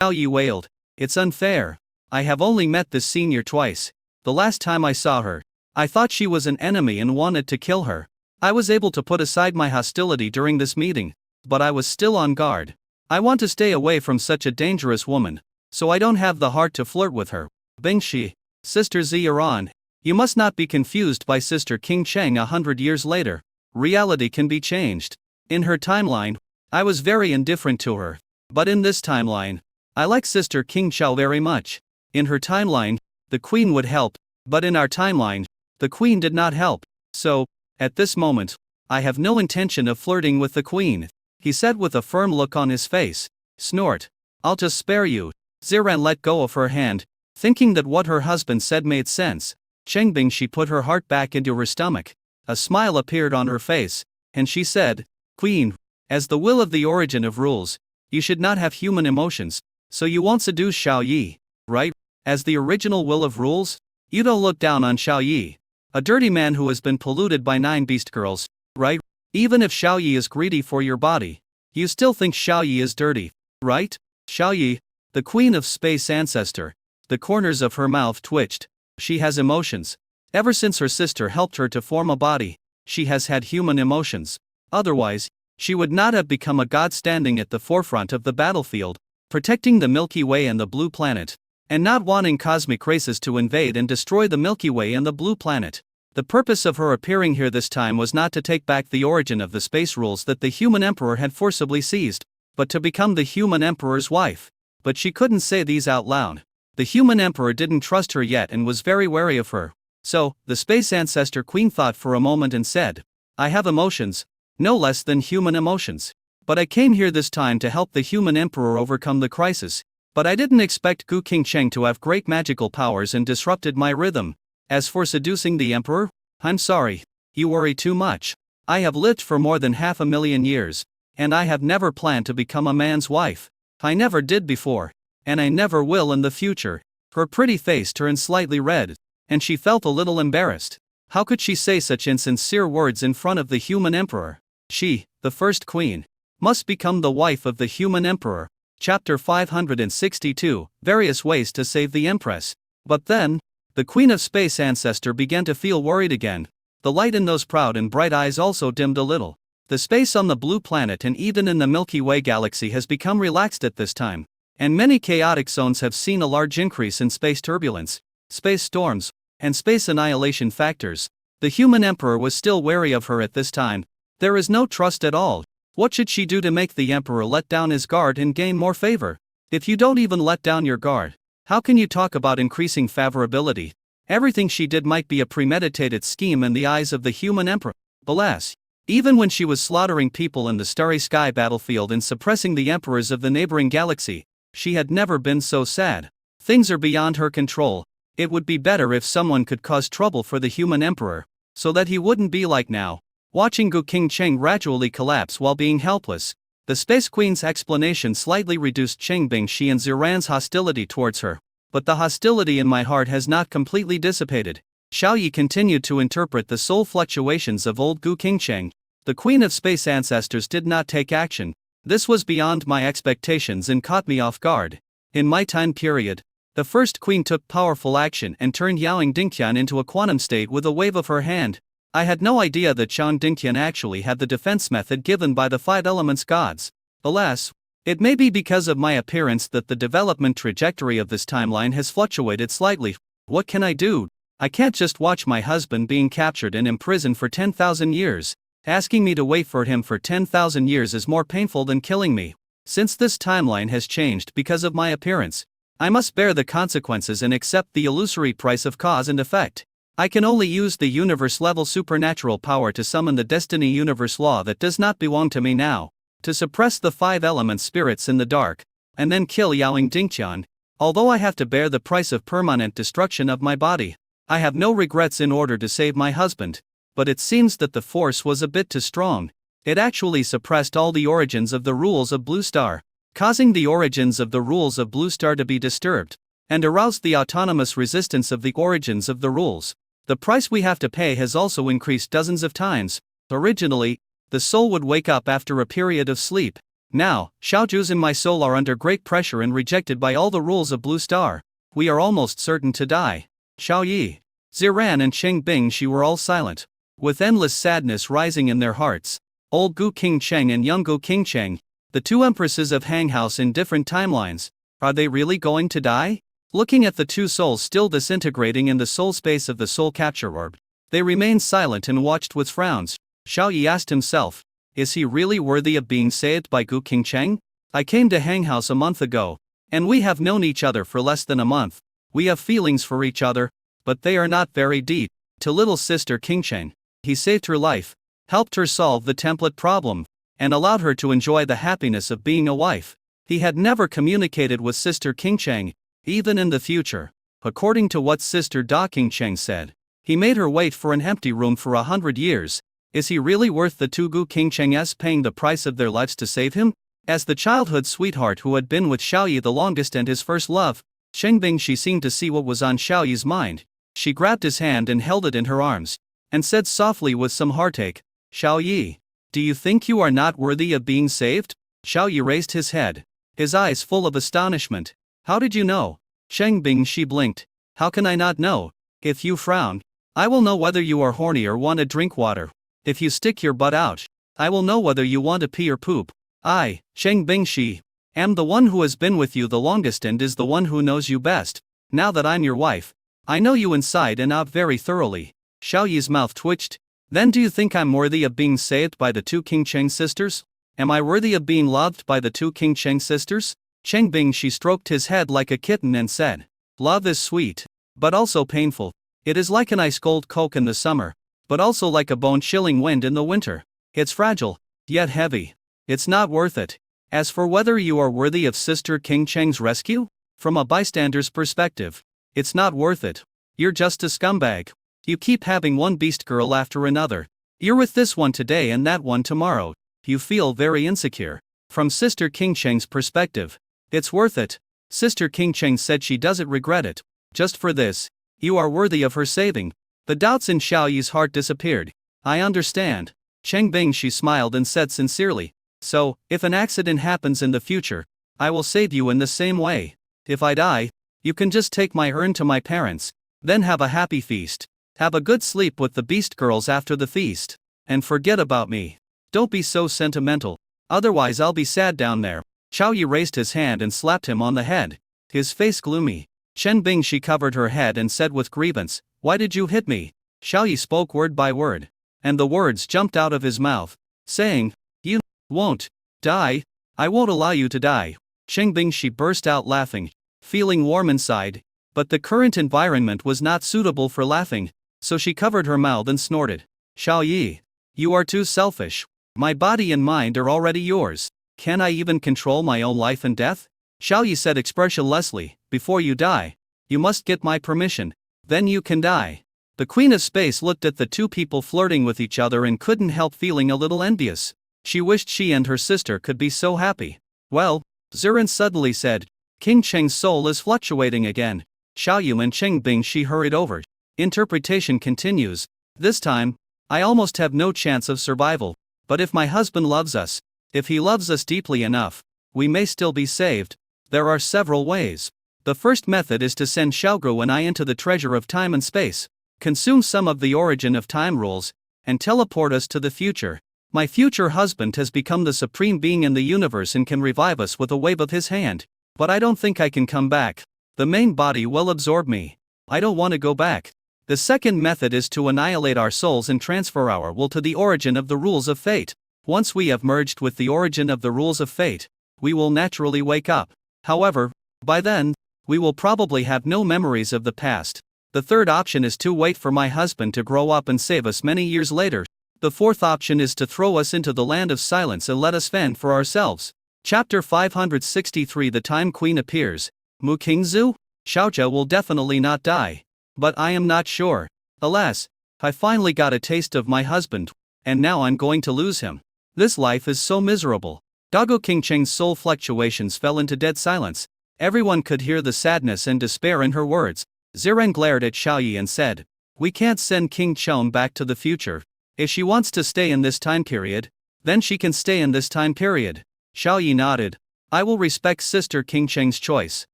Xiao Yi wailed. It's unfair. I have only met this senior twice. The last time I saw her, I thought she was an enemy and wanted to kill her. I was able to put aside my hostility during this meeting, but I was still on guard. I want to stay away from such a dangerous woman, so I don't have the heart to flirt with her. Bingshi, Sister Ziran, you must not be confused by Sister King Cheng 100 years later. Reality can be changed. In her timeline, I was very indifferent to her. But in this timeline, I like Sister King Chao very much. In her timeline, the Queen would help, but in our timeline, the Queen did not help. So, at this moment, I have no intention of flirting with the Queen, he said with a firm look on his face. Snort. I'll just spare you. Ziran let go of her hand, thinking that what her husband said made sense. Cheng Bingshi put her heart back into her stomach. A smile appeared on her face, and she said, Queen, as the will of the origin of rules, you should not have human emotions, so you won't seduce Xiao Yi, right? As the original will of rules? You don't look down on Xiao Yi, a dirty man who has been polluted by 9 beast girls, right? Even if Xiao Yi is greedy for your body, you still think Xiao Yi is dirty, right? Xiao Yi, the Queen of Space ancestor. The corners of her mouth twitched. She has emotions. Ever since her sister helped her to form a body, she has had human emotions. Otherwise, she would not have become a god standing at the forefront of the battlefield, protecting the Milky Way and the Blue Planet, and not wanting cosmic races to invade and destroy the Milky Way and the Blue Planet. The purpose of her appearing here this time was not to take back the origin of the space rules that the human emperor had forcibly seized, but to become the human emperor's wife. But she couldn't say these out loud. The human emperor didn't trust her yet and was very wary of her. So, the space ancestor queen thought for a moment and said, I have emotions, no less than human emotions. But I came here this time to help the human emperor overcome the crisis. But I didn't expect Gu Qingcheng to have great magical powers and disrupted my rhythm. As for seducing the emperor, I'm sorry, you worry too much. I have lived for more than 500,000 years, and I have never planned to become a man's wife. I never did before, and I never will in the future. Her pretty face turned slightly red, and she felt a little embarrassed. How could she say such insincere words in front of the human emperor? She, the first queen, must become the wife of the human emperor. Chapter 562, Various Ways to Save the Empress. But then, the Queen of Space ancestor began to feel worried again. The light in those proud and bright eyes also dimmed a little. The space on the Blue Planet and even in the Milky Way galaxy has become relaxed at this time, and many chaotic zones have seen a large increase in space turbulence, space storms, and space annihilation factors. The human emperor was still wary of her at this time. There is no trust at all. What should she do to make the emperor let down his guard and gain more favor? If you don't even let down your guard, how can you talk about increasing favorability? Everything she did might be a premeditated scheme in the eyes of the human emperor. Alas, even when she was slaughtering people in the starry sky battlefield and suppressing the emperors of the neighboring galaxy, she had never been so sad. Things are beyond her control. It would be better if someone could cause trouble for the human emperor, so that he wouldn't be like now, watching Gu Qingcheng gradually collapse while being helpless. The Space Queen's explanation slightly reduced Cheng Bingshi and Ziran's hostility towards her, but the hostility in my heart has not completely dissipated. Xiao Yi continued to interpret the soul fluctuations of old Gu Qingcheng. The Queen of Space ancestors did not take action. This was beyond my expectations and caught me off guard. In my time period, the first queen took powerful action and turned Yaoing Dingqian into a quantum state with a wave of her hand. I had no idea that Chang Dingqian actually had the defense method given by the 5 elements gods. Alas, it may be because of my appearance that the development trajectory of this timeline has fluctuated slightly. What can I do? I can't just watch my husband being captured and imprisoned for 10,000 years. Asking me to wait for him for 10,000 years is more painful than killing me. Since this timeline has changed because of my appearance, I must bear the consequences and accept the illusory price of cause and effect. I can only use the universe-level supernatural power to summon the destiny universe law that does not belong to me now, to suppress the 5 element spirits in the dark, and then kill Yaoing Dingqian. Although I have to bear the price of permanent destruction of my body, I have no regrets in order to save my husband. But it seems that the force was a bit too strong. It actually suppressed all the origins of the rules of Blue Star, causing the origins of the rules of Blue Star to be disturbed, and aroused the autonomous resistance of the origins of the rules. The price we have to pay has also increased dozens of times. Originally, the soul would wake up after a period of sleep, Now, Xiaozhu's and my soul are under great pressure and rejected by all the rules of Blue Star. We are almost certain to die. Xiao Yi, Ziran and Cheng Bingshi were all silent, with endless sadness rising in their hearts. Old Gu Qingcheng and young Gu Qingcheng, the two empresses of Hang House in different timelines, are they really going to die? Looking at the two souls still disintegrating in the soul space of the soul capture orb, they remained silent and watched with frowns. Xiao Yi asked himself, is he really worthy of being saved by Gu Qingcheng? I came to Hang House a month ago, and we have known each other for less than a month. We have feelings for each other, but they are not very deep. To little sister Qingcheng, he saved her life, helped her solve the template problem, and allowed her to enjoy the happiness of being a wife. He had never communicated with sister Qingcheng, even in the future. According to what sister Da Qingcheng said, he made her wait for an empty room for 100 years. Is he really worth the two Gu Qingchengs paying the price of their lives to save him? As the childhood sweetheart who had been with Xiao Yi the longest and his first love, Cheng Bingshi seemed to see what was on Xiao Yi's mind. She grabbed his hand and held it in her arms, and said softly with some heartache, Xiao Yi, do you think you are not worthy of being saved? Xiao Yi raised his head, his eyes full of astonishment. How did you know? Cheng Bingshi blinked. How can I not know? If you frown, I will know whether you are horny or want to drink water. If you stick your butt out, I will know whether you want to pee or poop. I, Cheng Bingshi, am the one who has been with you the longest and is the one who knows you best. Now that I'm your wife, I know you inside and out very thoroughly. Xiao Yi's mouth twitched. Then do you think I'm worthy of being saved by the two Qingcheng sisters? Am I worthy of being loved by the two Qingcheng sisters? Cheng Bingshi stroked his head like a kitten and said, love is sweet, but also painful. It is like an ice-cold Coke in the summer, but also like a bone-chilling wind in the winter. It's fragile, yet heavy. It's not worth it. As for whether you are worthy of sister Qingcheng's rescue, from a bystander's perspective, it's not worth it. You're just a scumbag. You keep having one beast girl after another. You're with this one today and that one tomorrow. You feel very insecure. From sister Qingcheng's perspective, it's worth it. Sister Qingcheng said she doesn't regret it. Just for this, you are worthy of her saving. The doubts in Xiao Yi's heart disappeared. I understand. Cheng Bingshi smiled and said sincerely, so, if an accident happens in the future, I will save you in the same way. If I die, you can just take my urn to my parents, then have a happy feast. Have a good sleep with the beast girls after the feast. And forget about me. Don't be so sentimental. Otherwise I'll be sad down there. Xiao Yi raised his hand and slapped him on the head, his face gloomy. Chen Bingshi covered her head and said with grievance, why did you hit me? Xiao Yi spoke word by word, and the words jumped out of his mouth, saying, you won't die. I won't allow you to die. Cheng Bingshi burst out laughing, feeling warm inside, but the current environment was not suitable for laughing, so she covered her mouth and snorted. Xiao Yi, you are too selfish. My body and mind are already yours. Can I even control my own life and death? Xiao Yi said expressionlessly, before you die, you must get my permission, then you can die. The Queen of Space looked at the two people flirting with each other and couldn't help feeling a little envious. She wished she and her sister could be so happy. Well, Ziran suddenly said, King Cheng's soul is fluctuating again. Xiao Yu and Cheng Bingshi hurried over. Interpretation continues. This time, I almost have no chance of survival. But if my husband loves us, if he loves us deeply enough, we may still be saved. There are several ways. The first method is to send Xiaogru and I into the treasure of time and space, consume some of the origin of time rules, and teleport us to the future. My future husband has become the supreme being in the universe and can revive us with a wave of his hand. But I don't think I can come back. The main body will absorb me. I don't want to go back. The second method is to annihilate our souls and transfer our will to the origin of the rules of fate. Once we have merged with the origin of the rules of fate, we will naturally wake up. However, by then, we will probably have no memories of the past. The third option is to wait for my husband to grow up and save us many years later. The fourth option is to throw us into the land of silence and let us fend for ourselves. Chapter 563 The Time Queen appears. Mu Qingzu? Xiaojia will definitely not die. But I am not sure. Alas, I finally got a taste of my husband, and now I'm going to lose him. This life is so miserable. Dago Qingcheng's soul fluctuations fell into dead silence. Everyone could hear the sadness and despair in her words. Ziren glared at Xiao Yi and said, we can't send King Chong back to the future. If she wants to stay in this time period, then she can stay in this time period. Xiaoyi nodded. I will respect Sister King Cheng's choice.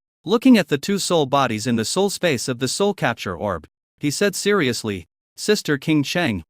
Looking at the two soul bodies in the soul space of the soul capture orb, he said seriously, Sister King Cheng,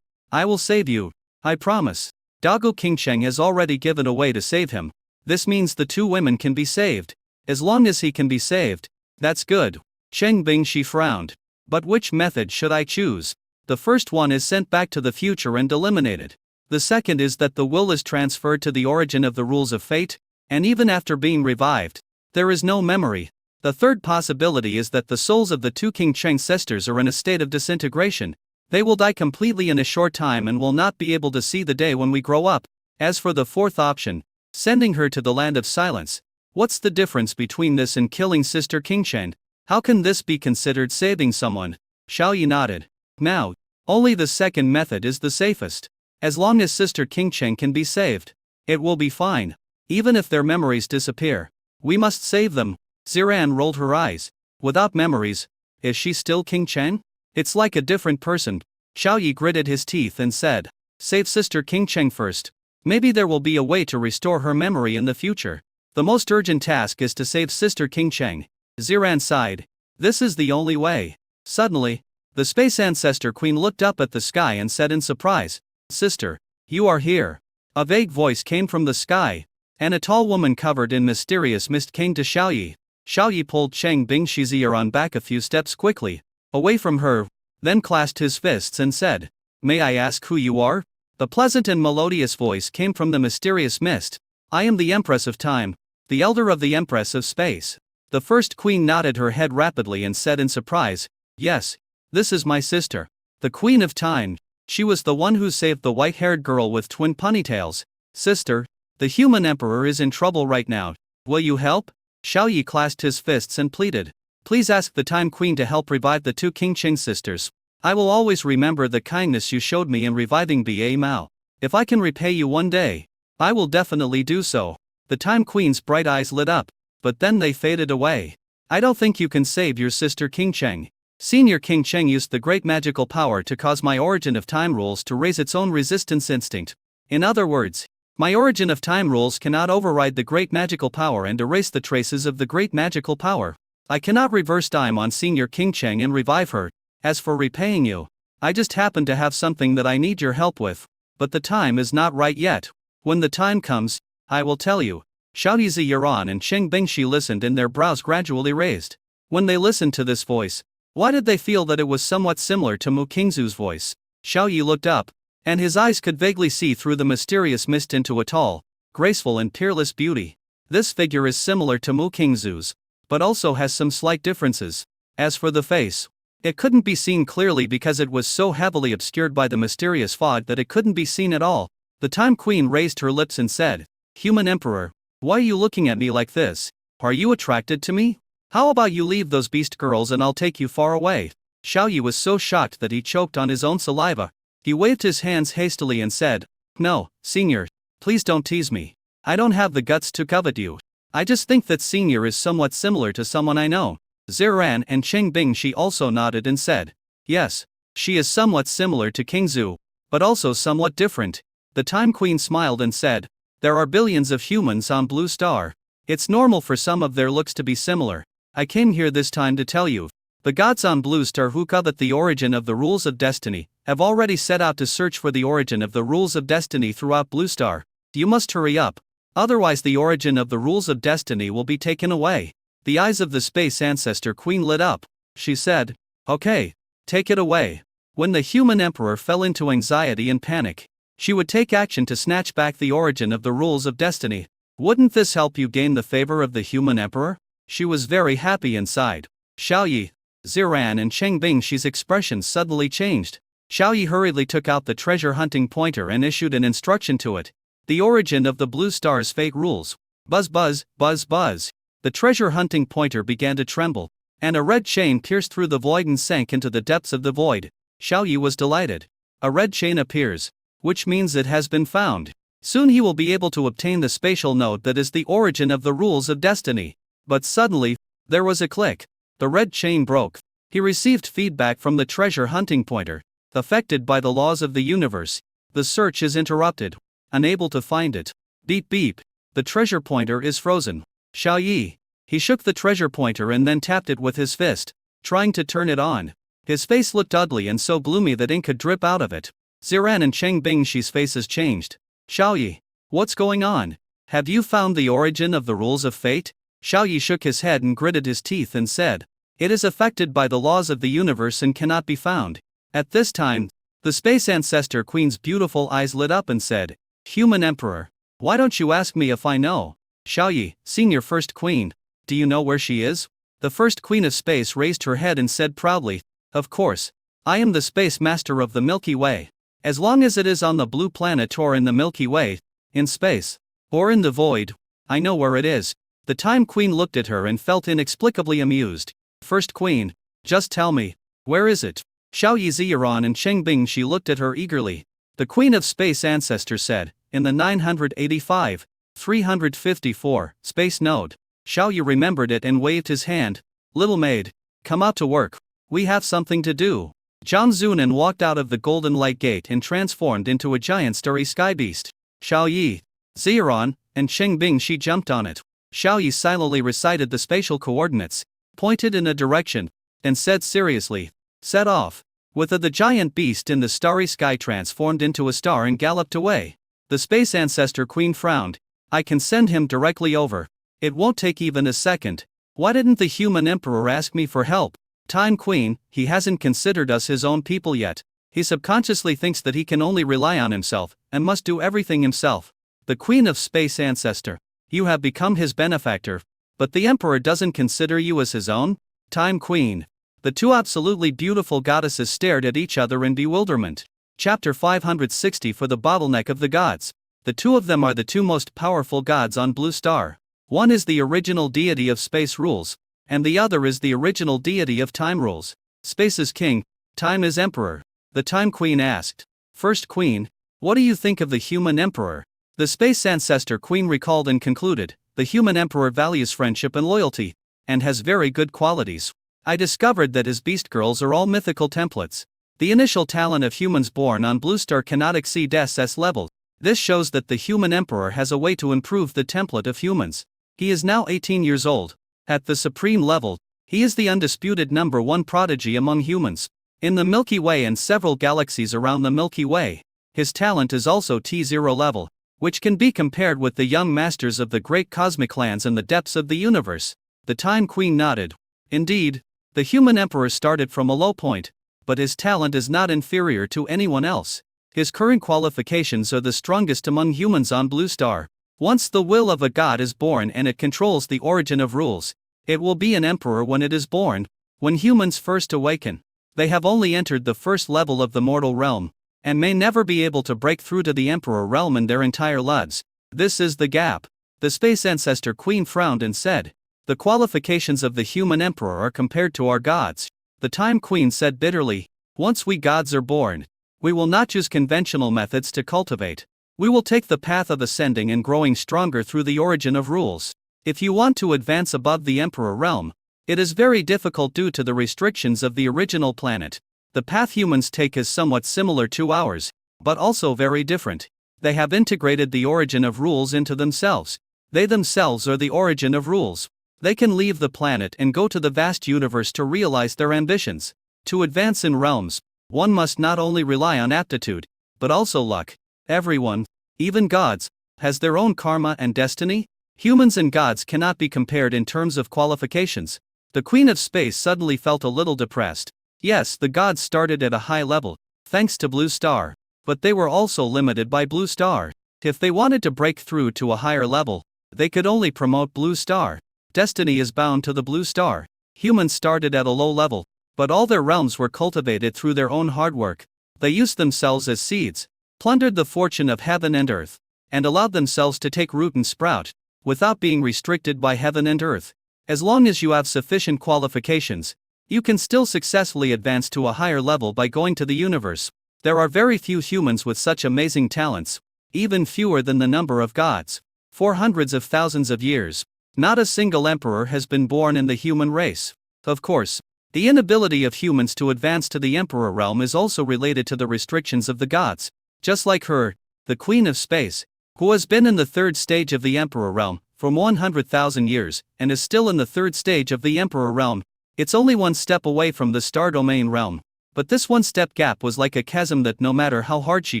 I will save you, I promise. Dago King Cheng has already given away to save him. This means the two women can be saved. As long as he can be saved, that's good. Cheng Bingshi frowned. But which method should I choose? The first one is sent back to the future and eliminated. The second is that the will is transferred to the origin of the rules of fate, and even after being revived, there is no memory. The third possibility is that the souls of the two King Cheng sisters are in a state of disintegration. They will die completely in a short time and will not be able to see the day when we grow up. As for the fourth option, sending her to the land of silence, what's the difference between this and killing Sister King Cheng? How can this be considered saving someone? Xiaoyi nodded. Now, only the second method is the safest. As long as Sister King Cheng can be saved, it will be fine. Even if their memories disappear, we must save them. Ziran rolled her eyes. Without memories, is she still King Cheng? It's like a different person. Xiaoyi gritted his teeth and said, save Sister King Cheng first. Maybe there will be a way to restore her memory in the future. The most urgent task is to save Sister King Cheng. Ziran sighed. This is the only way. Suddenly, the space ancestor queen looked up at the sky and said in surprise, Sister, you are here. A vague voice came from the sky, and a tall woman covered in mysterious mist came to Xiaoyi. Xiaoyi pulled Cheng Bingshi's Ziran back a few steps quickly, away from her, then clasped his fists and said, May I ask who you are? The pleasant and melodious voice came from the mysterious mist. I am the Empress of Time, the elder of the Empress of Space. The first queen nodded her head rapidly and said in surprise, Yes, this is my sister, the Queen of Time. She was the one who saved the white-haired girl with twin ponytails. Sister, the human emperor is in trouble right now. Will you help? Xiaoyi clasped his fists and pleaded. Please ask the Time Queen to help revive the two King Cheng sisters. I will always remember the kindness you showed me in reviving Ba Mao. If I can repay you one day, I will definitely do so. The Time Queen's bright eyes lit up, but then they faded away. I don't think you can save your sister King Cheng. Senior King Cheng used the great magical power to cause my origin of time rules to raise its own resistance instinct. In other words, my origin of time rules cannot override the great magical power and erase the traces of the great magical power. I cannot reverse time on Senior King Cheng and revive her. As for repaying you, I just happen to have something that I need your help with, but the time is not right yet. When the time comes, I will tell you. Xiaoyi Ziran and Cheng Bingshi listened and their brows gradually raised. When they listened to this voice, why did they feel that it was somewhat similar to Mu Qingzu's voice? Xiaoyi looked up, and his eyes could vaguely see through the mysterious mist into a tall, graceful and peerless beauty. This figure is similar to Mu Qingzu's, but also has some slight differences. As for the face, it couldn't be seen clearly because it was so heavily obscured by the mysterious fog that it couldn't be seen at all. The Time Queen raised her lips and said, Human Emperor, why are you looking at me like this? Are you attracted to me? How about you leave those beast girls and I'll take you far away? Xiaoyi was so shocked that he choked on his own saliva. He waved his hands hastily and said, No, Senior, please don't tease me. I don't have the guts to covet you. I just think that Senior is somewhat similar to someone I know. Ziran and Cheng Bingshi also nodded and said, Yes, she is somewhat similar to Qingzu, but also somewhat different. The Time Queen smiled and said, There are billions of humans on Blue Star. It's normal for some of their looks to be similar. I came here this time to tell you. The gods on Blue Star who covet the origin of the rules of destiny have already set out to search for the origin of the rules of destiny throughout Blue Star. You must hurry up. Otherwise the origin of the rules of destiny will be taken away. The eyes of the space ancestor queen lit up. She said, Okay, take it away. When the human emperor fell into anxiety and panic, she would take action to snatch back the origin of the rules of destiny. Wouldn't this help you gain the favor of the human emperor? She was very happy inside. Xiaoyi, Ziran and Cheng Bingshi's expressions suddenly changed. Xiaoyi hurriedly took out the treasure hunting pointer and issued an instruction to it. The origin of the Blue Star's fate rules. Buzz buzz, buzz buzz. The treasure hunting pointer began to tremble, and a red chain pierced through the void and sank into the depths of the void. Xiaoyi was delighted. A red chain appears, which means it has been found. Soon he will be able to obtain the spatial node that is the origin of the rules of destiny. But suddenly, there was a click. The red chain broke. He received feedback from the treasure hunting pointer. Affected by the laws of the universe, the search is interrupted. Unable to find it. Beep beep. The treasure pointer is frozen. Xiao Yi. He shook the treasure pointer and then tapped it with his fist, trying to turn it on. His face looked ugly and so gloomy that ink could drip out of it. Ziran and Cheng Bingshi's faces changed. Xiao Yi. What's going on? Have you found the origin of the rules of fate? Xiao Yi shook his head and gritted his teeth and said, it is affected by the laws of the universe and cannot be found. At this time, the Space Ancestor Queen's beautiful eyes lit up and said, Human Emperor, why don't you ask me if I know? Xiao Yi, Senior First Queen, do you know where she is? The First Queen of Space raised her head and said proudly, of course, I am the Space Master of the Milky Way. As long as it is on the blue planet or in the Milky Way, in space, or in the void, I know where it is. The Time Queen looked at her and felt inexplicably amused. First Queen, just tell me, where is it? Xiao Yi, Ziran and Cheng Bingshi looked at her eagerly. The Queen of Space Ancestor said, in the 985, 354, space node. Xiao Yi remembered it and waved his hand. Little maid, come out to work. We have something to do. Zhang Zunan walked out of the golden light gate and transformed into a giant starry sky beast. Xiao Yi, Ziran, and Cheng Bingshi jumped on it. Xiao Yi silently recited the spatial coordinates, pointed in a direction, and said seriously, set off. With the giant beast in the starry sky transformed into a star and galloped away. The Space Ancestor Queen frowned. I can send him directly over. It won't take even a second. Why didn't the Human Emperor ask me for help? Time Queen, he hasn't considered us his own people yet. He subconsciously thinks that he can only rely on himself, and must do everything himself. The Queen of Space Ancestor, you have become his benefactor, but the Emperor doesn't consider you as his own? Time Queen. The two absolutely beautiful goddesses stared at each other in bewilderment. Chapter 560 for the bottleneck of the gods. The two of them are the two most powerful gods on Blue Star. One is the original deity of space rules, and the other is the original deity of time rules. Space is king, time is emperor. The Time Queen asked. First Queen, what do you think of the Human Emperor? The Space Ancestor Queen recalled and concluded, the Human Emperor values friendship and loyalty, and has very good qualities. I discovered that his beast girls are all mythical templates. The initial talent of humans born on Blue Star cannot exceed SS level. This shows that the Human Emperor has a way to improve the template of humans. He is now 18 years old. At the supreme level, he is the undisputed #1 prodigy among humans. In the Milky Way and several galaxies around the Milky Way, his talent is also T0 level, which can be compared with the young masters of the great cosmic lands and the depths of the universe. The Time Queen nodded. Indeed, the Human Emperor started from a low point, but his talent is not inferior to anyone else. His current qualifications are the strongest among humans on Blue Star. Once the will of a god is born and it controls the origin of rules, it will be an emperor when it is born. When humans first awaken, they have only entered the first level of the mortal realm, and may never be able to break through to the emperor realm in their entire lives. This is the gap. The Space Ancestor Queen frowned and said, the qualifications of the Human Emperor are compared to our gods. The Time Queen said bitterly, once we gods are born, we will not use conventional methods to cultivate. We will take the path of ascending and growing stronger through the origin of rules. If you want to advance above the Emperor realm, it is very difficult due to the restrictions of the original planet. The path humans take is somewhat similar to ours, but also very different. They have integrated the origin of rules into themselves. They themselves are the origin of rules. They can leave the planet and go to the vast universe to realize their ambitions. To advance in realms, one must not only rely on aptitude, but also luck. Everyone, even gods, has their own karma and destiny. Humans and gods cannot be compared in terms of qualifications. The Queen of Space suddenly felt a little depressed. Yes, the gods started at a high level, thanks to Blue Star, but they were also limited by Blue Star. If they wanted to break through to a higher level, they could only promote Blue Star. Destiny is bound to the Blue Star. Humans started at a low level, but all their realms were cultivated through their own hard work. They used themselves as seeds, plundered the fortune of heaven and earth, and allowed themselves to take root and sprout, without being restricted by heaven and earth. As long as you have sufficient qualifications, you can still successfully advance to a higher level by going to the universe. There are very few humans with such amazing talents, even fewer than the number of gods. For hundreds of thousands of years, not a single emperor has been born in the human race. Of course, the inability of humans to advance to the emperor realm is also related to the restrictions of the gods. Just like her, the Queen of Space, who has been in the third stage of the Emperor realm for 100,000 years and is still in the third stage of the Emperor realm. It's only one step away from the Star Domain realm. But this one-step gap was like a chasm that no matter how hard she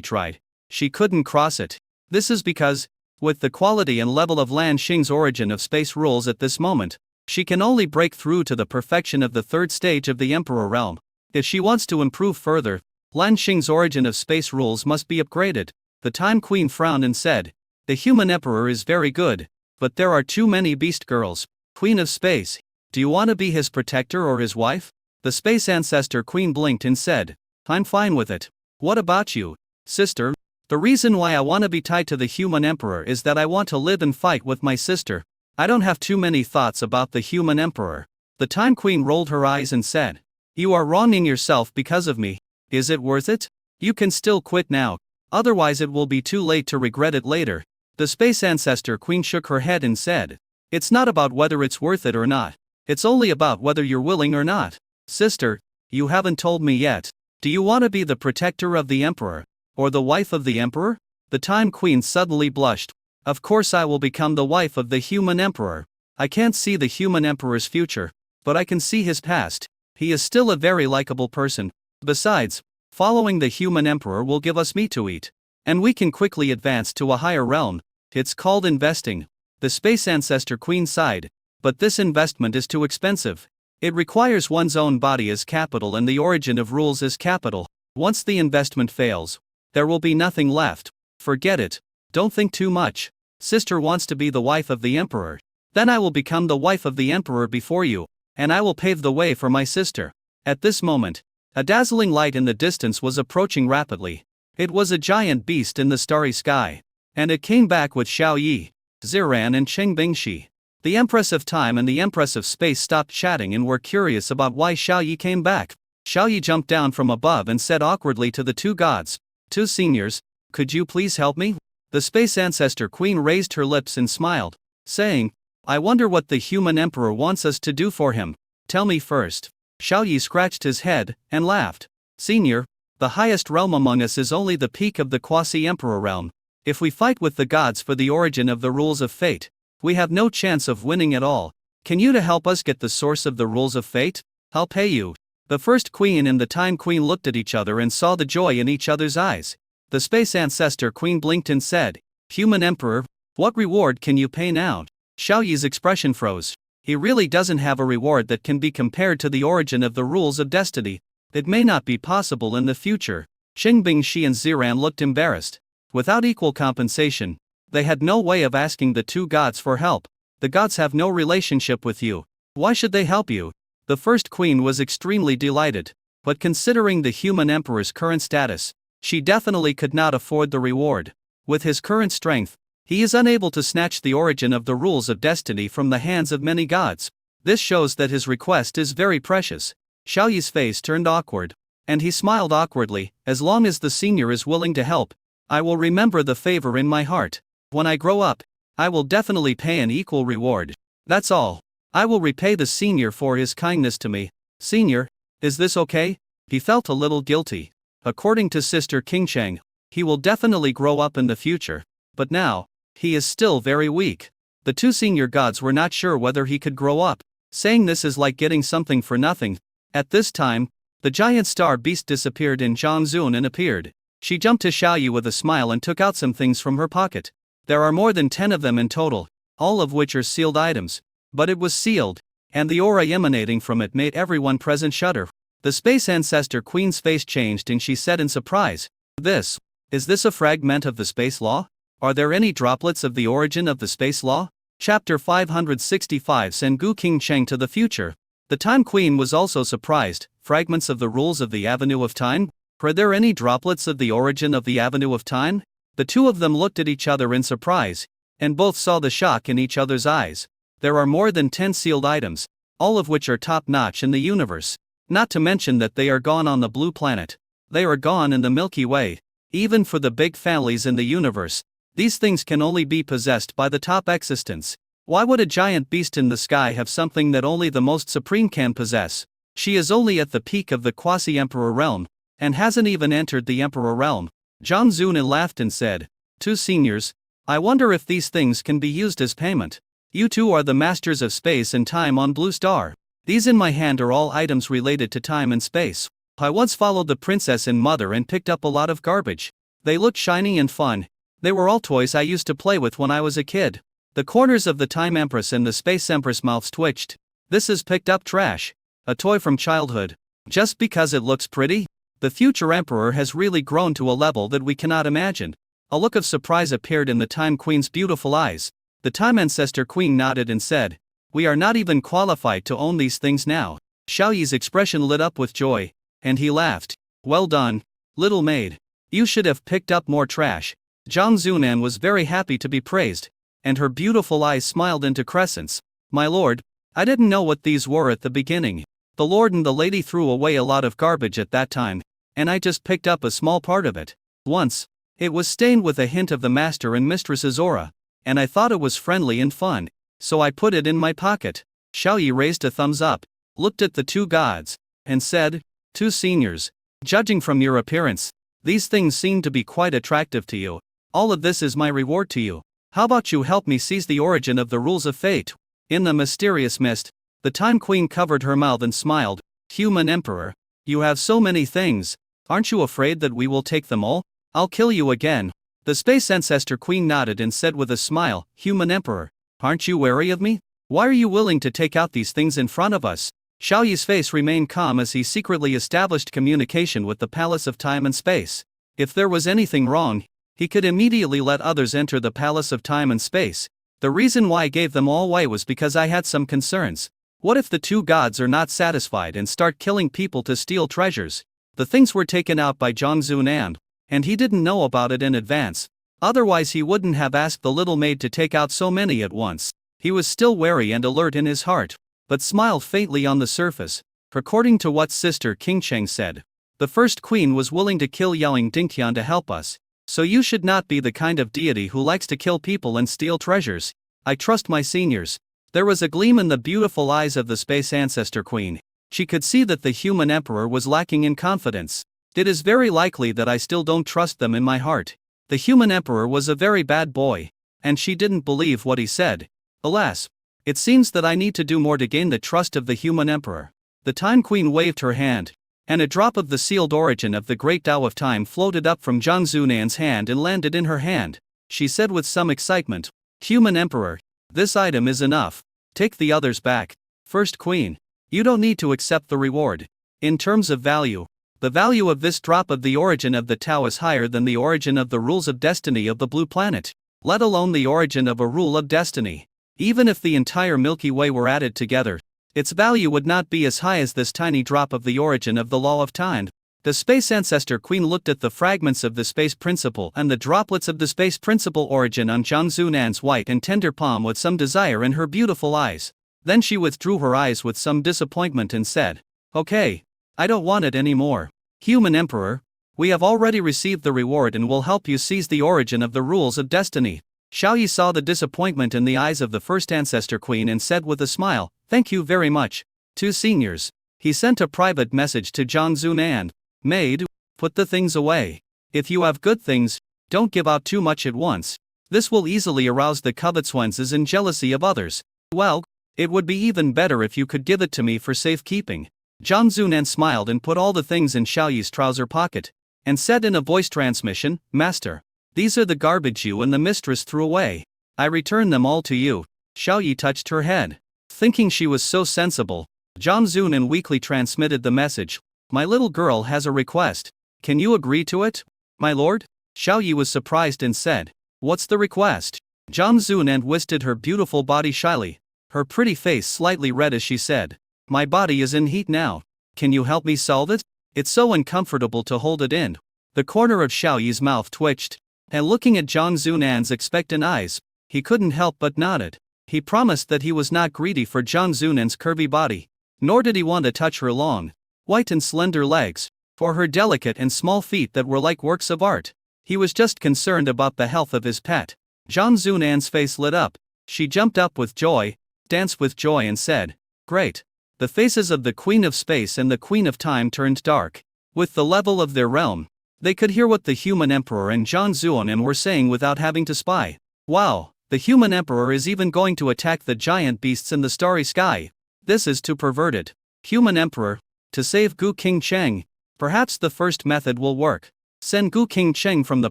tried, she couldn't cross it. This is because, with the quality and level of Lan Xing's origin of space rules at this moment, she can only break through to the perfection of the third stage of the Emperor realm. If she wants to improve further, Lan Xing's origin of space rules must be upgraded. The Time Queen frowned and said, "The human emperor is very good, but there are too many beast girls. Queen of Space, do you want to be his protector or his wife?" The Space Ancestor Queen blinked and said, "I'm fine with it. What about you, sister?" "The reason why I want to be tied to the human emperor is that I want to live and fight with my sister. I don't have too many thoughts about the human emperor." The Time Queen rolled her eyes and said, "You are wronging yourself because of me. Is it worth it? You can still quit now, otherwise it will be too late to regret it later." The Space Ancestor Queen shook her head and said, "It's not about whether it's worth it or not. It's only about whether you're willing or not." "Sister, you haven't told me yet. Do you want to be the protector of the emperor, or the wife of the emperor?" The Time Queen suddenly blushed. "Of course I will become the wife of the human emperor. I can't see the human emperor's future, but I can see his past. He is still a very likable person. Besides, following the human emperor will give us meat to eat, and we can quickly advance to a higher realm. It's called investing." The Space Ancestor Queen sighed, "But this investment is too expensive. It requires one's own body as capital and the origin of rules as capital. Once the investment fails, there will be nothing left. Forget it. Don't think too much. Sister wants to be the wife of the emperor. Then I will become the wife of the emperor before you, and I will pave the way for my sister." At this moment, a dazzling light in the distance was approaching rapidly. It was a giant beast in the starry sky, and it came back with Xiao Yi, Ziran and Cheng Bingxi. The Empress of Time and the Empress of Space stopped chatting and were curious about why Xiao Yi came back. Xiao Yi jumped down from above and said awkwardly to the two gods, "Two seniors, could you please help me?" The Space Ancestor Queen raised her lips and smiled, saying, "I wonder what the human emperor wants us to do for him. Tell me first." Xiao Yi scratched his head and laughed. "Senior, the highest realm among us is only the peak of the quasi-emperor realm. If we fight with the gods for the origin of the rules of fate, we have no chance of winning at all. Can you to help us get the source of the rules of fate? I'll pay you." The First Queen and the Time Queen looked at each other and saw the joy in each other's eyes. The Space Ancestor Queen blinked and said, "Human Emperor, what reward can you pay now?" Xiao Yi's expression froze. He really doesn't have a reward that can be compared to the origin of the rules of destiny. It may not be possible in the future. Cheng Bingxi and Ziran looked embarrassed. Without equal compensation, they had no way of asking the two gods for help. The gods have no relationship with you. Why should they help you? The First Queen was extremely delighted, but considering the human emperor's current status, she definitely could not afford the reward. With his current strength, he is unable to snatch the origin of the rules of destiny from the hands of many gods. This shows that his request is very precious. Xiao Yi's face turned awkward, and he smiled awkwardly. "As long as the senior is willing to help, I will remember the favor in my heart. When I grow up, I will definitely pay an equal reward. That's all. I will repay the senior for his kindness to me." "Senior, is this okay?" He felt a little guilty. According to Sister Qingcheng, he will definitely grow up in the future, but now, he is still very weak. The two senior gods were not sure whether he could grow up. Saying this is like getting something for nothing. At this time, the giant star beast disappeared in Zhangzun and appeared. She jumped to Xiao Yi with a smile and took out some things from her pocket. There are more than 10 of them in total, all of which are sealed items. But it was sealed, and the aura emanating from it made everyone present shudder. The Space Ancestor Queen's face changed and she said in surprise, Is this a fragment of the space law? Are there any droplets of the origin of the space law?" Chapter 565 Sengu Qingcheng to the future. The Time Queen was also surprised. Fragments of the rules of the Avenue of Time? Are there any droplets of the origin of the Avenue of Time? The two of them looked at each other in surprise, and both saw the shock in each other's eyes. There are more than 10 sealed items, all of which are top-notch in the universe. Not to mention that they are gone on the blue planet. They are gone in the Milky Way. Even for the big families in the universe, these things can only be possessed by the top existence. Why would a giant beast in the sky have something that only the most supreme can possess? She is only at the peak of the quasi-emperor realm, and hasn't even entered the emperor realm. Zhang Zun laughed and said, "Two seniors, I wonder if these things can be used as payment. You two are the masters of space and time on Blue Star. These in my hand are all items related to time and space. I once followed the princess and mother and picked up a lot of garbage. They looked shiny and fun. They were all toys I used to play with when I was a kid. The corners of the Time Empress and the Space Empress mouths twitched. This is picked up trash. A toy from childhood. Just because it looks pretty? The future emperor has really grown to a level that we cannot imagine. A look of surprise appeared in the Time Queen's beautiful eyes. The Time Ancestor Queen nodded and said, "We are not even qualified to own these things now." Xiao Yi's expression lit up with joy, and he laughed. "Well done, little maid. You should have picked up more trash." Zhang Zunan was very happy to be praised, and her beautiful eyes smiled into crescents. "My lord, I didn't know what these were at the beginning. The lord and the lady threw away a lot of garbage at that time, and I just picked up a small part of it. Once, it was stained with a hint of the master and mistress's aura, and I thought it was friendly and fun, so I put it in my pocket." Xiao Yi raised a thumbs up, looked at the two gods, and said, "Two seniors. Judging from your appearance, these things seem to be quite attractive to you. All of this is my reward to you. How about you help me seize the origin of the rules of fate?" In the mysterious mist, the Time Queen covered her mouth and smiled. "Human Emperor, you have so many things. Aren't you afraid that we will take them all? I'll kill you again." The Space Ancestor Queen nodded and said with a smile, "Human Emperor, aren't you wary of me? Why are you willing to take out these things in front of us?" Xiao Yi's face remained calm as he secretly established communication with the Palace of Time and Space. If there was anything wrong, he could immediately let others enter the Palace of Time and Space. The reason why I gave them all away was because I had some concerns. What if the two gods are not satisfied and start killing people to steal treasures? The things were taken out by Zhang Zunan, and he didn't know about it in advance. Otherwise he wouldn't have asked the little maid to take out so many at once. He was still wary and alert in his heart, but smiled faintly on the surface. According to what Sister King Cheng said, the first queen was willing to kill Yaoing Dingtian to help us. So you should not be the kind of deity who likes to kill people and steal treasures. I trust my seniors." There was a gleam in the beautiful eyes of the Space Ancestor Queen. She could see that the human emperor was lacking in confidence. "It is very likely that I still don't trust them in my heart." The human emperor was a very bad boy, and she didn't believe what he said. "Alas, it seems that I need to do more to gain the trust of the human emperor." The Time Queen waved her hand, and a drop of the sealed origin of the great Tao of Time floated up from Zhang Zunan's hand and landed in her hand. She said with some excitement, "Human Emperor, this item is enough. Take the others back." First Queen, you don't need to accept the reward. In terms of value, the value of this drop of the origin of the Tao is higher than the origin of the rules of destiny of the blue planet, let alone the origin of a rule of destiny. Even if the entire Milky Way were added together, its value would not be as high as this tiny drop of the origin of the law of time. The Space Ancestor Queen looked at the fragments of the Space Principle and the droplets of the Space Principle origin on Zhang Zunan's white and tender palm with some desire in her beautiful eyes. Then she withdrew her eyes with some disappointment and said, "Okay, I don't want it anymore. Human Emperor, we have already received the reward and will help you seize the origin of the rules of destiny." Xiao Yi saw the disappointment in the eyes of the first Ancestor Queen and said with a smile, "Thank you very much." Two seniors. He sent a private message to Zhang Zunan. "Maid, put the things away. If you have good things, don't give out too much at once. This will easily arouse the covetousness and jealousy of others. Well, it would be even better if you could give it to me for safekeeping." Zhang Zunan smiled and put all the things in Xiao Yi's trouser pocket, and said in a voice transmission, "Master, these are the garbage you and the mistress threw away. I return them all to you." Xiao Yi touched her head. Thinking she was so sensible, Zhang Zunan weakly transmitted the message, "My little girl has a request. Can you agree to it, my lord?" Xiao Yi was surprised and said, "What's the request?" Zhang Zunan twisted her beautiful body shyly, her pretty face slightly red as she said, "My body is in heat now. Can you help me solve it? It's so uncomfortable to hold it in." The corner of Xiao Yi's mouth twitched, and looking at Zhang Zunan's expectant eyes, he couldn't help but nodded. He promised that he was not greedy for Zhang Zunan's curvy body, nor did he want to touch her long, white and slender legs, or her delicate and small feet that were like works of art. He was just concerned about the health of his pet. Zhang Zunan's face lit up. She jumped up with joy, danced with joy and said, "Great." The faces of the Queen of Space and the Queen of Time turned dark. With the level of their realm, they could hear what the human emperor and Zhang Zuonan were saying without having to spy. Wow, the human emperor is even going to attack the giant beasts in the starry sky. This is too perverted. Human emperor, to save Gu King Cheng. Perhaps the first method will work. Send Gu King Cheng from the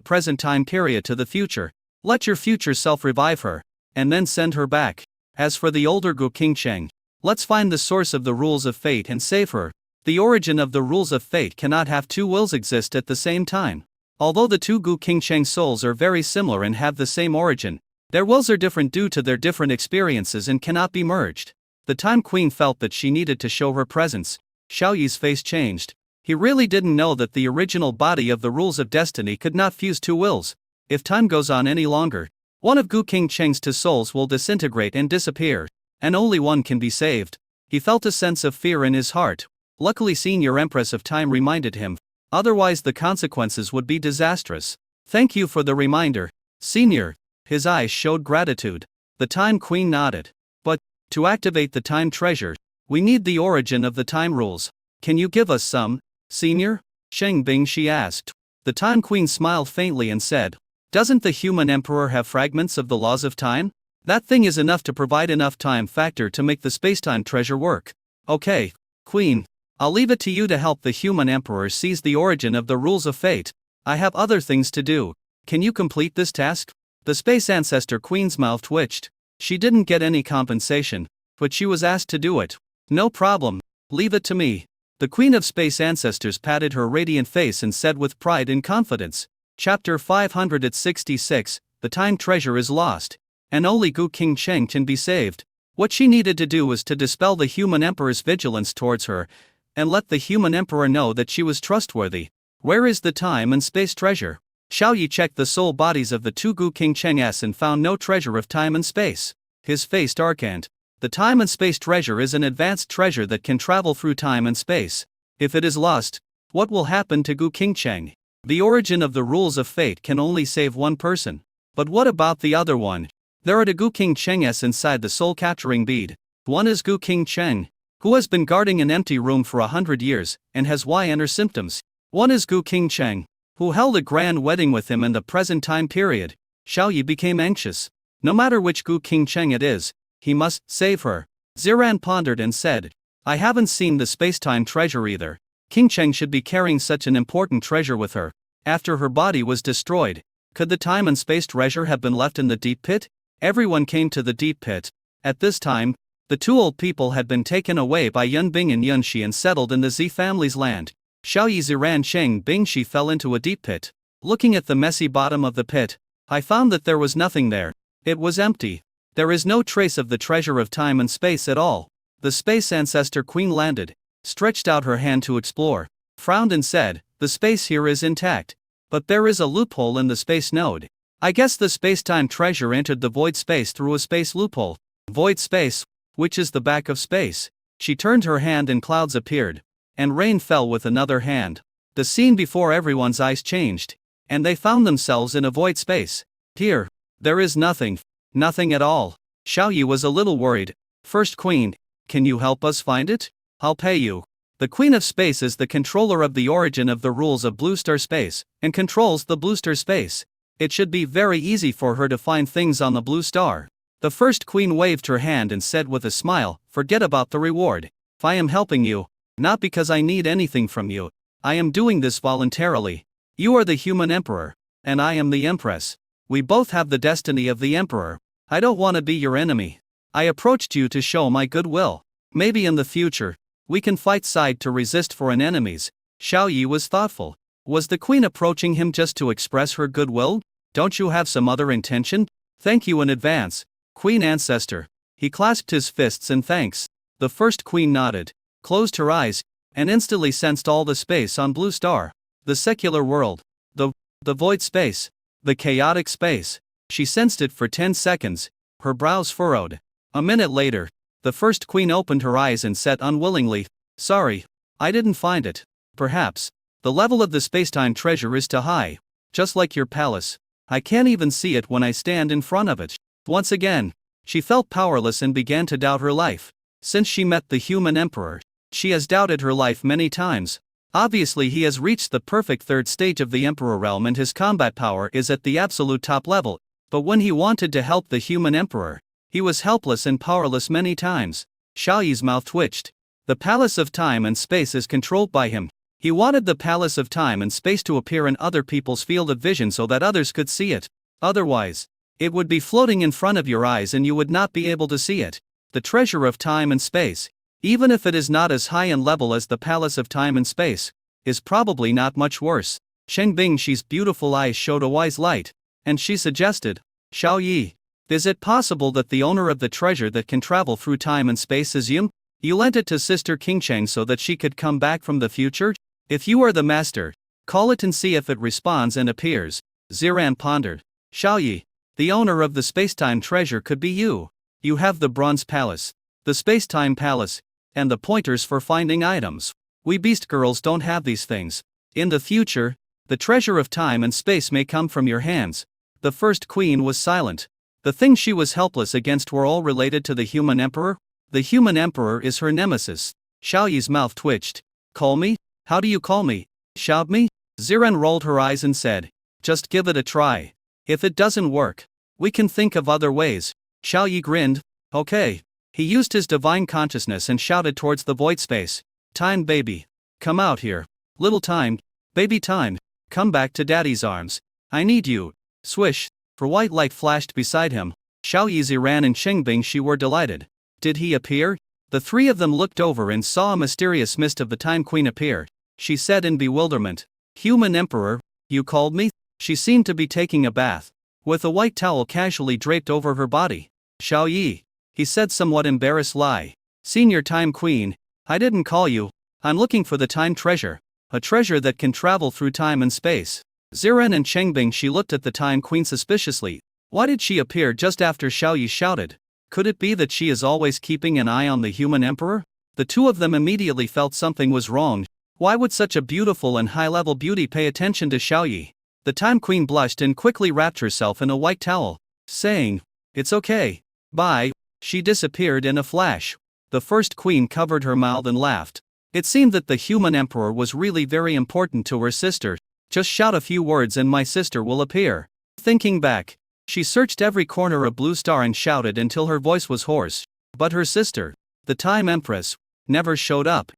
present time period to the future. Let your future self revive her, and then send her back. As for the older Gu King Cheng, let's find the source of the rules of fate and save her. The origin of the rules of fate cannot have two wills exist at the same time. Although the two Gu King Cheng souls are very similar and have the same origin, their wills are different due to their different experiences and cannot be merged. The Time Queen felt that she needed to show her presence. Xiao Yi's face changed. He really didn't know that the original body of the rules of destiny could not fuse two wills. If time goes on any longer, one of Gu King Cheng's two souls will disintegrate and disappear, and only one can be saved. He felt a sense of fear in his heart. Luckily, Senior Empress of Time reminded him. Otherwise, the consequences would be disastrous. Thank you for the reminder, Senior. His eyes showed gratitude. The Time Queen nodded. But, to activate the time treasure, we need the origin of the time rules. Can you give us some, Senior? Sheng Bing, she asked. The Time Queen smiled faintly and said, "Doesn't the human emperor have fragments of the laws of time? That thing is enough to provide enough time factor to make the spacetime treasure work." Okay, Queen. I'll leave it to you to help the human emperor seize the origin of the rules of fate. I have other things to do. Can you complete this task? The space ancestor Queen's mouth twitched. She didn't get any compensation, but she was asked to do it. No problem. Leave it to me. The Queen of Space Ancestors patted her radiant face and said with pride and confidence. Chapter 566, The Time Treasure is Lost, and only Gu King Cheng can be saved. What she needed to do was to dispel the human emperor's vigilance towards her, and let the human emperor know that she was trustworthy. Where is the time and space treasure? Xiao Yi checked the soul bodies of the two Gu King Cheng's and found no treasure of time and space. His face darkened. The time and space treasure is an advanced treasure that can travel through time and space. If it is lost, what will happen to Gu King Cheng? The origin of the rules of fate can only save one person. But what about the other one? There are the Gu King Cheng's inside the soul capturing bead. One is Gu King Cheng, who has been guarding an empty room for 100 years, and has Y symptoms. One is Gu King Cheng, who held a grand wedding with him in the present time period. Xiao Yi became anxious. No matter which Gu King Cheng it is, he must save her. Ziran pondered and said, I haven't seen the spacetime treasure either. King Cheng should be carrying such an important treasure with her. After her body was destroyed, could the time and space treasure have been left in the deep pit? Everyone came to the deep pit. At this time, the two old people had been taken away by Yun Bing and Yun Shi and settled in the Zi family's land. Xiao Yi Ziran Sheng Bing Shi fell into a deep pit. Looking at the messy bottom of the pit, I found that there was nothing there. It was empty. There is no trace of the treasure of time and space at all. The space ancestor Queen landed, stretched out her hand to explore, frowned and said, the space here is intact. But there is a loophole in the space node. I guess the spacetime treasure entered the void space through a space loophole. Void space, which is the back of space. She turned her hand and clouds appeared, and rain fell with another hand. The scene before everyone's eyes changed, and they found themselves in a void space. Here, there is nothing. Nothing at all. Xiao Yi was a little worried. First Queen, can you help us find it? I'll pay you. The Queen of Space is the controller of the origin of the rules of Blue Star Space, and controls the Blue Star Space. It should be very easy for her to find things on the Blue Star. The First Queen waved her hand and said with a smile, forget about the reward. If I am helping you, not because I need anything from you, I am doing this voluntarily. You are the human emperor, and I am the empress. We both have the destiny of the emperor. I don't want to be your enemy. I approached you to show my goodwill. Maybe in the future, we can fight side to resist foreign enemies. Xiao Yi was thoughtful. Was the queen approaching him just to express her goodwill? Don't you have some other intention? Thank you in advance, Queen Ancestor. He clasped his fists in thanks. The first queen nodded, closed her eyes, and instantly sensed all the space on Blue Star. The secular world. The void space. The chaotic space. She sensed it for 10 seconds, her brows furrowed. A minute later, the first queen opened her eyes and said unwillingly, sorry, I didn't find it. Perhaps, the level of the spacetime treasure is too high. Just like your palace. I can't even see it when I stand in front of it. Once again, she felt powerless and began to doubt her life. Since she met the human emperor, she has doubted her life many times. Obviously he has reached the perfect third stage of the emperor realm and his combat power is at the absolute top level. But when he wanted to help the human emperor, he was helpless and powerless many times. Xiaoyi's mouth twitched. The palace of time and space is controlled by him. He wanted the palace of time and space to appear in other people's field of vision so that others could see it. Otherwise, it would be floating in front of your eyes and you would not be able to see it. The treasure of time and space, even if it is not as high in level as the palace of time and space, is probably not much worse. Cheng Bingshi's beautiful eyes showed a wise light, and she suggested, Xiaoyi, is it possible that the owner of the treasure that can travel through time and space is you? You lent it to Sister Qingcheng so that she could come back from the future? If you are the master, call it and see if it responds and appears. Ziran pondered. Xiaoyi, the owner of the spacetime treasure could be you. You have the bronze palace, the spacetime palace, and the pointers for finding items. We beast girls don't have these things. In the future, the treasure of time and space may come from your hands. The first queen was silent. The things she was helpless against were all related to the human emperor. The human emperor is her nemesis. Xiaoyi's mouth twitched. Call me? How do you call me? Shout me? Ziran rolled her eyes and said, just give it a try. If it doesn't work, we can think of other ways. Xiaoyi grinned. Okay. He used his divine consciousness and shouted towards the void space. Time baby. Come out here. Little time. Baby time. Come back to daddy's arms. I need you. Swish. For white light flashed beside him. Xiaoyi, Ziran and Cheng Bingshi were delighted. Did he appear? The three of them looked over and saw a mysterious mist of the Time Queen appear. She said in bewilderment, Human Emperor, you called me? She seemed to be taking a bath, with a white towel casually draped over her body. Xiaoyi, he said somewhat embarrassed. Lie. Senior Time Queen, I didn't call you. I'm looking for the time treasure. A treasure that can travel through time and space. Ziran and Cheng Bingshi looked at the Time Queen suspiciously. Why did she appear just after Xiaoyi shouted? Could it be that she is always keeping an eye on the human emperor? The two of them immediately felt something was wrong. Why would such a beautiful and high-level beauty pay attention to Xiaoyi? The Time Queen blushed and quickly wrapped herself in a white towel, saying, It's okay. Bye. She disappeared in a flash. The first queen covered her mouth and laughed. It seemed that the human emperor was really very important to her sister. Just shout a few words and my sister will appear. Thinking back, she searched every corner of Blue Star and shouted until her voice was hoarse. But her sister, the Time Empress, never showed up.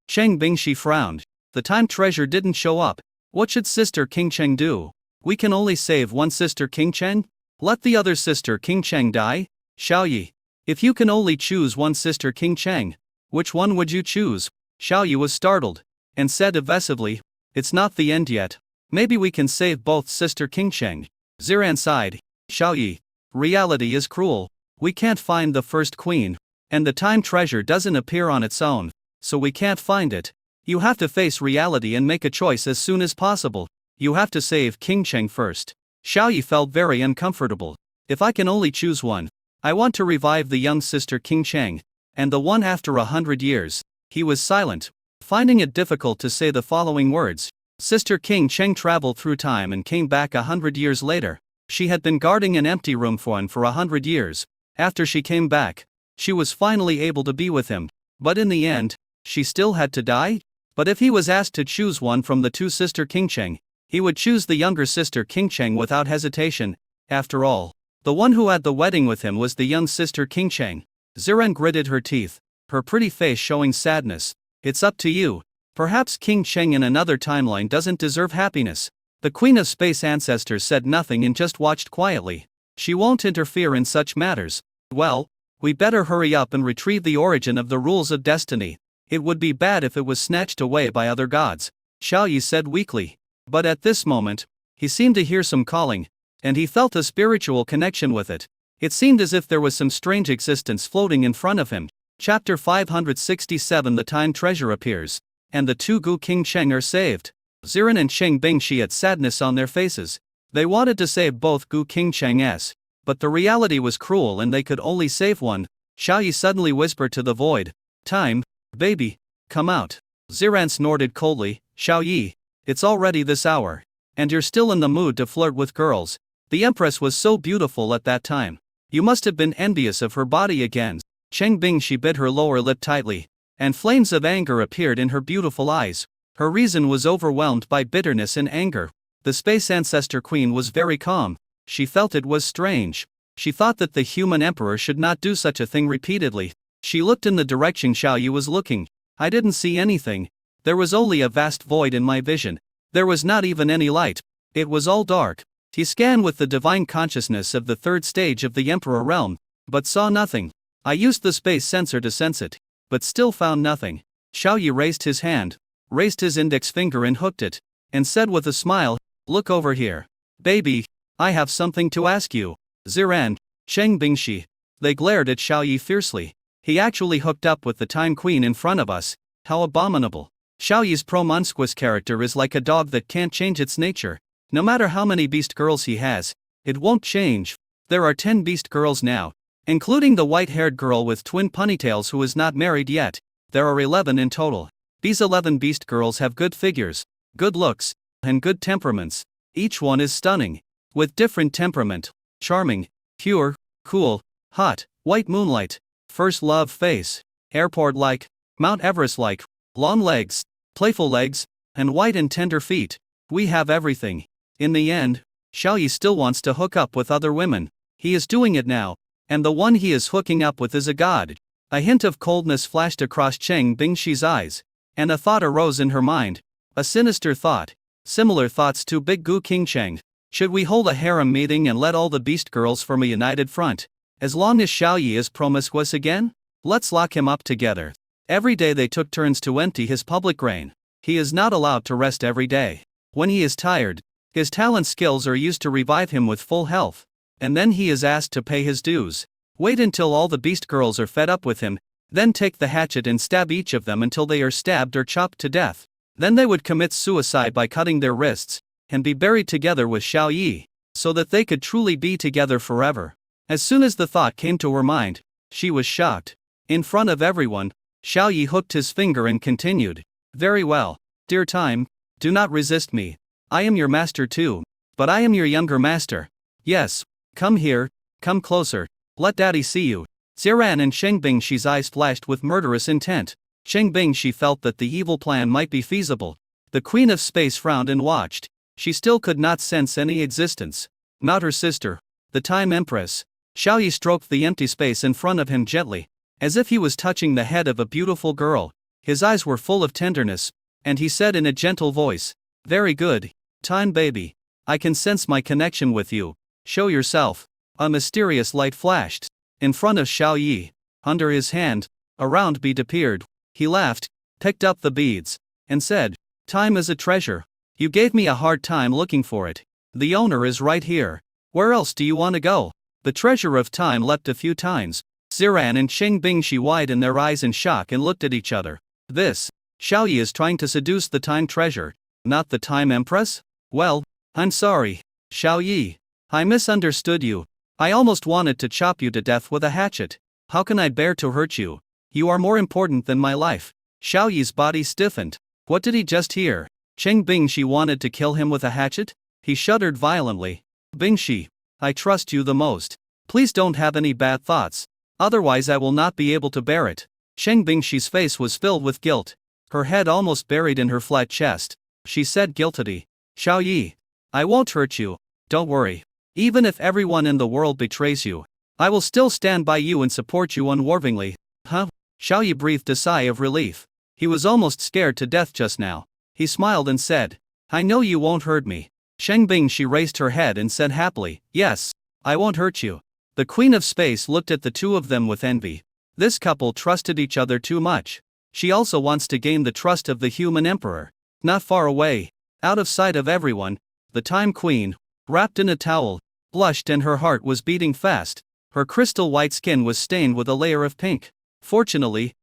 Cheng Bingshi frowned. The time treasure didn't show up. What should Sister Qingcheng do? We can only save one Sister Qingcheng? Let the other Sister Qingcheng die? Xiaoyi, if you can only choose one Sister Qingcheng, which one would you choose? Xiaoyi was startled, and said evasively, It's not the end yet. Maybe we can save both Sister Qingcheng. Ziran sighed. Xiaoyi, reality is cruel. We can't find the first queen, and the time treasure doesn't appear on its own, so we can't find it. You have to face reality and make a choice as soon as possible. You have to save Qingcheng first. Xiaoyi felt very uncomfortable. If I can only choose one, I want to revive the young Sister Qingcheng, and the one after 100 years. He was silent, finding it difficult to say the following words. Sister Qingcheng traveled through time and came back 100 years later. She had been guarding an empty room for 100 years. After she came back, she was finally able to be with him. But in the end, she still had to die? But if he was asked to choose one from the two Sister Qingcheng, he would choose the younger Sister Qingcheng without hesitation. After all, the one who had the wedding with him was the young Sister Qingcheng. Ziran gritted her teeth, her pretty face showing sadness. It's up to you. Perhaps Qingcheng in another timeline doesn't deserve happiness. The Queen of Space Ancestors said nothing and just watched quietly. She won't interfere in such matters. Well, we better hurry up and retrieve the origin of the rules of destiny. It would be bad if it was snatched away by other gods, Xiaoyi said weakly. But at this moment, he seemed to hear some calling, and he felt a spiritual connection with it. It seemed as if there was some strange existence floating in front of him. Chapter 567. The time treasure appears, and the two Gu Qingcheng are saved. Ziran and Cheng Bingshi had sadness on their faces. They wanted to save both Gu Qingcheng's, but the reality was cruel and they could only save one. Xiaoyi suddenly whispered to the void. Time, baby, come out. Ziran snorted coldly. Xiaoyi, it's already this hour, and you're still in the mood to flirt with girls. The Empress was so beautiful at that time. You must have been envious of her body again. Cheng Bingshi bit her lower lip tightly, and flames of anger appeared in her beautiful eyes. Her reason was overwhelmed by bitterness and anger. The Space Ancestor Queen was very calm. She felt it was strange. She thought that the human emperor should not do such a thing repeatedly. She looked in the direction Xiao Yi was looking. I didn't see anything. There was only a vast void in my vision. There was not even any light. It was all dark. He scanned with the divine consciousness of the third stage of the Emperor realm, but saw nothing. I used the space sensor to sense it, but still found nothing. Xiao Yi raised his hand, raised his index finger and hooked it, and said with a smile, "Look over here. Baby, I have something to ask you." Ziran, Cheng Bingxi. They glared at Xiao Yi fiercely. He actually hooked up with the Time Queen in front of us. How abominable. Xiao Yi's promiscuous character is like a dog that can't change its nature. No matter how many beast girls he has, it won't change. There are 10 beast girls now, including the white-haired girl with twin ponytails who is not married yet. There are 11 in total. These 11 beast girls have good figures, good looks, and good temperaments. Each one is stunning, with different temperament, charming, pure, cool, hot, white moonlight, first love face, airport-like, Mount Everest-like, long legs, playful legs, and white and tender feet. We have everything. In the end, Xiao Yi still wants to hook up with other women. He is doing it now, and the one he is hooking up with is a god. A hint of coldness flashed across Cheng Bingxi's eyes, and a thought arose in her mind. A sinister thought. Similar thoughts to Big Gu King Cheng. Should we hold a harem meeting and let all the beast girls form a united front? As long as Xiao Yi is promiscuous again? Let's lock him up together. Every day they took turns to empty his public grain. He is not allowed to rest every day. When he is tired, his talent skills are used to revive him with full health. And then he is asked to pay his dues. Wait until all the beast girls are fed up with him, then take the hatchet and stab each of them until they are stabbed or chopped to death. Then they would commit suicide by cutting their wrists, and be buried together with Xiao Yi, so that they could truly be together forever. As soon as the thought came to her mind, she was shocked. In front of everyone, Xiao Yi hooked his finger and continued, "Very well, dear Time, do not resist me. I am your master too, but I am your younger master. Yes, come here, come closer, let daddy see you." Ziran and Cheng Bingxi's eyes flashed with murderous intent. Cheng Bingxi felt that the evil plan might be feasible. The Queen of Space frowned and watched. She still could not sense any existence. Not her sister, the Time Empress. Xiao Yi stroked the empty space in front of him gently, as if he was touching the head of a beautiful girl. His eyes were full of tenderness, and he said in a gentle voice, "Very good, Time baby. I can sense my connection with you. Show yourself." A mysterious light flashed in front of Xiao Yi. Under his hand, a round bead appeared. He laughed, picked up the beads, and said, "Time is a treasure. You gave me a hard time looking for it. The owner is right here. Where else do you want to go?" The treasure of time leapt a few times. Ziran and Cheng Bingxi widened their eyes in shock and looked at each other. This, Xiao Yi is trying to seduce the time treasure, not the Time Empress? Well, I'm sorry, Xiao Yi. I misunderstood you. I almost wanted to chop you to death with a hatchet. How can I bear to hurt you? You are more important than my life. Xiao Yi's body stiffened. What did he just hear? Cheng Bingxi wanted to kill him with a hatchet? He shuddered violently. Bingxi, I trust you the most. Please don't have any bad thoughts. Otherwise I will not be able to bear it. Cheng Bingxi's face was filled with guilt. Her head almost buried in her flat chest. She said guiltily, "Xiao Yi, I won't hurt you. Don't worry. Even if everyone in the world betrays you, I will still stand by you and support you unwarvingly." Huh? Xiao Yi breathed a sigh of relief. He was almost scared to death just now. He smiled and said, "I know you won't hurt me." Cheng Bingxi raised her head and said happily, "Yes, I won't hurt you." The Queen of Space looked at the two of them with envy. This couple trusted each other too much. She also wants to gain the trust of the human emperor. Not far away, out of sight of everyone, the Time Queen, wrapped in a towel, blushed and her heart was beating fast. Her crystal white skin was stained with a layer of pink. Fortunately,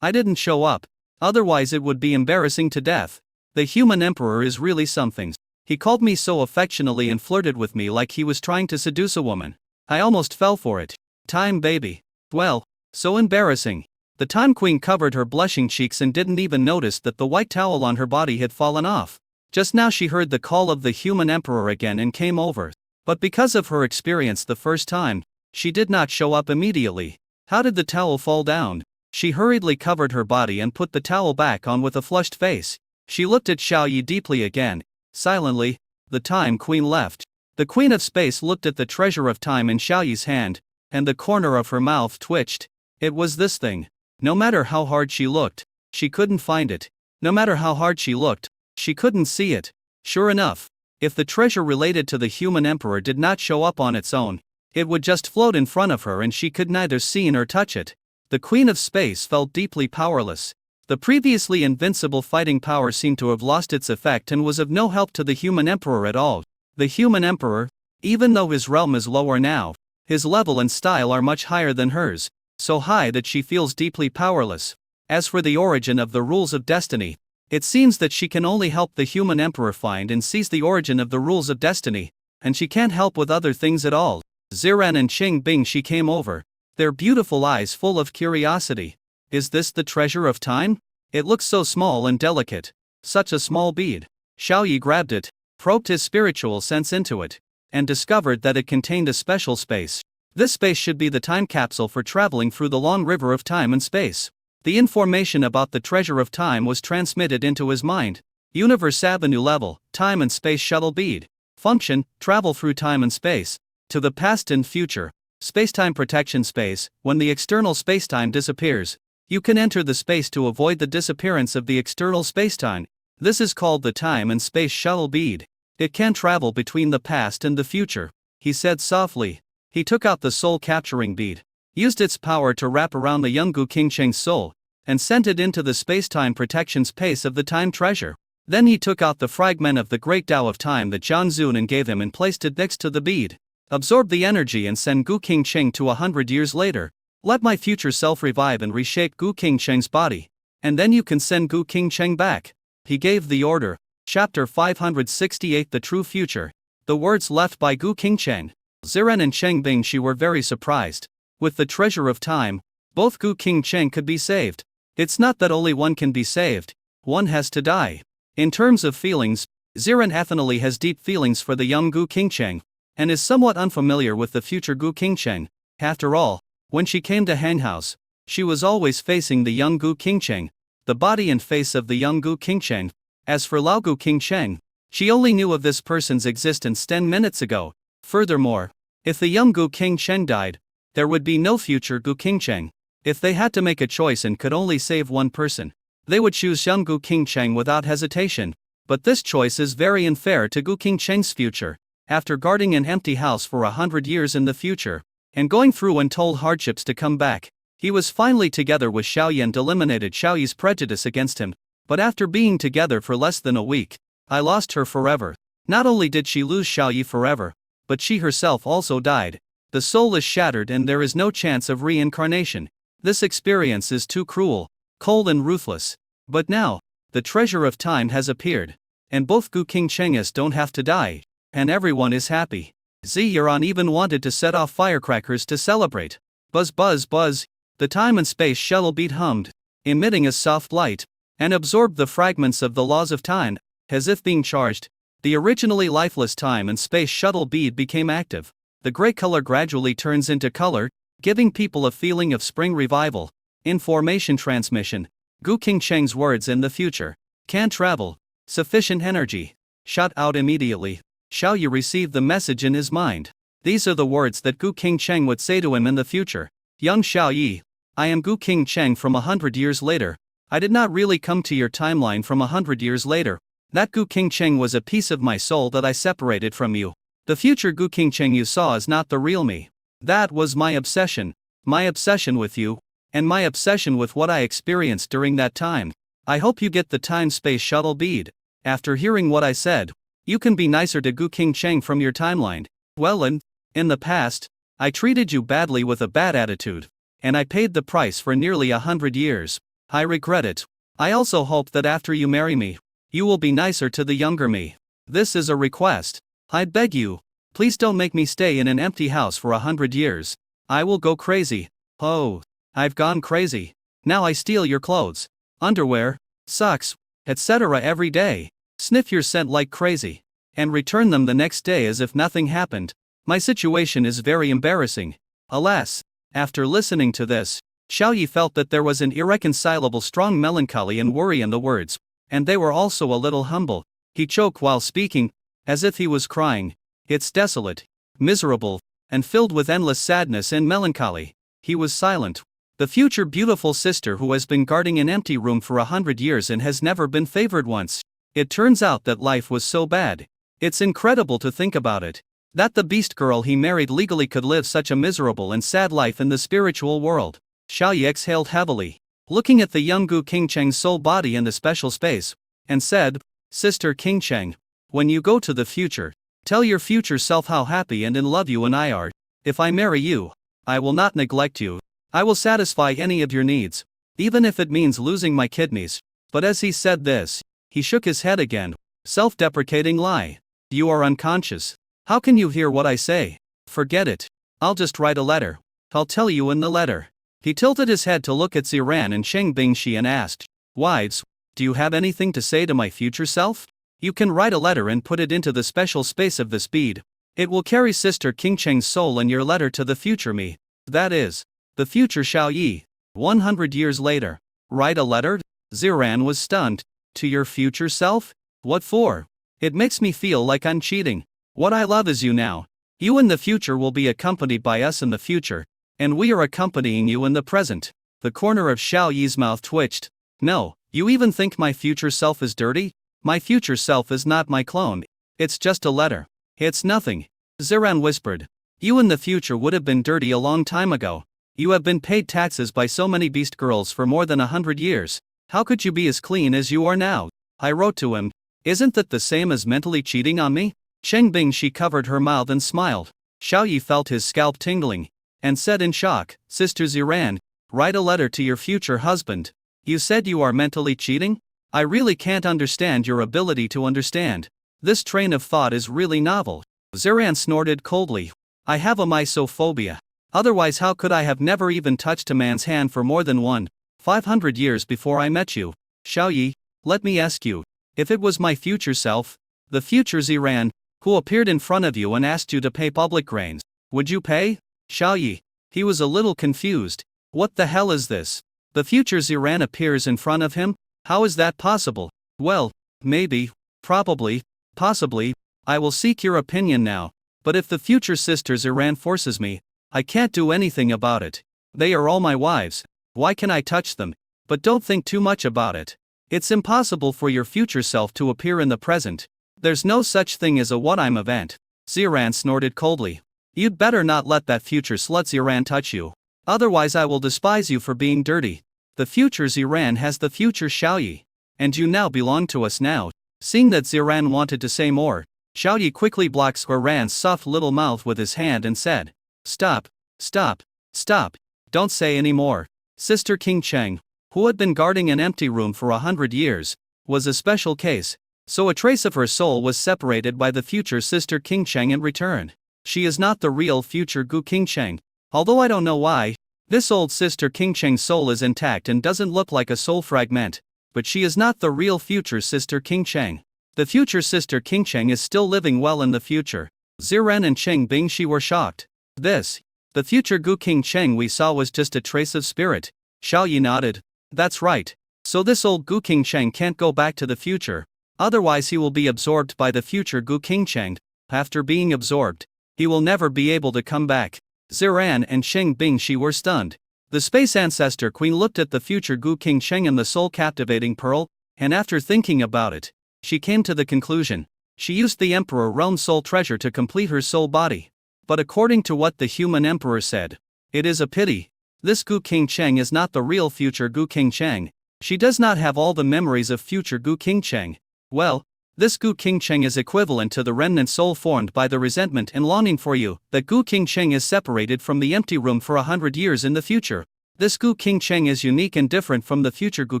I didn't show up. Otherwise it would be embarrassing to death. The human emperor is really something. He called me so affectionately and flirted with me like he was trying to seduce a woman. I almost fell for it. Time baby. Well, so embarrassing. The Time Queen covered her blushing cheeks and didn't even notice that the white towel on her body had fallen off. Just now she heard the call of the human emperor again and came over. But because of her experience the first time, she did not show up immediately. How did the towel fall down? She hurriedly covered her body and put the towel back on with a flushed face. She looked at Xiao Yi deeply again. Silently, the Time Queen left. The Queen of Space looked at the treasure of time in Xiaoyi's hand, and the corner of her mouth twitched. It was this thing. No matter how hard she looked, she couldn't find it. No matter how hard she looked, she couldn't see it. Sure enough, if the treasure related to the human emperor did not show up on its own, it would just float in front of her and she could neither see nor touch it. The Queen of Space felt deeply powerless. The previously invincible fighting power seemed to have lost its effect and was of no help to the human emperor at all. The human emperor, even though his realm is lower now, his level and style are much higher than hers, so high that she feels deeply powerless. As for the origin of the rules of destiny, it seems that she can only help the human emperor find and seize the origin of the rules of destiny, and she can't help with other things at all. Ziran and Qing Bing she came over, their beautiful eyes full of curiosity. Is this the treasure of time? It looks so small and delicate. Such a small bead. Xiaoyi grabbed it, probed his spiritual sense into it, and discovered that it contained a special space. This space should be the time capsule for traveling through the long river of time and space. The information about the treasure of time was transmitted into his mind. Universe Avenue level, time and space shuttle bead. Function, travel through time and space, to the past and future. Spacetime protection space, when the external spacetime disappears, you can enter the space to avoid the disappearance of the external spacetime. This is called the time and space shuttle bead. It can travel between the past and the future, he said softly. He took out the soul-capturing bead, used its power to wrap around the young Gu Qingcheng's soul, and sent it into the spacetime protection space of the time treasure. Then he took out the fragment of the great Tao of time that Zhang Zunan gave him and placed it next to the bead. Absorb the energy and send Gu Qingcheng to 100 years later. Let my future self revive and reshape Gu Qingcheng's body, and then you can send Gu Qingcheng back. He gave the order. Chapter 568 The True Future. The words left by Gu Qingcheng. Ziran and Cheng Bing she were very surprised. With the treasure of time, both Gu Qingcheng could be saved. It's not that only one can be saved, one has to die. In terms of feelings, Ziran ethnically has deep feelings for the young Gu Qingcheng, and is somewhat unfamiliar with the future Gu Qingcheng. After all, when she came to Han House, she was always facing the young Gu Qingcheng, the body and face of the young Gu Qingcheng. As for Lao Gu Qingcheng, she only knew of this person's existence 10 minutes ago. Furthermore, if the young Gu Qingcheng died, there would be no future Gu Qingcheng. If they had to make a choice and could only save one person, they would choose young Gu Qingcheng without hesitation. But this choice is very unfair to Gu Qingcheng's future. After guarding an empty house for 100 years in the future, and going through untold hardships to come back, he was finally together with Xiaoyi and eliminated Xiaoyi's prejudice against him. But after being together for less than a week, I lost her forever. Not only did she lose Xiaoyi forever, but she herself also died. The soul is shattered and there is no chance of reincarnation. This experience is too cruel, cold and ruthless. But now, the treasure of time has appeared, and both Gu Qingcheng don't have to die, and everyone is happy. Ziran even wanted to set off firecrackers to celebrate. Buzz buzz buzz, the time and space shuttle bead hummed, emitting a soft light, and absorbed the fragments of the laws of time. As if being charged, the originally lifeless time and space shuttle bead became active. The gray color gradually turns into color, giving people a feeling of spring revival. Information transmission. Gu Qingcheng's words in the future. Can travel. Sufficient energy. Shut out immediately. Xiaoyi received the message in his mind. These are the words that Gu Qingcheng would say to him in the future. Young Xiaoyi, I am Gu Qingcheng from 100 years later. I did not really come to your timeline from 100 years later. That Gu Qingcheng was a piece of my soul that I separated from you. The future Gu Qingcheng you saw is not the real me. That was my obsession with you, and my obsession with what I experienced during that time. I hope you get the time-space shuttle bead. After hearing what I said, you can be nicer to Gu Qingcheng from your timeline. Well, in the past, I treated you badly with a bad attitude, and I paid the price for nearly 100 years. I regret it. I also hope that after you marry me, you will be nicer to the younger me. This is a request. I beg you, please don't make me stay in an empty house for 100 years. I will go crazy. Oh, I've gone crazy. Now I steal your clothes, underwear, socks, etc. every day, sniff your scent like crazy, and return them the next day as if nothing happened. My situation is very embarrassing. Alas. After listening to this, Xiaoyi felt that there was an irreconcilable strong melancholy and worry in the words, and they were also a little humble. He choked while speaking, as if he was crying. It's desolate, miserable, and filled with endless sadness and melancholy. He was silent. The future beautiful sister who has been guarding an empty room for 100 years and has never been favored once. It turns out that life was so bad. It's incredible to think about it. That the beast girl he married legally could live such a miserable and sad life in the spiritual world. Xiaoyi exhaled heavily, looking at the young Gu Qingcheng's soul body in the special space, and said, Sister Qingcheng, when you go to the future, tell your future self how happy and in love you and I are. If I marry you, I will not neglect you. I will satisfy any of your needs, even if it means losing my kidneys. But as he said this, he shook his head again. Self-deprecating lie. You are unconscious. How can you hear what I say? Forget it. I'll just write a letter. I'll tell you in the letter. He tilted his head to look at Ziran and Sheng Bingxi and asked, Wives, do you have anything to say to my future self? You can write a letter and put it into the special space of the speed. It will carry Sister Qingcheng's soul and your letter to the future me. That is, the future Xiaoyi. 100 years later. Write a letter? Ziran was stunned. To your future self? What for? It makes me feel like I'm cheating. What I love is you now. You in the future will be accompanied by us in the future, and we are accompanying you in the present. The corner of Xiaoyi's mouth twitched. No, you even think my future self is dirty? My future self is not my clone. It's just a letter. It's nothing. Ziran whispered. You in the future would have been dirty a long time ago. You have been paid taxes by so many beast girls for more than 100 years. How could you be as clean as you are now? I wrote to him. Isn't that the same as mentally cheating on me? Sheng Bingxi covered her mouth and smiled. Xiaoyi felt his scalp tingling, and said in shock, Sister Ziran, write a letter to your future husband. You said you are mentally cheating? I really can't understand your ability to understand. This train of thought is really novel. Ziran snorted coldly. I have a mysophobia. Otherwise how could I have never even touched a man's hand for more than 500 years before I met you? Xiaoyi, let me ask you, if it was my future self, the future Ziran, who appeared in front of you and asked you to pay public grains, would you pay? Xiaoyi. He was a little confused. What the hell is this? The future Ziran appears in front of him? How is that possible? Well, maybe, probably, possibly, I will seek your opinion now, but if the future sister Ziran forces me, I can't do anything about it. They are all my wives. Why can I touch them? But don't think too much about it. It's impossible for your future self to appear in the present. There's no such thing as a what-I'm event. Ziran snorted coldly. You'd better not let that future slut Ziran touch you. Otherwise I will despise you for being dirty. The future Ziran has the future Xiaoyi. And you now belong to us now. Seeing that Ziran wanted to say more, Xiaoyi quickly blocked Ziran's soft little mouth with his hand and said, Stop, stop, stop. Don't say any more. Sister Qingcheng, who had been guarding an empty room for 100 years, was a special case, so a trace of her soul was separated by the future Sister Qingcheng in return. She is not the real future Gu Qingcheng. Although I don't know why, this old Sister Qingcheng's soul is intact and doesn't look like a soul fragment, but she is not the real future Sister Qingcheng. The future Sister Qingcheng is still living well in the future. Ziran and Sheng Bingxi were shocked. The future Gu Qingcheng we saw was just a trace of spirit. Xiaoyi nodded. That's right. So this old Gu Qingcheng can't go back to the future. Otherwise he will be absorbed by the future Gu Qingcheng. After being absorbed, he will never be able to come back. Ziran and Sheng Bingxi were stunned. The space ancestor queen looked at the future Gu Qingcheng and the soul-captivating pearl, and after thinking about it, she came to the conclusion. She used the Emperor Realm soul treasure to complete her soul body. But according to what the human emperor said, it is a pity. This Gu Qingcheng is not the real future Gu Qingcheng. She does not have all the memories of future Gu Qingcheng. Well, this Gu Qingcheng is equivalent to the remnant soul formed by the resentment and longing for you, that Gu Qingcheng is separated from the empty room for 100 years in the future. This Gu Qingcheng is unique and different from the future Gu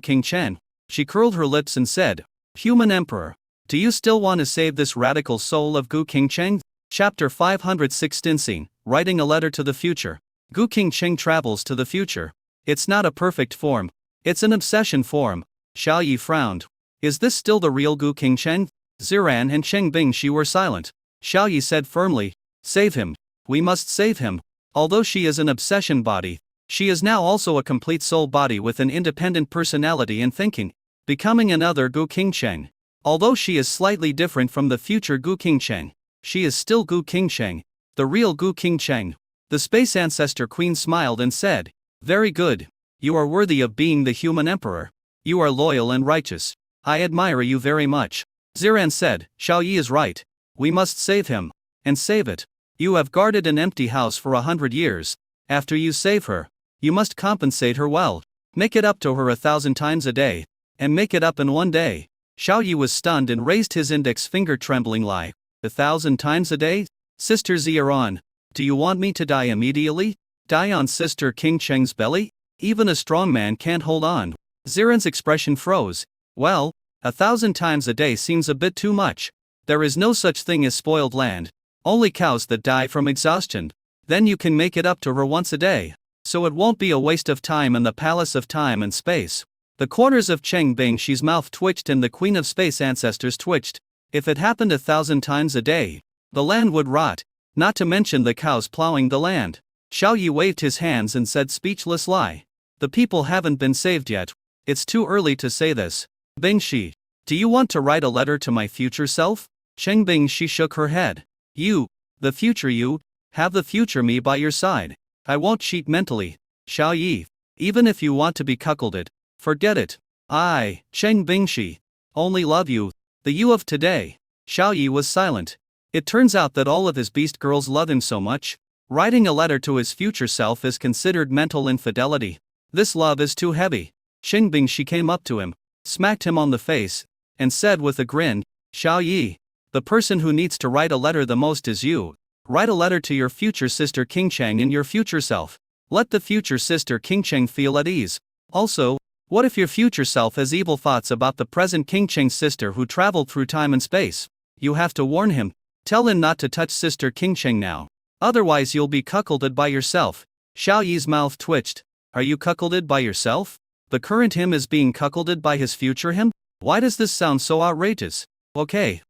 Qingcheng. She curled her lips and said, Human Emperor, do you still want to save this radical soul of Gu Qingcheng? Chapter 516, Writing a Letter to the Future. Gu Qingcheng travels to the future. It's not a perfect form. It's an obsession form. Xiaoyi frowned. Is this still the real Gu Qingcheng? Ziran and Sheng Bingxi were silent. Xiaoyi said firmly, Save him. We must save him. Although she is an obsession body, she is now also a complete soul body with an independent personality and thinking, becoming another Gu Qingcheng. Although she is slightly different from the future Gu Qingcheng, She is still Gu Qingcheng, the real Gu Qingcheng. The space ancestor queen smiled and said, "Very good. You are worthy of being the human emperor. You are loyal and righteous. I admire you very much." Ziran said, "Xiao Yi is right. We must save him. And save it. You have guarded an empty house for 100 years. After you save her, you must compensate her well. Make it up to her 1,000 times a day. And make it up in one day." Xiao Yi was stunned and raised his index finger tremblingly. 1,000 times a day? Sister Ziran, do you want me to die immediately? Die on Sister Qingcheng's belly? Even a strong man can't hold on. Ziran's expression froze. Well, 1,000 times a day seems a bit too much. There is no such thing as spoiled land. Only cows that die from exhaustion. Then you can make it up to her once a day. So it won't be a waste of time in the palace of time and space. The corners of Cheng Bingshi's mouth twitched and the Queen of Space ancestors twitched. If it happened 1,000 times a day, the land would rot, not to mention the cows plowing the land. Xiao Yi waved his hands and said speechlessly, "The people haven't been saved yet. It's too early to say this. Bingshi, do you want to write a letter to my future self?" Cheng Bingshi shook her head. "You, the future you, have the future me by your side. I won't cheat mentally. Xiao Yi, even if you want to be cuckolded, forget it. I, Cheng Bingshi, only love you, the you of today." Xiao Yi was silent. It turns out that all of his beast girls love him so much. Writing a letter to his future self is considered mental infidelity. This love is too heavy. Cheng Bingshi came up to him, smacked him on the face, and said with a grin, "Xiao Yi, the person who needs to write a letter the most is you. Write a letter to your future sister Qingcheng and your future self. Let the future sister Qingcheng feel at ease. Also, what if your future self has evil thoughts about the present Qingcheng sister who traveled through time and space? You have to warn him. Tell him not to touch sister Qingcheng now. Otherwise you'll be cuckolded by yourself." Xiao Yi's mouth twitched. "Are you cuckolded by yourself? The current him is being cuckolded by his future him? Why does this sound so outrageous? Okay.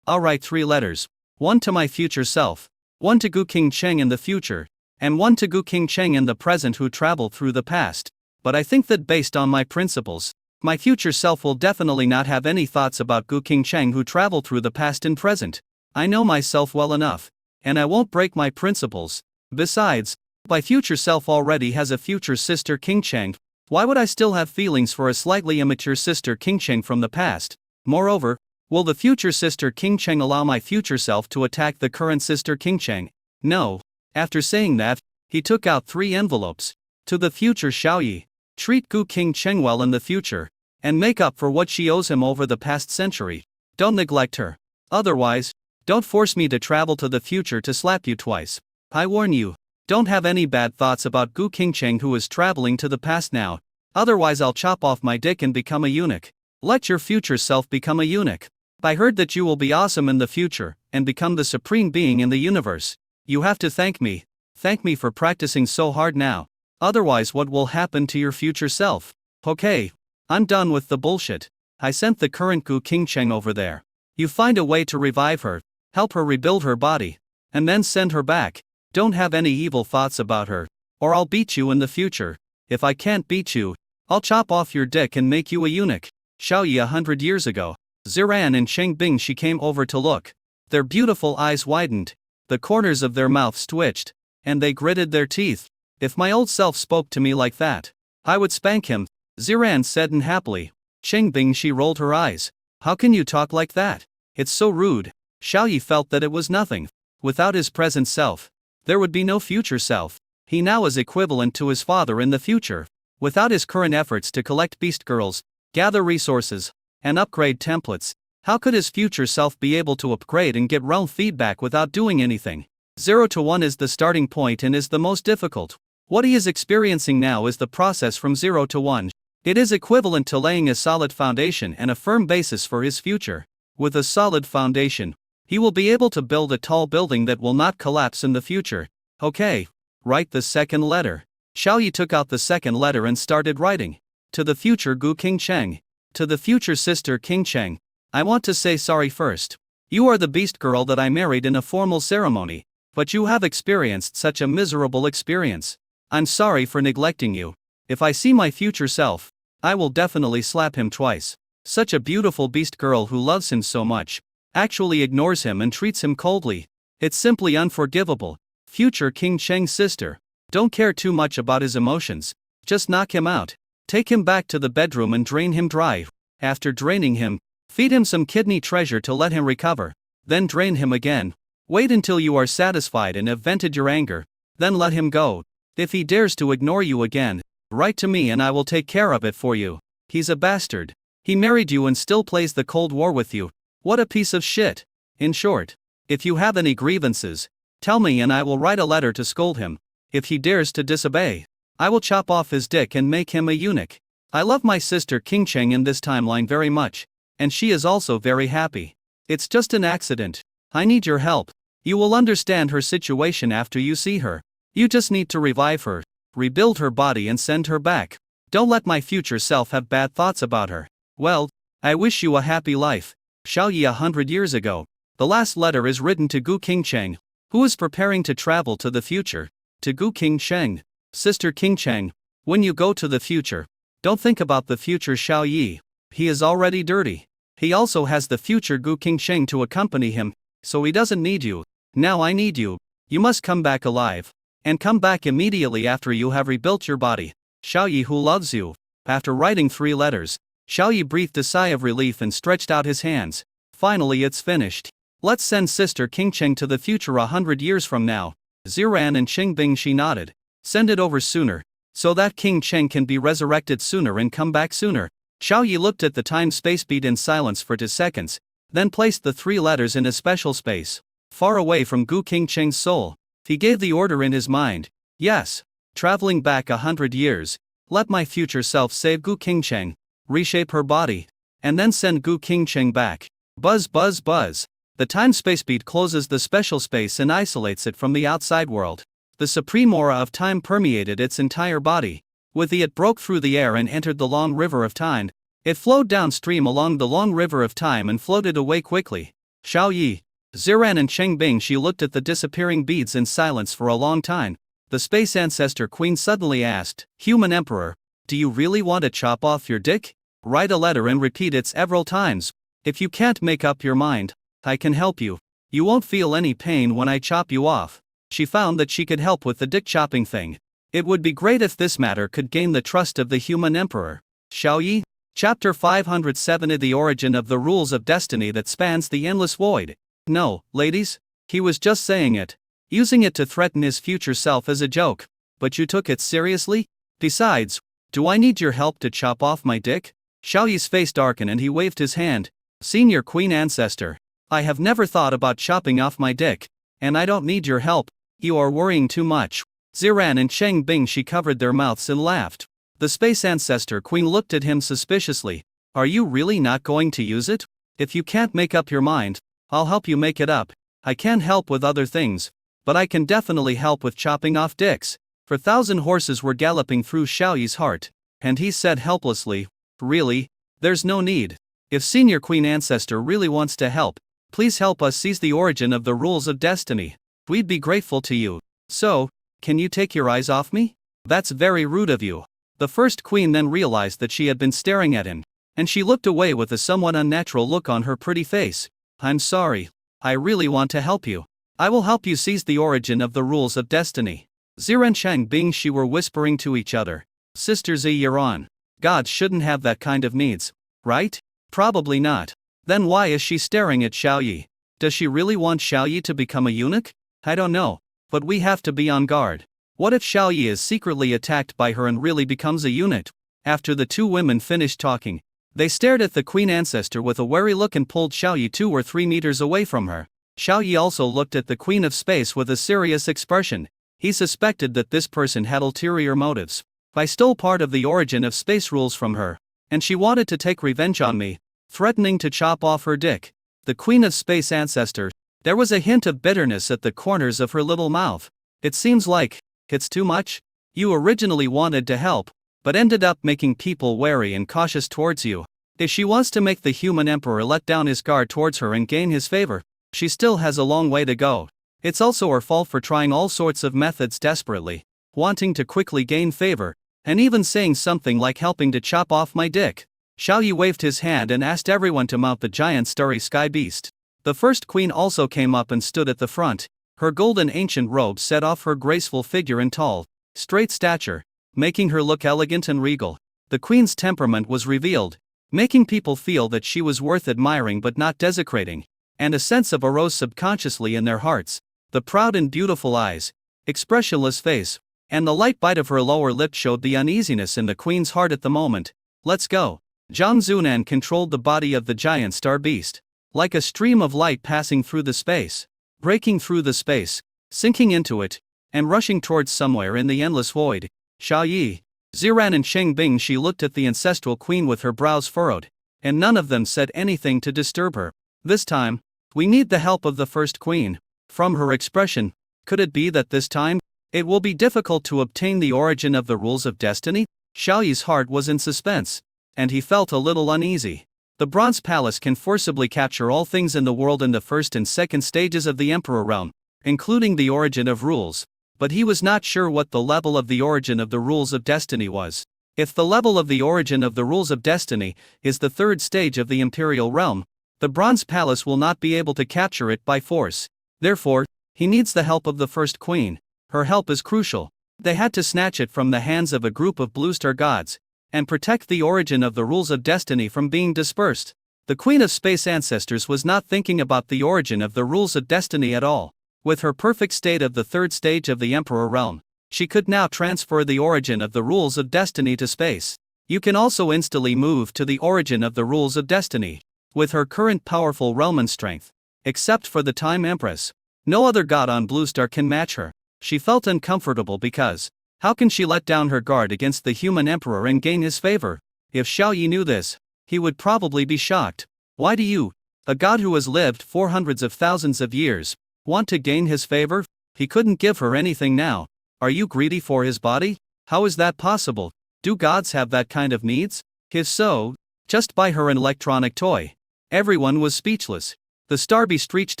I'll write 3 letters. 1 to my future self, 1 to Gu Qingcheng in the future, and 1 to Gu Qingcheng in the present who traveled through the past. But I think that based on my principles, my future self will definitely not have any thoughts about Gu Qingcheng who traveled through the past and present. I know myself well enough, and I won't break my principles. Besides, my future self already has a future sister Qingcheng. Why would I still have feelings for a slightly immature sister Qingcheng from the past? Moreover, will the future sister Qingcheng allow my future self to attack the current sister Qingcheng? No." After saying that, he took out 3 envelopes. To the future Xiao Yi, treat Gu Qingcheng well in the future, and make up for what she owes him over the past century. Don't neglect her. Otherwise, don't force me to travel to the future to slap you twice. I warn you, don't have any bad thoughts about Gu Qingcheng who is traveling to the past now. Otherwise I'll chop off my dick and become a eunuch. Let your future self become a eunuch. I heard that you will be awesome in the future, and become the supreme being in the universe. You have to thank me. Thank me for practicing so hard now. Otherwise what will happen to your future self? Okay. I'm done with the bullshit. I sent the current Gu Qingcheng over there. You find a way to revive her, help her rebuild her body, and then send her back. Don't have any evil thoughts about her, or I'll beat you in the future. If I can't beat you, I'll chop off your dick and make you a eunuch." Xiao Yi 100 years ago. Ziran and Cheng Bingshi came over to look. Their beautiful eyes widened, the corners of their mouths twitched, and they gritted their teeth. "If my old self spoke to me like that, I would spank him," Ziran said unhappily. Cheng Bingshi rolled her eyes. "How can you talk like that? It's so rude." Xiao Yi felt that it was nothing. Without his present self, there would be no future self. He now is equivalent to his father in the future. Without his current efforts to collect beast girls, gather resources, and upgrade templates, how could his future self be able to upgrade and get realm feedback without doing anything? 0 to 1 is the starting point and is the most difficult. What he is experiencing now is the process from 0 to 1. It is equivalent to laying a solid foundation and a firm basis for his future. With a solid foundation, he will be able to build a tall building that will not collapse in the future. Okay. Write the second letter. Xiao Yi took out the second letter and started writing. To the future Gu Qingcheng. To the future sister Qingcheng. I want to say sorry first. You are the beast girl that I married in a formal ceremony, but you have experienced such a miserable experience. I'm sorry for neglecting you. If I see my future self, I will definitely slap him twice. Such a beautiful beast girl who loves him so much. actually ignores him and treats him coldly. It's simply unforgivable. Future King Cheng's sister. Don't care too much about his emotions. Just knock him out. Take him back to the bedroom and drain him dry. After draining him, feed him some kidney treasure to let him recover. Then drain him again. Wait until you are satisfied and have vented your anger. Then let him go. If he dares to ignore you again, write to me and I will take care of it for you. He's a bastard. He married you and still plays the Cold War with you. What a piece of shit. In short, if you have any grievances, tell me and I will write a letter to scold him. If he dares to disobey, I will chop off his dick and make him a eunuch. I love my sister King Cheng in this timeline very much, and she is also very happy. It's just an accident. I need your help. You will understand her situation after you see her. You just need to revive her, rebuild her body and send her back. Don't let my future self have bad thoughts about her. Well, I wish you a happy life. Xiao Yi 100 years ago. The last letter is written to Gu King Cheng, who is preparing to travel to the future. To Gu King Cheng. Sister King Cheng, when you go to the future, don't think about the future Xiao Yi. He is already dirty. He also has the future Gu King Cheng to accompany him, so he doesn't need you. Now I need you. You must come back alive. And come back immediately after you have rebuilt your body. Xiao Yi who loves you. After writing 3 letters, Xiao Yi breathed a sigh of relief and stretched out his hands. Finally it's finished. Let's send Sister King Cheng to the future 100 years from now. Ziran and Qingbing she nodded. Send it over sooner, so that King Cheng can be resurrected sooner and come back sooner. Xiao Yi looked at the time-space bead in silence for 2 seconds, then placed the 3 letters in a special space, far away from Gu King Cheng's soul. He gave the order in his mind. Yes, traveling back 100 years, let my future self save Gu King Cheng, reshape her body, and then send Gu King Cheng back. Buzz buzz buzz. The time-space bead closes the special space and isolates it from the outside world. The supreme aura of time permeated its entire body. With it broke through the air and entered the long river of time. It flowed downstream along the long river of time and floated away quickly. Xiao Yi, Ziran and Qingbing she looked at the disappearing beads in silence for a long time. The space ancestor queen suddenly asked, Human Emperor, do you really want to chop off your dick? Write a letter and repeat it several times. If you can't make up your mind, I can help you. You won't feel any pain when I chop you off. She found that she could help with the dick chopping thing. It would be great if this matter could gain the trust of the human emperor. Xiao Yi? Chapter 570 The origin of the rules of destiny that spans the endless void. No, ladies, he was just saying it, using it to threaten his future self as a joke. But you took it seriously? Besides, do I need your help to chop off my dick? Xiao Yi's face darkened and he waved his hand. Senior Queen Ancestor, I have never thought about chopping off my dick, and I don't need your help. You are worrying too much. Ziran and Qingbing she covered their mouths and laughed. The space ancestor queen looked at him suspiciously. Are you really not going to use it? If you can't make up your mind, I'll help you make it up. I can't help with other things, but I can definitely help with chopping off dicks. 4,000 horses were galloping through Xiao Yi's heart, and he said helplessly, Really? There's no need. If Senior Queen Ancestor really wants to help, please help us seize the origin of the rules of destiny. We'd be grateful to you. So, can you take your eyes off me? That's very rude of you. The first queen then realized that she had been staring at him, and she looked away with a somewhat unnatural look on her pretty face. I'm sorry. I really want to help you. I will help you seize the origin of the rules of destiny. Ziran and Qingbing she were whispering to each other. Sister Z, you're on. Gods shouldn't have that kind of needs, right? Probably not. Then why is she staring at Xiao Yi? Does she really want Xiao Yi to become a eunuch? I don't know, but we have to be on guard. What if Xiao Yi is secretly attacked by her and really becomes a eunuch? After the 2 women finished talking, they stared at the Queen Ancestor with a wary look and pulled Xiao Yi 2 or 3 meters away from her. Xiao Yi also looked at the Queen of Space with a serious expression. He suspected that this person had ulterior motives. I stole part of the origin of space rules from her, and she wanted to take revenge on me, threatening to chop off her dick. The Queen of Space Ancestor, there was a hint of bitterness at the corners of her little mouth. It seems like it's too much. You originally wanted to help, but ended up making people wary and cautious towards you. If she wants to make the human emperor let down his guard towards her and gain his favor, she still has a long way to go. It's also her fault for trying all sorts of methods desperately, wanting to quickly gain favor, and even saying something like helping to chop off my dick. Xiao Yi waved his hand and asked everyone to mount the giant starry sky beast. The first queen also came up and stood at the front. Her golden ancient robe set off her graceful figure and tall, straight stature, making her look elegant and regal. The queen's temperament was revealed, making people feel that she was worth admiring but not desecrating, and a sense of arose subconsciously in their hearts. The proud and beautiful eyes, expressionless face, and the light bite of her lower lip showed the uneasiness in the queen's heart at the moment. Let's go. Zhang Zunan controlled the body of the giant star beast, like a stream of light passing through the space, breaking through the space, sinking into it, and rushing towards somewhere in the endless void. Xiao Yi, Ziran and Sheng Bing. She looked at the ancestral queen with her brows furrowed, and none of them said anything to disturb her. This time, we need the help of the first queen. From her expression, could it be that this time, it will be difficult to obtain the origin of the rules of destiny? Xiao Yi's heart was in suspense, and he felt a little uneasy. The Bronze Palace can forcibly capture all things in the world in the first and second stages of the Emperor realm, including the origin of rules, but he was not sure what the level of the origin of the rules of destiny was. If the level of the origin of the rules of destiny is the third stage of the Imperial realm, the Bronze Palace will not be able to capture it by force. Therefore, he needs the help of the first queen. Her help is crucial. They had to snatch it from the hands of a group of Blue Star gods, and protect the origin of the rules of destiny from being dispersed. The Queen of Space Ancestors was not thinking about the origin of the rules of destiny at all. With her perfect state of the third stage of the Emperor realm, she could now transfer the origin of the rules of destiny to space. You can also instantly move to the origin of the rules of destiny. With her current powerful realm and strength, except for the Time Empress, no other god on Blue Star can match her. She felt uncomfortable because, how can she let down her guard against the human emperor and gain his favor? If Xiao Yi knew this, he would probably be shocked. Why do you, a god who has lived for hundreds of thousands of years, want to gain his favor? He couldn't give her anything now. Are you greedy for his body? How is that possible? Do gods have that kind of needs? If so, just buy her an electronic toy. Everyone was speechless. The star beast reached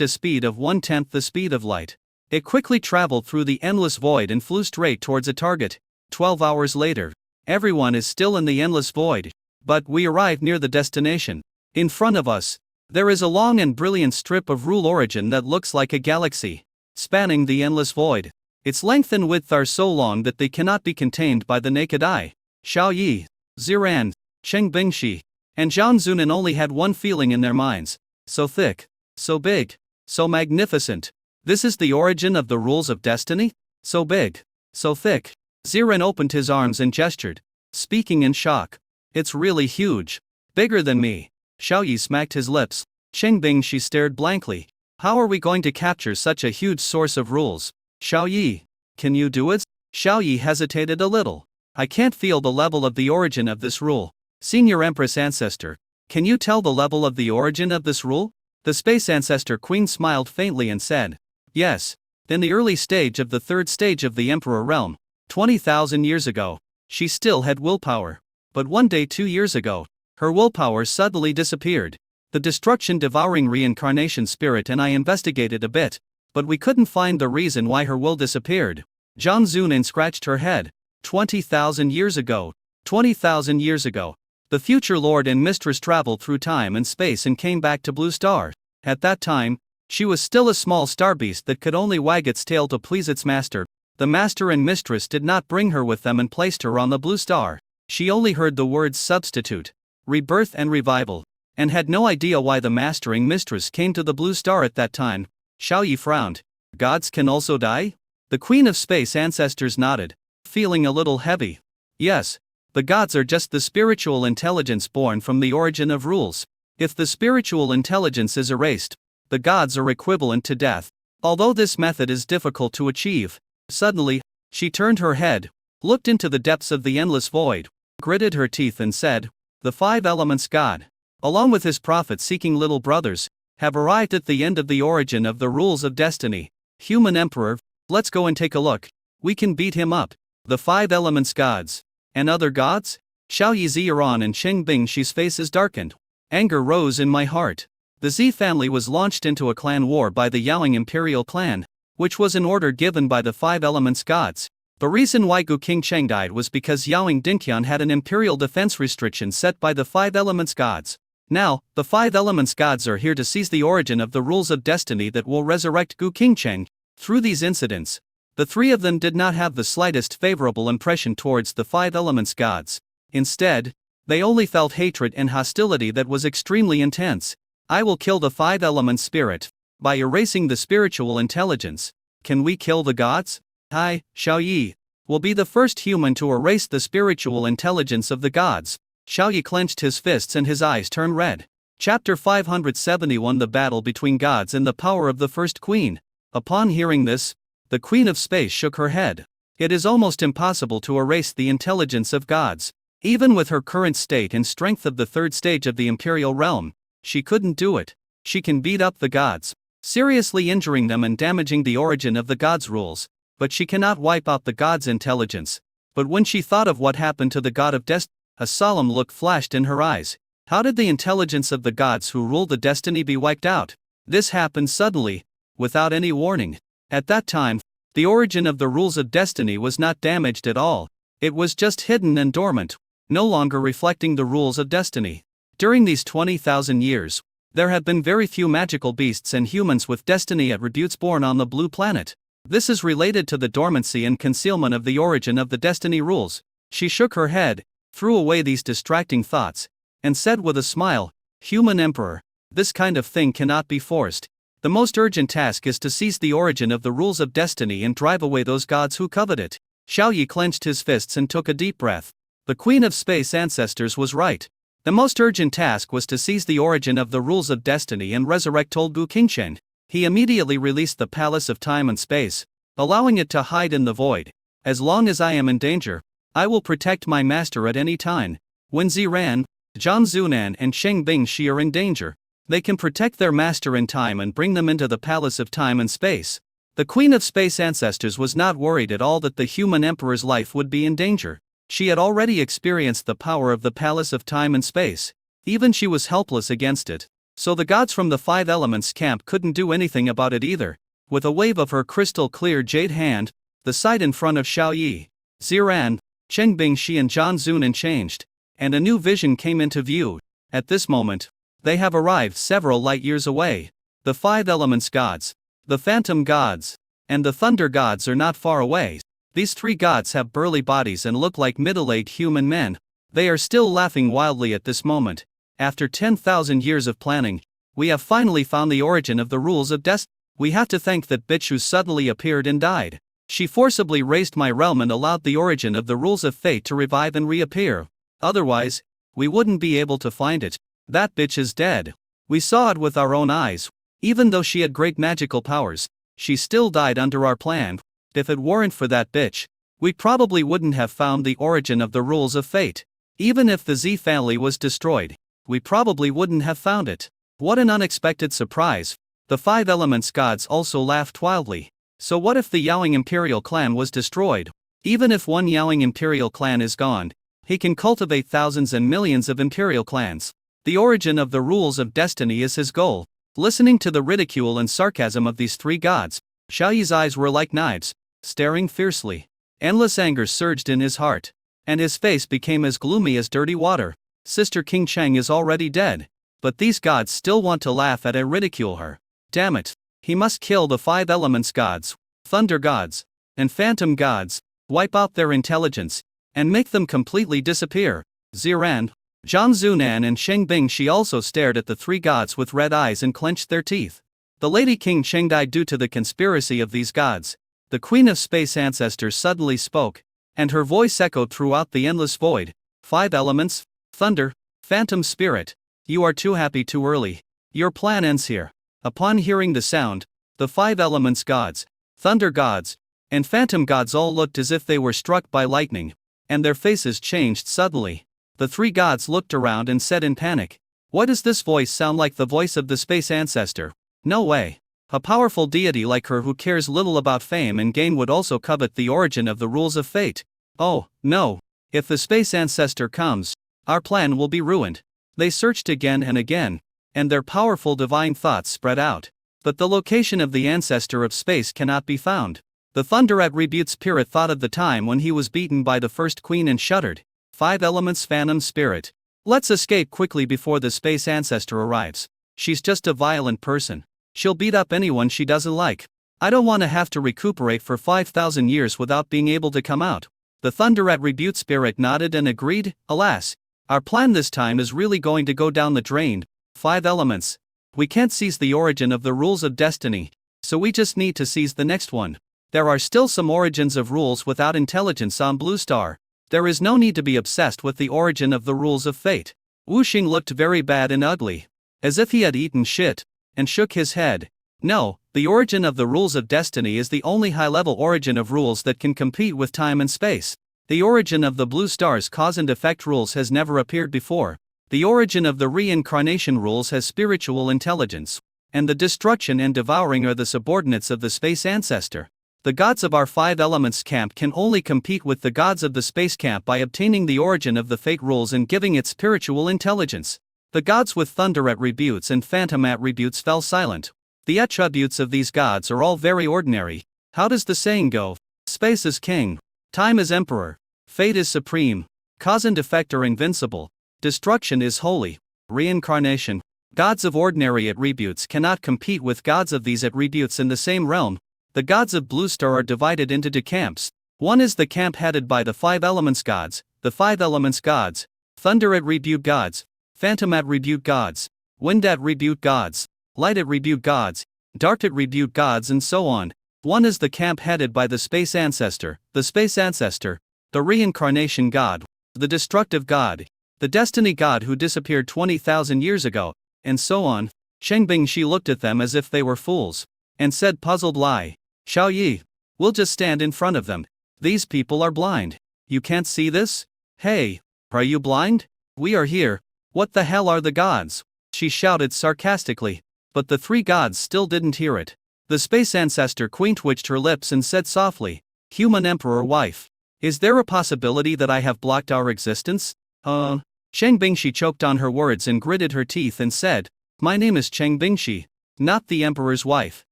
a speed of 1/10 the speed of light. It quickly traveled through the endless void and flew straight towards a target. 12 hours later, everyone is still in the endless void, but we arrived near the destination. In front of us, there is a long and brilliant strip of rule origin that looks like a galaxy, spanning the endless void. Its length and width are so long that they cannot be contained by the naked eye. Xiao Yi, Ziran, Sheng Bingshi, and Zhang Zunan only had one feeling in their minds: so thick, so big, so magnificent. This is the origin of the rules of destiny? So big, so thick. Ziran opened his arms and gestured, speaking in shock. It's really huge. Bigger than me. Xiao Yi smacked his lips. Sheng Bingshi stared blankly. How are we going to capture such a huge source of rules? Xiao Yi, can you do it? Xiao Yi hesitated a little. I can't feel the level of the origin of this rule. Senior Empress Ancestor, can you tell the level of the origin of this rule? The Space Ancestor Queen smiled faintly and said, yes. In the early stage of the third stage of the Emperor realm, 20,000 years ago, she still had willpower. But one day 2 years ago, her willpower suddenly disappeared. The destruction-devouring reincarnation spirit and I investigated a bit, but we couldn't find the reason why her will disappeared. Zhang Zunan scratched her head. 20,000 years ago. 20,000 years ago. The future lord and mistress traveled through time and space and came back to Blue Star. At that time, she was still a small star beast that could only wag its tail to please its master. The master and mistress did not bring her with them and placed her on the Blue Star. She only heard the words substitute, rebirth and revival, and had no idea why the mastering mistress came to the Blue Star at that time. Xiao Yi frowned. Gods can also die? The Queen of Space Ancestors nodded, feeling a little heavy. Yes, the gods are just the spiritual intelligence born from the origin of rules. If the spiritual intelligence is erased, the gods are equivalent to death. Although this method is difficult to achieve. Suddenly, she turned her head, looked into the depths of the endless void, gritted her teeth and said, the 5 elements God, along with his prophet-seeking little brothers, have arrived at the end of the origin of the rules of destiny. Human Emperor, let's go and take a look. We can beat him up. The 5 elements gods. And other gods? Xiao Yi Ziran and Sheng Bingshi's faces darkened. Anger rose in my heart. The Z family was launched into a clan war by the Yaoing Imperial clan, which was an order given by the 5 elements gods. The reason why Gu King Cheng died was because Yaoing Dinqian had an imperial defense restriction set by the 5 elements gods. Now, the five elements gods are here to seize the origin of the rules of destiny that will resurrect Gu Qingcheng. Through these incidents, the three of them did not have the slightest favorable impression towards the five elements gods. Instead, they only felt hatred and hostility that was extremely intense. I will kill the five elements spirit by erasing the spiritual intelligence. Can we kill the gods? I, Xiaoyi, will be the first human to erase the spiritual intelligence of the gods. Xiaoyi clenched his fists and his eyes turned red. Chapter 571 The Battle Between Gods and the Power of the First Queen. Upon hearing this, the Queen of Space shook her head. It is almost impossible to erase the intelligence of gods. Even with her current state and strength of the third stage of the Imperial Realm, she couldn't do it. She can beat up the gods, seriously injuring them and damaging the origin of the gods' rules, but she cannot wipe out the gods' intelligence. But when she thought of what happened to the god of destiny, a solemn look flashed in her eyes. How did the intelligence of the gods who rule the destiny be wiped out? This happened suddenly, without any warning. At that time, the origin of the rules of destiny was not damaged at all. It was just hidden and dormant, no longer reflecting the rules of destiny. During these 20,000 years, there have been very few magical beasts and humans with destiny attributes born on the blue planet. This is related to the dormancy and concealment of the origin of the destiny rules. She shook her head, threw away these distracting thoughts, and said with a smile, Human Emperor, this kind of thing cannot be forced. The most urgent task is to seize the origin of the rules of destiny and drive away those gods who covet it. Xiaoyi clenched his fists and took a deep breath. The Queen of Space Ancestors was right. The most urgent task was to seize the origin of the rules of destiny and resurrect old Gu Qingcheng. He immediately released the Palace of Time and Space, allowing it to hide in the void. As long as I am in danger, I will protect my master at any time. When Ziran, Zhang Zunan and Sheng Bingxi are in danger, they can protect their master in time and bring them into the Palace of Time and Space. The Queen of Space Ancestors was not worried at all that the human emperor's life would be in danger. She had already experienced the power of the Palace of Time and Space. Even she was helpless against it. So the gods from the five elements camp couldn't do anything about it either. With a wave of her crystal clear jade hand, the sight in front of Xiaoyi, Ziran, Sheng Bingxi and Zhang Zunan changed, and a new vision came into view. At this moment, they have arrived several light years away. The five elements gods, the phantom gods, and the thunder gods are not far away. These three gods have burly bodies and look like middle-aged human men. They are still laughing wildly at this moment. After 10,000 years of planning, we have finally found the origin of the rules of destiny. We have to thank that bitch who suddenly appeared and died. She forcibly raised my realm and allowed the origin of the rules of fate to revive and reappear. Otherwise, we wouldn't be able to find it. That bitch is dead. We saw it with our own eyes. Even though she had great magical powers, she still died under our plan. If it weren't for that bitch, we probably wouldn't have found the origin of the rules of fate. Even if the Z family was destroyed, we probably wouldn't have found it. What an unexpected surprise. The five elements gods also laughed wildly. So what if the Yaoing Imperial clan was destroyed? Even if one Yaoing Imperial clan is gone, he can cultivate thousands and millions of Imperial clans. The origin of the rules of destiny is his goal. Listening to the ridicule and sarcasm of these three gods, Xiaoyi's eyes were like knives, staring fiercely. Endless anger surged in his heart, and his face became as gloomy as dirty water. Sister Qingcheng is already dead, but these gods still want to laugh at and ridicule her. Damn it. He must kill the five elements gods, thunder gods, and phantom gods, wipe out their intelligence, and make them completely disappear. Ziran, Zhang Zunan and Sheng Bingxi also stared at the three gods with red eyes and clenched their teeth. The Lady King Cheng died due to the conspiracy of these gods. The Queen of Space Ancestors suddenly spoke, and her voice echoed throughout the endless void. Five elements, thunder, phantom spirit, you are too happy too early. Your plan ends here. Upon hearing the sound, the five elements gods, thunder gods, and phantom gods all looked as if they were struck by lightning, and their faces changed suddenly. The three gods looked around and said in panic, "Why does this voice sound like the voice of the space ancestor? No way. A powerful deity like her who cares little about fame and gain would also covet the origin of the rules of fate. Oh, no. If the space ancestor comes, our plan will be ruined." They searched again and again, and their powerful divine thoughts spread out. But the location of the ancestor of space cannot be found. The thunder attribute spirit thought of the time when he was beaten by the first queen and shuddered. Five elements phantom spirit. Let's escape quickly before the space ancestor arrives. She's just a violent person. She'll beat up anyone she doesn't like. I don't want to have to recuperate for 5,000 years without being able to come out. The Thunder Attribute Spirit nodded and agreed. Alas, our plan this time is really going to go down the drain. 5 elements. We can't seize the origin of the rules of destiny, so we just need to seize the next one. There are still some origins of rules without intelligence on Blue Star. There is no need to be obsessed with the origin of the rules of fate. Wuxing looked very bad and ugly, as if he had eaten shit, and shook his head. No, the origin of the rules of destiny is the only high-level origin of rules that can compete with time and space. The origin of the Blue Star's cause and effect rules has never appeared before. The origin of the reincarnation rules has spiritual intelligence, and the destruction and devouring are the subordinates of the space ancestor. The gods of our 5 elements camp can only compete with the gods of the space camp by obtaining the origin of the fate rules and giving it spiritual intelligence. The gods with thunder attributes and phantom attributes fell silent. The attributes of these gods are all very ordinary. How does the saying go? Space is king. Time is emperor. Fate is supreme. Cause and effect are invincible. Destruction is holy. Reincarnation. Gods of ordinary attributes cannot compete with gods of these attributes in the same realm. The gods of Blue Star are divided into 2 camps. One is the camp headed by the 5 elements gods, the 5 elements gods, thunder attribute gods, phantom attribute gods, wind attribute gods, light attribute gods, dark attribute gods, and so on. One is the camp headed by the space ancestor, the reincarnation god, the destructive god, the destiny god who disappeared 20,000 years ago, and so on. Cheng Bingshi looked at them as if they were fools, and said puzzled lie. Xiao Yi, we'll just stand in front of them. These people are blind. You can't see this? Hey, are you blind? We are here. What the hell are the gods? She shouted sarcastically, but the 3 gods still didn't hear it. The space ancestor queen twitched her lips and said softly, human emperor wife, is there a possibility that I have blocked our existence? Cheng Bingshi choked on her words and gritted her teeth and said, my name is Cheng Bingshi, not the emperor's wife.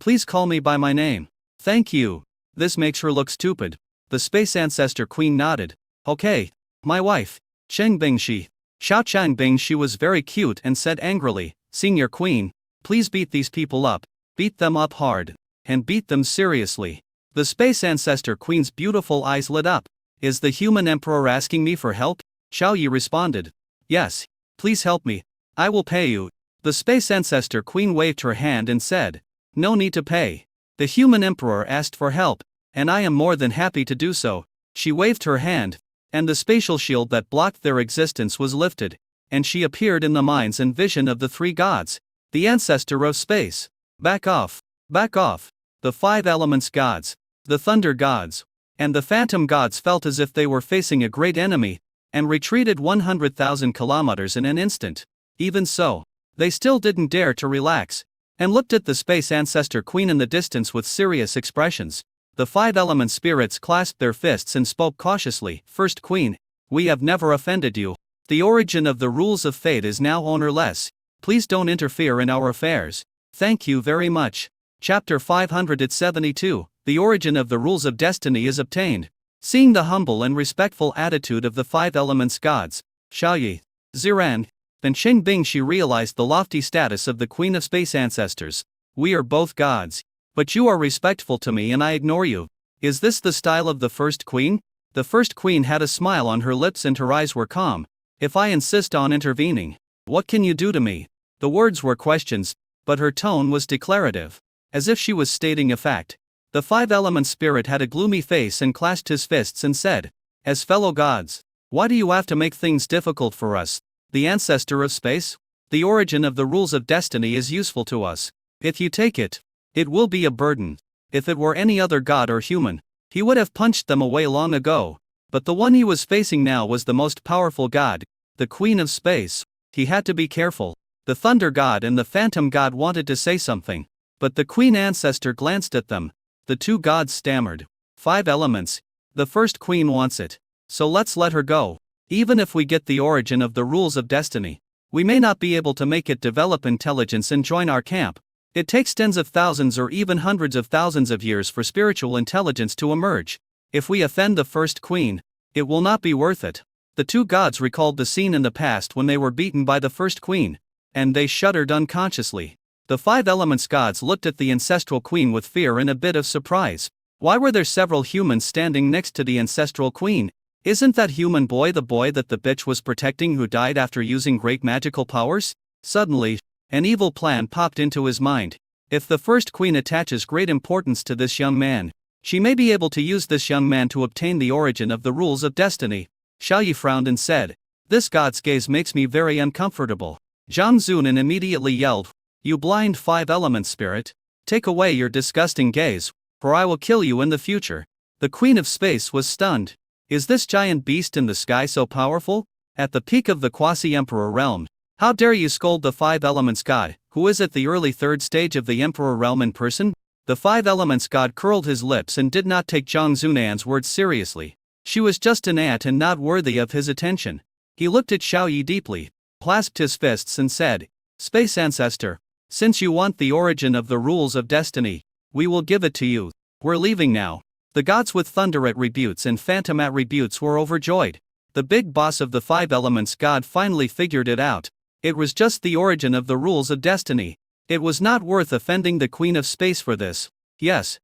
Please call me by my name. Thank you. This makes her look stupid. The space ancestor queen nodded. Okay, my wife, Cheng Bingshi. Xiao Cheng Bingshi was very cute and said angrily, Senior Queen, please beat these people up. Beat them up hard. And beat them seriously. The space ancestor queen's beautiful eyes lit up. Is the human emperor asking me for help? Xiao Yi responded. Yes, please help me. I will pay you. The space ancestor queen waved her hand and said, no need to pay. The human emperor asked for help, and I am more than happy to do so. She waved her hand, and the spatial shield that blocked their existence was lifted, and she appeared in the minds and vision of the 3 gods, the ancestor of space. Back off. Back off. The 5 elements gods, the thunder gods, and the phantom gods felt as if they were facing a great enemy, and retreated 100,000 kilometers in an instant. Even so, they still didn't dare to relax, and looked at the space ancestor queen in the distance with serious expressions. The 5 element spirits clasped their fists and spoke cautiously. First Queen, we have never offended you. The origin of the rules of fate is now ownerless. Please don't interfere in our affairs. Thank you very much. Chapter 572, The Origin of the Rules of Destiny is obtained. Seeing the humble and respectful attitude of the 5 elements gods, Xiaoyi, Ziran, and Cheng Bingshi realized the lofty status of the Queen of Space Ancestors. We are both gods. But you are respectful to me and I ignore you. Is this the style of the First Queen? The First Queen had a smile on her lips and her eyes were calm. If I insist on intervening, what can you do to me? The words were questions, but her tone was declarative, as if she was stating a fact. The 5 element spirit had a gloomy face and clasped his fists and said, as fellow gods, why do you have to make things difficult for us? The ancestor of space? The origin of the rules of destiny is useful to us. If you take it, it will be a burden. If it were any other god or human, he would have punched them away long ago. But the one he was facing now was the most powerful god, the Queen of Space. He had to be careful. The Thunder God and the Phantom God wanted to say something, but the Queen Ancestor glanced at them. The 2 gods stammered. 5 elements. The First Queen wants it. So let's let her go. Even if we get the origin of the rules of destiny, we may not be able to make it develop intelligence and join our camp. It takes tens of thousands or even hundreds of thousands of years for spiritual intelligence to emerge. If we offend the First Queen, it will not be worth it. The two gods recalled the scene in the past when they were beaten by the first queen, and they shuddered unconsciously. The five elements gods looked at the ancestral queen with fear and a bit of surprise. Why were there several humans standing next to the ancestral queen? Isn't that human boy the boy that the bitch was protecting who died after using great magical powers? Suddenly, an evil plan popped into his mind. If the first queen attaches great importance to this young man, she may be able to use this young man to obtain the origin of the rules of destiny. Xiao Yi frowned and said, "This god's gaze makes me very uncomfortable." Zhang Zunan immediately yelled, "You blind five-element spirit! Take away your disgusting gaze, or I will kill you in the future." The Queen of Space was stunned. Is this giant beast in the sky so powerful? At the peak of the quasi-emperor realm, how dare you scold the five elements god, who is at the early third stage of the emperor realm in person? The five elements god curled his lips and did not take Zhang Zunan's words seriously. She was just an ant and not worthy of his attention. He looked at Xiao Yi deeply, clasped his fists and said, "Space ancestor, since you want the origin of the rules of destiny, we will give it to you. We're leaving now." The gods with thunder attributes and phantom attributes were overjoyed. The big boss of the five elements god finally figured it out. It was just the origin of the rules of destiny. It was not worth offending the Queen of Space for this. Yes,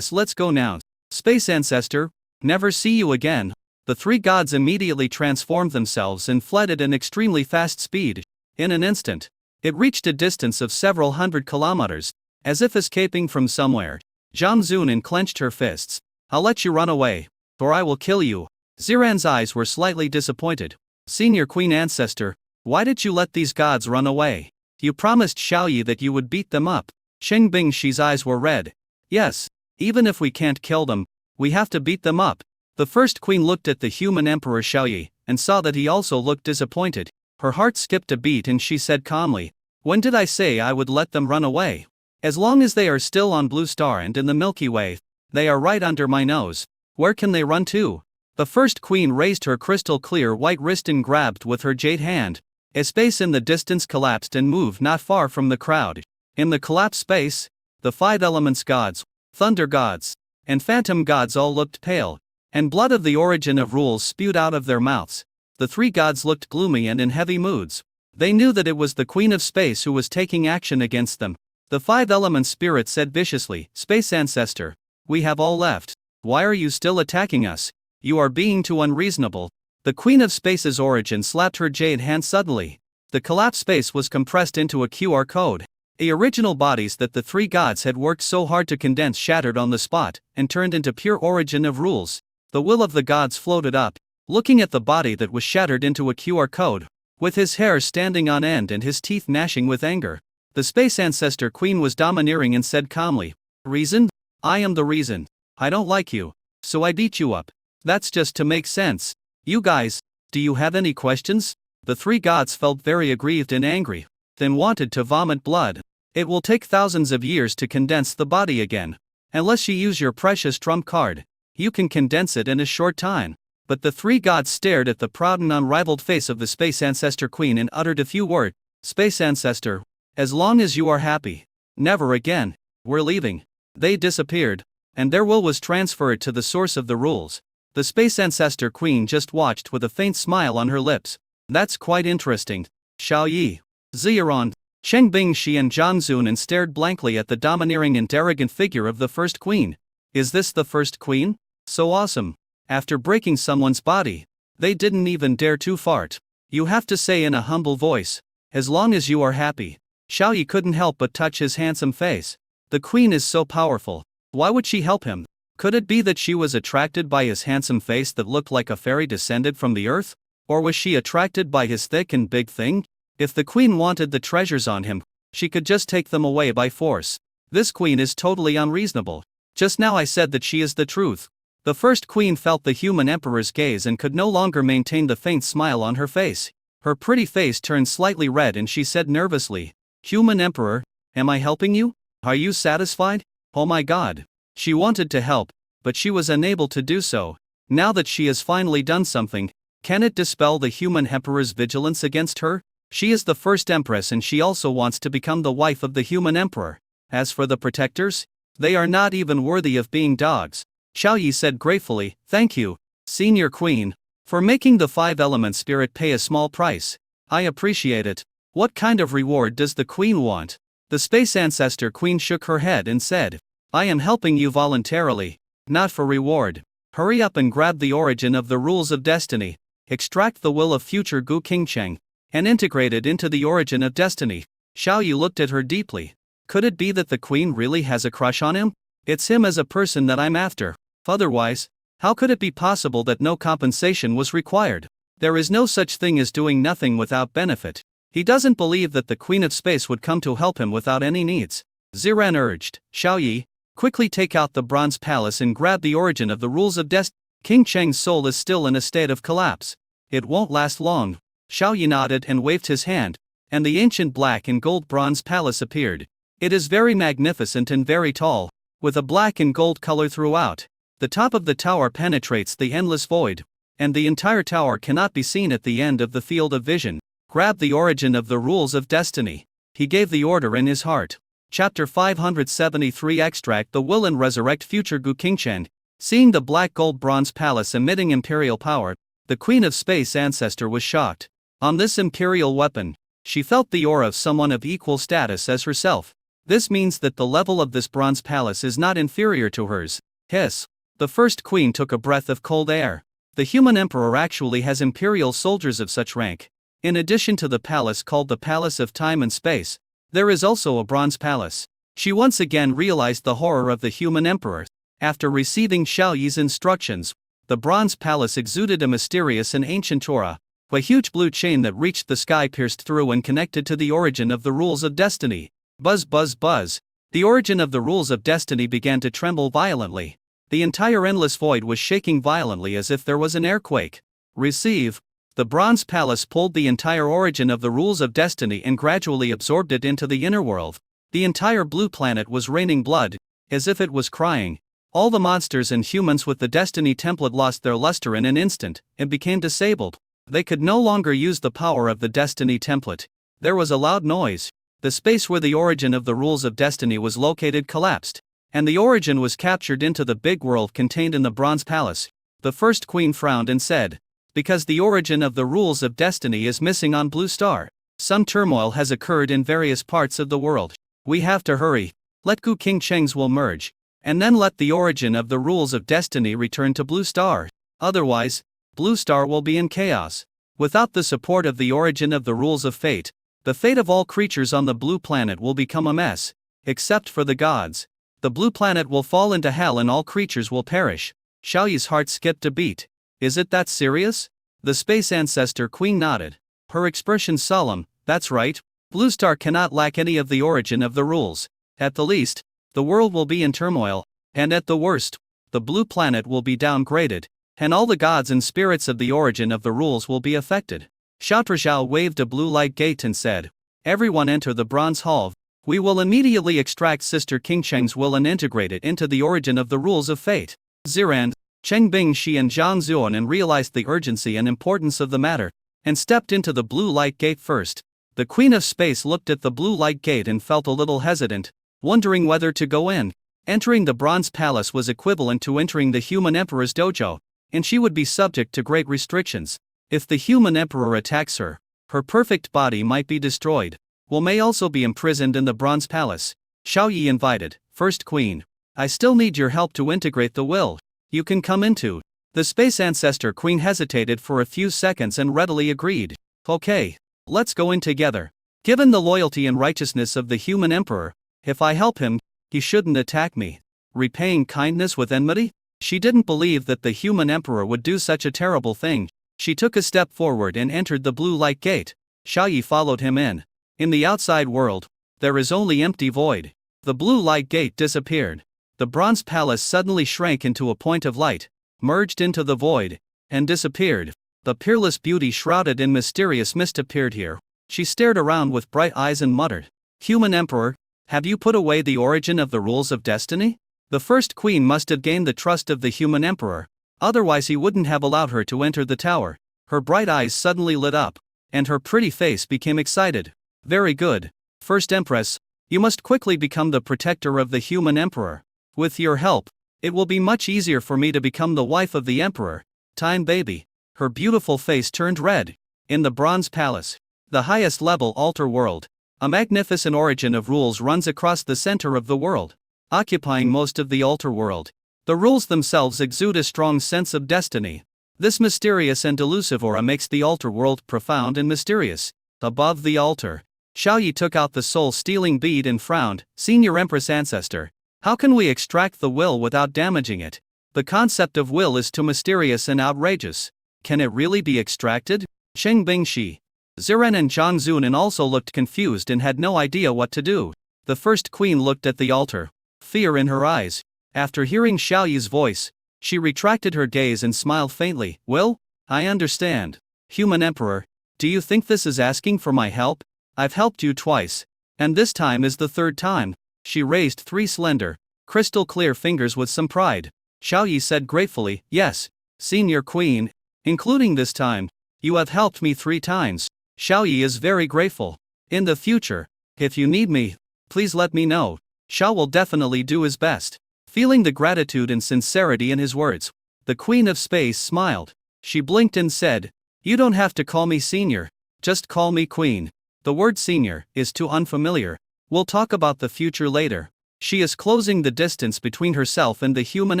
let's go now. Space ancestor, never see you again." The three gods immediately transformed themselves and fled at an extremely fast speed. In an instant, it reached a distance of several hundred kilometers, as if escaping from somewhere. Zhang Zunan clenched her fists. "I'll let you run away, or I will kill you." Ziran's eyes were slightly disappointed. "Senior Queen Ancestor, why did you let these gods run away? You promised Xiao Yi that you would beat them up." Sheng Bingshi's eyes were red. "Yes, even if we can't kill them, we have to beat them up." The first queen looked at the human emperor Xiao Yi, and saw that he also looked disappointed. Her heart skipped a beat and she said calmly, "When did I say I would let them run away? As long as they are still on Blue Star and in the Milky Way, they are right under my nose. Where can they run to?" The first queen raised her crystal clear white wrist and grabbed with her jade hand. A space in the distance collapsed and moved not far from the crowd. In the collapsed space, the five elements gods, thunder gods, and phantom gods all looked pale, and blood of the origin of rules spewed out of their mouths. The three gods looked gloomy and in heavy moods. They knew that it was the Queen of Space who was taking action against them. The five element spirit said viciously, "Space ancestor, we have all left. Why are you still attacking us? You are being too unreasonable." The Queen of Space's origin slapped her jade hand suddenly. The collapsed space was compressed into a QR code. The original bodies that the three gods had worked so hard to condense shattered on the spot, and turned into pure origin of rules. The will of the gods floated up, looking at the body that was shattered into a QR code, with his hair standing on end and his teeth gnashing with anger. The space ancestor queen was domineering and said calmly, "Reason? I am the reason. I don't like you, so I beat you up. That's just to make sense. You guys, do you have any questions?" The three gods felt very aggrieved and angry, then wanted to vomit blood. "It will take thousands of years to condense the body again. Unless you use your precious trump card, you can condense it in a short time." But the three gods stared at the proud and unrivaled face of the space ancestor queen and uttered a few words. "Space ancestor, as long as you are happy. Never again. We're leaving." They disappeared, and their will was transferred to the source of the rules. The space ancestor queen just watched with a faint smile on her lips. "That's quite interesting." Xiao Yi, Ziran, Sheng Bingshi and Zhang Zunan stared blankly at the domineering and arrogant figure of the first queen. Is this the first queen? So awesome. After breaking someone's body, they didn't even dare to fart. You have to say in a humble voice, "As long as you are happy." Xiao Yi couldn't help but touch his handsome face. The queen is so powerful. Why would she help him? Could it be that she was attracted by his handsome face that looked like a fairy descended from the earth? Or was she attracted by his thick and big thing? If the queen wanted the treasures on him, she could just take them away by force. This queen is totally unreasonable. Just now I said that she is the truth. The first queen felt the human emperor's gaze and could no longer maintain the faint smile on her face. Her pretty face turned slightly red and she said nervously, "Human emperor, am I helping you? Are you satisfied?" Oh my god. She wanted to help, but she was unable to do so. Now that she has finally done something, can it dispel the human emperor's vigilance against her? She is the first empress and she also wants to become the wife of the human emperor. As for the protectors, they are not even worthy of being dogs. Xiao Yi said gratefully, "Thank you, Senior Queen. For making the 5-element spirit pay a small price. I appreciate it. What kind of reward does the queen want? The space ancestor queen shook her head and said, I am helping you voluntarily, not for reward. Hurry up and grab the origin of the rules of destiny, extract the will of future Gu Qingcheng, and integrate it into the origin of destiny. Xiaoyi looked at her deeply. Could it be that the queen really has a crush on him? It's him as a person that I'm after. Otherwise, how could it be possible that no compensation was required? There is no such thing as doing nothing without benefit. He doesn't believe that the Queen of Space would come to help him without any needs. Ziran urged, Xiaoyi, quickly take out the Bronze Palace and grab the origin of the rules of destiny. King Cheng's soul is still in a state of collapse. It won't last long. Xiaoyi nodded and waved his hand, and the ancient black and gold bronze palace appeared. It is very magnificent and very tall, with a black and gold color throughout. The top of the tower penetrates the endless void, and the entire tower cannot be seen at the end of the field of vision. Grab the origin of the rules of destiny. He gave the order in his heart. Chapter 573 Extract the will and resurrect future Gu Qingcheng. Seeing the black gold bronze palace emitting imperial power, the Queen of Space ancestor was shocked. On this imperial weapon, she felt the aura of someone of equal status as herself. This means that the level of this bronze palace is not inferior to hers. Hiss. The first queen took a breath of cold air. The human emperor actually has imperial soldiers of such rank. In addition to the palace called the Palace of Time and Space, there is also a bronze palace. She once again realized the horror of the human emperor. After receiving Xiaoyi's instructions, the bronze palace exuded a mysterious and ancient aura. A huge blue chain that reached the sky pierced through and connected to the origin of the rules of destiny. Buzz buzz buzz. The origin of the rules of destiny began to tremble violently. The entire endless void was shaking violently as if there was an earthquake. Receive. The bronze palace pulled the entire origin of the rules of destiny and gradually absorbed it into the inner world. The entire blue planet was raining blood, as if it was crying. All the monsters and humans with the destiny template lost their luster in an instant and became disabled. They could no longer use the power of the destiny template. There was a loud noise. The space where the origin of the rules of destiny was located collapsed, and the origin was captured into the big world contained in the bronze palace. The first queen frowned and said, because the origin of the rules of destiny is missing on Blue Star. Some turmoil has occurred in various parts of the world. We have to hurry. Let Gu Qingcheng's will merge, and then let the origin of the rules of destiny return to Blue Star. Otherwise, Blue Star will be in chaos. Without the support of the origin of the rules of fate, the fate of all creatures on the blue planet will become a mess. Except for the gods. The blue planet will fall into hell and all creatures will perish. Xiaoyi's heart skipped a beat. Is it that serious? The space ancestor queen nodded. Her expression solemn. That's right. Blue Star cannot lack any of the origin of the rules. At the least, the world will be in turmoil, and at the worst, the blue planet will be downgraded, and all the gods and spirits of the origin of the rules will be affected. Xiaotruzhao waved a blue light gate and said, everyone enter the bronze hall. We will immediately extract Sister Qingcheng's will and integrate it into the origin of the rules of fate. Ziran, Cheng Bingxi and Zhang Zuonan realized the urgency and importance of the matter, and stepped into the blue light gate first. The Queen of Space looked at the blue light gate and felt a little hesitant, wondering whether to go in. Entering the bronze palace was equivalent to entering the human emperor's dojo, and she would be subject to great restrictions. If the human emperor attacks her, her perfect body might be destroyed. Will may also be imprisoned in the bronze palace. Xiaoyi invited, First Queen. I still need your help to integrate the will. You can come into. The space ancestor queen hesitated for a few seconds and readily agreed. Okay, let's go in together. Given the loyalty and righteousness of the human emperor, if I help him, he shouldn't attack me. Repaying kindness with enmity? She didn't believe that the human emperor would do such a terrible thing. She took a step forward and entered the blue light gate. Xiaoyi followed him in. In the outside world, there is only empty void. The blue light gate disappeared. The bronze palace suddenly shrank into a point of light, merged into the void, and disappeared. The peerless beauty shrouded in mysterious mist appeared here. She stared around with bright eyes and muttered, Human Emperor, have you put away the origin of the rules of destiny? The first queen must have gained the trust of the human emperor, otherwise he wouldn't have allowed her to enter the tower. Her bright eyes suddenly lit up, and her pretty face became excited. Very good. First Empress, you must quickly become the protector of the human emperor. With your help, it will be much easier for me to become the wife of the emperor. Time baby. Her beautiful face turned red. In the Bronze Palace, the highest level altar world, a magnificent origin of rules runs across the center of the world, occupying most of the altar world. The rules themselves exude a strong sense of destiny. This mysterious and elusive aura makes the altar world profound and mysterious. Above the altar, Xiaoyi took out the soul-stealing bead and frowned. Senior Empress Ancestor, how can we extract the will without damaging it? The concept of will is too mysterious and outrageous. Can it really be extracted? Cheng Bingxi, Ziren and Zhang Zunan also looked confused and had no idea what to do. The first queen looked at the altar, fear in her eyes. After hearing Xiaoyi's voice, she retracted her gaze and smiled faintly. Will? I understand. Human Emperor, do you think this is asking for my help? I've helped you twice, and this time is the third time. She raised 3 slender, crystal clear fingers with some pride. Xiaoyi said gratefully, yes, Senior Queen, including this time, you have helped me 3 times. Xiaoyi is very grateful. In the future, if you need me, please let me know. Xiao will definitely do his best. Feeling the gratitude and sincerity in his words, the Queen of Space smiled. She blinked and said, you don't have to call me Senior, just call me Queen. The word Senior is too unfamiliar. We'll talk about the future later. She is closing the distance between herself and the human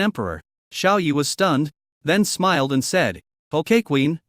emperor. Xiaoyi was stunned, then smiled and said, okay Queen,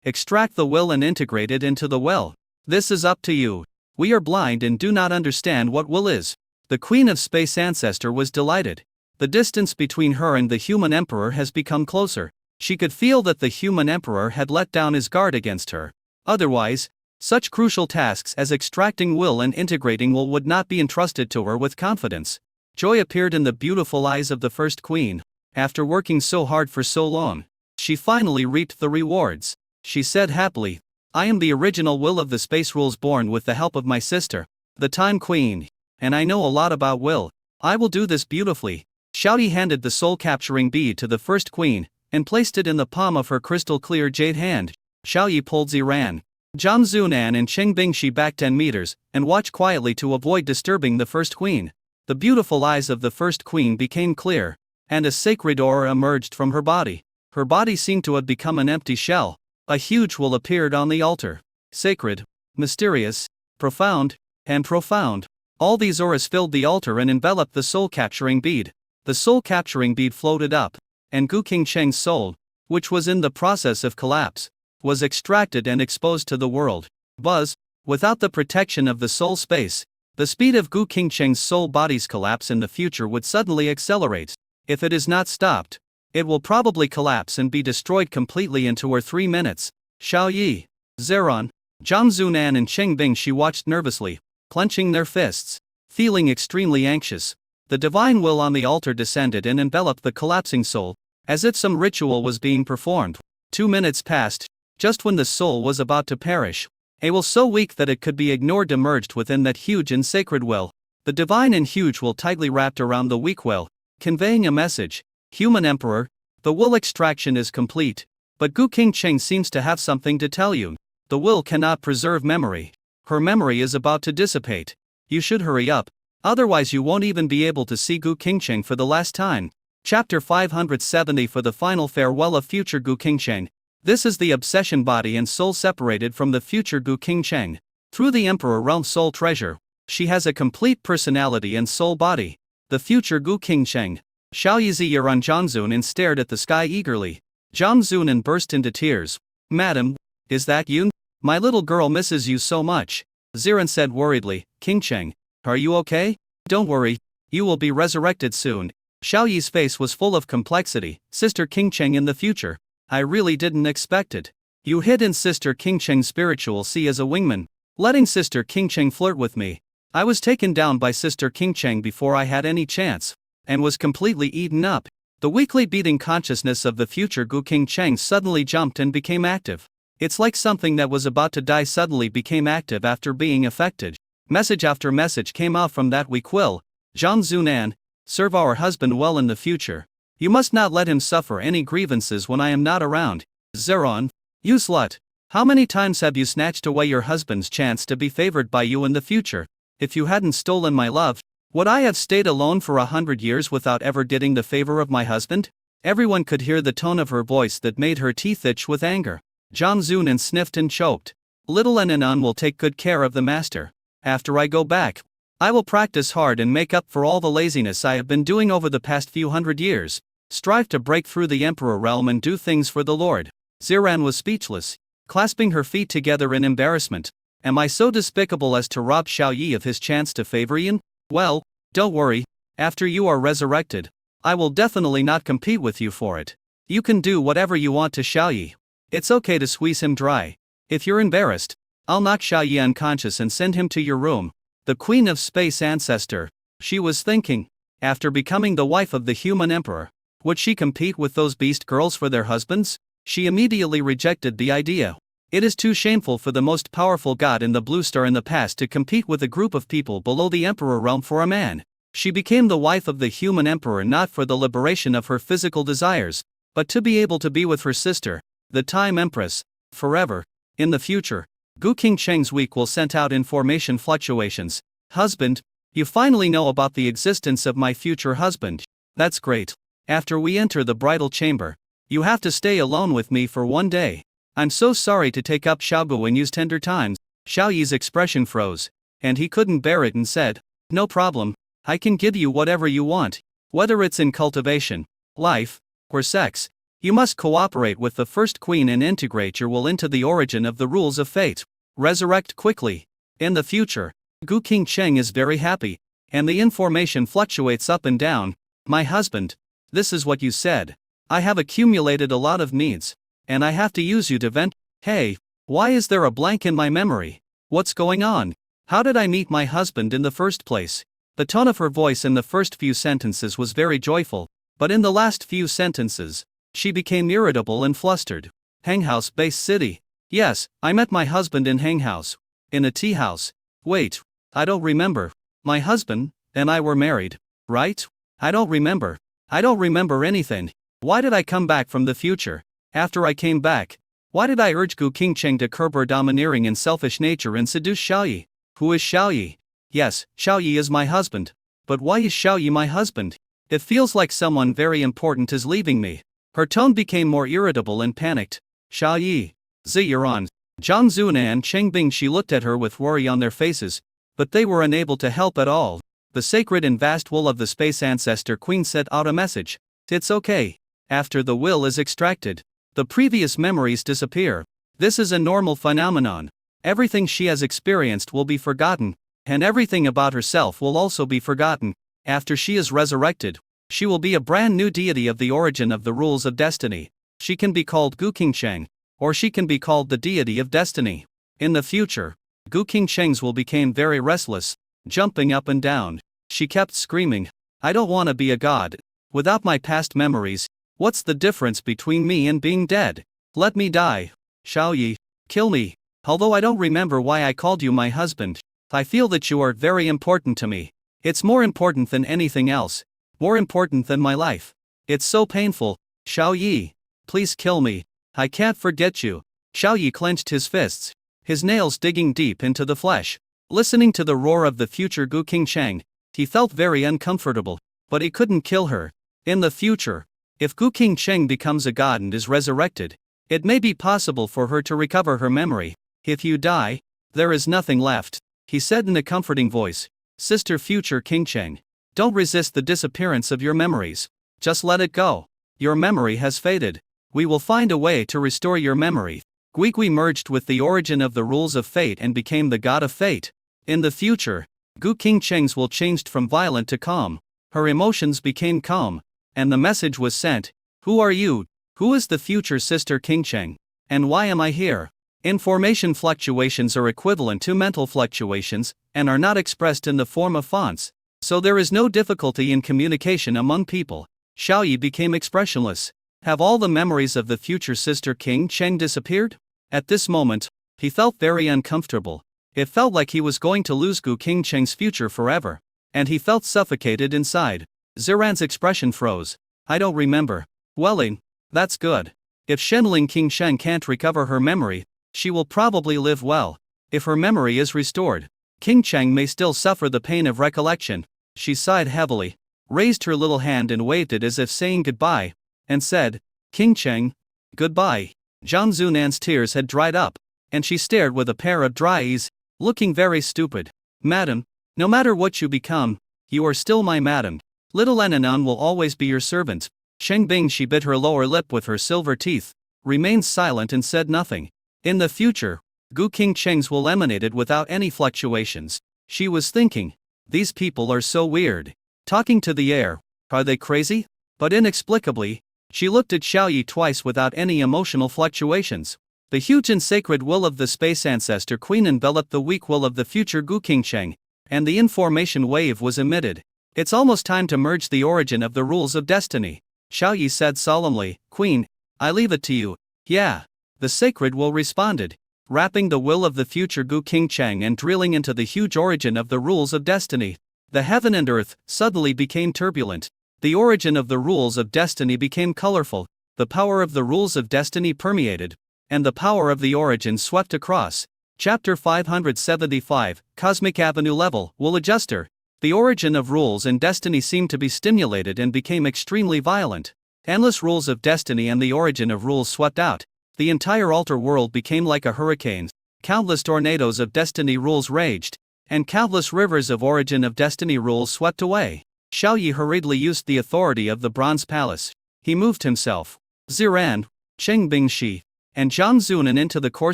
extract the will and integrate it into the well. This is up to you. We are blind and do not understand what will is. The Queen of Space Ancestor was delighted. The distance between her and the human emperor has become closer. She could feel that the human emperor had let down his guard against her. Otherwise, such crucial tasks as extracting will and integrating will would not be entrusted to her with confidence. Joy appeared in the beautiful eyes of the first queen. After working so hard for so long, she finally reaped the rewards. She said happily, I am the original will of the space rules born with the help of my sister, the Time Queen, and I know a lot about will. I will do this beautifully. Xiaoyi handed the soul-capturing bead to the first queen, and placed it in the palm of her crystal-clear jade hand. Xiaoyi pulled Ziran, Zhang Zunan and Cheng Bingxi back 10 meters, and watched quietly to avoid disturbing the first queen. The beautiful eyes of the first queen became clear, and a sacred aura emerged from her body. Her body seemed to have become an empty shell. A huge will appeared on the altar. Sacred, mysterious, profound, and profound. All these auras filled the altar and enveloped the soul-capturing bead. The soul-capturing bead floated up, and Gu Qingcheng's soul, which was in the process of collapse, was extracted and exposed to the world. Buzz, without the protection of the soul space, the speed of Gu Qingcheng's soul body's collapse in the future would suddenly accelerate. If it is not stopped, it will probably collapse and be destroyed completely in 2 or 3 minutes. Xiaoyi, Zeron, Zhang Zunan and Cheng Bingxi watched nervously, clenching their fists, feeling extremely anxious. The divine will on the altar descended and enveloped the collapsing soul, as if some ritual was being performed. 2 minutes passed, just when the soul was about to perish. A will so weak that it could be ignored emerged within that huge and sacred will. The divine and huge will tightly wrapped around the weak will, conveying a message. Human Emperor, the will extraction is complete, but Gu Qingcheng seems to have something to tell you. The will cannot preserve memory. Her memory is about to dissipate. You should hurry up, otherwise you won't even be able to see Gu Qingcheng for the last time. Chapter 570 For the final farewell of future Gu Qingcheng. This is the obsession body and soul separated from the future Gu Qingcheng. Through the Emperor Realm Soul Treasure, she has a complete personality and soul body. The future Gu Qingcheng. Xiaoyi Ziran Zhangzun stared at the sky eagerly. Zhang Zunan burst into tears. Madam, is that you? My little girl misses you so much. Ziran said worriedly. Qingcheng, are you okay? Don't worry, you will be resurrected soon. Xiaoyi's face was full of complexity. Sister Qingcheng in the future. I really didn't expect it. You hid in Sister Qingcheng's spiritual sea as a wingman, letting Sister Qingcheng flirt with me. I was taken down by Sister Qingcheng before I had any chance, and was completely eaten up. The weakly beating consciousness of the future Gu Qingcheng suddenly jumped and became active. It's like something that was about to die suddenly became active after being affected. Message after message came out from that weak will. Zhang Zunan, serve our husband well in the future. You must not let him suffer any grievances when I am not around. Zeron, you slut. How many times have you snatched away your husband's chance to be favored by you in the future? If you hadn't stolen my love, would I have stayed alone for 100 years without ever getting the favor of my husband? Everyone could hear the tone of her voice that made her teeth itch with anger. Zhang Zunan sniffed and choked. Little Enanan will take good care of the master. After I go back, I will practice hard and make up for all the laziness I have been doing over the past few hundred years. Strive to break through the emperor realm and do things for the Lord. Ziran was speechless, clasping her feet together in embarrassment. Am I so despicable as to rob Xiao Yi of his chance to favor Yin? Well, don't worry. After you are resurrected, I will definitely not compete with you for it. You can do whatever you want to Xiao Yi. It's okay to squeeze him dry. If you're embarrassed, I'll knock Xiao Yi unconscious and send him to your room. The Queen of Space Ancestor, she was thinking. After becoming the wife of the human emperor, would she compete with those beast girls for their husbands? She immediately rejected the idea. It is too shameful for the most powerful god in the Blue Star in the past to compete with a group of people below the emperor realm for a man. She became the wife of the human emperor not for the liberation of her physical desires, but to be able to be with her sister, the Time Empress, forever. In the future, Gu Qingcheng's week will send out information fluctuations. Husband, you finally know about the existence of my future husband. That's great. After we enter the bridal chamber, you have to stay alone with me for one day. I'm so sorry to take up Xiaogu and use tender times. Xiao Yi's expression froze, and he couldn't bear it and said, no problem, I can give you whatever you want. Whether it's in cultivation, life, or sex, you must cooperate with the first queen and integrate your will into the origin of the rules of fate. Resurrect quickly. In the future, Gu Qingcheng is very happy, and the information fluctuates up and down. My husband, this is what you said. I have accumulated a lot of needs, and I have to use you to vent. Hey, why is there a blank in my memory? What's going on? How did I meet my husband in the first place? The tone of her voice in the first few sentences was very joyful, but in the last few sentences, she became irritable and flustered. Hanghouse Base City. Yes, I met my husband in Hanghouse. In a tea house. Wait, I don't remember. My husband and I were married, right? I don't remember. I don't remember anything. Why did I come back from the future? After I came back, why did I urge Gu Qingcheng to curb her domineering and selfish nature and seduce Xiao Yi? Who is Xiao Yi? Yes, Xiao Yi is my husband. But why is Xiao Yi my husband? It feels like someone very important is leaving me. Her tone became more irritable and panicked. Xiao Yi. You're on. Zhang Zuna and Cheng Bing, she looked at her with worry on their faces, but they were unable to help at all. The sacred and vast will of the Space Ancestor Queen sent out a message. It's okay. After the will is extracted, the previous memories disappear. This is a normal phenomenon. Everything she has experienced will be forgotten, and everything about herself will also be forgotten. After she is resurrected, she will be a brand new deity of the origin of the rules of destiny. She can be called Gu Qingcheng, or she can be called the deity of destiny. In the future, Gu Qingcheng's will became very restless, jumping up and down. She kept screaming, I don't want to be a god. Without my past memories, what's the difference between me and being dead? Let me die. Xiao Yi, kill me. Although I don't remember why I called you my husband, I feel that you are very important to me. It's more important than anything else. More important than my life. It's so painful. Xiao Yi, please kill me. I can't forget you. Xiao Yi clenched his fists, his nails digging deep into the flesh. Listening to the roar of the future Gu Qingcheng, he felt very uncomfortable, but he couldn't kill her. In the future, if Gu Qingcheng becomes a god and is resurrected, it may be possible for her to recover her memory. If you die, there is nothing left, he said in a comforting voice. Sister future Qingcheng, don't resist the disappearance of your memories. Just let it go. Your memory has faded. We will find a way to restore your memory. Guigui merged with the origin of the rules of fate and became the god of fate. In the future, Gu Qingcheng's will changed from violent to calm. Her emotions became calm, and the message was sent. Who are you? Who is the future sister Qingcheng? And why am I here? Information fluctuations are equivalent to mental fluctuations, and are not expressed in the form of fonts, so there is no difficulty in communication among people. Xiao Yi became expressionless. Have all the memories of the future sister Qingcheng disappeared? At this moment, he felt very uncomfortable. It felt like he was going to lose Gu Qingcheng's future forever, and he felt suffocated inside. Ziran's expression froze. I don't remember. Welling, that's good. If Shenling Qingcheng can't recover her memory, she will probably live well. If her memory is restored, Qingcheng may still suffer the pain of recollection. She sighed heavily, raised her little hand and waved it as if saying goodbye. and said, King Cheng, goodbye. Zhang Zunan's tears had dried up, and she stared with a pair of dry eyes, looking very stupid. Madam, no matter what you become, you are still my madam. Little Enanon will always be your servant. Sheng Bing, she bit her lower lip with her silver teeth, remained silent and said nothing. In the future, Gu King Cheng's will emanated without any fluctuations. She was thinking, these people are so weird. Talking to the air, are they crazy? But inexplicably, she looked at Xiaoyi twice without any emotional fluctuations. The huge and sacred will of the space ancestor queen enveloped the weak will of the future Gu King Cheng, and the information wave was emitted. It's almost time to merge the origin of the rules of destiny. Xiaoyi said solemnly, Queen, I leave it to you. Yeah. The sacred will responded, wrapping the will of the future Gu King Cheng and drilling into the huge origin of the rules of destiny. The heaven and earth suddenly became turbulent. The origin of the rules of destiny became colorful. The power of the rules of destiny permeated, and the power of the origin swept across. Chapter 575, Cosmic Avenue Level, Will Adjuster. The origin of rules and destiny seemed to be stimulated and became extremely violent. Endless rules of destiny and the origin of rules swept out. The entire altar world became like a hurricane. Countless tornadoes of destiny rules raged, and countless rivers of origin of destiny rules swept away. Xiaoyi hurriedly used the authority of the Bronze Palace. He moved himself, Ziran, Cheng Bingxi, and Zhang Zunan into the core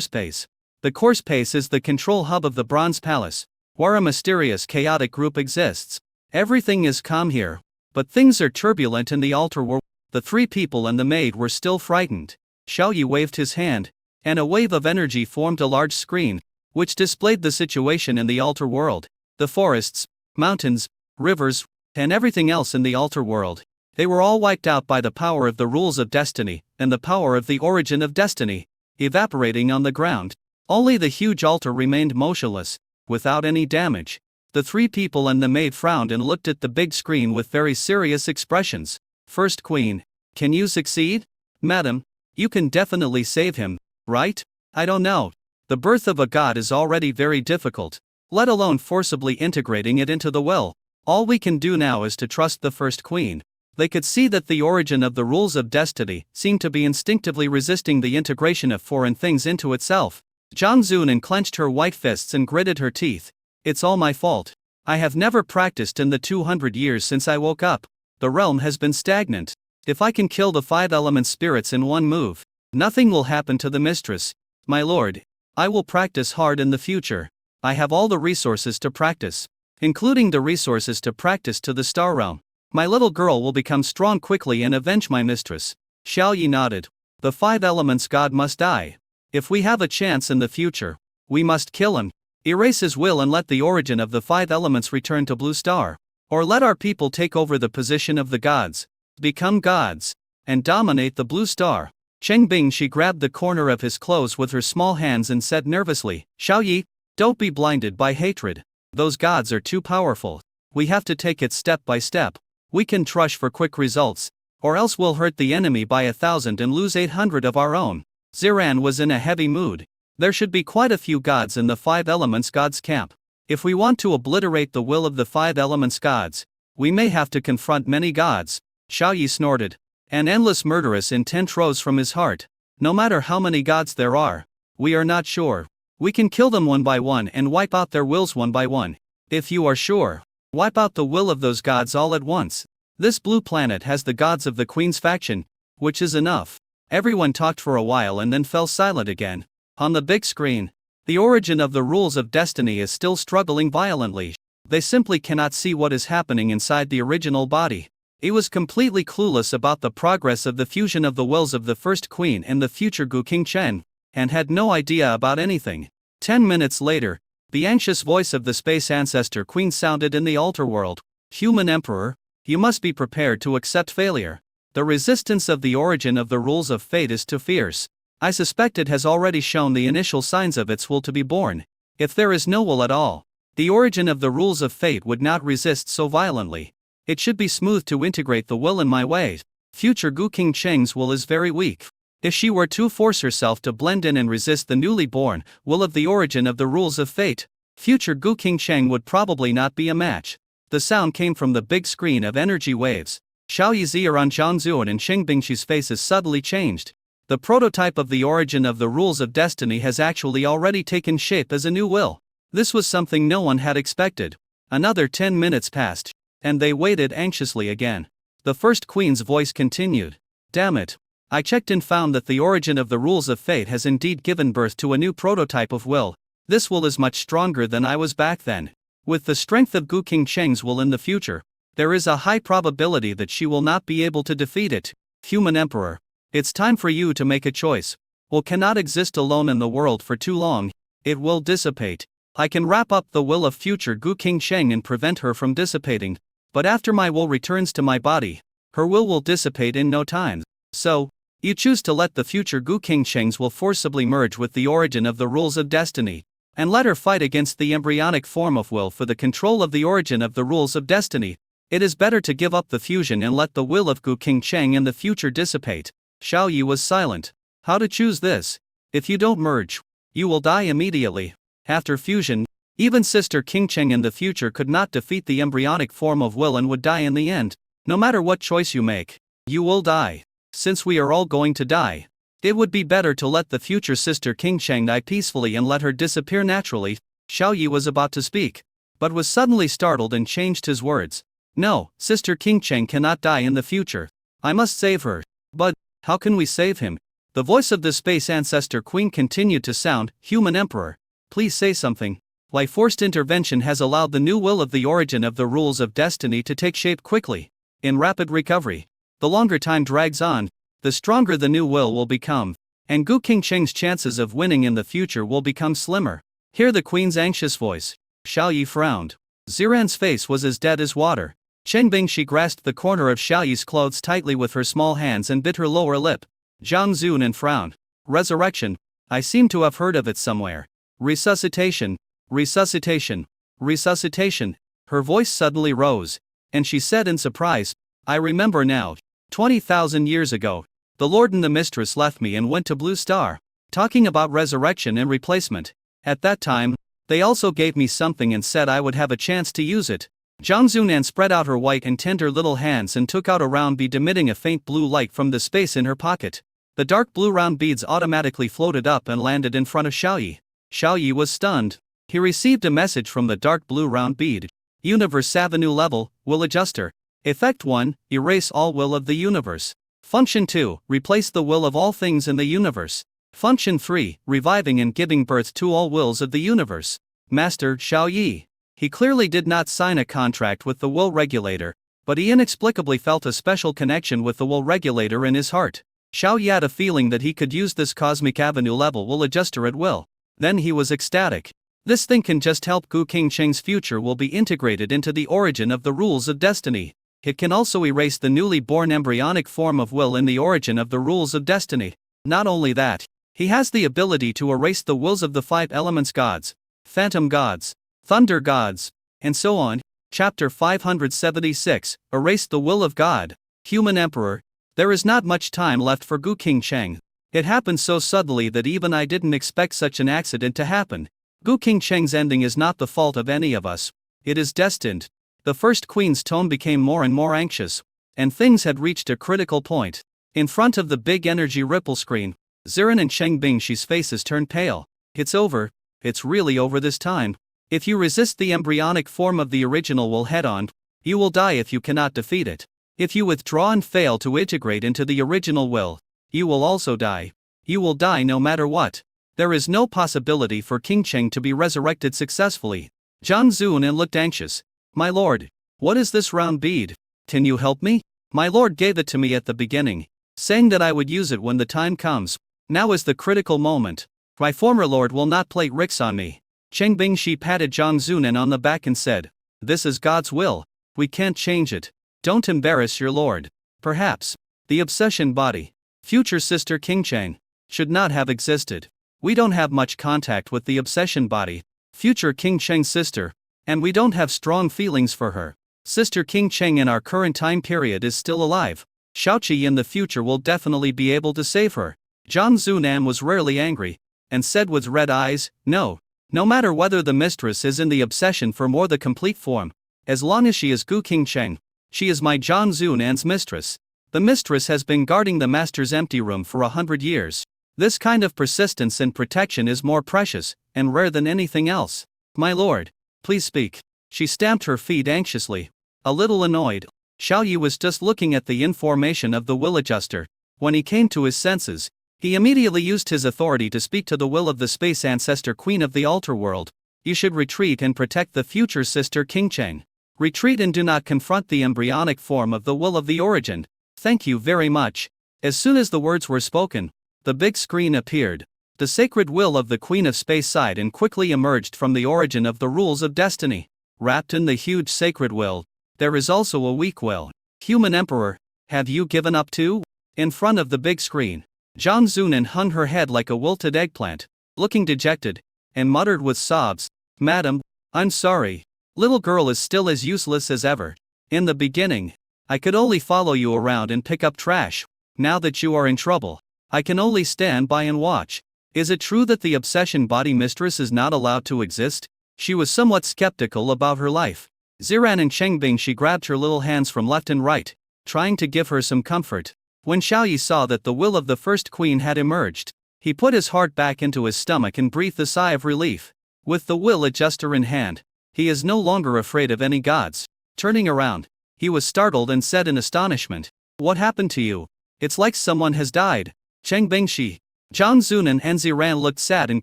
space. The core space is the control hub of the Bronze Palace, where a mysterious chaotic group exists. Everything is calm here, but things are turbulent in the altar world. The three people and the maid were still frightened. Xiaoyi waved his hand, and a wave of energy formed a large screen, which displayed the situation in the altar world. The forests, mountains, rivers, and everything else in the altar world. They were all wiped out by the power of the rules of destiny, and the power of the origin of destiny, evaporating on the ground. Only the huge altar remained motionless, without any damage. The three people and the maid frowned and looked at the big screen with very serious expressions. First Queen, can you succeed? Madam, you can definitely save him, right? I don't know. The birth of a god is already very difficult, let alone forcibly integrating it into the will. All we can do now is to trust the first queen. They could see that the origin of the rules of destiny seemed to be instinctively resisting the integration of foreign things into itself. Zhang Zunan clenched her white fists and gritted her teeth. It's all my fault. I have never practiced in the 200 years since I woke up. The realm has been stagnant. If I can kill the 5 element spirits in one move, nothing will happen to the mistress. My lord, I will practice hard in the future. I have all the resources to practice, including the resources to practice to the star realm. My little girl will become strong quickly and avenge my mistress. Xiaoyi nodded. The 5 elements god must die. If we have a chance in the future, we must kill him. Erase his will and let the origin of the 5 elements return to Blue Star. Or let our people take over the position of the gods, become gods, and dominate the Blue Star. Cheng Bing, she grabbed the corner of his clothes with her small hands and said nervously, Xiaoyi, don't be blinded by hatred. Those gods are too powerful. We have to take it step by step. We can rush for quick results, or else we'll hurt the enemy by 1,000 and lose 800 of our own. Ziran was in a heavy mood. There should be quite a few gods in the 5 elements gods camp. If we want to obliterate the will of the 5 elements gods, we may have to confront many gods. Xiaoyi snorted. An endless murderous intent rose from his heart. No matter how many gods there are, we are not sure. We can kill them one by one and wipe out their wills one by one. If you are sure, wipe out the will of those gods all at once. This blue planet has the gods of the Queen's faction, which is enough. Everyone talked for a while and then fell silent again. On the big screen, the origin of the rules of destiny is still struggling violently. They simply cannot see what is happening inside the original body. He was completely clueless about the progress of the fusion of the wills of the first queen and the future Gu King Chen, and had no idea about anything. 10 minutes later, the anxious voice of the space ancestor queen sounded in the altar world. Human Emperor, you must be prepared to accept failure. The resistance of the origin of the rules of fate is too fierce. I suspect it has already shown the initial signs of its will to be born. If there is no will at all, the origin of the rules of fate would not resist so violently. It should be smooth to integrate the will in my way. Future Gu King Cheng's will is very weak. If she were to force herself to blend in and resist the newly born will of the origin of the rules of fate, future Gu King Cheng would probably not be a match. The sound came from the big screen of energy waves. Xiao Yizi on Zhang Zuan and Sheng Bingxi's faces suddenly changed. The prototype of the origin of the rules of destiny has actually already taken shape as a new will. This was something no one had expected. Another 10 minutes passed, and they waited anxiously again. The first queen's voice continued. Damn it. I checked and found that the origin of the rules of fate has indeed given birth to a new prototype of will. This will is much stronger than I was back then. With the strength of Gu Qingcheng's will in the future, there is a high probability that she will not be able to defeat it. Human Emperor. It's time for you to make a choice. Will cannot exist alone in the world for too long. It will dissipate. I can wrap up the will of future Gu Qingcheng and prevent her from dissipating, but after my will returns to my body, her will dissipate in no time. So, you choose to let the future Gu Qingcheng's will forcibly merge with the origin of the rules of destiny, and let her fight against the embryonic form of will for the control of the origin of the rules of destiny. It is better to give up the fusion and let the will of Gu Qingcheng in the future dissipate. Xiao Yi was silent. How to choose this? If you don't merge, you will die immediately. After fusion, even Sister Qingcheng in the future could not defeat the embryonic form of will and would die in the end. No matter what choice you make, you will die. Since we are all going to die, it would be better to let the future Sister Qingcheng die peacefully and let her disappear naturally. Xiao Yi was about to speak, but was suddenly startled and changed his words. No, Sister Qingcheng cannot die in the future. I must save her. But, how can we save him? The voice of the Space Ancestor Queen continued to sound. Human Emperor, please say something. Why forced intervention has allowed the new will of the origin of the rules of destiny to take shape quickly, in rapid recovery. The longer time drags on, the stronger the new will become, and Gu Qingcheng's chances of winning in the future will become slimmer. Hear the Queen's anxious voice. Xiao Yi frowned. Ziran's face was as dead as water. Cheng Bingxi grasped the corner of Xiao Yi's clothes tightly with her small hands and bit her lower lip. Zhang Zun and frowned. Resurrection. I seem to have heard of it somewhere. Resuscitation. Resuscitation. Resuscitation. Her voice suddenly rose, and she said in surprise, I remember now. 20,000 years ago, the Lord and the Mistress left me and went to Blue Star, talking about resurrection and replacement. At that time, they also gave me something and said I would have a chance to use it. Zhang Zunan spread out her white and tender little hands and took out a round bead emitting a faint blue light from the space in her pocket. The dark blue round beads automatically floated up and landed in front of Xiao Yi. Xiao Yi was stunned. He received a message from the dark blue round bead. Universe Avenue Level, Will Adjuster. Effect 1, Erase all will of the universe. Function 2, Replace the will of all things in the universe. Function 3, Reviving and giving birth to all wills of the universe. Master Xiao Yi. He clearly did not sign a contract with the will regulator, but he inexplicably felt a special connection with the will regulator in his heart. Xiao Yi had a feeling that he could use this cosmic avenue level will adjuster at will. Then he was ecstatic. This thing can just help Gu Qingcheng's future will be integrated into the origin of the rules of destiny. It can also erase the newly born embryonic form of will in the origin of the rules of destiny. Not only that, he has the ability to erase the wills of the 5 elements gods, phantom gods, thunder gods, and so on. Chapter 576, Erase the Will of God. Human Emperor. There is not much time left for Gu Qingcheng. It happened so suddenly that even I didn't expect such an accident to happen. Gu Qingcheng's ending is not the fault of any of us. It is destined. The first queen's tone became more and more anxious, and things had reached a critical point. In front of the big energy ripple screen, Ziran and Cheng Bingxi's faces turned pale. It's over. It's really over this time. If you resist the embryonic form of the original will head-on, you will die if you cannot defeat it. If you withdraw and fail to integrate into the original will, you will also die. You will die no matter what. There is no possibility for Qingcheng to be resurrected successfully. Zhang Zunan looked anxious. My lord, what is this round bead? Can you help me? My lord gave it to me at the beginning, saying that I would use it when the time comes. Now is the critical moment. My former lord will not play tricks on me. Cheng Bingxi patted Zhang Zunan on the back and said, This is God's will. We can't change it. Don't embarrass your lord. Perhaps the obsession body, future Sister Qingcheng, should not have existed. We don't have much contact with the obsession body, future Qingcheng's sister, and we don't have strong feelings for her. Sister Qingcheng in our current time period is still alive. Xiaoqi in the future will definitely be able to save her. Zhang Zunan was rarely angry, and said with red eyes, No matter whether the mistress is in the obsession form or the complete form, as long as she is Gu Qingcheng, She is my John Zunan's mistress. The mistress has been guarding the master's empty room for 100 years. This kind of persistence and protection is more precious and rare than anything else. My lord, please speak. She stamped her feet anxiously. A little annoyed, Xiao Yi was just looking at the information of the will adjuster. When he came to his senses, he immediately used his authority to speak to the will of the space ancestor queen of the altar world. You should retreat and protect the future sister King Cheng. Retreat and do not confront the embryonic form of the will of the origin. Thank you very much. As soon as the words were spoken, the big screen appeared. The sacred will of the Queen of Space sighed and quickly emerged from the origin of the rules of destiny. Wrapped in the huge sacred will, there is also a weak will. Human Emperor, have you given up too? In front of the big screen, Zhang Zunan hung her head like a wilted eggplant, looking dejected, and muttered with sobs, Madam, I'm sorry. Little girl is still as useless as ever. In the beginning, I could only follow you around and pick up trash. Now that you are in trouble, I can only stand by and watch. Is it true that the obsession body mistress is not allowed to exist? She was somewhat skeptical about her life. Ziran and Chengbing, she grabbed her little hands from left and right, trying to give her some comfort. When Xiao Yi saw that the will of the first queen had emerged, he put his heart back into his stomach and breathed a sigh of relief. With the will adjuster in hand, he is no longer afraid of any gods. Turning around, he was startled and said in astonishment, What happened to you? It's like someone has died. Cheng Bingxi, Zhang Zunan and Ziran looked sad and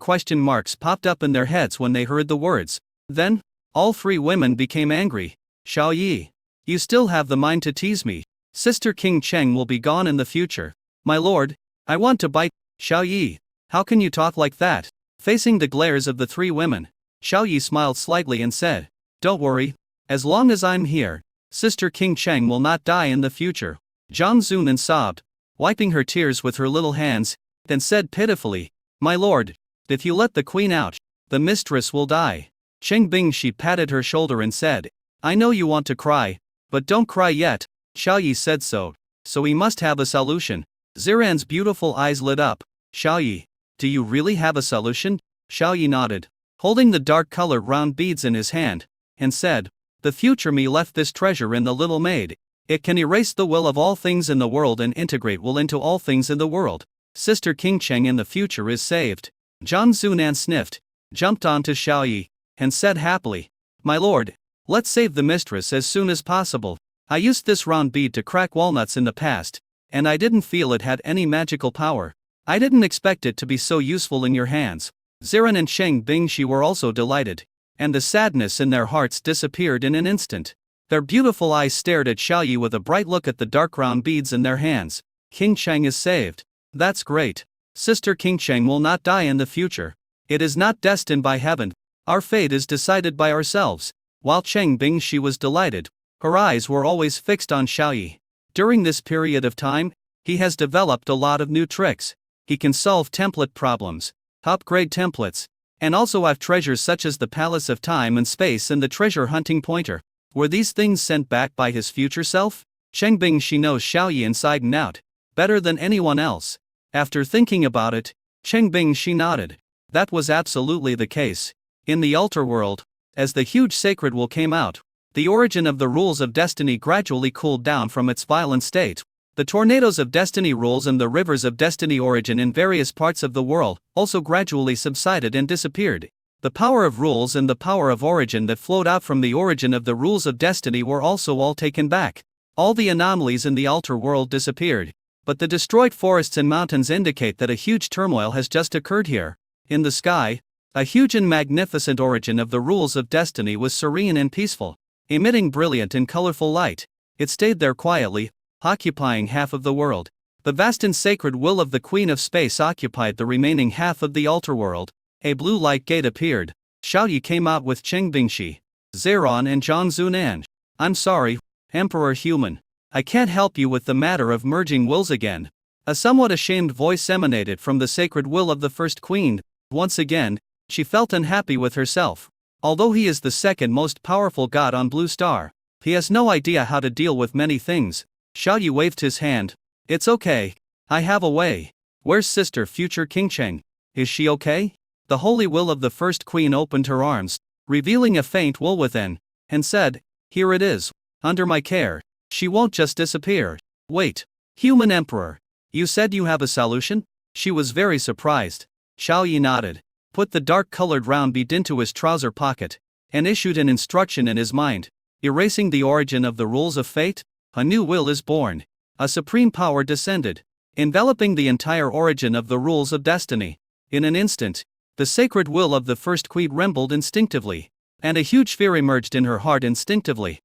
question marks popped up in their heads when they heard the words. Then, all three women became angry. Xiao Yi, you still have the mind to tease me. Sister King Cheng will be gone in the future. My lord, I want to bite. Xiao Yi, how can you talk like that? Facing the glares of the three women, Xiao Yi smiled slightly and said, Don't worry. As long as I'm here, Sister King Cheng will not die in the future. Zhang Zunan sobbed, wiping her tears with her little hands, then said pitifully, My lord, if you let the queen out, the mistress will die. Cheng Bingxi patted her shoulder and said, I know you want to cry, but don't cry yet. Xiao Yi said so he must have a solution. Ziran's beautiful eyes lit up. Xiao Yi, do you really have a solution? Xiao Yi nodded, holding the dark-colored round beads in his hand, and said, The future me left this treasure in the little maid. It can erase the will of all things in the world and integrate will into all things in the world. Sister King Cheng in the future is saved. Zhang Zunan sniffed, jumped onto Xiao Yi, and said happily, My lord, let's save the mistress as soon as possible. I used this round bead to crack walnuts in the past, and I didn't feel it had any magical power. I didn't expect it to be so useful in your hands. Ziran and Cheng Bingxi were also delighted, and the sadness in their hearts disappeared in an instant. Their beautiful eyes stared at Xiao Yi with a bright look at the dark round beads in their hands. King Cheng is saved. That's great. Sister King Cheng will not die in the future. It is not destined by heaven. Our fate is decided by ourselves. While Cheng Bingxi was delighted, her eyes were always fixed on Xiao Yi. During this period of time, he has developed a lot of new tricks. He can solve template problems, upgrade templates, and also have treasures such as the Palace of Time and Space and the treasure hunting pointer. Were these things sent back by his future self? Cheng Bingxi knows Xiao Yi inside and out, better than anyone else. After thinking about it, Cheng Bingxi nodded. That was absolutely the case. In the altar world, as the huge sacred will came out, the origin of the rules of destiny gradually cooled down from its violent state. The tornadoes of destiny rules and the rivers of destiny origin in various parts of the world also gradually subsided and disappeared. The power of rules and the power of origin that flowed out from the origin of the rules of destiny were also all taken back. All the anomalies in the altar world disappeared. But the destroyed forests and mountains indicate that a huge turmoil has just occurred here. In the sky, a huge and magnificent origin of the rules of destiny was serene and peaceful, emitting brilliant and colorful light. It stayed there quietly, occupying half of the world. The vast and sacred will of the Queen of Space occupied the remaining half of the altar world. A blue light gate appeared. Xiao Yi came out with Cheng Bingxi, Ziran and Zhang Zunan. I'm sorry, Emperor Human. I can't help you with the matter of merging wills again. A somewhat ashamed voice emanated from the sacred will of the first queen. Once again, she felt unhappy with herself. Although he is the second most powerful god on Blue Star, he has no idea how to deal with many things. Xiao Yi waved his hand. It's okay. I have a way. Where's sister future King Cheng? Is she okay? The holy will of the first queen opened her arms, revealing a faint will within, and said, Here it is. Under my care. She won't just disappear. Wait. Human Emperor. You said you have a solution? She was very surprised. Xiao Yi nodded, put the dark-colored round bead into his trouser pocket, and issued an instruction in his mind. Erasing the origin of the rules of fate, a new will is born. A supreme power descended, enveloping the entire origin of the rules of destiny. In an instant, the sacred will of the first queen trembled instinctively, and a huge fear emerged in her heart instinctively.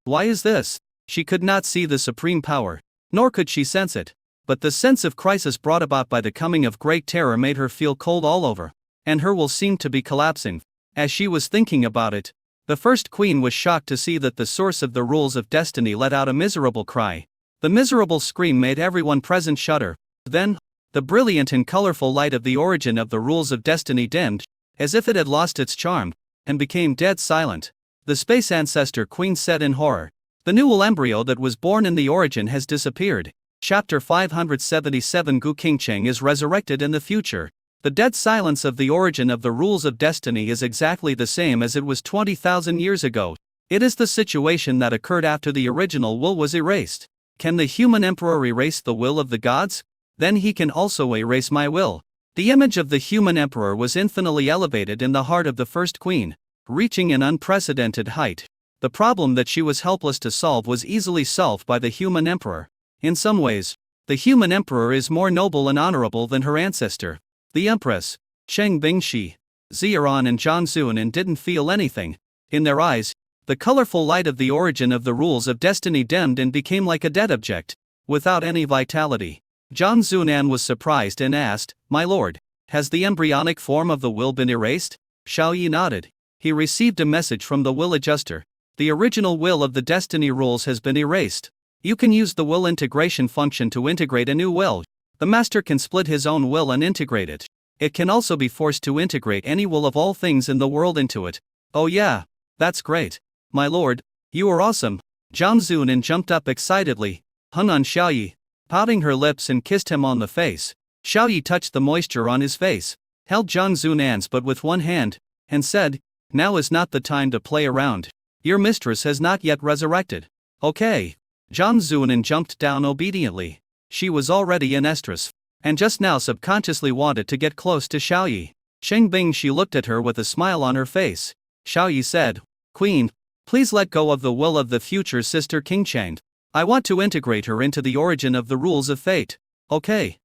Why is this? She could not see the supreme power, nor could she sense it. But the sense of crisis brought about by the coming of great terror made her feel cold all over, and her will seemed to be collapsing. As she was thinking about it, the first queen was shocked to see that the source of the rules of destiny let out a miserable cry. The miserable scream made everyone present shudder. Then, the brilliant and colorful light of the origin of the rules of destiny dimmed, as if it had lost its charm, and became dead silent. The space ancestor queen said in horror, "The new embryo that was born in the origin has disappeared." Chapter 577 Gu Qingcheng is resurrected in the future. The dead silence of the origin of the rules of destiny is exactly the same as it was 20,000 years ago. It is the situation that occurred after the original will was erased. Can the human emperor erase the will of the gods? Then he can also erase my will. The image of the human emperor was infinitely elevated in the heart of the first queen, reaching an unprecedented height. The problem that she was helpless to solve was easily solved by the human emperor. In some ways, the human emperor is more noble and honorable than her ancestor. The empress, Cheng Bingxi, Ziran and Zhang Zuonan didn't feel anything. In their eyes, the colorful light of the origin of the rules of destiny dimmed and became like a dead object, without any vitality. Zhang Zuonan was surprised and asked, "My lord, has the embryonic form of the will been erased?" Xiao Yi nodded. He received a message from the will adjuster. The original will of the destiny rules has been erased. You can use the will integration function to integrate a new will. The master can split his own will and integrate it. It can also be forced to integrate any will of all things in the world into it. Oh yeah, that's great. My lord, you are awesome. Zhang Zuonan jumped up excitedly, hung on Xiao Yi, pouting her lips and kissed him on the face. Xiao Yi touched the moisture on his face, held Zhang Zuonan's butt with one hand, and said, "Now is not the time to play around. Your mistress has not yet resurrected." Okay. Zhang Zuonan jumped down obediently. She was already in estrus, and just now subconsciously wanted to get close to Xiao Yi. Cheng Bingxi looked at her with a smile on her face. Xiao Yi said, "Queen, please let go of the will of the future sister Qingcheng. I want to integrate her into the origin of the rules of fate." Okay.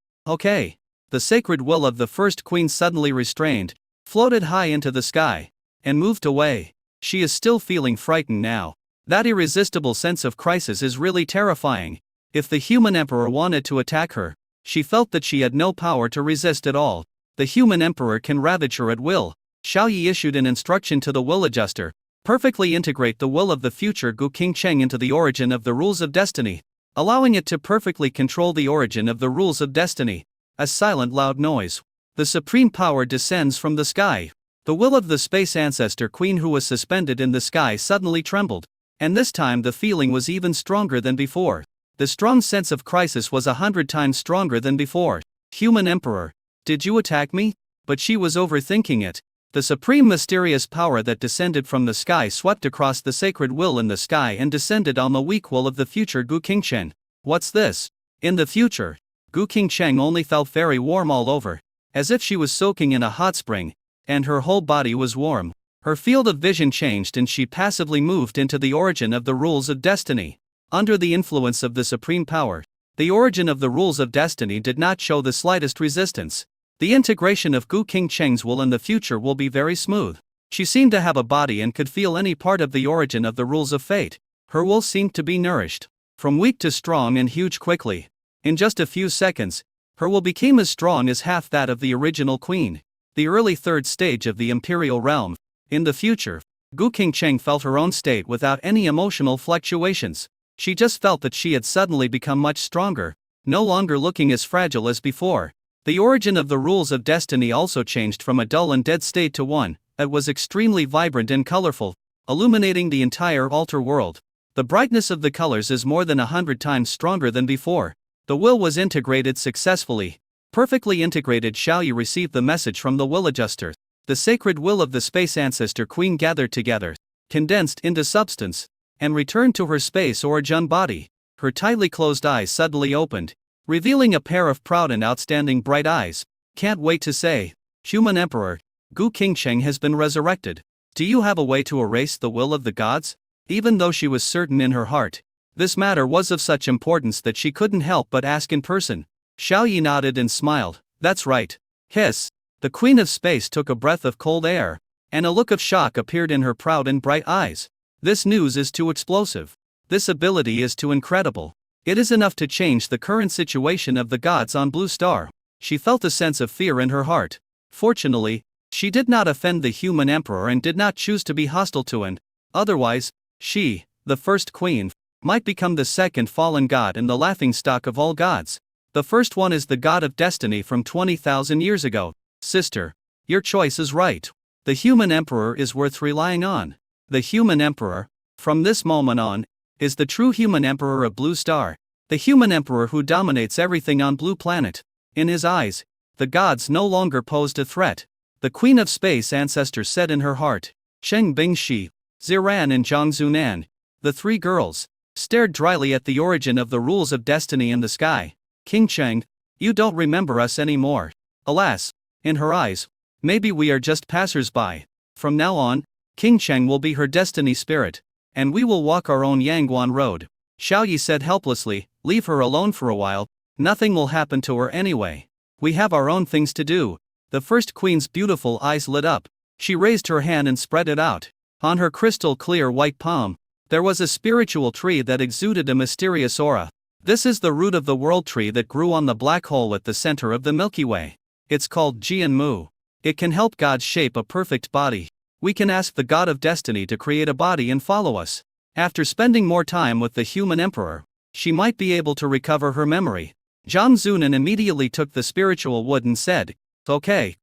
The sacred will of the first queen suddenly restrained, floated high into the sky, and moved away. She is still feeling frightened now. That irresistible sense of crisis is really terrifying. If the human emperor wanted to attack her, she felt that she had no power to resist at all. The human emperor can ravage her at will. Xiao Yi issued an instruction to the will adjuster. Perfectly integrate the will of the future Gu Qingcheng into the origin of the rules of destiny, allowing it to perfectly control the origin of the rules of destiny. A silent loud noise. The supreme power descends from the sky. The will of the space ancestor queen who was suspended in the sky suddenly trembled. And this time the feeling was even stronger than before. The strong sense of crisis was 100 times stronger than before. Human emperor, did you attack me? But she was overthinking it. The supreme mysterious power that descended from the sky swept across the sacred will in the sky and descended on the weak will of the future Gu Qingcheng. What's this? In the future, Gu Qingcheng only felt very warm all over, as if she was soaking in a hot spring, and her whole body was warm. Her field of vision changed and she passively moved into the origin of the rules of destiny. Under the influence of the supreme power, the origin of the rules of destiny did not show the slightest resistance. The integration of Gu Qingcheng's will in the future will be very smooth. She seemed to have a body and could feel any part of the origin of the rules of fate. Her will seemed to be nourished, from weak to strong and huge quickly. In just a few seconds, her will became as strong as half that of the original queen. The early third stage of the imperial realm. In the future, Gu Qingcheng felt her own state without any emotional fluctuations. She just felt that she had suddenly become much stronger, no longer looking as fragile as before. The origin of the rules of destiny also changed from a dull and dead state to one that was extremely vibrant and colorful, illuminating the entire altar world. The brightness of the colors is more than 100 times stronger than before. The will was integrated successfully. Perfectly integrated. Xiao Yi received the message from the will adjuster. The sacred will of the space ancestor queen gathered together, condensed into substance. and returned to her space origin body. Her tightly closed eyes suddenly opened, revealing a pair of proud and outstanding bright eyes. Can't wait to say, Human Emperor, Gu Qingcheng has been resurrected. Do you have a way to erase the will of the gods? Even though she was certain in her heart, this matter was of such importance that she couldn't help but ask in person. Xiao Yi nodded and smiled. That's right. Hiss. The Queen of Space took a breath of cold air, and a look of shock appeared in her proud and bright eyes. This news is too explosive. This ability is too incredible. It is enough to change the current situation of the gods on Blue Star. She felt a sense of fear in her heart. Fortunately, she did not offend the human emperor and did not choose to be hostile to him. Otherwise, she, the first queen, might become the second fallen god and the laughingstock of all gods. The first one is the god of destiny from 20,000 years ago. Sister, your choice is right. The human emperor is worth relying on. The human emperor, from this moment on, is the true human emperor of Blue Star. The human emperor who dominates everything on Blue Planet. In his eyes, the gods no longer posed a threat. The Queen of Space ancestor said in her heart. Cheng Bingxi, Ziran and Zhang Zunan, the three girls, stared dryly at the origin of the rules of destiny in the sky. King Cheng, you don't remember us anymore. Alas, in her eyes, maybe we are just passers-by. From now on, King Cheng will be her destiny spirit, and we will walk our own Yangguan road. Xiao Yi said helplessly, leave her alone for a while, nothing will happen to her anyway. We have our own things to do. The first queen's beautiful eyes lit up. She raised her hand and spread it out. On her crystal clear white palm, there was a spiritual tree that exuded a mysterious aura. This is the root of the world tree that grew on the black hole at the center of the Milky Way. It's called Jianmu. It can help gods shape a perfect body. We can ask the god of destiny to create a body and follow us. After spending more time with the human emperor, she might be able to recover her memory. Zhang Zunan immediately took the spiritual wood and said, Okay.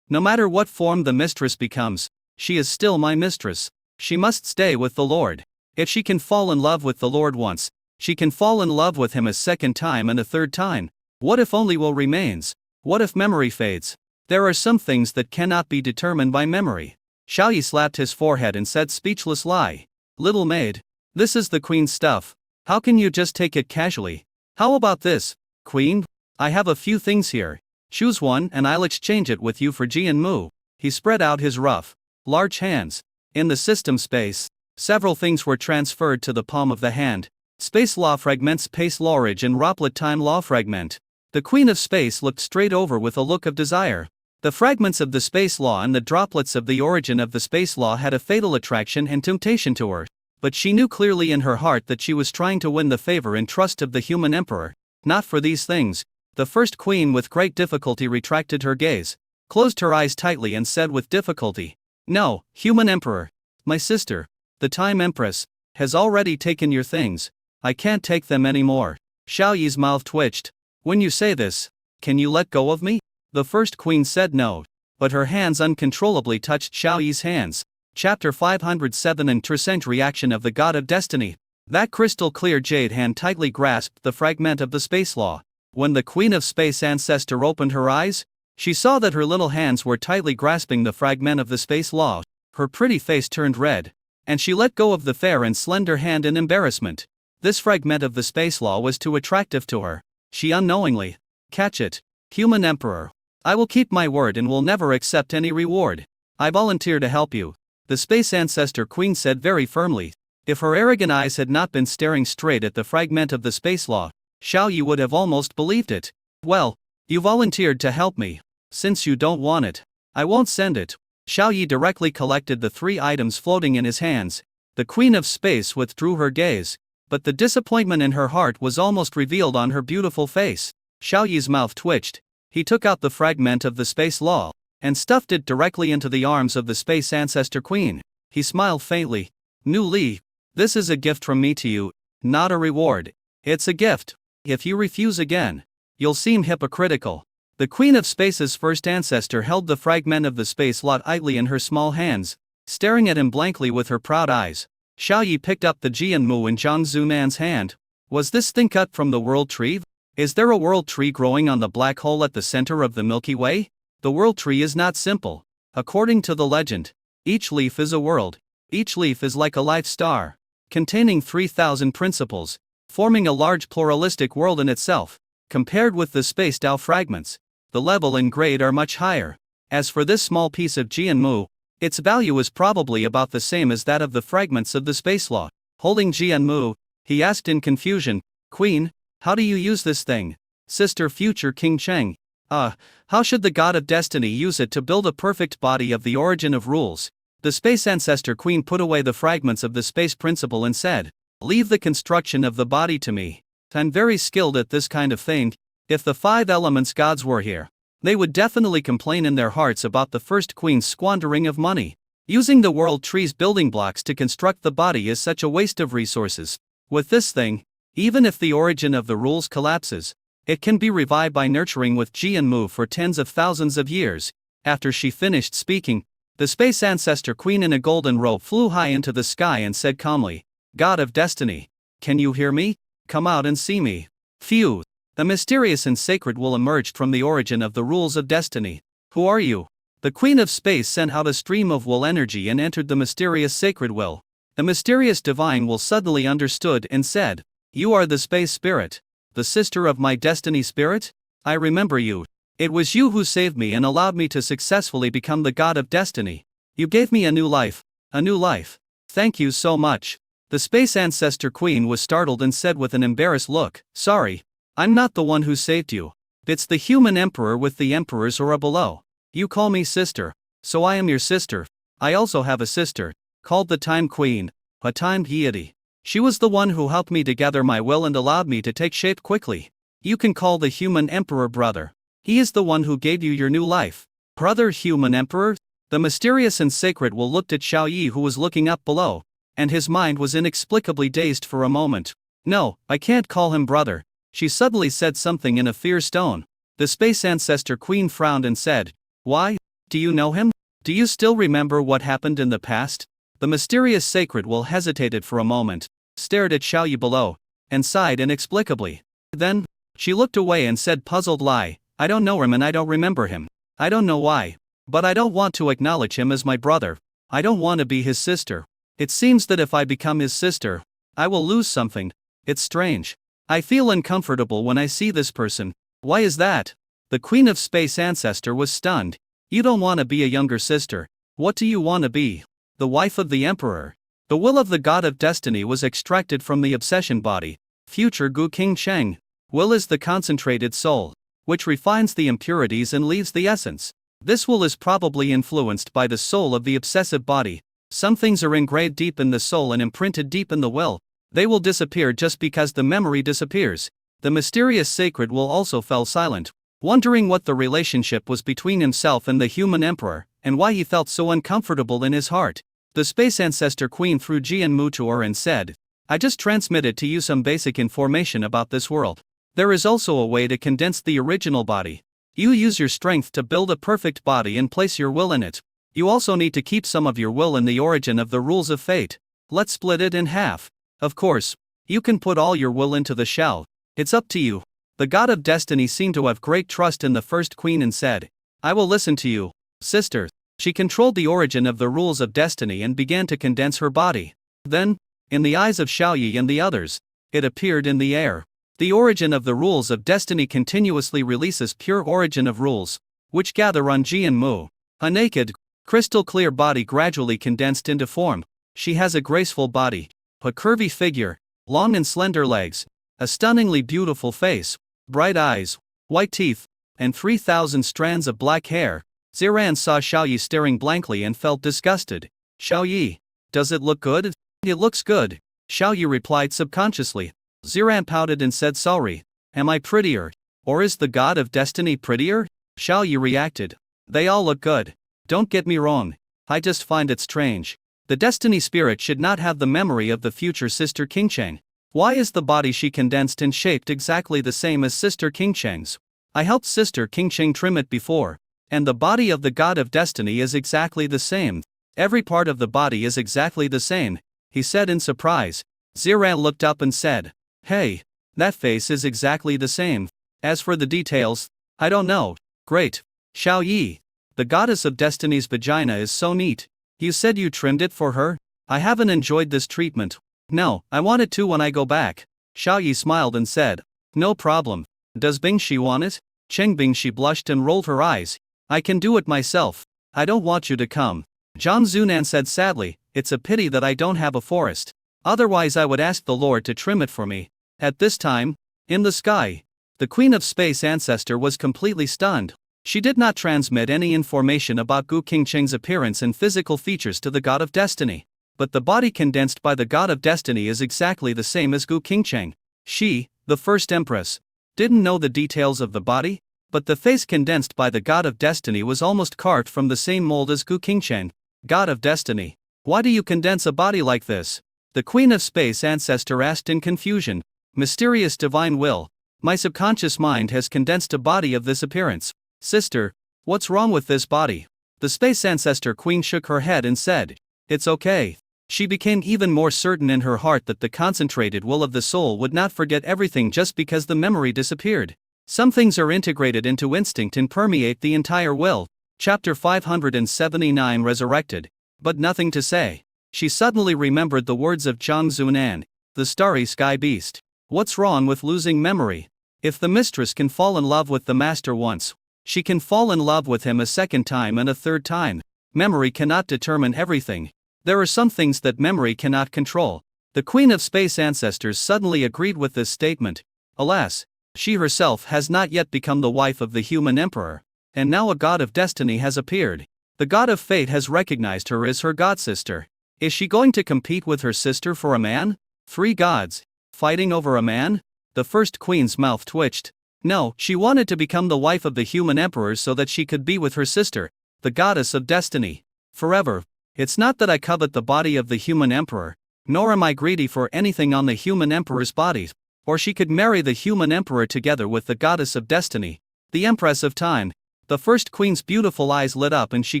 No matter what form the mistress becomes, she is still my mistress. She must stay with the Lord. If she can fall in love with the Lord once, she can fall in love with him a second time and a third time. What if only will remains? What if memory fades? There are some things that cannot be determined by memory. Xiao Yi slapped his forehead and said speechless lie. Little maid, this is the queen's stuff. How can you just take it casually? How about this, queen? I have a few things here. Choose one and I'll exchange it with you for Jianmu. He spread out his rough, large hands. In the system space, several things were transferred to the palm of the hand. Space law fragments, space lawage and Roplet time law fragment. The Queen of Space looked straight over with a look of desire. The fragments of the space law and the droplets of the origin of the space law had a fatal attraction and temptation to her. But she knew clearly in her heart that she was trying to win the favor and trust of the human emperor. Not for these things. The first queen with great difficulty retracted her gaze, closed her eyes tightly and said with difficulty, No, human emperor, my sister, the time empress, has already taken your things. I can't take them anymore. Xiao Yi's mouth twitched. When you say this, can you let go of me? The first queen said no, but her hands uncontrollably touched Xiao Yi's hands. Chapter 507 and Tercent Reaction of the God of Destiny. That crystal clear jade hand tightly grasped the fragment of the space law. When the Queen of Space ancestor opened her eyes, she saw that her little hands were tightly grasping the fragment of the space law. Her pretty face turned red, and she let go of the fair and slender hand in embarrassment. This fragment of the space law was too attractive to her. She unknowingly, catch it, human emperor. I will keep my word and will never accept any reward. I volunteer to help you. The space ancestor queen said very firmly. If her arrogant eyes had not been staring straight at the fragment of the space law, Xiao Yi would have almost believed it. Well, you volunteered to help me. Since you don't want it, I won't send it. Xiao Yi directly collected the three items floating in his hands. The Queen of Space withdrew her gaze, but the disappointment in her heart was almost revealed on her beautiful face. Xiao Yi's mouth twitched. He took out the fragment of the space law, and stuffed it directly into the arms of the space ancestor queen. He smiled faintly. Nu Li, this is a gift from me to you, not a reward. It's a gift. If you refuse again, you'll seem hypocritical. The Queen of Space's first ancestor held the fragment of the space lot idly in her small hands, staring at him blankly with her proud eyes. Xiao Yi picked up the Jianmu in Zhang Zunan's hand. Was this thing cut from the world tree? Is there a world tree growing on the black hole at the center of the Milky Way? The world tree is not simple. According to the legend, each leaf is a world. Each leaf is like a life star. containing 3,000 principles, forming a large pluralistic world in itself. Compared with the spaced out fragments, the level and grade are much higher. As for this small piece of Jianmu, its value is probably about the same as that of the fragments of the space law. Holding Jianmu, he asked in confusion, Queen, how do you use this thing? Sister future King Cheng. How should the god of destiny use it to build a perfect body of the origin of rules? The space ancestor queen put away the fragments of the space principle and said, leave the construction of the body to me. I'm very skilled at this kind of thing. If the 5 elements gods were here, they would definitely complain in their hearts about the first queen's squandering of money. Using the world tree's building blocks to construct the body is such a waste of resources. With this thing, even if the origin of the rules collapses, it can be revived by nurturing with Jianmu for tens of thousands of years. After she finished speaking, the space ancestor queen in a golden robe flew high into the sky and said calmly, God of destiny, can you hear me? Come out and see me. Phew. The mysterious and sacred will emerged from the origin of the rules of destiny. Who are you? The queen of space sent out a stream of will energy and entered the mysterious sacred will. The mysterious divine will suddenly understood and said, you are the space spirit, the sister of my destiny spirit? I remember you. It was you who saved me and allowed me to successfully become the god of destiny. You gave me a new life. A new life. Thank you so much. The space ancestor queen was startled and said with an embarrassed look, sorry, I'm not the one who saved you. It's the human emperor with the emperor's aura below. You call me sister, so I am your sister. I also have a sister, called the Time Queen, a time deity. She was the one who helped me to gather my will and allowed me to take shape quickly. You can call the human emperor brother. He is the one who gave you your new life. Brother human emperor? The mysterious and sacred will looked at Xiao Yi who was looking up below, and his mind was inexplicably dazed for a moment. No, I can't call him brother. She suddenly said something in a fierce tone. The space ancestor queen frowned and said, why? Do you know him? Do you still remember what happened in the past? The mysterious sacred will hesitated for a moment, stared at Xiao Yi below, and sighed inexplicably. Then, she looked away and said puzzled lie, I don't know him and I don't remember him. I don't know why. But I don't want to acknowledge him as my brother. I don't want to be his sister. It seems that if I become his sister, I will lose something. It's strange. I feel uncomfortable when I see this person. Why is that? The Queen of Space ancestor was stunned. You don't want to be a younger sister. What do you want to be? The wife of the emperor. The will of the god of destiny was extracted from the obsession body. Future Gu King Cheng. Will is the concentrated soul, which refines the impurities and leaves the essence. This will is probably influenced by the soul of the obsessive body. Some things are engraved deep in the soul and imprinted deep in the will. They will disappear just because the memory disappears. The mysterious sacred will also fell silent, wondering what the relationship was between himself and the human emperor, and why he felt so uncomfortable in his heart. The space ancestor queen threw Jianmu to her and said, I just transmitted to you some basic information about this world. There is also a way to condense the original body. You use your strength to build a perfect body and place your will in it. You also need to keep some of your will in the origin of the rules of fate. Let's split it in half. Of course, you can put all your will into the shell. It's up to you. The god of destiny seemed to have great trust in the first queen and said, I will listen to you, sister. She controlled the origin of the rules of destiny and began to condense her body. Then, in the eyes of Xiao Yi and the others, it appeared in the air. The origin of the rules of destiny continuously releases pure origin of rules, which gather on Jianmu. A naked, crystal clear body gradually condensed into form. She has a graceful body, a curvy figure, long and slender legs, a stunningly beautiful face, bright eyes, white teeth, and 3,000 strands of black hair. Ziran saw Xiao Yi staring blankly and felt disgusted. Xiao Yi, does it look good? It looks good, Xiao Yi replied subconsciously. Ziran pouted and said sorry. Am I prettier? Or is the god of destiny prettier? Xiao Yi reacted. They all look good. Don't get me wrong. I just find it strange. The destiny spirit should not have the memory of the future sister Qingcheng. Why is the body she condensed and shaped exactly the same as sister Qingcheng's? I helped sister Qingcheng trim it before. And the body of the god of destiny is exactly the same. Every part of the body is exactly the same, he said in surprise. Ziran looked up and said, hey, that face is exactly the same. As for the details, I don't know. Great. Xiao Yi, the goddess of destiny's vagina is so neat. You said you trimmed it for her? I haven't enjoyed this treatment. No, I want it too when I go back. Xiaoyi smiled and said, no problem. Does Bingxi want it? Cheng Bingxi blushed and rolled her eyes. I can do it myself. I don't want you to come. Zhang Zunan said sadly, it's a pity that I don't have a forest. Otherwise I would ask the Lord to trim it for me. At this time, in the sky, the Queen of Space ancestor was completely stunned. She did not transmit any information about Gu Qingcheng's appearance and physical features to the God of Destiny. But the body condensed by the God of Destiny is exactly the same as Gu Qingcheng. She, the first empress, didn't know the details of the body, but the face condensed by the God of Destiny was almost carved from the same mold as Gu Qingcheng. God of Destiny, why do you condense a body like this? The Queen of Space ancestor asked in confusion. Mysterious divine will, my subconscious mind has condensed a body of this appearance. Sister, what's wrong with this body? The space ancestor queen shook her head and said, it's okay. She became even more certain in her heart that the concentrated will of the soul would not forget everything just because the memory disappeared. Some things are integrated into instinct and permeate the entire will. Chapter 579 Resurrected. But nothing to say. She suddenly remembered the words of Zhang Zunan, the starry sky beast. What's wrong with losing memory? If the mistress can fall in love with the master once, she can fall in love with him a second time and a third time. Memory cannot determine everything. There are some things that memory cannot control. The Queen of Space ancestors suddenly agreed with this statement. Alas, she herself has not yet become the wife of the human emperor, and now a God of Destiny has appeared. The God of Fate has recognized her as her godsister. Is she going to compete with her sister for a man? 3 gods, fighting over a man? The first queen's mouth twitched. No, she wanted to become the wife of the human emperor so that she could be with her sister, the goddess of destiny, forever. It's not that I covet the body of the human emperor, nor am I greedy for anything on the human emperor's body, or she could marry the human emperor together with the goddess of destiny, the empress of time. The first queen's beautiful eyes lit up and she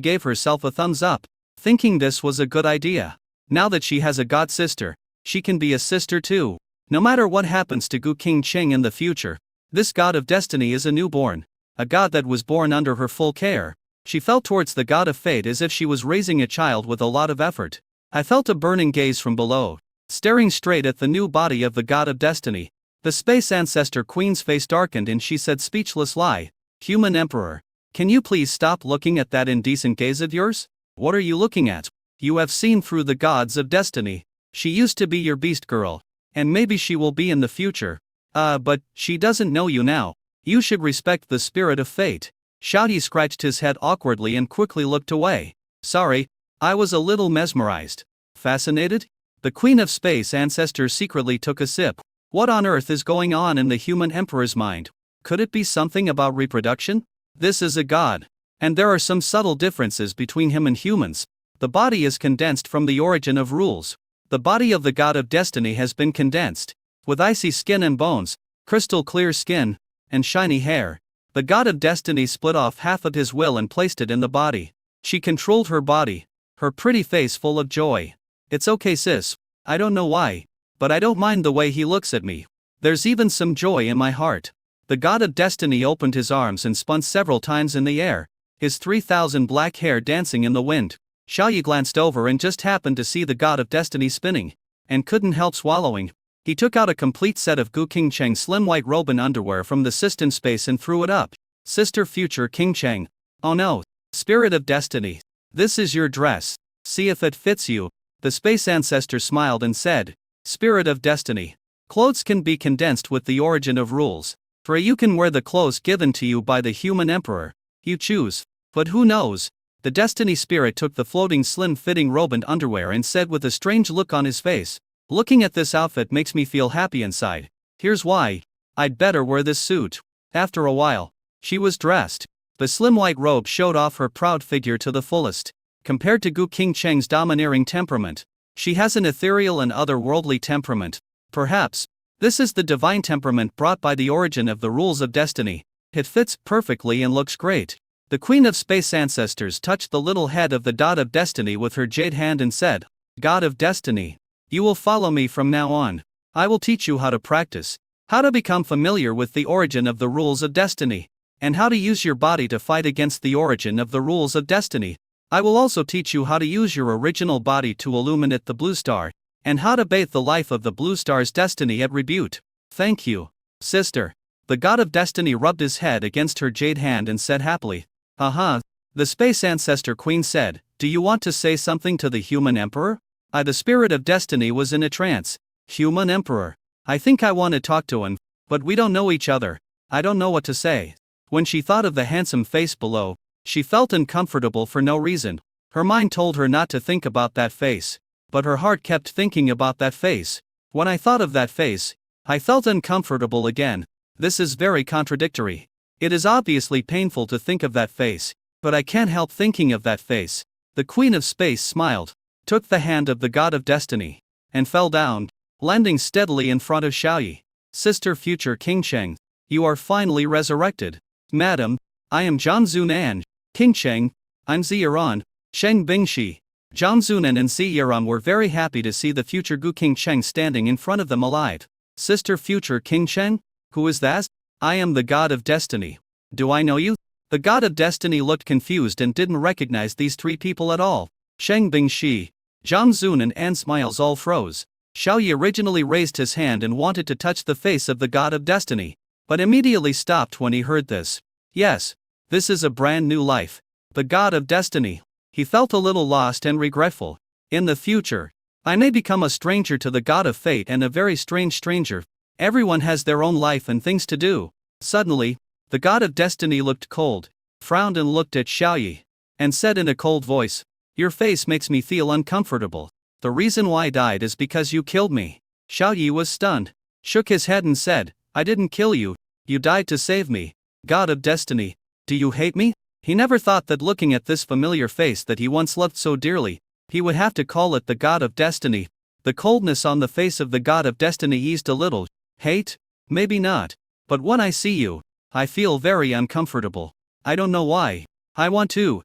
gave herself a thumbs up, thinking this was a good idea. Now that she has a god sister, she can be a sister too. No matter what happens to Gu Qingcheng in the future, this God of Destiny is a newborn, a God that was born under her full care. She felt towards the God of Fate as if she was raising a child with a lot of effort. I felt a burning gaze from below, staring straight at the new body of the God of Destiny. The space ancestor queen's face darkened and she said, speechless lie. Human emperor, can you please stop looking at that indecent gaze of yours? What are you looking at? You have seen through the gods of destiny. She used to be your beast girl, and maybe she will be in the future. But she doesn't know you now. You should respect the spirit of fate. Xiaoyi scratched his head awkwardly and quickly looked away. Sorry, I was a little mesmerized. Fascinated? The Queen of Space ancestor secretly took a sip. What on earth is going on in the human emperor's mind? Could it be something about reproduction? This is a god. And there are some subtle differences between him and humans. The body is condensed from the origin of rules. The body of the god of destiny has been condensed. With icy skin and bones, crystal clear skin, and shiny hair, the god of destiny split off half of his will and placed it in the body. She controlled her body, her pretty face full of joy. It's okay sis, I don't know why, but I don't mind the way he looks at me. There's even some joy in my heart. The god of destiny opened his arms and spun several times in the air, his 3,000 black hair dancing in the wind. Xiaoyi glanced over and just happened to see the god of destiny spinning, and couldn't help swallowing. He took out a complete set of Gu Qingcheng's slim white robe and underwear from the system space and threw it up. Sister future Qingcheng. Oh no, spirit of destiny. This is your dress. See if it fits you. The space ancestor smiled and said, Spirit of destiny. Clothes can be condensed with the origin of rules. For you can wear the clothes given to you by the human emperor. You choose. But who knows? The destiny spirit took the floating slim-fitting robe and underwear and said with a strange look on his face, looking at this outfit makes me feel happy inside. Here's why. I'd better wear this suit. After a while, she was dressed. The slim white robe showed off her proud figure to the fullest. Compared to Gu Qingcheng's domineering temperament, she has an ethereal and otherworldly temperament. Perhaps, this is the divine temperament brought by the origin of the rules of destiny. It fits perfectly and looks great. The Queen of Space ancestors touched the little head of the god of destiny with her jade hand and said, God of destiny, you will follow me from now on. I will teach you how to practice, how to become familiar with the origin of the rules of destiny, and how to use your body to fight against the origin of the rules of destiny. I will also teach you how to use your original body to illuminate the blue star, and how to bathe the life of the Blue Star's destiny at Rebute. Thank you, sister. The god of destiny rubbed his head against her jade hand and said happily, "Uh-huh." The space ancestor queen said, "Do you want to say something to the human emperor?" The spirit of destiny was in a trance. Human emperor. I think I want to talk to him, but we don't know each other. I don't know what to say. When she thought of the handsome face below, she felt uncomfortable for no reason. Her mind told her not to think about that face, but her heart kept thinking about that face. When I thought of that face, I felt uncomfortable again. This is very contradictory. It is obviously painful to think of that face, but I can't help thinking of that face. The Queen of Space smiled, took the hand of the god of destiny, and fell down, landing steadily in front of Xiaoyi. Sister future King Cheng, you are finally resurrected. Madam, I am Zhunan. King Cheng, I'm Ziyaran. Sheng Bingshi. Zhunan and Ziyaran were very happy to see the future Gu King Cheng standing in front of them alive. Sister future King Cheng? Who is that? I am the god of destiny. Do I know you? The god of destiny looked confused and didn't recognize these three people at all. Sheng Bingshi, Zhunan and smiles all froze. Xiaoyi originally raised his hand and wanted to touch the face of the god of destiny, but immediately stopped when he heard this. Yes, this is a brand new life. The god of destiny. He felt a little lost and regretful. In the future, I may become a stranger to the god of fate and a very strange stranger. Everyone has their own life and things to do. Suddenly, the god of destiny looked cold, frowned and looked at Xiaoyi, and said in a cold voice, "Your face makes me feel uncomfortable. The reason why I died is because you killed me." Xiaoyi was stunned, shook his head and said, "I didn't kill you. You died to save me. God of destiny, do you hate me?" He never thought that looking at this familiar face that he once loved so dearly, he would have to call it the god of destiny. The coldness on the face of the god of destiny eased a little. Hate? Maybe not. But when I see you, I feel very uncomfortable. I don't know why. I want to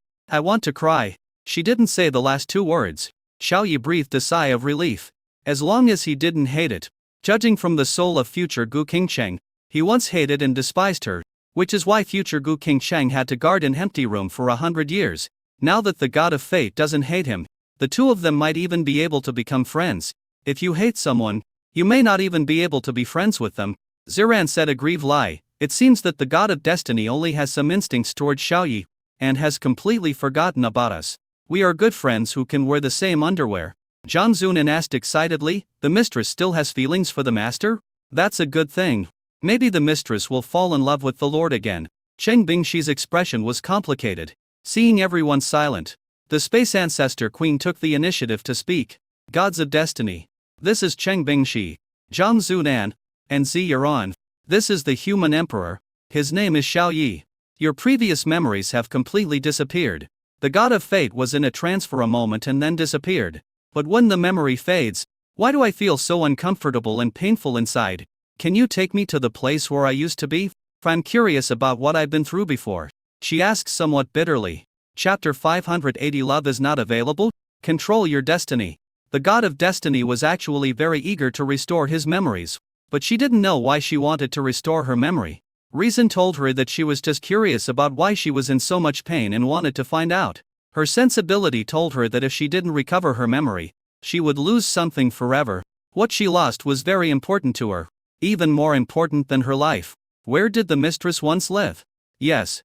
cry. She didn't say the last two words. Xiaoyi breathed a sigh of relief. As long as he didn't hate it. Judging from the soul of future Gu Qingcheng, he once hated and despised her, which is why future Gu Qingcheng had to guard an empty room for 100 years. Now that the god of fate doesn't hate him, the two of them might even be able to become friends. If you hate someone, you may not even be able to be friends with them. Ziran said a grieved lie. It seems that the god of destiny only has some instincts towards Xiaoyi, and has completely forgotten about us. We are good friends who can wear the same underwear. Zhunan asked excitedly, "The mistress still has feelings for the master? That's a good thing. Maybe the mistress will fall in love with the lord again." Cheng Bingshi's expression was complicated. Seeing everyone silent, the space ancestor queen took the initiative to speak. "Gods of destiny. This is Cheng Bingshi, Zhunan, and Ziyaran. This is the human emperor. His name is Xiaoyi. Your previous memories have completely disappeared." The god of fate was in a trance for a moment and then disappeared. "But when the memory fades, why do I feel so uncomfortable and painful inside? Can you take me to the place where I used to be? I'm curious about what I've been through before," she asked somewhat bitterly. Chapter 580 Love is not available? Control your destiny. The god of destiny was actually very eager to restore his memories, but she didn't know why she wanted to restore her memory. Reason told her that she was just curious about why she was in so much pain and wanted to find out. Her sensibility told her that if she didn't recover her memory, she would lose something forever. What she lost was very important to her, even more important than her life. Where did the mistress once live? Yes,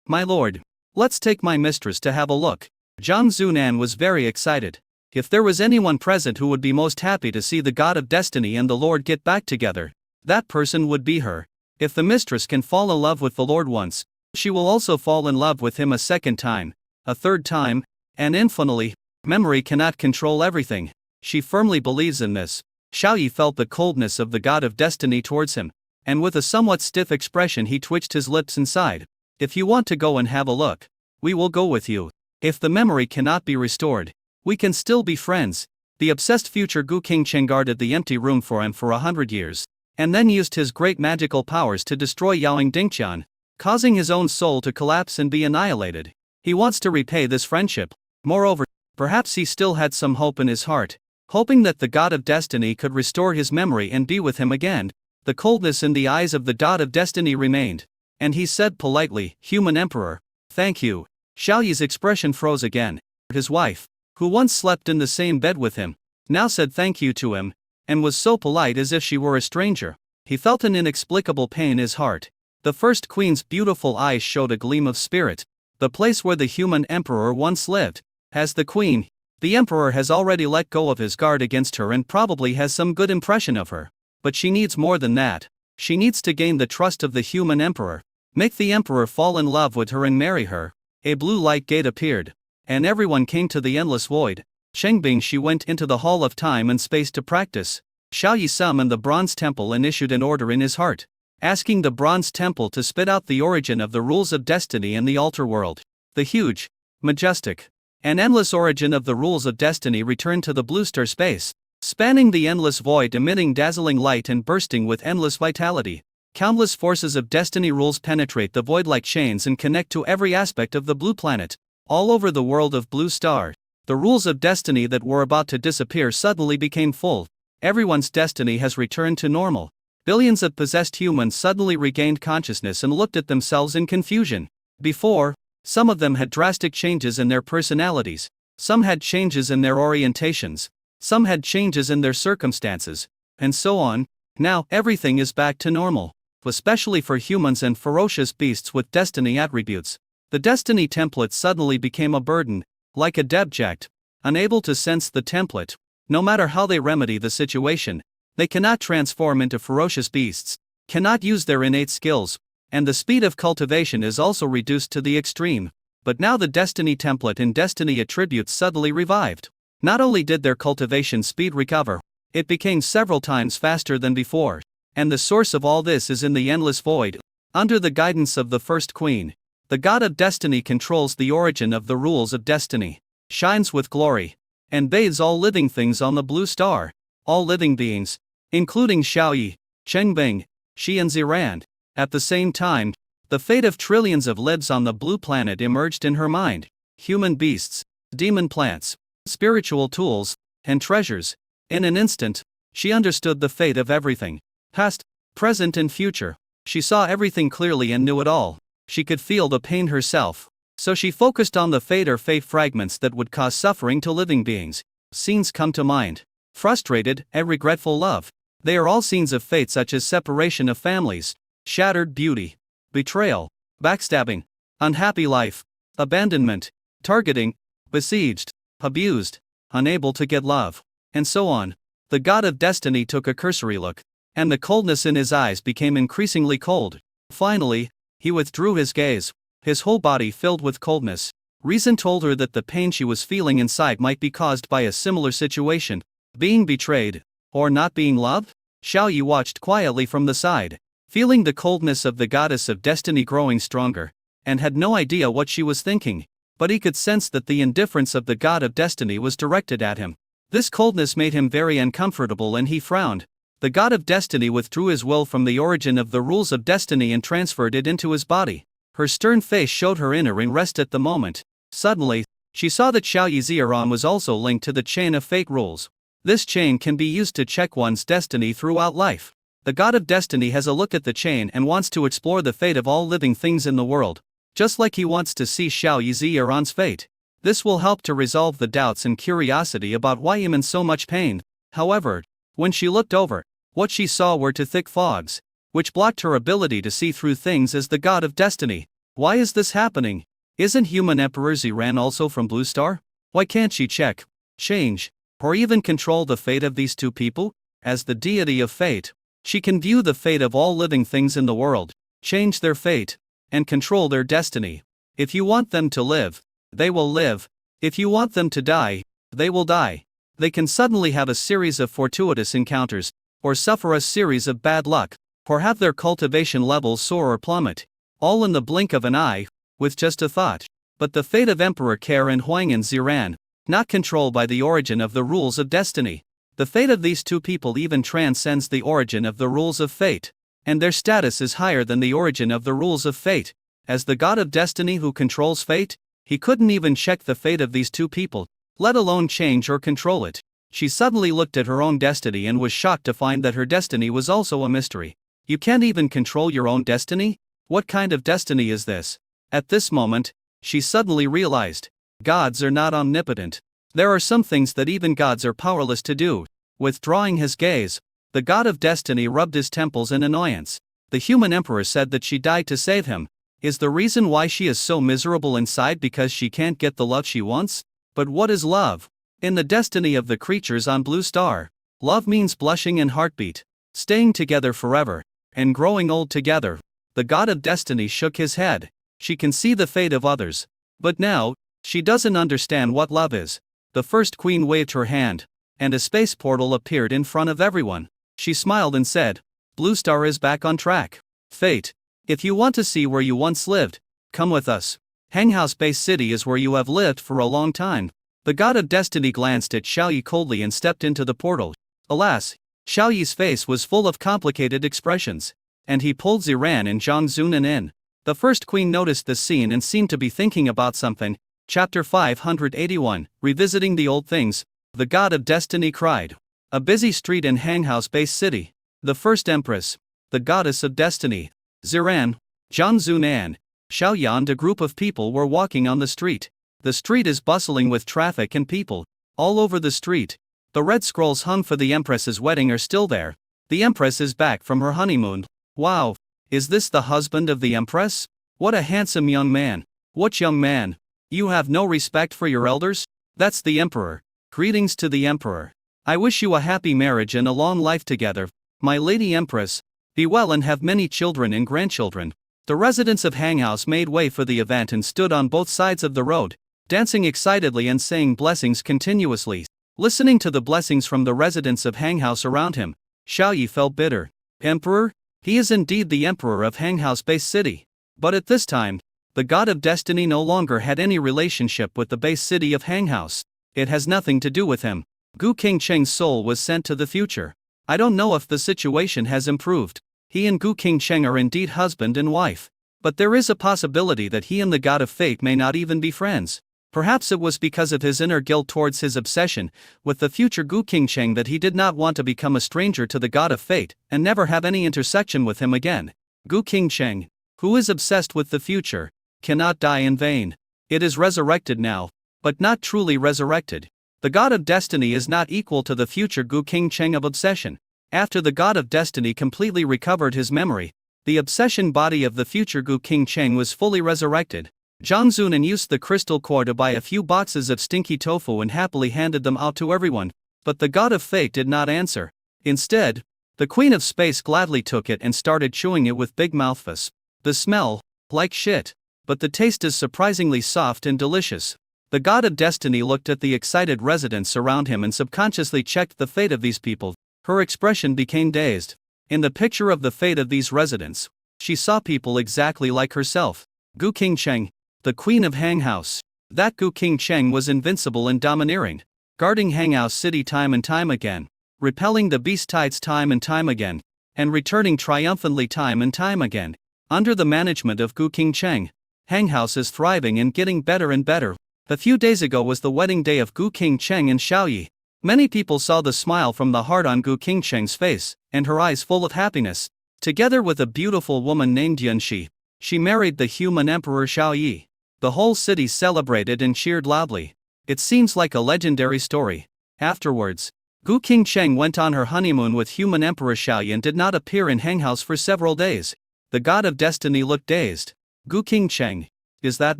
my lord. Let's take my mistress to have a look. Zhunan was very excited. If there was anyone present who would be most happy to see the god of destiny and the lord get back together, that person would be her. If the mistress can fall in love with the lord once, she will also fall in love with him a second time, a third time, and infinitely. Memory cannot control everything. She firmly believes in this. Xiaoyi felt the coldness of the god of destiny towards him, and with a somewhat stiff expression he twitched his lips inside. "If you want to go and have a look, we will go with you. If the memory cannot be restored, we can still be friends." The obsessed future Gu Qingcheng guarded the empty room for him for 100 years, and then used his great magical powers to destroy Yaoing Dingqian, causing his own soul to collapse and be annihilated. He wants to repay this friendship. Moreover, perhaps he still had some hope in his heart, hoping that the god of destiny could restore his memory and be with him again. The coldness in the eyes of the god of destiny remained, and he said politely, "Human emperor, thank you." Xiaoyi's expression froze again. His wife, who once slept in the same bed with him, now said thank you to him, and was so polite as if she were a stranger. He felt an inexplicable pain in his heart. The first queen's beautiful eyes showed a gleam of spirit. The place where the human emperor once lived. As the queen, the emperor has already let go of his guard against her and probably has some good impression of her. But she needs more than that. She needs to gain the trust of the human emperor. Make the emperor fall in love with her and marry her. A blue light gate appeared, and everyone came to the endless void. Shengbing she went into the hall of time and space to practice. Xiao Yi summoned the bronze temple and issued an order in his heart, asking the bronze temple to spit out the origin of the rules of destiny in the altar world. The huge, majestic, and endless origin of the rules of destiny returned to the blue star space, spanning the endless void, emitting dazzling light and bursting with endless vitality. Countless forces of destiny rules penetrate the void like chains and connect to every aspect of the blue planet. All over the world of Blue Star, the rules of destiny that were about to disappear suddenly became full. Everyone's destiny has returned to normal. Billions of possessed humans suddenly regained consciousness and looked at themselves in confusion. Before, some of them had drastic changes in their personalities, some had changes in their orientations, some had changes in their circumstances, and so on. Now, everything is back to normal, especially for humans and ferocious beasts with destiny attributes. The destiny template suddenly became a burden, like a debject, unable to sense the template. No matter how they remedy the situation, they cannot transform into ferocious beasts, cannot use their innate skills, and the speed of cultivation is also reduced to the extreme. But now the destiny template and destiny attributes suddenly revived. Not only did their cultivation speed recover, it became several times faster than before. And the source of all this is in the endless void. Under the guidance of the first queen, the god of destiny controls the origin of the rules of destiny, shines with glory, and bathes all living things on the blue star. All living beings, including Xiaoyi, Chengbing, Shi and Ziran. At the same time, the fate of trillions of lives on the blue planet emerged in her mind. Human beasts, demon plants, spiritual tools, and treasures. In an instant, she understood the fate of everything. Past, present and future. She saw everything clearly and knew it all. She could feel the pain herself. So she focused on the fate or fate fragments that would cause suffering to living beings. Scenes come to mind. Frustrated and regretful love. They are all scenes of fate such as separation of families, shattered beauty, betrayal, backstabbing, unhappy life, abandonment, targeting, besieged, abused, unable to get love, and so on. The god of destiny took a cursory look, and the coldness in his eyes became increasingly cold. Finally, he withdrew his gaze, his whole body filled with coldness. Reason told her that the pain she was feeling inside might be caused by a similar situation, being betrayed, or not being loved. Xiao Yi watched quietly from the side, feeling the coldness of the goddess of destiny growing stronger, and had no idea what she was thinking, but he could sense that the indifference of the god of destiny was directed at him. This coldness made him very uncomfortable and he frowned. The god of destiny withdrew his will from the origin of the rules of destiny and transferred it into his body. Her stern face showed her inner unrest at the moment. Suddenly, she saw that Xiao Yi Ziran was also linked to the chain of fate rules. This chain can be used to check one's destiny throughout life. The god of destiny has a look at the chain and wants to explore the fate of all living things in the world, just like he wants to see Xiao Yi Ziran's fate. This will help to resolve the doubts and curiosity about why I'm in so much pain. However, when she looked over, what she saw were two thick fogs, which blocked her ability to see through things as the god of destiny. Why is this happening? Isn't human Emperor Ziran also from Blue Star? Why can't she check, change, or even control the fate of these two people? As the deity of fate, she can view the fate of all living things in the world, change their fate, and control their destiny. If you want them to live, they will live. If you want them to die, they will die. They can suddenly have a series of fortuitous encounters, or suffer a series of bad luck, or have their cultivation levels soar or plummet, all in the blink of an eye, with just a thought. But the fate of Emperor Care and Huangyan Ziran, not controlled by the origin of the rules of destiny. The fate of these two people even transcends the origin of the rules of fate, and their status is higher than the origin of the rules of fate. As the god of destiny who controls fate, he couldn't even check the fate of these two people, let alone change or control it. She suddenly looked at her own destiny and was shocked to find that her destiny was also a mystery. You can't even control your own destiny? What kind of destiny is this? At this moment, she suddenly realized, gods are not omnipotent. There are some things that even gods are powerless to do. Withdrawing his gaze, the god of destiny rubbed his temples in annoyance. The human emperor said that she died to save him. Is the reason why she is so miserable inside because she can't get the love she wants? But what is love? In the destiny of the creatures on Blue Star, love means blushing and heartbeat, staying together forever, and growing old together. The god of destiny shook his head. She can see the fate of others. But now, she doesn't understand what love is. The first queen waved her hand, and a space portal appeared in front of everyone. She smiled and said, Blue Star is back on track. Fate, if you want to see where you once lived, come with us. Hanghouse Base City is where you have lived for a long time. The god of destiny glanced at Xiaoyi coldly and stepped into the portal. Alas, Xiaoyi's face was full of complicated expressions, and he pulled Ziran and Zhang Zunan in. The first queen noticed this scene and seemed to be thinking about something. Chapter 581, Revisiting the Old Things. The god of destiny cried. A busy street in Hanghouse Base City. The first empress, the goddess of destiny, Ziran, Zhang Zunan, Xiaoyi and a group of people were walking on the street. The street is bustling with traffic and people. All over the street, the red scrolls hung for the empress's wedding are still there. The empress is back from her honeymoon. Wow, is this the husband of the empress? What a handsome young man. What young man? You have no respect for your elders? That's the emperor. Greetings to the emperor. I wish you a happy marriage and a long life together, my lady empress. Be well and have many children and grandchildren. The residents of Hanghouse made way for the event and stood on both sides of the road, dancing excitedly and saying blessings continuously. Listening to the blessings from the residents of Hanghouse around him, Xiaoyi felt bitter. Emperor? He is indeed the emperor of Hanghouse Base City. But at this time, the god of destiny no longer had any relationship with the base city of Hanghouse. It has nothing to do with him. Gu Qingcheng's soul was sent to the future. I don't know if the situation has improved. He and Gu Qingcheng are indeed husband and wife. But there is a possibility that he and the god of fate may not even be friends. Perhaps it was because of his inner guilt towards his obsession with the future Gu Qingcheng that he did not want to become a stranger to the god of fate and never have any intersection with him again. Gu Qingcheng, who is obsessed with the future, cannot die in vain. It is resurrected now, but not truly resurrected. The god of destiny is not equal to the future Gu Qingcheng of obsession. After the god of destiny completely recovered his memory, the obsession body of the future Gu Qingcheng was fully resurrected. Zhang Zunan used the crystal core to buy a few boxes of stinky tofu and happily handed them out to everyone, but the god of fate did not answer. Instead, the queen of space gladly took it and started chewing it with big mouthfuls. The smell, like shit, but the taste is surprisingly soft and delicious. The god of destiny looked at the excited residents around him and subconsciously checked the fate of these people. Her expression became dazed. In the picture of the fate of these residents, she saw people exactly like herself. Gu Qingcheng, the queen of Hanghouse. That Gu Qingcheng was invincible and domineering, guarding Hanghouse City time and time again, repelling the beast tides time and time again, and returning triumphantly time and time again. Under the management of Gu Qingcheng, Hanghouse is thriving and getting better and better. A few days ago was the wedding day of Gu Qingcheng and Xiaoyi. Many people saw the smile from the heart on Gu Qingcheng's face, and her eyes full of happiness. Together with a beautiful woman named Yunxi, she married the human emperor Xiaoyi. The whole city celebrated and cheered loudly. It seems like a legendary story. Afterwards, Gu Qingcheng went on her honeymoon with human emperor Xiaoyi and did not appear in Hanghouse for several days. The god of destiny looked dazed. Gu Qingcheng, is that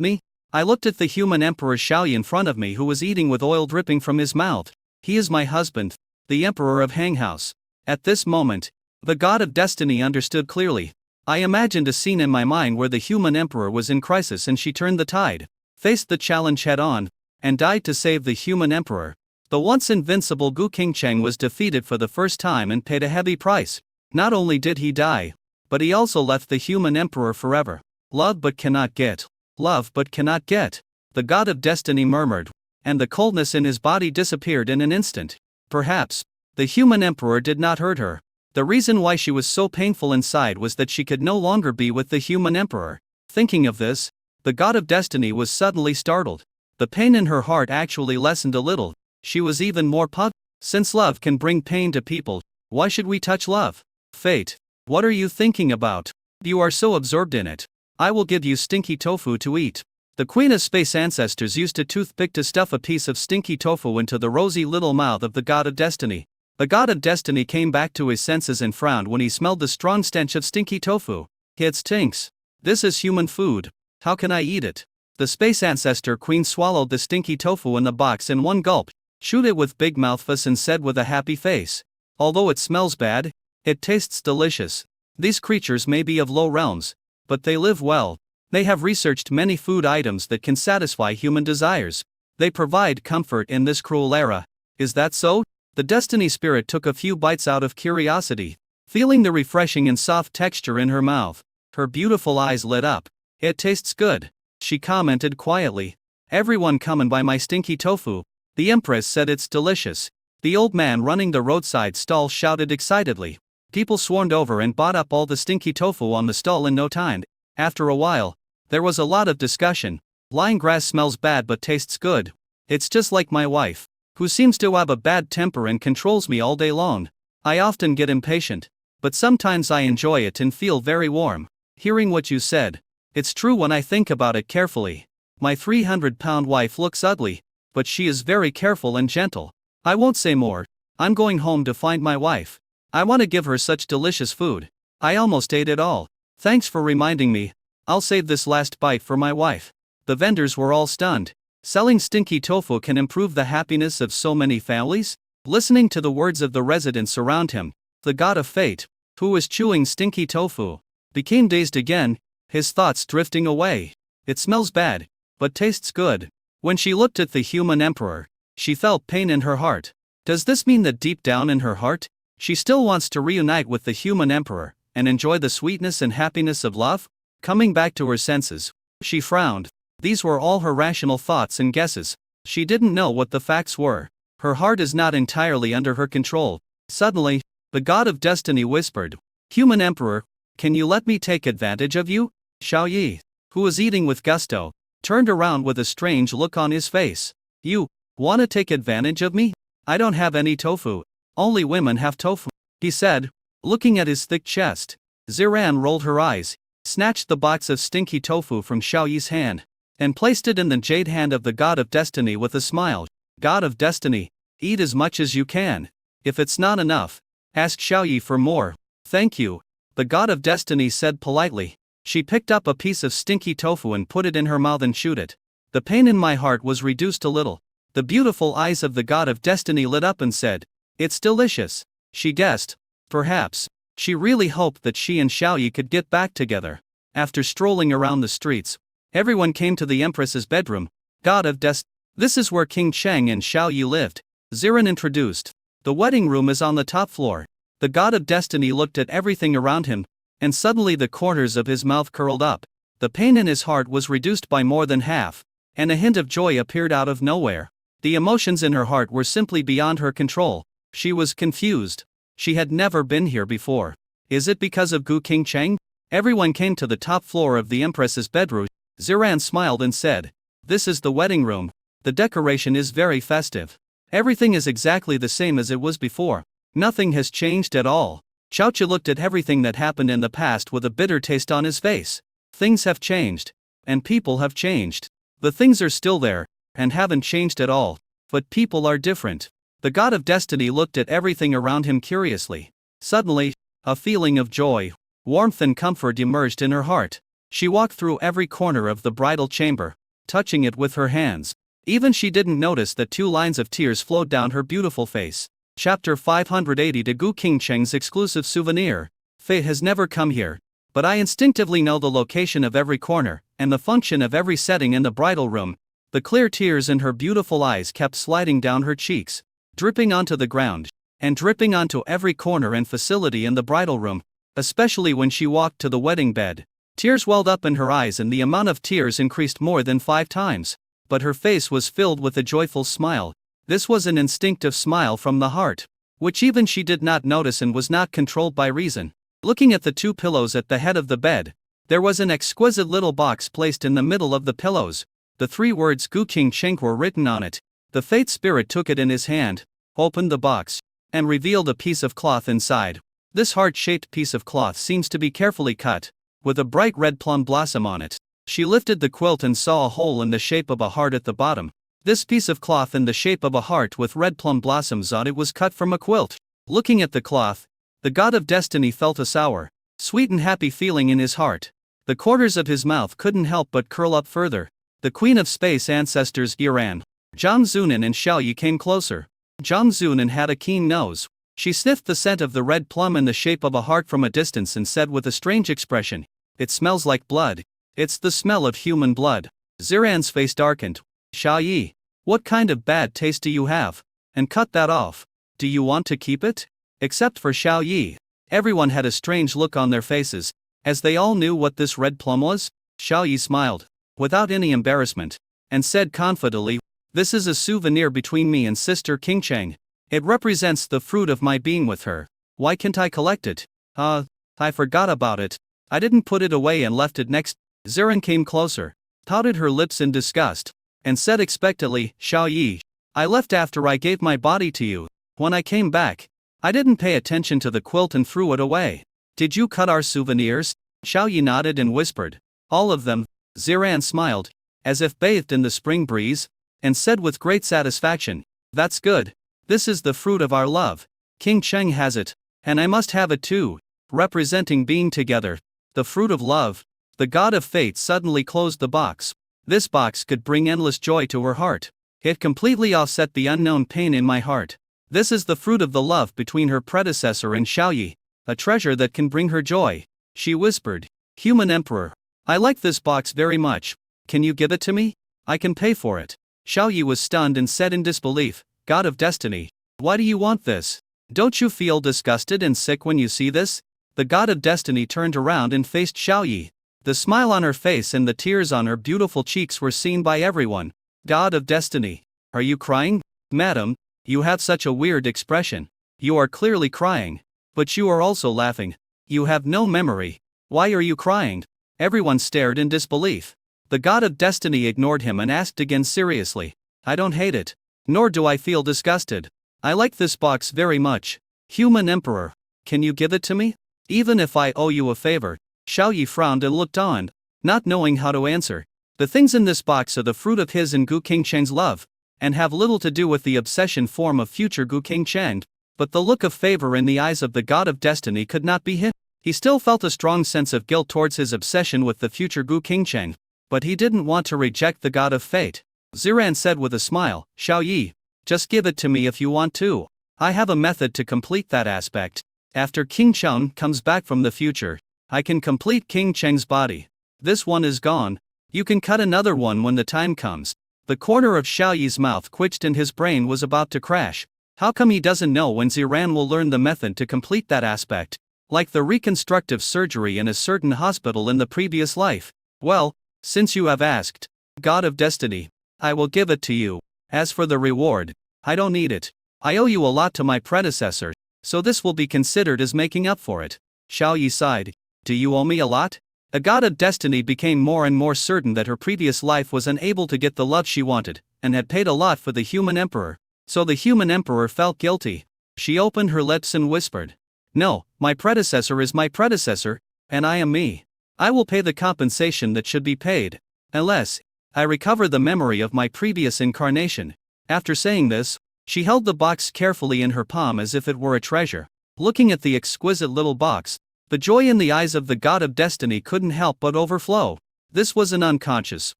me? I looked at the human emperor Xiaoyi in front of me who was eating with oil dripping from his mouth. He is my husband, the emperor of Hanghouse. At this moment, the god of destiny understood clearly. I imagined a scene in my mind where the human emperor was in crisis and she turned the tide, faced the challenge head-on, and died to save the human emperor. The once invincible Gu Qingcheng was defeated for the first time and paid a heavy price. Not only did he die, but he also left the human emperor forever. Love but cannot get. Love but cannot get. The god of destiny murmured, and the coldness in his body disappeared in an instant. Perhaps the human emperor did not hurt her. The reason why she was so painful inside was that she could no longer be with the human emperor. Thinking of this, the god of destiny was suddenly startled. The pain in her heart actually lessened a little. She was even more puzzled. Since love can bring pain to people, why should we touch love? Fate, what are you thinking about? You are so absorbed in it. I will give you stinky tofu to eat. The Queen of Space ancestors used a toothpick to stuff a piece of stinky tofu into the rosy little mouth of the God of Destiny. The God of Destiny came back to his senses and frowned when he smelled the strong stench of stinky tofu. It stinks. This is human food. How can I eat it? The Space Ancestor Queen swallowed the stinky tofu in the box in one gulp, chewed it with big mouthfuls and said with a happy face, "Although it smells bad, it tastes delicious. These creatures may be of low realms, but they live well. They have researched many food items that can satisfy human desires. They provide comfort in this cruel era. Is that so?" The Destiny Spirit took a few bites out of curiosity, feeling the refreshing and soft texture in her mouth. Her beautiful eyes lit up. "It tastes good," she commented quietly. "Everyone come by my stinky tofu." The Empress said, "It's delicious." The old man running the roadside stall shouted excitedly. People swarmed over and bought up all the stinky tofu on the stall in no time. After a while, there was a lot of discussion. "Lying grass smells bad but tastes good. It's just like my wife, who seems to have a bad temper and controls me all day long. I often get impatient, but sometimes I enjoy it and feel very warm." Hearing what you said, it's true when I think about it carefully. My 300-pound wife looks ugly, but she is very careful and gentle. I won't say more. I'm going home to find my wife. I want to give her such delicious food. I almost ate it all. Thanks for reminding me. I'll save this last bite for my wife. The vendors were all stunned. Selling stinky tofu can improve the happiness of so many families? Listening to the words of the residents around him, the God of Fate, who was chewing stinky tofu, became dazed again, his thoughts drifting away. It smells bad, but tastes good. When she looked at the human emperor, she felt pain in her heart. Does this mean that deep down in her heart, she still wants to reunite with the human emperor and enjoy the sweetness and happiness of love? Coming back to her senses, she frowned. These were all her rational thoughts and guesses. She didn't know what the facts were. Her heart is not entirely under her control. Suddenly, the God of Destiny whispered, "Human Emperor, can you let me take advantage of you?" Xiao Yi, who was eating with gusto, turned around with a strange look on his face. "You want to take advantage of me? I don't have any tofu. Only women have tofu," he said, looking at his thick chest. Ziran rolled her eyes, snatched the box of stinky tofu from Xiao Yi's hand, and placed it in the jade hand of the God of Destiny with a smile. "God of Destiny, eat as much as you can. If it's not enough, ask Xiao Yi for more." "Thank you," the God of Destiny said politely. She picked up a piece of stinky tofu and put it in her mouth and chewed it. The pain in my heart was reduced a little. The beautiful eyes of the God of Destiny lit up and said, "It's delicious." She guessed. Perhaps, she really hoped that she and Xiao Yi could get back together. After strolling around the streets, everyone came to the Empress's bedroom. "God of Destiny, this is where King Cheng and Xiao Yi lived," Ziran introduced. "The wedding room is on the top floor." The God of Destiny looked at everything around him, and suddenly the corners of his mouth curled up. The pain in his heart was reduced by more than half, and a hint of joy appeared out of nowhere. The emotions in her heart were simply beyond her control. She was confused. She had never been here before. Is it because of King Cheng? Everyone came to the top floor of the Empress's bedroom. Ziran smiled and said, "This is the wedding room. The decoration is very festive. Everything is exactly the same as it was before. Nothing has changed at all." Chaochi looked at everything that happened in the past with a bitter taste on his face. Things have changed. And people have changed. The things are still there, and haven't changed at all. But people are different. The God of Destiny looked at everything around him curiously. Suddenly, a feeling of joy, warmth and comfort emerged in her heart. She walked through every corner of the bridal chamber, touching it with her hands. Even she didn't notice that 2 lines of tears flowed down her beautiful face. Chapter 580 to King Cheng's exclusive souvenir. Fate has never come here, but I instinctively know the location of every corner, and the function of every setting in the bridal room. The clear tears in her beautiful eyes kept sliding down her cheeks, dripping onto the ground, and dripping onto every corner and facility in the bridal room, especially when she walked to the wedding bed. Tears welled up in her eyes and the amount of tears increased more than 5 times. But her face was filled with a joyful smile. This was an instinctive smile from the heart, which even she did not notice and was not controlled by reason. Looking at the 2 pillows at the head of the bed, there was an exquisite little box placed in the middle of the pillows. The 3 words King Cheng were written on it. The Fate Spirit took it in his hand, opened the box, and revealed a piece of cloth inside. This heart-shaped piece of cloth seems to be carefully cut, with a bright red plum blossom on it. She lifted the quilt and saw a hole in the shape of a heart at the bottom. This piece of cloth in the shape of a heart with red plum blossoms on it was cut from a quilt. Looking at the cloth, the god of destiny felt a sour, sweet and happy feeling in his heart. The corners of his mouth couldn't help but curl up further. The Queen of Space ancestors Iran, Zhang Zunan and Xiao Yi came closer. Zhang Zunan had a keen nose. She sniffed the scent of the red plum in the shape of a heart from a distance and said with a strange expression, "It smells like blood. It's the smell of human blood." Ziran's face darkened. "Xiao Yi, what kind of bad taste do you have? And cut that off. Do you want to keep it?" Except for Xiao Yi. Everyone had a strange look on their faces, as they all knew what this red plum was. Xiao Yi smiled, without any embarrassment, and said confidently, "This is a souvenir between me and Sister Qingcheng. It represents the fruit of my being with her. Why can't I collect it?" I forgot about it. I didn't put it away and left it next." Ziran came closer, pouted her lips in disgust, and said expectantly, "Xiao Yi, I left after I gave my body to you. When I came back, I didn't pay attention to the quilt and threw it away. Did you cut our souvenirs?" Xiao Yi nodded and whispered, "All of them." Ziran smiled, as if bathed in the spring breeze, and said with great satisfaction, "That's good. This is the fruit of our love. King Cheng has it, and I must have it too, representing being together. The fruit of love." The god of fate suddenly closed the box. This box could bring endless joy to her heart. It completely offset the unknown pain in my heart. This is the fruit of the love between her predecessor and Xiao Yi, a treasure that can bring her joy. She whispered, "Human Emperor, I like this box very much. Can you give it to me? I can pay for it." Xiao Yi was stunned and said in disbelief, "God of destiny, why do you want this? Don't you feel disgusted and sick when you see this?" The god of destiny turned around and faced Xiao Yi. The smile on her face and the tears on her beautiful cheeks were seen by everyone. "God of destiny, are you crying? Madam, you have such a weird expression. You are clearly crying. But you are also laughing. You have no memory. Why are you crying?" Everyone stared in disbelief. The god of destiny ignored him and asked again seriously, "I don't hate it. Nor do I feel disgusted. I like this box very much. Human Emperor, can you give it to me? Even if I owe you a favor." Xiao Yi frowned and looked on, not knowing how to answer. The things in this box are the fruit of his and Gu Qingcheng's love, and have little to do with the obsession form of future Gu Qingcheng, but the look of favor in the eyes of the god of destiny could not be hidden. He still felt a strong sense of guilt towards his obsession with the future Gu Qingcheng, but he didn't want to reject the god of fate. Ziran said with a smile, "Xiao Yi, just give it to me if you want to. I have a method to complete that aspect. After King Cheng comes back from the future, I can complete King Cheng's body. This one is gone. You can cut another one when the time comes." The corner of Xiao Yi's mouth twitched and his brain was about to crash. How come he doesn't know when Ziran will learn the method to complete that aspect? Like the reconstructive surgery in a certain hospital in the previous life. "Well, since you have asked, God of destiny, I will give it to you. As for the reward, I don't need it. I owe you a lot to my predecessor, so this will be considered as making up for it." Xiao Yi sighed. "Do you owe me a lot?" The god of destiny became more and more certain that her previous life was unable to get the love she wanted, and had paid a lot for the human emperor. So the human emperor felt guilty. She opened her lips and whispered, "No, my predecessor is my predecessor, and I am me. I will pay the compensation that should be paid, unless I recover the memory of my previous incarnation." After saying this, she held the box carefully in her palm as if it were a treasure. Looking at the exquisite little box, the joy in the eyes of the god of destiny couldn't help but overflow. This was an unconscious,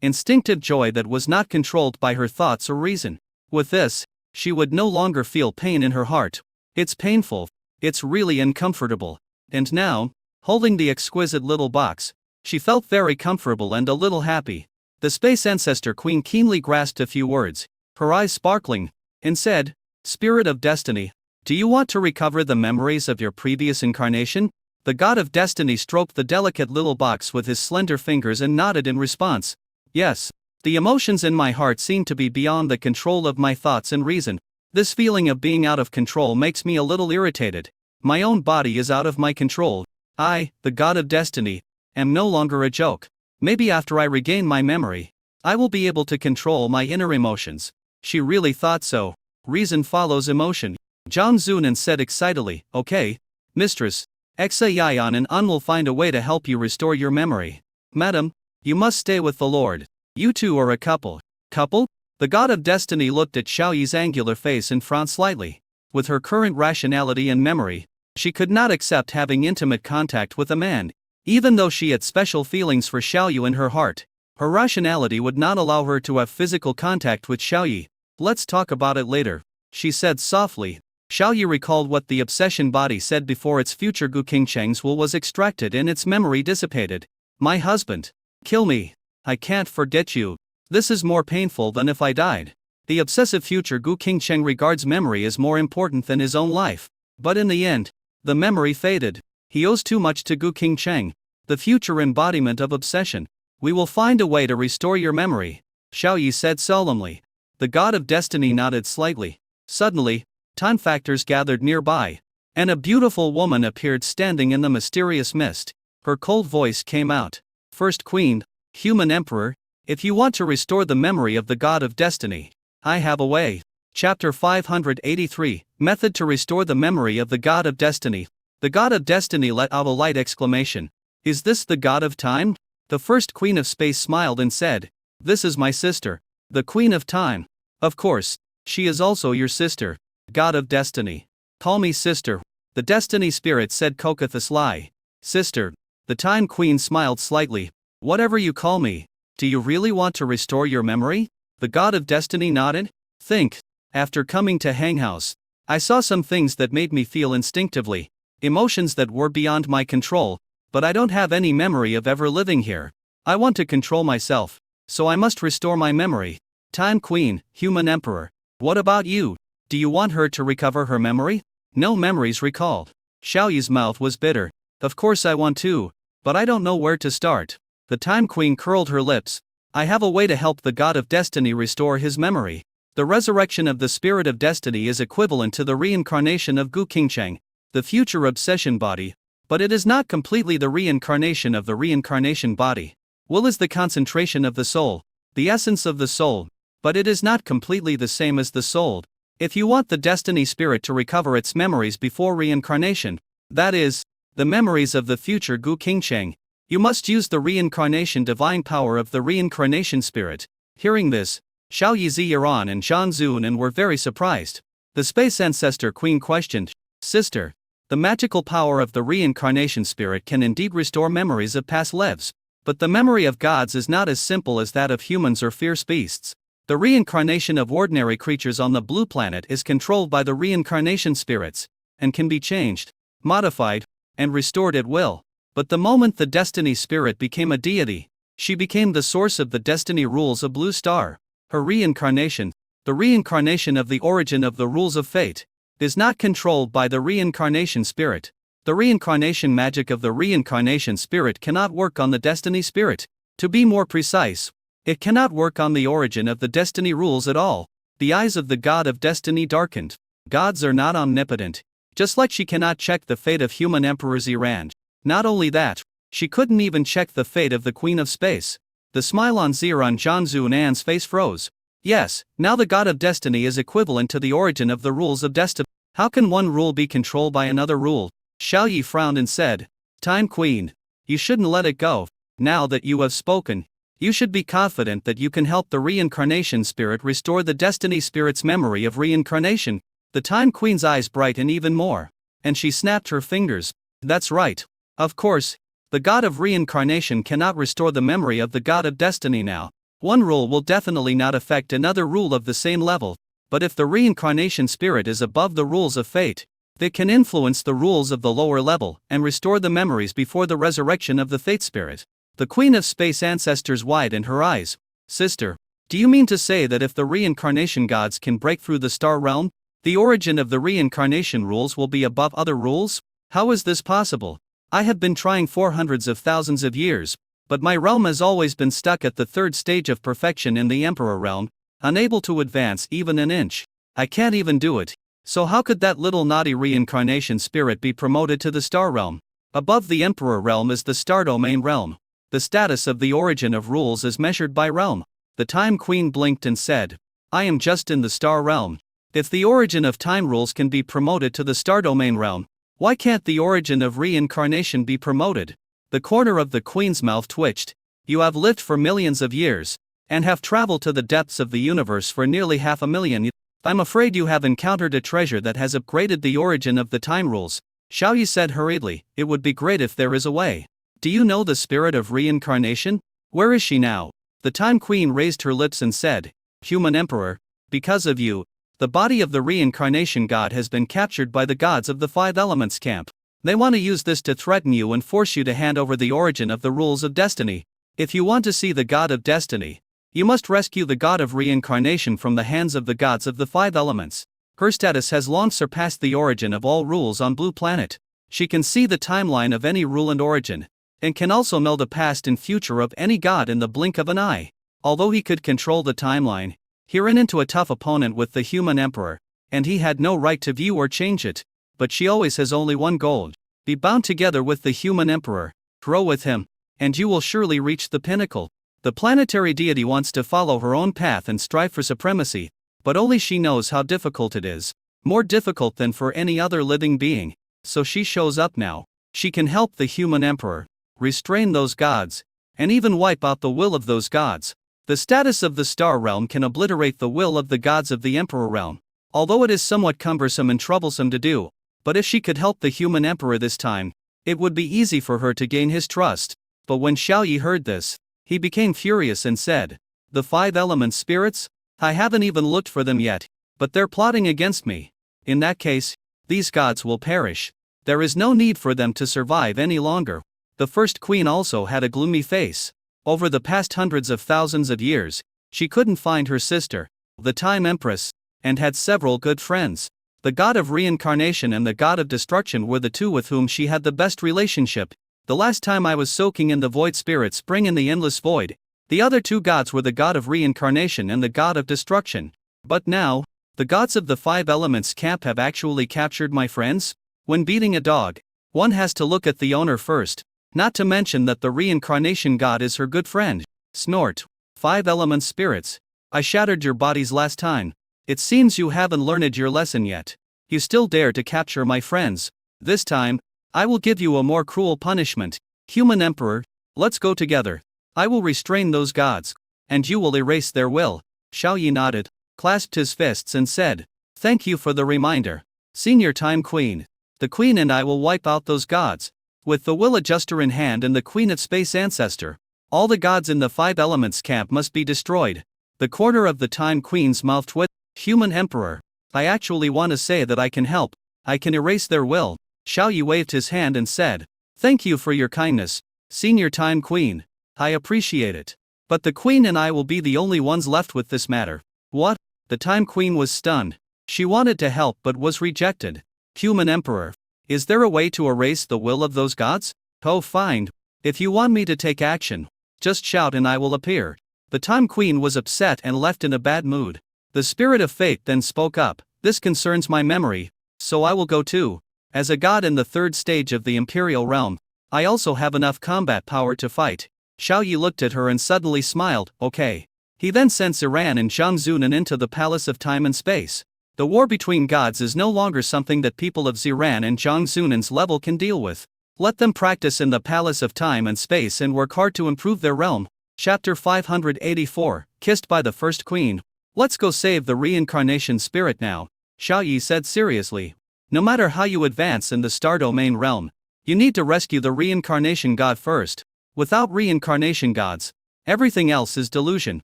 instinctive joy that was not controlled by her thoughts or reason. With this, she would no longer feel pain in her heart. It's painful. It's really uncomfortable. And now, holding the exquisite little box, she felt very comfortable and a little happy. The space ancestor queen keenly grasped a few words, her eyes sparkling, and said, "Spirit of destiny, do you want to recover the memories of your previous incarnation?" The god of destiny stroked the delicate little box with his slender fingers and nodded in response. "Yes. The emotions in my heart seem to be beyond the control of my thoughts and reason. This feeling of being out of control makes me a little irritated. My own body is out of my control. I, the god of destiny, am no longer a joke. Maybe after I regain my memory, I will be able to control my inner emotions." She really thought so. Reason follows emotion. Zhang Zunan said excitedly, "Okay, mistress. Xayan and An will find a way to help you restore your memory." "Madam, You must stay with the Lord. You two are a couple. Couple? The god of destiny looked at Xiao Yi's angular face and frowned slightly. With her current rationality and memory, she could not accept having intimate contact with a man. Even though she had special feelings for Xiao Yu in her heart, her rationality would not allow her to have physical contact with Xiao Yi. Let's talk about it later, she said softly. Xiao Yi recalled what the obsession body said before its future Gu Qingcheng's will was extracted and its memory dissipated. My husband. Kill me. I can't forget you. This is more painful than if I died. The obsessive future Gu Qingcheng regards memory as more important than his own life. But in the end, the memory faded. He owes too much to Gu Qingcheng, the future embodiment of obsession. We will find a way to restore your memory, Xiao Yi said solemnly. The god of destiny nodded slightly. Suddenly, time factors gathered nearby, and a beautiful woman appeared standing in the mysterious mist. Her cold voice came out. First Queen, Human Emperor, if you want to restore the memory of the god of destiny, I have a way. Chapter 583, Method to restore the memory of the god of destiny. The god of destiny let out a light exclamation. Is this the god of time? The first queen of space smiled and said, this is my sister, the queen of time. Of course, she is also your sister, god of destiny. Call me sister, the destiny spirit said Kokathis Lai. Sister, the time queen smiled slightly. Whatever you call me, do you really want to restore your memory? The god of destiny nodded. Think. After coming to Hang House, I saw some things that made me feel instinctively, emotions that were beyond my control, but I don't have any memory of ever living here. I want to control myself, so I must restore my memory. Time Queen, Human Emperor. What about you? Do you want her to recover her memory? No memories recalled. Xiao Yi's mouth was bitter. Of course I want to, but I don't know where to start. The Time Queen curled her lips. I have a way to help the god of destiny restore his memory. The resurrection of the spirit of destiny is equivalent to the reincarnation of Gu Qingcheng, the future obsession body, but it is not completely the reincarnation of the reincarnation body. Will is the concentration of the soul, the essence of the soul, but it is not completely the same as the soul. If you want the destiny spirit to recover its memories before reincarnation, that is, the memories of the future Gu Qingcheng, you must use the reincarnation divine power of the reincarnation spirit. Hearing this, Xiao Yi Ziyaran and Zhang Zunan were very surprised. The space ancestor queen questioned, Sister, the magical power of the reincarnation spirit can indeed restore memories of past lives, but the memory of gods is not as simple as that of humans or fierce beasts. The reincarnation of ordinary creatures on the blue planet is controlled by the reincarnation spirits, and can be changed, modified, and restored at will. But the moment the destiny spirit became a deity, she became the source of the destiny rules of Blue Star. Her reincarnation, the reincarnation of the origin of the rules of fate, is not controlled by the reincarnation spirit. The reincarnation magic of the reincarnation spirit cannot work on the destiny spirit. To be more precise, it cannot work on the origin of the destiny rules at all. The eyes of the god of destiny darkened. Gods are not omnipotent, just like she cannot check the fate of human Emperor Ziran. Not only that, she couldn't even check the fate of the Queen of Space. The smile on Ziran Zhangzu Nan's face froze. Yes, now the god of destiny is equivalent to the origin of the rules of destiny. How can one rule be controlled by another rule? Xiao Yi frowned and said, Time Queen, you shouldn't let it go. Now that you have spoken, you should be confident that you can help the reincarnation spirit restore the destiny spirit's memory of reincarnation. The Time Queen's eyes brightened even more, and she snapped her fingers. That's right. Of course, the god of reincarnation cannot restore the memory of the god of destiny now. One rule will definitely not affect another rule of the same level, but if the reincarnation spirit is above the rules of fate, it can influence the rules of the lower level and restore the memories before the resurrection of the fate spirit. The Queen of Space ancestors widened her eyes. Sister, do you mean to say that if the reincarnation gods can break through the star realm, the origin of the reincarnation rules will be above other rules? How is this possible? I have been trying for hundreds of thousands of years, but my realm has always been stuck at the third stage of perfection in the Emperor realm, unable to advance even an inch. I can't even do it. So how could that little naughty reincarnation spirit be promoted to the star realm? Above the Emperor realm is the star domain realm. The status of the origin of rules is measured by realm. The Time Queen blinked and said, I am just in the star realm. If the origin of time rules can be promoted to the star domain realm, why can't the origin of reincarnation be promoted? The corner of the Queen's mouth twitched. You have lived for millions of years, and have traveled to the depths of the universe for nearly 500,000 years. I'm afraid you have encountered a treasure that has upgraded the origin of the time rules, Xiao Yi said hurriedly. It would be great if there is a way. Do you know the spirit of reincarnation? Where is she now? The Time Queen raised her lips and said, Human Emperor, because of you, the body of the reincarnation god has been captured by the gods of the Five Elements camp. They want to use this to threaten you and force you to hand over the origin of the rules of destiny. If you want to see the god of destiny, you must rescue the god of reincarnation from the hands of the gods of the Five Elements. Her status has long surpassed the origin of all rules on Blue Planet. She can see the timeline of any rule and origin, and can also know the past and future of any god in the blink of an eye. Although he could control the timeline, he ran into a tough opponent with the Human Emperor, and he had no right to view or change it. But she always has only one goal: be bound together with the Human Emperor, grow with him, and you will surely reach the pinnacle. The planetary deity wants to follow her own path and strive for supremacy, but only she knows how difficult it is, more difficult than for any other living being. So she shows up now. She can help the Human Emperor, restrain those gods, and even wipe out the will of those gods. The status of the Star Realm can obliterate the will of the gods of the Emperor Realm, although it is somewhat cumbersome and troublesome to do. But if she could help the Human Emperor this time, it would be easy for her to gain his trust. But when Xiao Yi heard this, he became furious and said, The Five Element spirits? I haven't even looked for them yet, but they're plotting against me. In that case, these gods will perish. There is no need for them to survive any longer. The first queen also had a gloomy face. Over the past hundreds of thousands of years, she couldn't find her sister, the Time Empress, and had several good friends. The god of reincarnation and the god of destruction were the two with whom she had the best relationship. The last time I was soaking in the void spirit spring in the endless void, the other two gods were the god of reincarnation and the god of destruction. But now, the gods of the Five Elements camp have actually captured my friends? When beating a dog, one has to look at the owner first, not to mention that the reincarnation god is her good friend. Snort. Five Element spirits. I shattered your bodies last time. It seems you haven't learned your lesson yet. You still dare to capture my friends. This time, I will give you a more cruel punishment. Human Emperor, let's go together. I will restrain those gods, and you will erase their will. Xiao Yi nodded, clasped his fists and said, Thank you for the reminder. Senior Time Queen. The Queen and I will wipe out those gods. With the Will Adjuster in hand and the Queen of Space Ancestor, all the gods in the Five Elements camp must be destroyed. The corner of the Time Queen's mouth twitched. Human Emperor, I actually want to say that I can help. I can erase their will. Xiao Yi waved his hand and said, Thank you for your kindness, Senior Time Queen. I appreciate it. But the Queen and I will be the only ones left with this matter. What? The Time Queen was stunned. She wanted to help but was rejected. Human Emperor, is there a way to erase the will of those gods? Oh, fine. If you want me to take action, just shout and I will appear. The Time Queen was upset and left in a bad mood. The Spirit of Fate then spoke up, This concerns my memory, so I will go too. As a god in the third stage of the Imperial Realm, I also have enough combat power to fight. Xiao Yi looked at her and suddenly smiled, Okay. He then sent Ziran and Zhang Zunan into the Palace of Time and Space. The war between gods is no longer something that people of Ziran and Zhang Zunan's level can deal with. Let them practice in the Palace of Time and Space and work hard to improve their realm. Chapter 584, Kissed by the First Queen. Let's go save the reincarnation spirit now, Xiao Yi said seriously. No matter how you advance in the Star Domain realm, you need to rescue the reincarnation god first. Without reincarnation gods, everything else is delusion.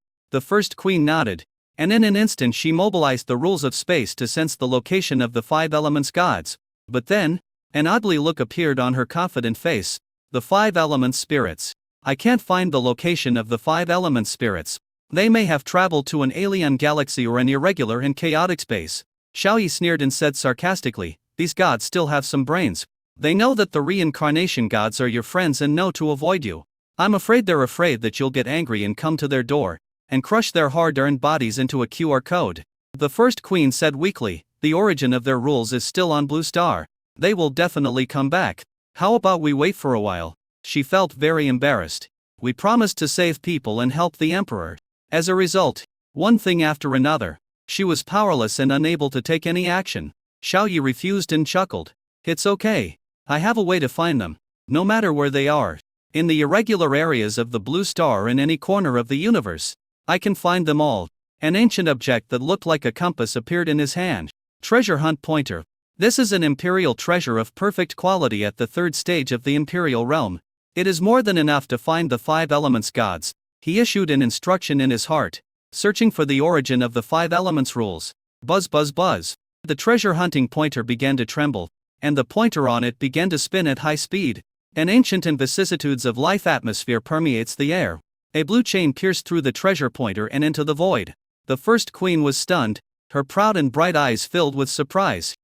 The First Queen nodded, and in an instant she mobilized the rules of space to sense the location of the Five Elements gods. But then, an oddly look appeared on her confident face. The Five Elements spirits. I can't find the location of the Five Elements spirits. They may have traveled to an alien galaxy or an irregular and chaotic space. Xiao Yi sneered and said sarcastically, These gods still have some brains. They know that the reincarnation gods are your friends and know to avoid you. I'm afraid they're afraid that you'll get angry and come to their door, and crush their hard-earned bodies into a QR code. The First Queen said weakly, The origin of their rules is still on Blue Star. They will definitely come back. How about we wait for a while? She felt very embarrassed. We promised to save people and help the Emperor. As a result, one thing after another, she was powerless and unable to take any action. Xiao Yi refused and chuckled. It's okay. I have a way to find them. No matter where they are, In the irregular areas of the blue star in any corner of the universe. I can find them all. An ancient object that looked like a compass appeared in his hand. Treasure hunt pointer. This is an imperial treasure of perfect quality at the third stage of the imperial realm. It is more than enough to find the 5 elements gods. He issued an instruction in his heart, searching for the origin of the 5 elements rules. Buzz buzz buzz. The treasure hunting pointer began to tremble, and the pointer on it began to spin at high speed. An ancient and vicissitudes of life atmosphere permeates the air. A blue chain pierced through the treasure pointer and into the void. The first queen was stunned, her proud and bright eyes filled with surprise.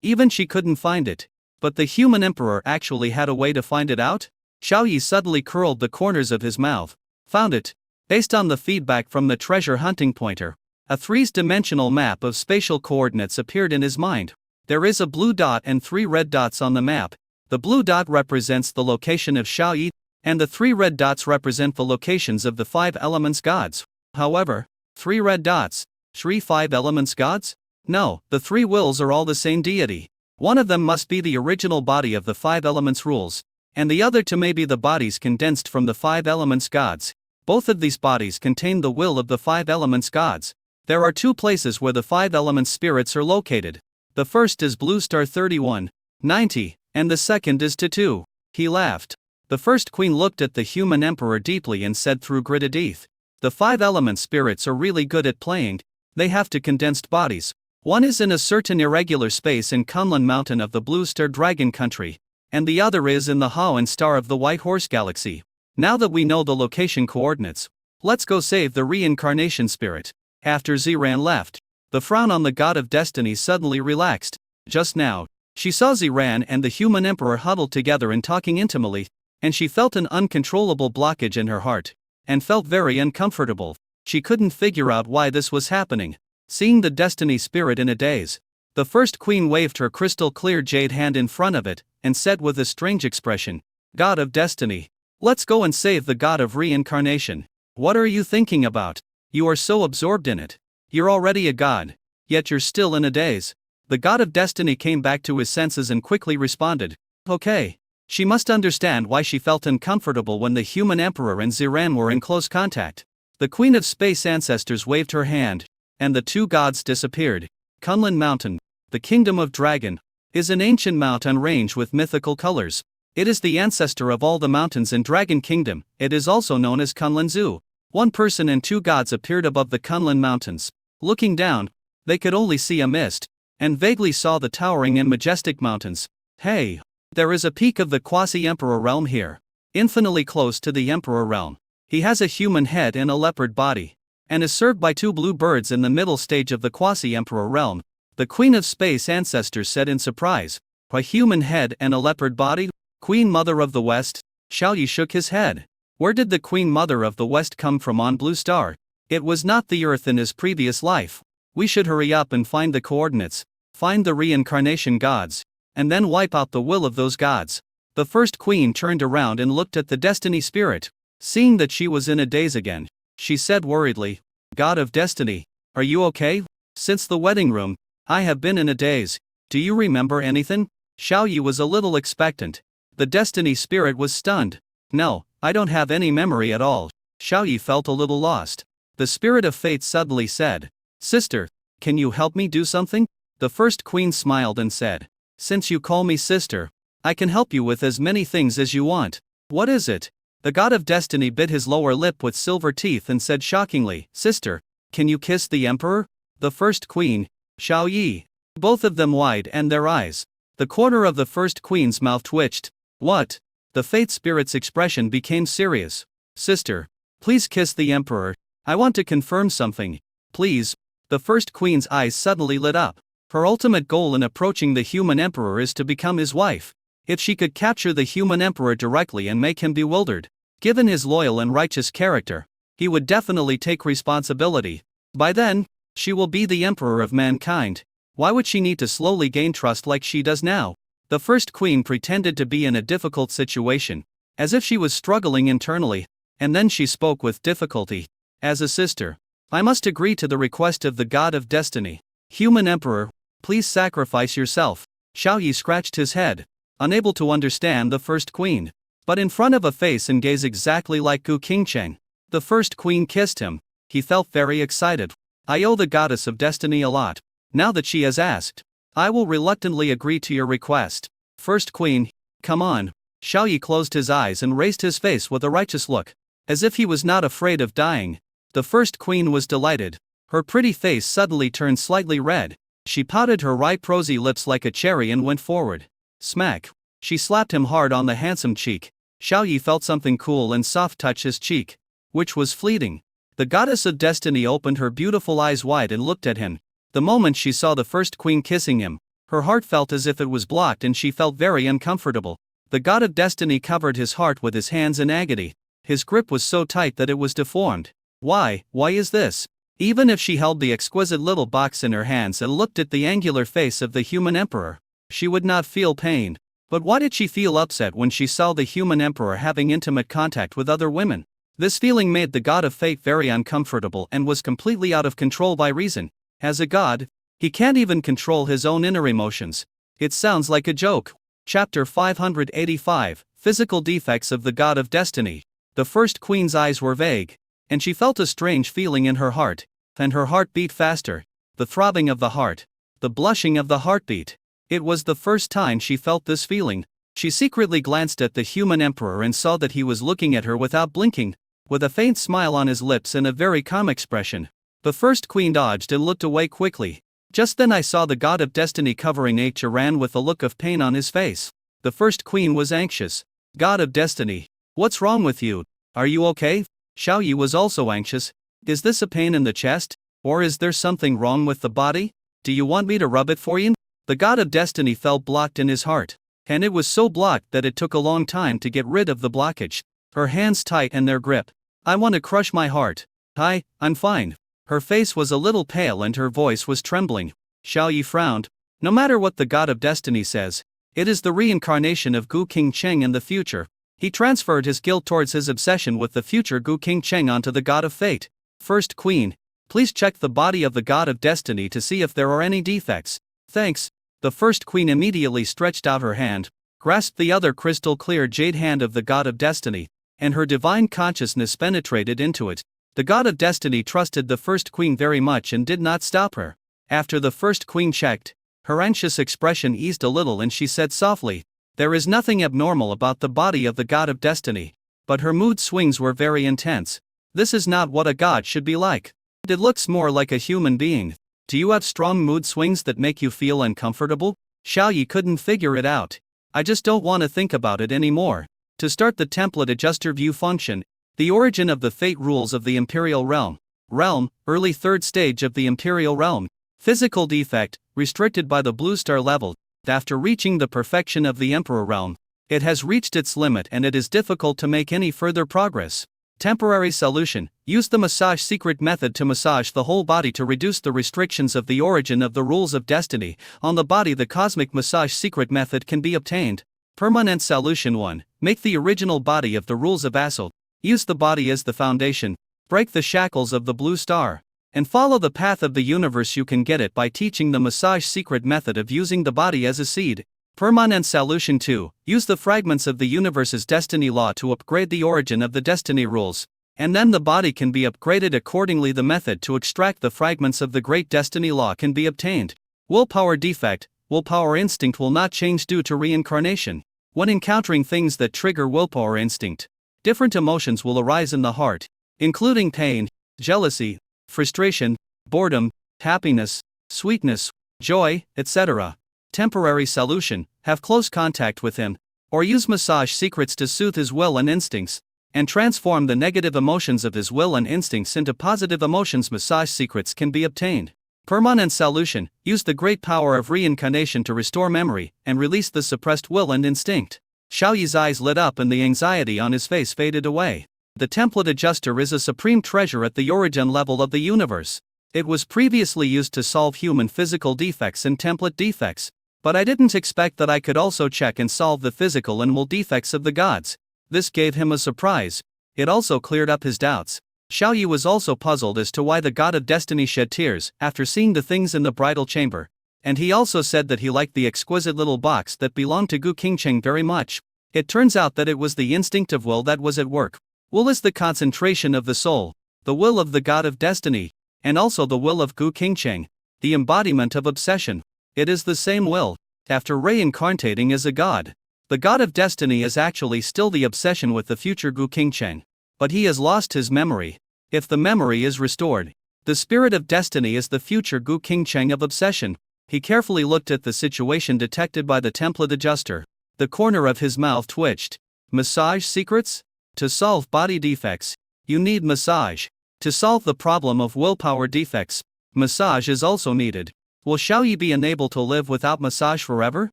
Even she couldn't find it. But the human emperor actually had a way to find it out? Xiao Yi suddenly curled the corners of his mouth. Found it. Based on the feedback from the treasure hunting pointer, a 3-dimensional map of spatial coordinates appeared in his mind. There is a blue dot and 3 red dots on the map. The blue dot represents the location of Xiao Yi, and the 3 red dots represent the locations of the 5 elements gods. However, 3 red dots, 5 elements gods? No, the 3 wills are all the same deity. One of them must be the original body of the 5 elements rules, and the other 2 may be the bodies condensed from the 5 elements gods. Both of these bodies contain the will of the 5 elements gods. There are 2 places where the 5 elements spirits are located. The first is Blue Star 3190, and the second is T2. He laughed. The first queen looked at the human emperor deeply and said through gritted teeth, "The 5 element spirits are really good at playing. They have 2 condensed bodies. One is in a certain irregular space in Kunlun Mountain of the Blue Star Dragon Country, and the other is in the Haoan Star of the White Horse Galaxy. Now that we know the location coordinates, let's go save the reincarnation spirit." After Ziran left, the frown on the god of destiny suddenly relaxed. Just now, she saw Ziran and the human emperor huddled together and talking intimately, and she felt an uncontrollable blockage in her heart, and felt very uncomfortable. She couldn't figure out why this was happening. Seeing the destiny spirit in a daze, the first queen waved her crystal clear jade hand in front of it, and said with a strange expression, "God of destiny, let's go and save the god of reincarnation." "What are you thinking about? You are so absorbed in it. You're already a god, yet you're still in a daze." The god of destiny came back to his senses and quickly responded, "Okay." She must understand why she felt uncomfortable when the human emperor and Ziran were in close contact. The queen of space ancestors waved her hand, and the 2 gods disappeared. Kunlun Mountain, the kingdom of dragon, is an ancient mountain range with mythical colors. It is the ancestor of all the mountains in Dragon Kingdom. It is also known as Kunlun Zoo. 1 person and 2 gods appeared above the Kunlun Mountains. Looking down, they could only see a mist, and vaguely saw the towering and majestic mountains. "Hey, there is a peak of the quasi-emperor realm here. Infinitely close to the emperor realm. He has a human head and a leopard body, and is served by 2 blue birds in the middle stage of the quasi-emperor realm." The queen of space ancestors said in surprise, "A human head and a leopard body? Queen Mother of the West?" Xiao Yi shook his head. Where did the Queen Mother of the West come from on Blue Star? It was not the Earth in his previous life. We should hurry up and find the coordinates, find the reincarnation gods, and then wipe out the will of those gods. The first queen turned around and looked at the destiny spirit. Seeing that she was in a daze again, she said worriedly, "God of destiny, are you okay? Since the wedding room, I have been in a daze. Do you remember anything?" Xiao Yi was a little expectant. The destiny spirit was stunned. "No, I don't have any memory at all." Xiao Yi felt a little lost. The spirit of fate suddenly said, "Sister, can you help me do something?" The first queen smiled and said, "Since you call me sister, I can help you with as many things as you want." "What is it?" The god of destiny bit his lower lip with silver teeth and said shockingly, "Sister, can you kiss the emperor?" The first queen, Xiao Yi, both of them wide and their eyes. The corner of the first queen's mouth twitched. "What?" The fate spirit's expression became serious. "Sister, please kiss the emperor. I want to confirm something. Please." The first queen's eyes suddenly lit up. Her ultimate goal in approaching the human emperor is to become his wife. If she could capture the human emperor directly and make him bewildered, given his loyal and righteous character, he would definitely take responsibility. By then, she will be the emperor of mankind. Why would she need to slowly gain trust like she does now? The first queen pretended to be in a difficult situation, as if she was struggling internally, and then she spoke with difficulty. "As a sister, I must agree to the request of the god of destiny. Human emperor, please sacrifice yourself." Xiao Yi scratched his head, unable to understand the first queen. but in front of a face and gaze exactly like Gu Qingcheng. The first queen kissed him. He felt very excited. I owe the goddess of destiny a lot. Now that she has asked, I will reluctantly agree to your request. First queen, come on. Xiaoyi closed his eyes and raised his face with a righteous look, as if he was not afraid of dying. The first queen was delighted. Her pretty face suddenly turned slightly red. She pouted her ripe rosy lips like a cherry and went forward. Smack. She slapped him hard on the handsome cheek. Xiaoyi felt something cool and soft touch his cheek, which was fleeting. The goddess of destiny opened her beautiful eyes wide and looked at him. The moment she saw the first queen kissing him, her heart felt as if it was blocked and she felt very uncomfortable. The god of destiny covered his heart with his hands in agony. His grip was so tight that it was deformed. Why is this? Even if she held the exquisite little box in her hands and looked at the angular face of the human emperor, she would not feel pain. But why did she feel upset when she saw the human emperor having intimate contact with other women? This feeling made the god of fate very uncomfortable and was completely out of control by reason. As a god, he can't even control his own inner emotions. It sounds like a joke. Chapter 585, Physical Defects of the God of Destiny. The first queen's eyes were vague, and she felt a strange feeling in her heart, and her heart beat faster. The throbbing of the heart. The blushing of the heartbeat. It was the first time she felt this feeling. She secretly glanced at the human emperor and saw that he was looking at her without blinking, with a faint smile on his lips and a very calm expression. The first queen dodged and looked away quickly. Just then I saw the god of destiny covering Ran with a look of pain on his face. The first queen was anxious. God of destiny, what's wrong with you? Are you okay? Xiaoyi was also anxious. Is this a pain in the chest? Or is there something wrong with the body? Do you want me to rub it for you? The god of destiny felt blocked in his heart. And it was so blocked that it took a long time to get rid of the blockage. Her hands tight and their grip. I want to crush my heart. I'm fine. Her face was a little pale and her voice was trembling. Xiaoyi frowned. No matter what the god of destiny says, it is the reincarnation of Gu Qingcheng in the future. He transferred his guilt towards his obsession with the future Gu Qingcheng onto the god of fate. First queen, please check the body of the god of destiny to see if there are any defects. Thanks. The first queen immediately stretched out her hand, grasped the other crystal clear jade hand of the god of destiny, and her divine consciousness penetrated into it. The god of destiny trusted the first queen very much and did not stop her. After the first queen checked, her anxious expression eased a little and she said softly, there is nothing abnormal about the body of the god of destiny. But her mood swings were very intense. This is not what a god should be like. It looks more like a human being. Do you have strong mood swings that make you feel uncomfortable? Xiaoyi couldn't figure it out. I just don't want to think about it anymore. To start the template adjuster view function, the origin of the fate rules of the Imperial Realm. Realm, early third stage of the Imperial Realm. Physical defect, restricted by the blue star level. After reaching the perfection of the Emperor Realm, it has reached its limit and it is difficult to make any further progress. Temporary solution, use the massage secret method to massage the whole body to reduce the restrictions of the origin of the rules of destiny. On the body the cosmic massage secret method can be obtained. Permanent solution 1, make the original body of the rules of Assault. Use the body as the foundation, break the shackles of the blue star, and follow the path of the universe. You can get it by teaching the massage secret method of using the body as a seed. Permanent solution 2, use the fragments of the universe's destiny law to upgrade the origin of the destiny rules, and then the body can be upgraded accordingly. The method to extract the fragments of the great destiny law can be obtained. Willpower defect, willpower instinct will not change due to reincarnation. When encountering things that trigger willpower instinct, different emotions will arise in the heart, including pain, jealousy, frustration, boredom, happiness, sweetness, joy, etc. Temporary solution, have close contact with him, or use massage secrets to soothe his will and instincts, and transform the negative emotions of his will and instincts into positive emotions. Massage secrets can be obtained. Permanent solution, use the great power of reincarnation to restore memory, and release the suppressed will and instinct. Xiaoyi's eyes lit up and the anxiety on his face faded away. The template adjuster is a supreme treasure at the origin level of the universe. It was previously used to solve human physical defects and template defects, but I didn't expect that I could also check and solve the physical and will defects of the gods. This gave him a surprise. It also cleared up his doubts. Xiaoyi was also puzzled as to why the god of destiny shed tears after seeing the things in the bridal chamber, and he also said that he liked the exquisite little box that belonged to Gu Qingcheng very much. It turns out that it was the instinctive will that was at work. Will is the concentration of the soul, the will of the god of destiny, and also the will of Gu Qingcheng, the embodiment of obsession. It is the same will, after reincarnating as a god. The god of destiny is actually still the obsession with the future Gu Qingcheng, but he has lost his memory. If the memory is restored, the spirit of destiny is the future Gu Qingcheng of obsession. He carefully looked at the situation detected by the template adjuster. The corner of his mouth twitched. Massage secrets? To solve body defects, you need massage. To solve the problem of willpower defects, massage is also needed. Will Xiaoyi be unable to live without massage forever?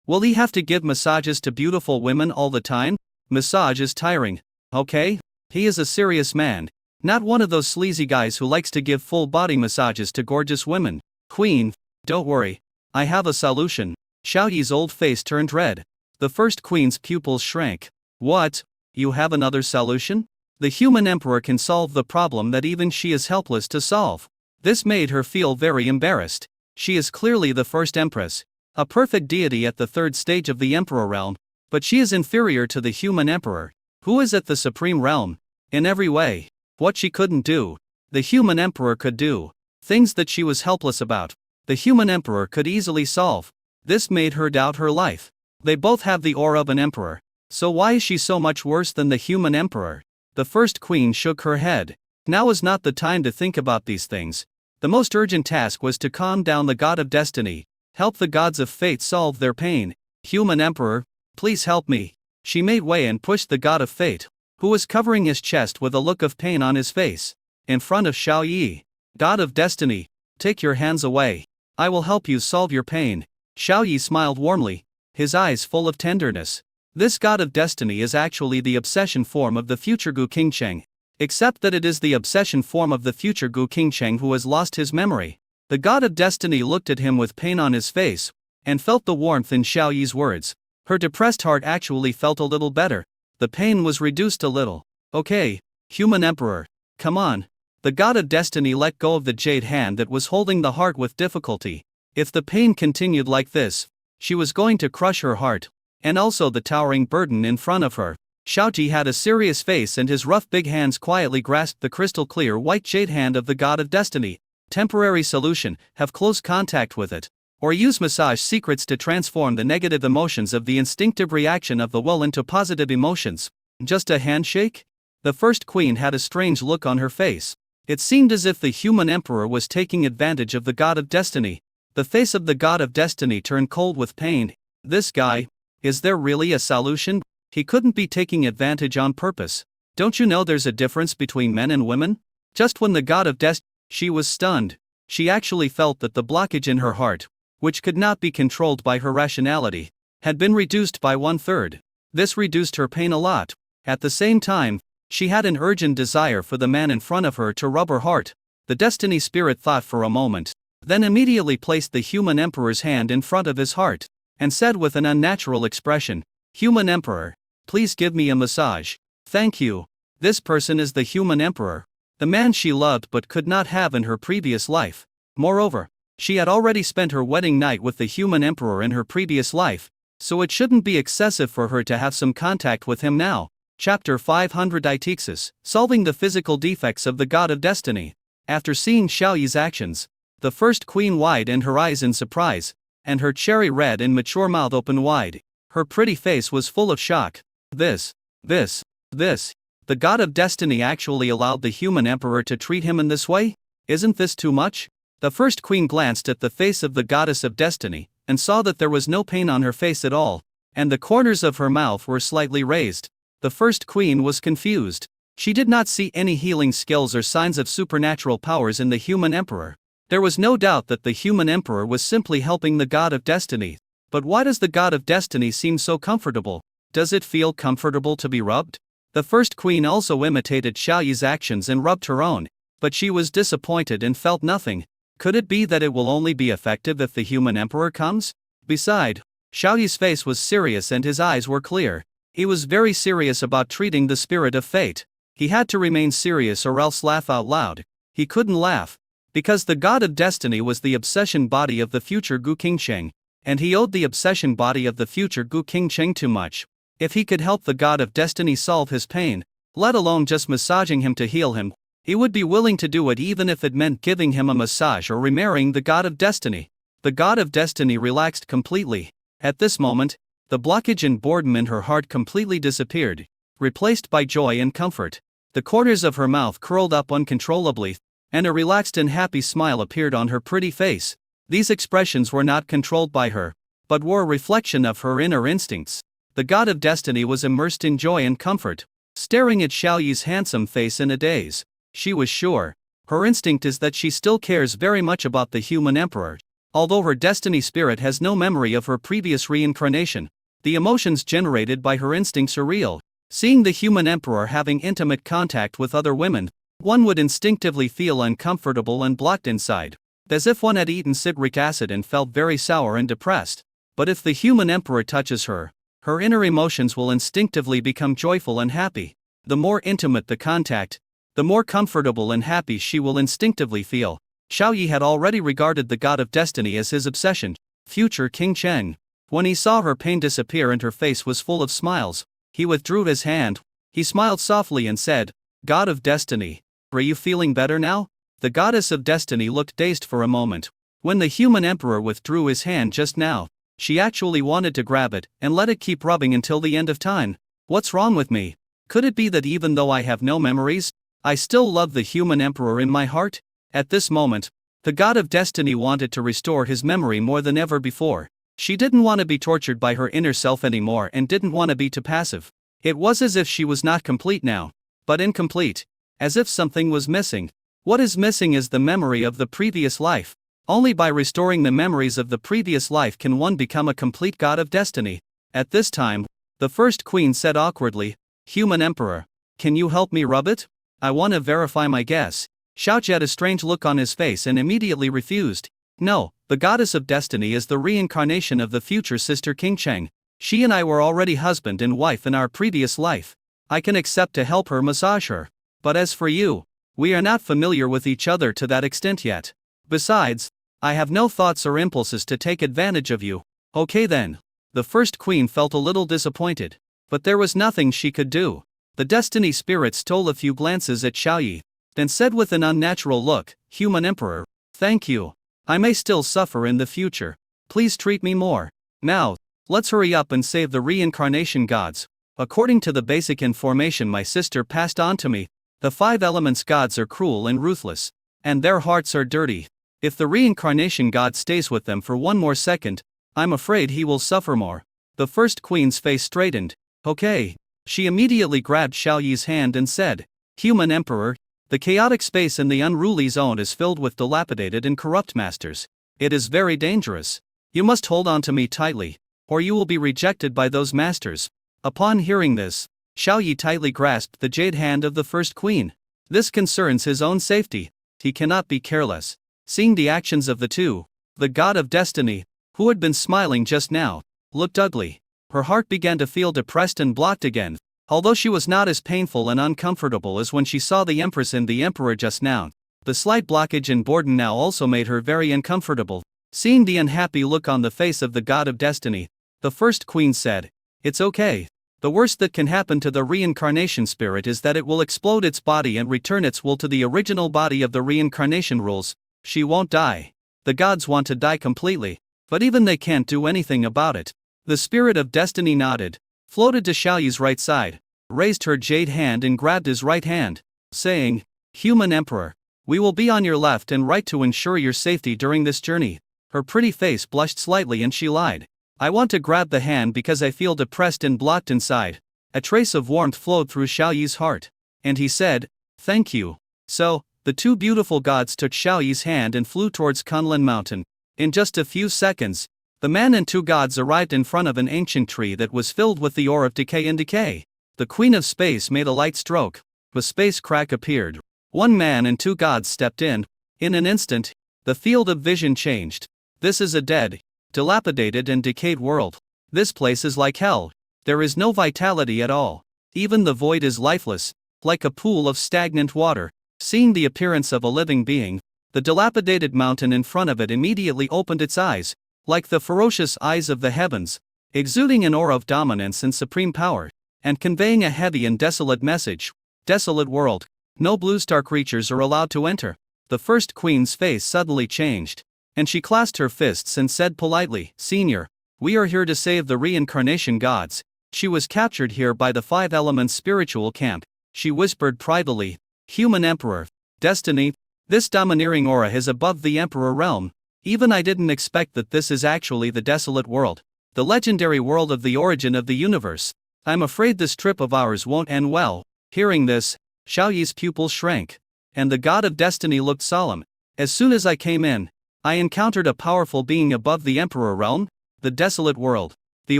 Will he have to give massages to beautiful women all the time? Massage is tiring. Okay? He is a serious man. Not one of those sleazy guys who likes to give full body massages to gorgeous women. Queen, don't worry. I have a solution. Xiaoyi's old face turned red. The first queen's pupils shrank. What? You have another solution? The human emperor can solve the problem that even she is helpless to solve. This made her feel very embarrassed. She is clearly the first empress, a perfect deity at the third stage of the emperor realm, but she is inferior to the human emperor, who is at the supreme realm. In every way, what she couldn't do, the human emperor could do. Things that she was helpless about, the human emperor could easily solve. This made her doubt her life. They both have the aura of an emperor, so why is she so much worse than the human emperor? The first queen shook her head. Now is not the time to think about these things. The most urgent task was to calm down the god of destiny, help the gods of fate solve their pain. Human emperor, please help me. She made way and pushed the god of fate, who was covering his chest with a look of pain on his face, in front of Xiaoyi. God of destiny, take your hands away. I will help you solve your pain. Xiaoyi smiled warmly, his eyes full of tenderness. This god of destiny is actually the obsession form of the future Gu Qingcheng, except that it is the obsession form of the future Gu Qingcheng who has lost his memory. The god of destiny looked at him with pain on his face, and felt the warmth in Xiaoyi's words. Her depressed heart actually felt a little better. The pain was reduced a little. Okay, human emperor, come on. The god of destiny let go of the jade hand that was holding the heart with difficulty. If the pain continued like this, she was going to crush her heart, and also the towering burden in front of her. Xiaoji had a serious face and his rough big hands quietly grasped the crystal clear white jade hand of the god of destiny. Temporary solution, have close contact with it, or use massage secrets to transform the negative emotions of the instinctive reaction of the will into positive emotions. Just a handshake? The first queen had a strange look on her face. It seemed as if the human emperor was taking advantage of the god of destiny. The face of the god of destiny turned cold with pain. This guy, is there really a solution? He couldn't be taking advantage on purpose. Don't you know there's a difference between men and women? Just when the god of destiny, she was stunned. She actually felt that the blockage in her heart, which could not be controlled by her rationality, had been reduced by 1/3. This reduced her pain a lot. At the same time, she had an urgent desire for the man in front of her to rub her heart. The destiny spirit thought for a moment, then immediately placed the human emperor's hand in front of his heart, and said with an unnatural expression, "Human emperor, please give me a massage." Thank you. This person is the human emperor, the man she loved but could not have in her previous life. Moreover, she had already spent her wedding night with the human emperor in her previous life, so it shouldn't be excessive for her to have some contact with him now. Chapter 500 Itexus, Solving the Physical Defects of the God of Destiny. After seeing Xiaoyi's actions, the first queen widened her eyes in surprise, and her cherry red and mature mouth opened wide. Her pretty face was full of shock. This. The god of destiny actually allowed the human emperor to treat him in this way? Isn't this too much? The first queen glanced at the face of the goddess of destiny, and saw that there was no pain on her face at all, and the corners of her mouth were slightly raised. The first queen was confused. She did not see any healing skills or signs of supernatural powers in the human emperor. There was no doubt that the human emperor was simply helping the god of destiny. But why does the god of destiny seem so comfortable? Does it feel comfortable to be rubbed? The first queen also imitated Xiaoyi's actions and rubbed her own, but she was disappointed and felt nothing. Could it be that it will only be effective if the human emperor comes? Besides, Xiaoyi's face was serious and his eyes were clear. He was very serious about treating the spirit of fate. He had to remain serious or else laugh out loud. He couldn't laugh, because the god of destiny was the obsession body of the future Gu Qingcheng, and he owed the obsession body of the future Gu Qingcheng too much. If he could help the god of destiny solve his pain, let alone just massaging him to heal him, he would be willing to do it even if it meant giving him a massage or remarrying the god of destiny. The god of destiny relaxed completely. At this moment, the blockage and boredom in her heart completely disappeared, replaced by joy and comfort. The corners of her mouth curled up uncontrollably, and a relaxed and happy smile appeared on her pretty face. These expressions were not controlled by her, but were a reflection of her inner instincts. The god of destiny was immersed in joy and comfort, staring at Xiao Yi's handsome face in a daze. She was sure. Her instinct is that she still cares very much about the human emperor. Although her destiny spirit has no memory of her previous reincarnation, the emotions generated by her instincts are real. Seeing the human emperor having intimate contact with other women, one would instinctively feel uncomfortable and blocked inside, as if one had eaten citric acid and felt very sour and depressed. But if the human emperor touches her, her inner emotions will instinctively become joyful and happy. The more intimate the contact, the more comfortable and happy she will instinctively feel. Xiao Yi had already regarded the god of destiny as his obsession, future King Cheng. When he saw her pain disappear and her face was full of smiles, he withdrew his hand. He smiled softly and said, "God of destiny, are you feeling better now?" The goddess of destiny looked dazed for a moment. When the human emperor withdrew his hand just now, she actually wanted to grab it and let it keep rubbing until the end of time. What's wrong with me? Could it be that even though I have no memories, I still love the human emperor in my heart? At this moment, the god of destiny wanted to restore his memory more than ever before. She didn't want to be tortured by her inner self anymore and didn't want to be too passive. It was as if she was not complete now, but incomplete. As if something was missing. What is missing is the memory of the previous life. Only by restoring the memories of the previous life can one become a complete god of destiny. At this time, the first queen said awkwardly, "Human emperor, can you help me rub it? I want to verify my guess." Xiao Ji had a strange look on his face and immediately refused. "No, the goddess of destiny is the reincarnation of the future sister King Cheng. She and I were already husband and wife in our previous life. I can accept to help her massage her. But as for you, we are not familiar with each other to that extent yet. Besides, I have no thoughts or impulses to take advantage of you." "Okay then." The first queen felt a little disappointed, but there was nothing she could do. The destiny spirit stole a few glances at Xiao Yi, then said with an unnatural look, "Human emperor, thank you. I may still suffer in the future. Please treat me more. Now, let's hurry up and save the reincarnation gods. According to the basic information my sister passed on to me, the 5 elements gods are cruel and ruthless, and their hearts are dirty. If the reincarnation god stays with them for one more second, I'm afraid he will suffer more." The first queen's face straightened. "Okay." She immediately grabbed Xiao Yi's hand and said, "Human emperor, the chaotic space in the unruly zone is filled with dilapidated and corrupt masters. It is very dangerous. You must hold on to me tightly, or you will be rejected by those masters." Upon hearing this, Xiao Yi tightly grasped the jade hand of the first queen. This concerns his own safety. He cannot be careless. Seeing the actions of the two, the god of destiny, who had been smiling just now, looked ugly. Her heart began to feel depressed and blocked again, although she was not as painful and uncomfortable as when she saw the empress and the emperor just now. The slight blockage and boredom now also made her very uncomfortable. Seeing the unhappy look on the face of the god of destiny, the first queen said, "It's okay. The worst that can happen to the reincarnation spirit is that it will explode its body and return its will to the original body of the reincarnation rules. She won't die. The gods want to die completely, but even they can't do anything about it." The spirit of destiny nodded, floated to Xiao Yi's right side, raised her jade hand and grabbed his right hand, saying, "Human emperor, we will be on your left and right to ensure your safety during this journey." Her pretty face blushed slightly and she lied, "I want to grab the hand because I feel depressed and blocked inside." A trace of warmth flowed through Xiao Yi's heart, and he said, "Thank you." So, the two beautiful gods took Xiao Yi's hand and flew towards Kunlun Mountain. In just a few seconds, the man and 2 gods arrived in front of an ancient tree that was filled with the ore of decay and decay. The Queen of Space made a light stroke. A space crack appeared. 1 man and 2 gods stepped in. In an instant, the field of vision changed. This is a dead, dilapidated and decayed world. This place is like hell. There is no vitality at all. Even the void is lifeless, like a pool of stagnant water. Seeing the appearance of a living being, the dilapidated mountain in front of it immediately opened its eyes, like the ferocious eyes of the heavens. exuding an aura of dominance and supreme power, and conveying a heavy and desolate message. Desolate world. No blue star creatures are allowed to enter. The first queen's face suddenly changed, and she clasped her fists and said politely, "Senior, we are here to save the reincarnation gods." She was captured here by the Five Elements spiritual camp. She whispered privately, "Human Emperor. Destiny. This domineering aura is above the Emperor realm. Even I didn't expect that this is actually the desolate world. The legendary world of the origin of the universe. I'm afraid this trip of ours won't end well." Hearing this, Xiaoyi's pupils shrank, and the god of destiny looked solemn. "As soon as I came in, I encountered a powerful being above the Emperor realm, the desolate world. The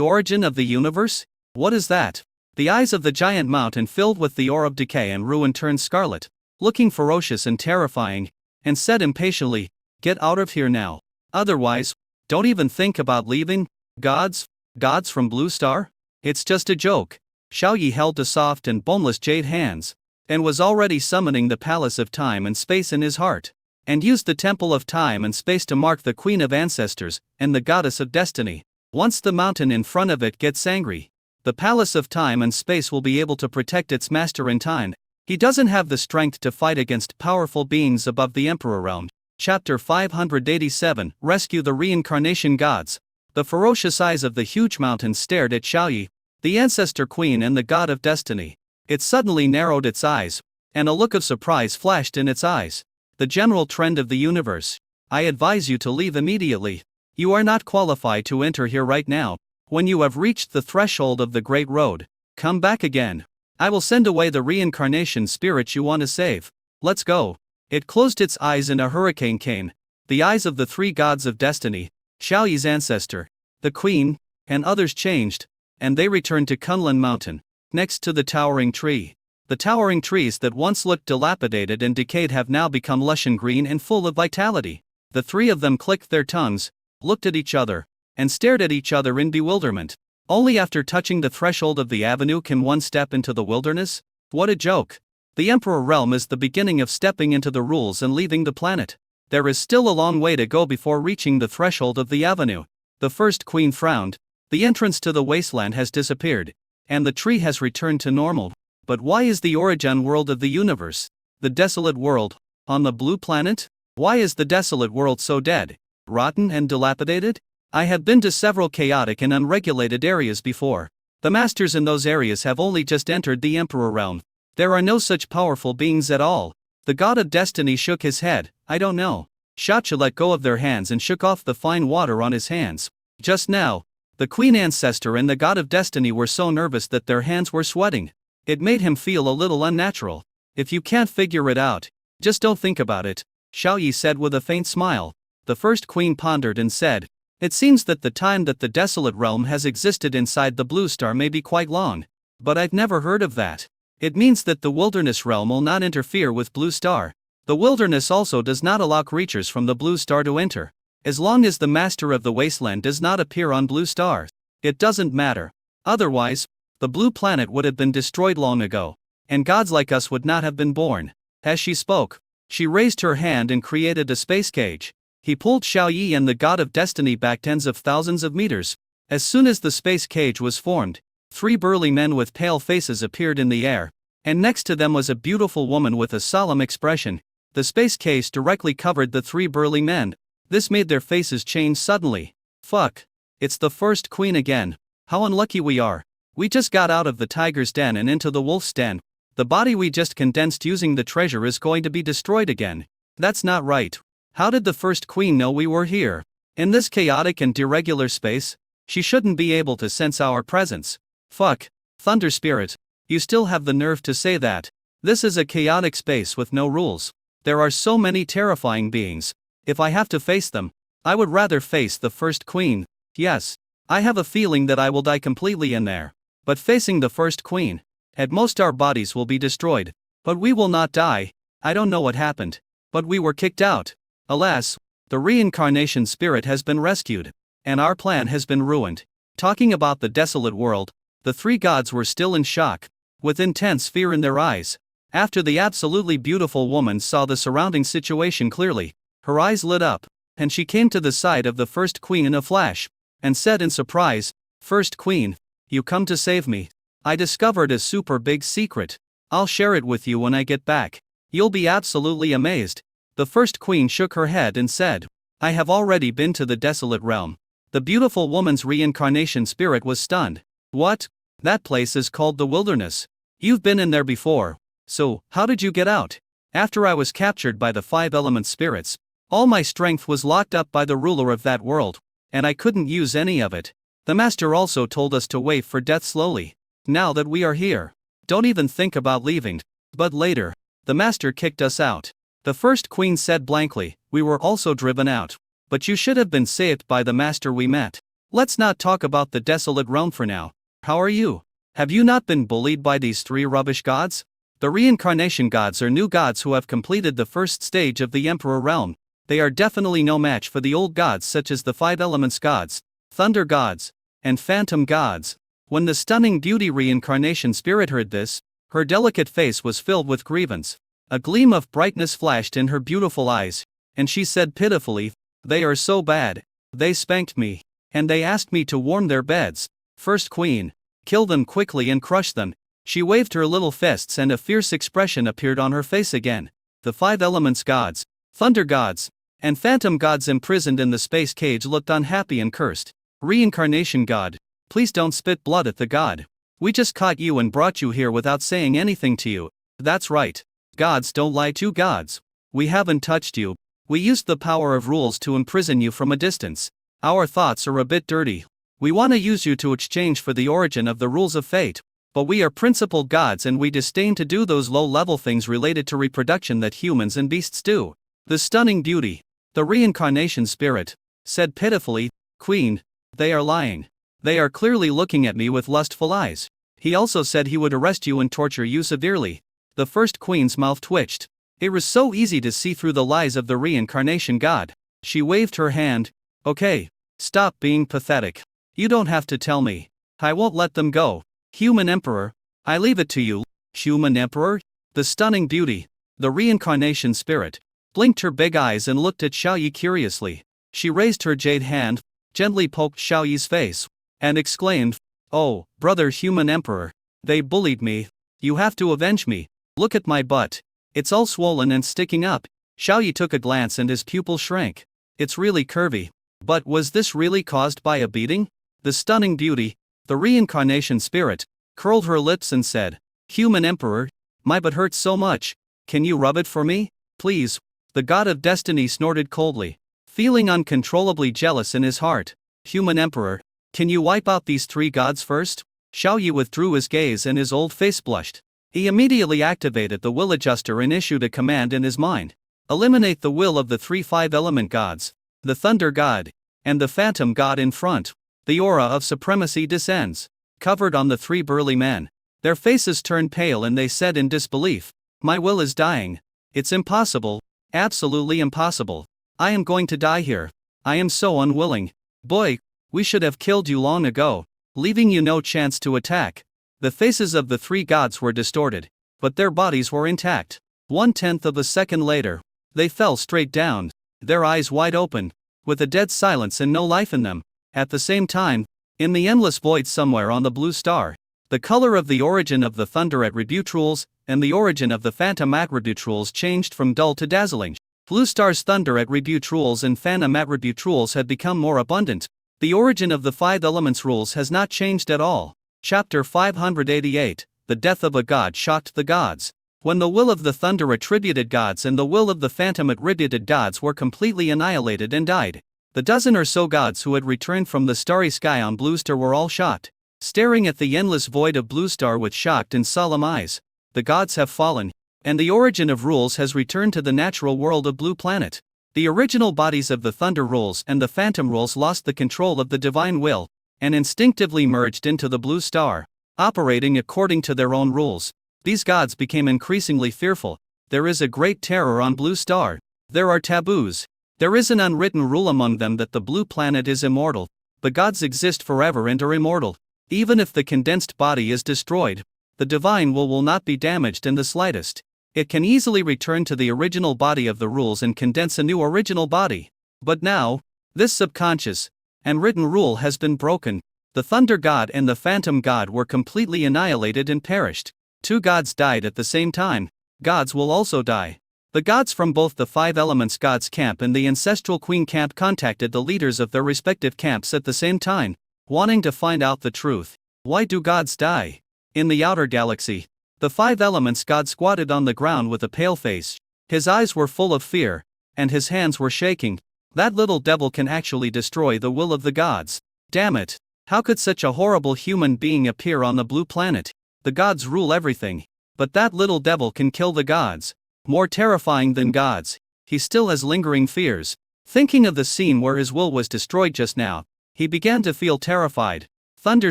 origin of the universe? What is that?" The eyes of the giant mountain filled with the aura of decay and ruin turned scarlet, looking ferocious and terrifying, and said impatiently, "Get out of here now. Otherwise, don't even think about leaving." "Gods? Gods from Blue Star? It's just a joke." Xiaoyi held the soft and boneless jade hands, and was already summoning the palace of time and space in his heart, and used the temple of time and space to mark the queen of ancestors and the goddess of destiny. Once the mountain in front of it gets angry, the palace of time and space will be able to protect its master in time. He doesn't have the strength to fight against powerful beings above the Emperor realm. Chapter 587, Rescue the Reincarnation Gods. The ferocious eyes of the huge mountain stared at Xiaoyi, the ancestor queen and the god of destiny. It suddenly narrowed its eyes, and a look of surprise flashed in its eyes. "The general trend of the universe. I advise you to leave immediately. You are not qualified to enter here right now. When you have reached the threshold of the Great Road, come back again. I will send away the reincarnation spirits you want to save. Let's go." It closed its eyes in a hurricane came. The eyes of the three gods of destiny, Xiaoyi's ancestor, the queen, and others changed, and they returned to Kunlun Mountain, next to the towering tree. The towering trees that once looked dilapidated and decayed have now become lush and green and full of vitality. The three of them clicked their tongues, looked at each other, and stared at each other in bewilderment. Only after touching the threshold of the avenue can one step into the wilderness? What a joke! The Emperor realm is the beginning of stepping into the rules and leaving the planet. There is still a long way to go before reaching the threshold of the avenue. The first queen frowned. The entrance to the wasteland has disappeared, and the tree has returned to normal. But why is the origin world of the universe, the desolate world, on the blue planet? Why is the desolate world so dead, rotten and dilapidated? I have been to several chaotic and unregulated areas before. The masters in those areas have only just entered the Emperor realm. There are no such powerful beings at all. The god of destiny shook his head. "I don't know." Shacha let go of their hands and shook off the fine water on his hands. Just now, the queen ancestor and the god of destiny were so nervous that their hands were sweating. It made him feel a little unnatural. "If you can't figure it out, just don't think about it," Xiaoyi said with a faint smile. The first queen pondered and said, "It seems that the time that the desolate realm has existed inside the blue star may be quite long. But I've never heard of that. It means that the wilderness realm will not interfere with blue star. The wilderness also does not allow creatures from the blue star to enter. As long as the master of the wasteland does not appear on blue star, it doesn't matter. Otherwise, the blue planet would have been destroyed long ago, and gods like us would not have been born." As she spoke, she raised her hand and created a space cage. He pulled Xiaoyi and the god of destiny back tens of thousands of meters. As soon as the space cage was formed, three burly men with pale faces appeared in the air, and next to them was a beautiful woman with a solemn expression. The space case directly covered the three burly men. This made their faces change suddenly. "Fuck. It's the first queen again. How unlucky we are. We just got out of the tiger's den and into the wolf's den. The body we just condensed using the treasure is going to be destroyed again. That's not right. How did the first queen know we were here? In this chaotic and irregular space? She shouldn't be able to sense our presence. Fuck. Thunder Spirit. You still have the nerve to say that. This is a chaotic space with no rules. There are so many terrifying beings. If I have to face them, I would rather face the first queen. Yes. I have a feeling that I will die completely in there. But facing the first queen, at most our bodies will be destroyed. But we will not die. I don't know what happened. But we were kicked out. Alas, the reincarnation spirit has been rescued, and our plan has been ruined." Talking about the desolate world, the three gods were still in shock, with intense fear in their eyes. After the absolutely beautiful woman saw the surrounding situation clearly, her eyes lit up, and she came to the side of the first queen in a flash, and said in surprise, First Queen, you come to save me. I discovered a super big secret. I'll share it with you when I get back. You'll be absolutely amazed. The First Queen shook her head and said, I have already been to the desolate realm. The beautiful woman's reincarnation spirit was stunned. What? That place is called the wilderness. You've been in there before. So, how did you get out? After I was captured by the 5 element spirits, all my strength was locked up by the ruler of that world, and I couldn't use any of it. The master also told us to wait for death slowly. Now that we are here, don't even think about leaving. But later, the master kicked us out. The First Queen said blankly, we were also driven out. But you should have been saved by the master we met. Let's not talk about the desolate realm for now. How are you? Have you not been bullied by these 3 rubbish gods? The reincarnation gods are new gods who have completed the first stage of the Emperor realm. They are definitely no match for the old gods such as the 5 elements gods, thunder gods, and phantom gods. When the stunning beauty reincarnation spirit heard this, her delicate face was filled with grievance. A gleam of brightness flashed in her beautiful eyes, and she said pitifully, they are so bad. They spanked me, and they asked me to warm their beds. First Queen, kill them quickly and crush them. She waved her little fists and a fierce expression appeared on her face again. The 5 elements gods, thunder gods, and phantom gods imprisoned in the space cage looked unhappy and cursed. Reincarnation god, please don't spit blood at the god. We just caught you and brought you here without saying anything to you. That's right. Gods don't lie to gods. We haven't touched you. We used the power of rules to imprison you from a distance. Our thoughts are a bit dirty. We want to use you to exchange for the origin of the rules of fate. But we are principled gods and we disdain to do those low-level things related to reproduction that humans and beasts do. The stunning beauty, the reincarnation spirit, said pitifully, Queen, they are lying. They are clearly looking at me with lustful eyes. He also said he would arrest you and torture you severely. The First Queen's mouth twitched. It was so easy to see through the lies of the reincarnation god. She waved her hand. Okay, stop being pathetic. You don't have to tell me. I won't let them go. Human Emperor, I leave it to you. Human Emperor? The stunning beauty, the reincarnation spirit, blinked her big eyes and looked at Xiaoyi curiously. She raised her jade hand, gently poked Xiaoyi's face, and exclaimed, Oh, brother Human Emperor, they bullied me. You have to avenge me. Look at my butt. It's all swollen and sticking up. Xiaoyi took a glance and his pupil shrank. It's really curvy. But was this really caused by a beating? The stunning beauty, the reincarnation spirit, curled her lips and said, Human Emperor, my butt hurts so much. Can you rub it for me? Please. The god of destiny snorted coldly, feeling uncontrollably jealous in his heart. Human Emperor, can you wipe out these 3 gods first? Xiaoyi withdrew his gaze and his old face blushed. He immediately activated the will adjuster and issued a command in his mind. Eliminate the will of the 3 5-element gods, the thunder god, and the phantom god in front. The aura of supremacy descends, covered on the 3 burly men. Their faces turned pale and they said in disbelief, My will is dying. It's impossible, absolutely impossible. I am going to die here. I am so unwilling. Boy, we should have killed you long ago, leaving you no chance to attack. The faces of the 3 gods were distorted, but their bodies were intact. 1/10 of a second later, they fell straight down, their eyes wide open, with a dead silence and no life in them. At the same time, in the endless void somewhere on the blue star, the color of the origin of the thunder attribute rules and the origin of the phantom attribute rules changed from dull to dazzling. Blue star's thunder attribute rules and phantom attribute rules had become more abundant. The origin of the 5 elements rules has not changed at all. Chapter 588, The Death of a God Shocked the Gods. When the will of the thunder attributed gods and the will of the phantom attributed gods were completely annihilated and died, the dozen or so gods who had returned from the starry sky on Blue Star were all shocked, staring at the endless void of Blue Star with shocked and solemn eyes. The gods have fallen, and the origin of rules has returned to the natural world of Blue Planet. The original bodies of the thunder rules and the phantom rules lost the control of the divine will, and instinctively merged into the Blue Star, operating according to their own rules. These gods became increasingly fearful. There is a great terror on Blue Star. There are taboos. There is an unwritten rule among them that the Blue Planet is immortal. The gods exist forever and are immortal. Even if the condensed body is destroyed, the divine will not be damaged in the slightest. It can easily return to the original body of the rules and condense a new original body. But now, this subconscious and written rule has been broken. The thunder god and the phantom god were completely annihilated and perished. Two gods died at the same time. Gods will also die. The gods from both the Five Elements Gods camp and the Ancestral Queen camp contacted the leaders of their respective camps at the same time, wanting to find out the truth. Why do gods die? In the outer galaxy, the Five Elements God squatted on the ground with a pale face. His eyes were full of fear, and his hands were shaking. That little devil can actually destroy the will of the gods. Damn it. How could such a horrible human being appear on the blue planet? The gods rule everything. But that little devil can kill the gods. More terrifying than gods. He still has lingering fears. Thinking of the scene where his will was destroyed just now, he began to feel terrified. Thunder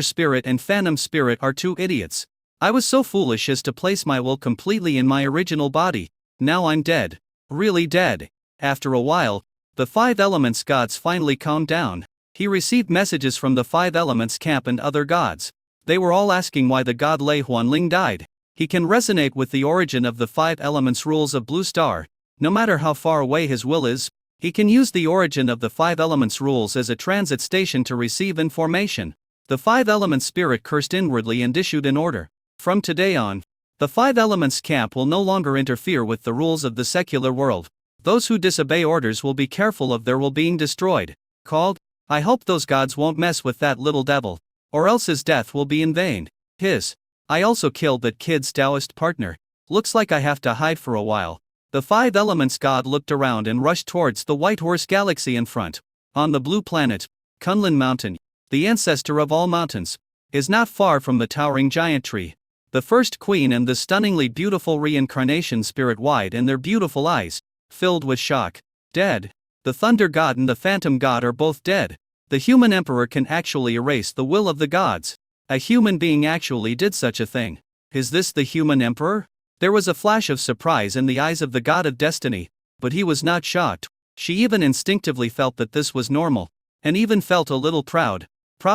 Spirit and Phantom Spirit are two idiots. I was so foolish as to place my will completely in my original body. Now I'm dead. Really dead. After a while, the Five Elements gods finally calmed down. He received messages from the Five Elements camp and other gods. They were all asking why the god Lei Huanling died. He can resonate with the origin of the Five Elements rules of Blue Star. No matter how far away his will is, he can use the origin of the Five Elements rules as a transit station to receive information. The Five Elements spirit cursed inwardly and issued an order. From today on, the Five Elements camp will no longer interfere with the rules of the secular world. Those who disobey orders will be careful of their will being destroyed. Called, I hope those gods won't mess with that little devil, or else his death will be in vain. I also killed that kid's Taoist partner. Looks like I have to hide for a while. The Five Elements god looked around and rushed towards the White Horse Galaxy in front. On the blue planet, Kunlun Mountain, the ancestor of all mountains, is not far from the towering giant tree. The first queen and the stunningly beautiful reincarnation spirit wide and their beautiful eyes, filled with shock. Dead. The thunder god and the phantom god are both dead. The human emperor can actually erase the will of the gods. A human being actually did such a thing. Is this the human emperor? There was a flash of surprise in the eyes of the god of destiny, but he was not shocked. She even instinctively felt that this was normal, and even felt a little proud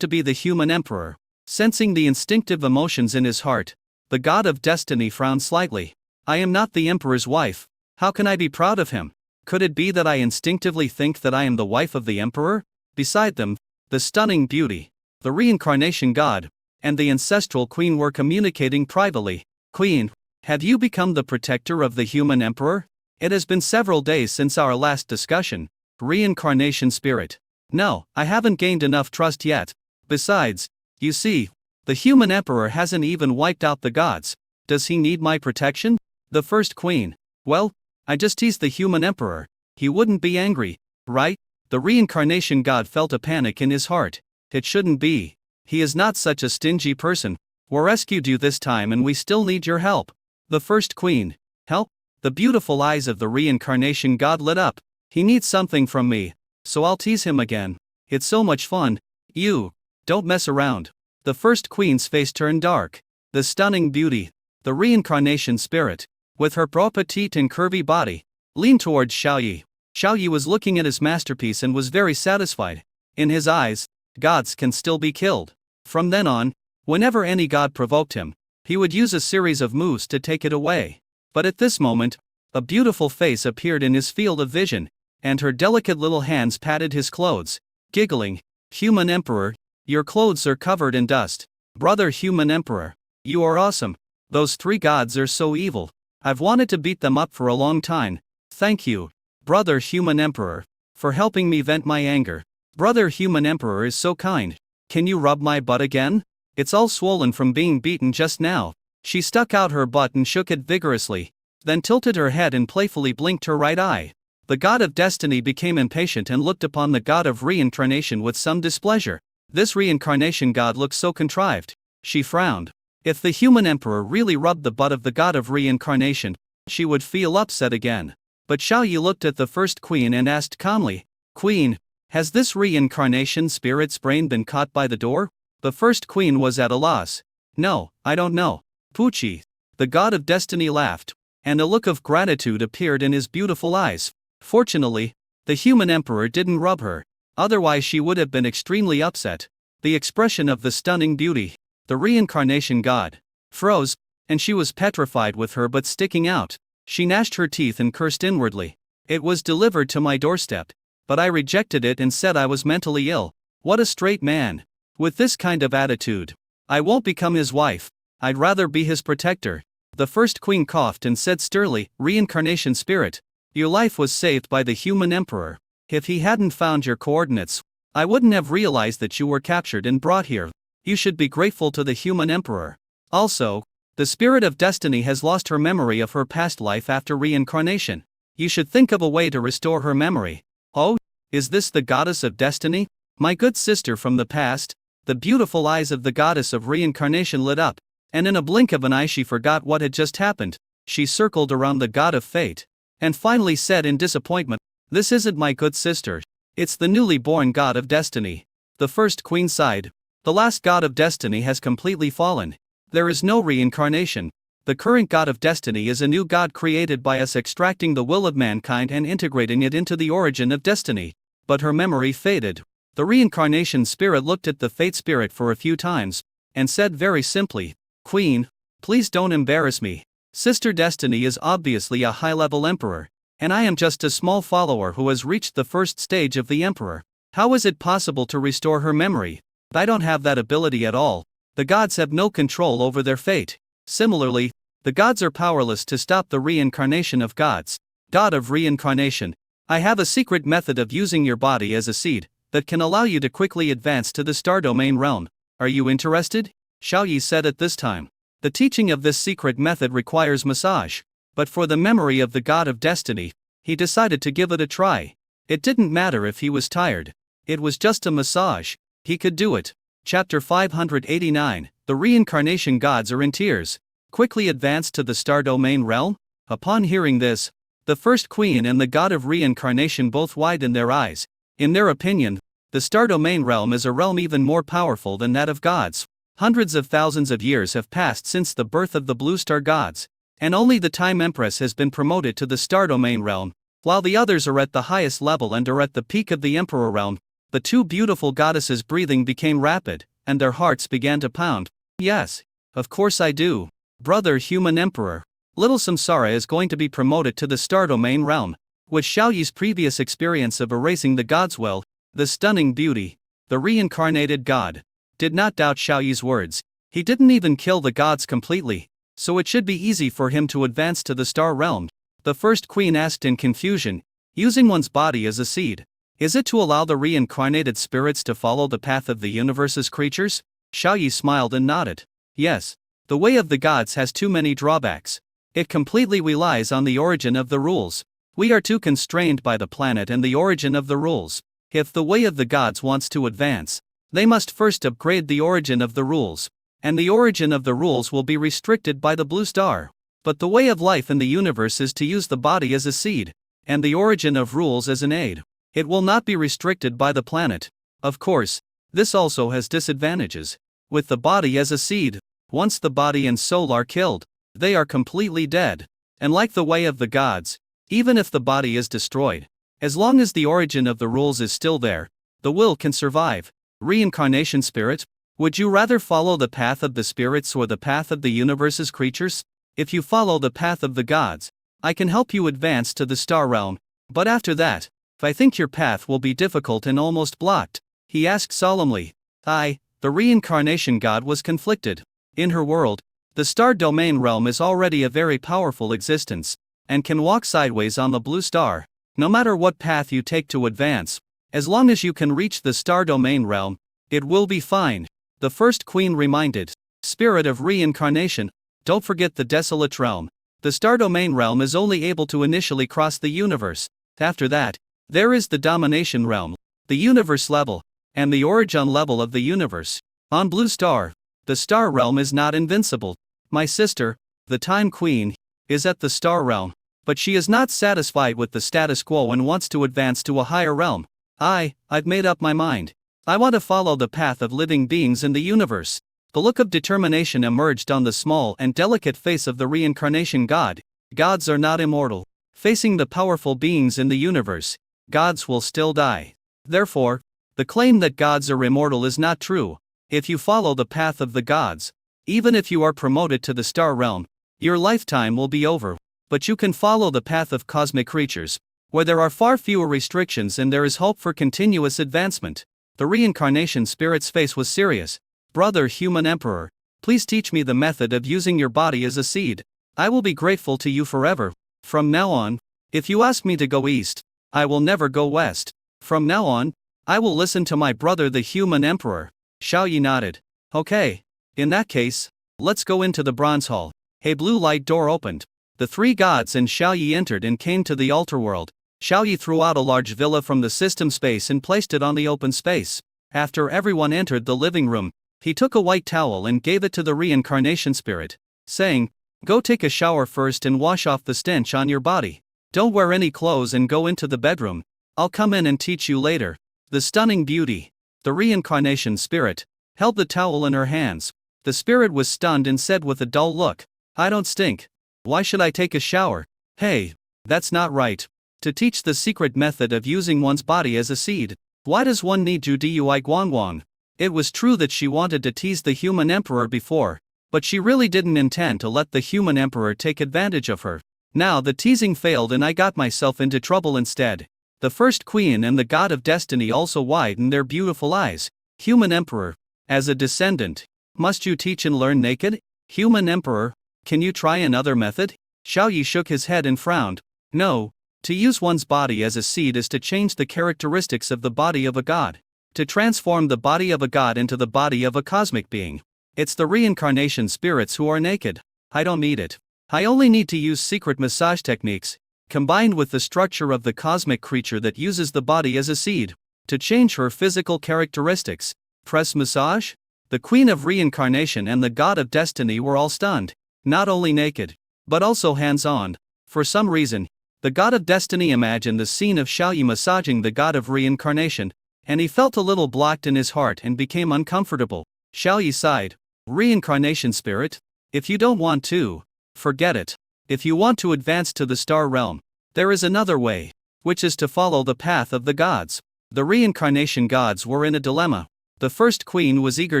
to be the human emperor. Sensing the instinctive emotions in his heart, the god of destiny frowned slightly. I am not the emperor's wife. How can I be proud of him? Could it be that I instinctively think that I am the wife of the emperor? Beside them, the stunning beauty, the reincarnation god, and the ancestral queen were communicating privately. Queen, have you become the protector of the human emperor? It has been several days since our last discussion. Reincarnation spirit. No, I haven't gained enough trust yet. Besides, you see, the human emperor hasn't even wiped out the gods. Does he need my protection? The first queen. Well, I just teased the human emperor. He wouldn't be angry, right? The reincarnation god felt a panic in his heart. It shouldn't be. He is not such a stingy person. We rescued you this time and we still need your help. The first queen. Help? The beautiful eyes of the reincarnation god lit up. He needs something from me, so I'll tease him again. It's so much fun. You. Don't mess around. The first queen's face turned dark. The stunning beauty, the reincarnation spirit, with her petite and curvy body, leaned towards Xiaoyi. Xiaoyi was looking at his masterpiece and was very satisfied. In his eyes, gods can still be killed. From then on, whenever any god provoked him, he would use a series of moves to take it away. But at this moment, a beautiful face appeared in his field of vision, and her delicate little hands patted his clothes, giggling. Human Emperor, your clothes are covered in dust. Brother Human Emperor, you are awesome. Those three gods are so evil. I've wanted to beat them up for a long time. Thank you, Brother Human Emperor, for helping me vent my anger. Brother Human Emperor is so kind. Can you rub my butt again? It's all swollen from being beaten just now. She stuck out her butt and shook it vigorously, then tilted her head and playfully blinked her right eye. The god of destiny became impatient and looked upon the god of reincarnation with some displeasure. This reincarnation god looks so contrived. She frowned. If the human emperor really rubbed the butt of the god of reincarnation, she would feel upset again. But Xiaoyi looked at the first queen and asked calmly, Queen, has this reincarnation spirit's brain been caught by the door? The first queen was at a loss. No, I don't know. Puchi. The god of destiny laughed, and a look of gratitude appeared in his beautiful eyes. Fortunately, the human emperor didn't rub her, otherwise she would have been extremely upset. The expression of the stunning beauty, the reincarnation god, froze, and she was petrified with her butt sticking out. She gnashed her teeth and cursed inwardly. It was delivered to my doorstep, but I rejected it and said I was mentally ill. What a straight man. With this kind of attitude, I won't become his wife. I'd rather be his protector. The first queen coughed and said sternly, Reincarnation spirit, your life was saved by the human emperor. If he hadn't found your coordinates, I wouldn't have realized that you were captured and brought here. You should be grateful to the human emperor. Also, the spirit of destiny has lost her memory of her past life after reincarnation. You should think of a way to restore her memory. Oh, is this the goddess of destiny? My good sister from the past? The beautiful eyes of the goddess of reincarnation lit up, and in a blink of an eye she forgot what had just happened. She circled around the god of fate, and finally said in disappointment, this isn't my good sister. It's the newly born god of destiny. The first queen sighed. The last god of destiny has completely fallen. There is no reincarnation. The current god of destiny is a new god created by us, extracting the will of mankind and integrating it into the origin of destiny. But her memory faded. The reincarnation spirit looked at the fate spirit for a few times, and said very simply, Queen, please don't embarrass me. Sister Destiny is obviously a high-level emperor, and I am just a small follower who has reached the first stage of the emperor. How is it possible to restore her memory? I don't have that ability at all. The gods have no control over their fate. Similarly, the gods are powerless to stop the reincarnation of gods. God of reincarnation, I have a secret method of using your body as a seed that can allow you to quickly advance to the star domain realm. Are you interested? Xiao Yi said at this time. The teaching of this secret method requires massage, but for the memory of the god of destiny, he decided to give it a try. It didn't matter if he was tired. It was just a massage. He could do it. Chapter 589, The Reincarnation Gods Are in Tears. Quickly advance to the star domain realm? Upon hearing this, the first queen and the god of reincarnation both widened their eyes. In their opinion, the star domain realm is a realm even more powerful than that of gods. Hundreds of thousands of years have passed since the birth of the blue star gods, and only the Time Empress has been promoted to the star domain realm, while the others are at the highest level and are at the peak of the emperor realm. The two beautiful goddesses' breathing became rapid, and their hearts began to pound. Yes, of course I do. Brother human emperor. Little Samsara is going to be promoted to the star domain realm. With Xiao Yi's previous experience of erasing the god's will, the stunning beauty, the reincarnated god, did not doubt Xiao Yi's words. He didn't even kill the gods completely, so it should be easy for him to advance to the star realm. The first queen asked in confusion, using one's body as a seed, is it to allow the reincarnated spirits to follow the path of the universe's creatures? Xiao Yi smiled and nodded. Yes, the way of the gods has too many drawbacks. It completely relies on the origin of the rules. We are too constrained by the planet and the origin of the rules. If the way of the gods wants to advance, they must first upgrade the origin of the rules, and the origin of the rules will be restricted by the blue star. But the way of life in the universe is to use the body as a seed, and the origin of rules as an aid. It will not be restricted by the planet. Of course, this also has disadvantages. With the body as a seed, once the body and soul are killed, they are completely dead. And like the way of the gods, even if the body is destroyed, as long as the origin of the rules is still there, the will can survive. Reincarnation spirit, would you rather follow the path of the spirits or the path of the universe's creatures? If you follow the path of the gods, I can help you advance to the star realm, but after that, I think your path will be difficult and almost blocked. He asked solemnly. The reincarnation god was conflicted. In her world, the star domain realm is already a very powerful existence, and can walk sideways on the blue star. No matter what path you take to advance, as long as you can reach the star domain realm, it will be fine. The first queen reminded. Spirit of reincarnation, don't forget the desolate realm. The star domain realm is only able to initially cross the universe. After that, there is the domination realm, the universe level, and the origin level of the universe. On blue star, the star realm is not invincible. My sister, the time queen, is at the star realm, but she is not satisfied with the status quo and wants to advance to a higher realm. I've made up my mind. I want to follow the path of living beings in the universe. The look of determination emerged on the small and delicate face of the reincarnation god. Gods are not immortal. Facing the powerful beings in the universe, gods will still die. Therefore, the claim that gods are immortal is not true. If you follow the path of the gods, even if you are promoted to the star realm, your lifetime will be over. But you can follow the path of cosmic creatures, where there are far fewer restrictions and there is hope for continuous advancement. The reincarnation spirit's face was serious. Brother Human Emperor, please teach me the method of using your body as a seed. I will be grateful to you forever. From now on, if you ask me to go east, I will never go west. From now on, I will listen to my brother the Human Emperor. Xiaoyi nodded. Okay. In that case, let's go into the bronze hall. A blue light door opened. The three gods and Xiaoyi entered and came to the altar world. Xiaoyi threw out a large villa from the system space and placed it on the open space. After everyone entered the living room, he took a white towel and gave it to the reincarnation spirit, saying, "Go take a shower first and wash off the stench on your body. Don't wear any clothes and go into the bedroom. I'll come in and teach you later." The stunning beauty, the reincarnation spirit, held the towel in her hands. The spirit was stunned and said with a dull look, "I don't stink. Why should I take a shower? Hey, that's not right. To teach the secret method of using one's body as a seed, why does one need to do guangguang?" It was true that she wanted to tease the Human Emperor before, but she really didn't intend to let the Human Emperor take advantage of her. Now the teasing failed and I got myself into trouble instead. The first queen and the god of destiny also widened their beautiful eyes. Human Emperor, as a descendant, must you teach and learn naked? Human Emperor, can you try another method? Xiaoyi shook his head and frowned. No, to use one's body as a seed is to change the characteristics of the body of a god. To transform the body of a god into the body of a cosmic being. It's the reincarnation spirits who are naked. I don't need it. I only need to use secret massage techniques, combined with the structure of the cosmic creature that uses the body as a seed, to change her physical characteristics. Press massage? The Queen of Reincarnation and the God of Destiny were all stunned. Not only naked, but also hands-on. For some reason, the God of Destiny imagined the scene of Xiaoyi massaging the God of Reincarnation, and he felt a little blocked in his heart and became uncomfortable. Xiaoyi sighed. Reincarnation spirit? If you don't want to, forget it. If you want to advance to the star realm, there is another way, which is to follow the path of the gods. The reincarnation gods were in a dilemma. The first queen was eager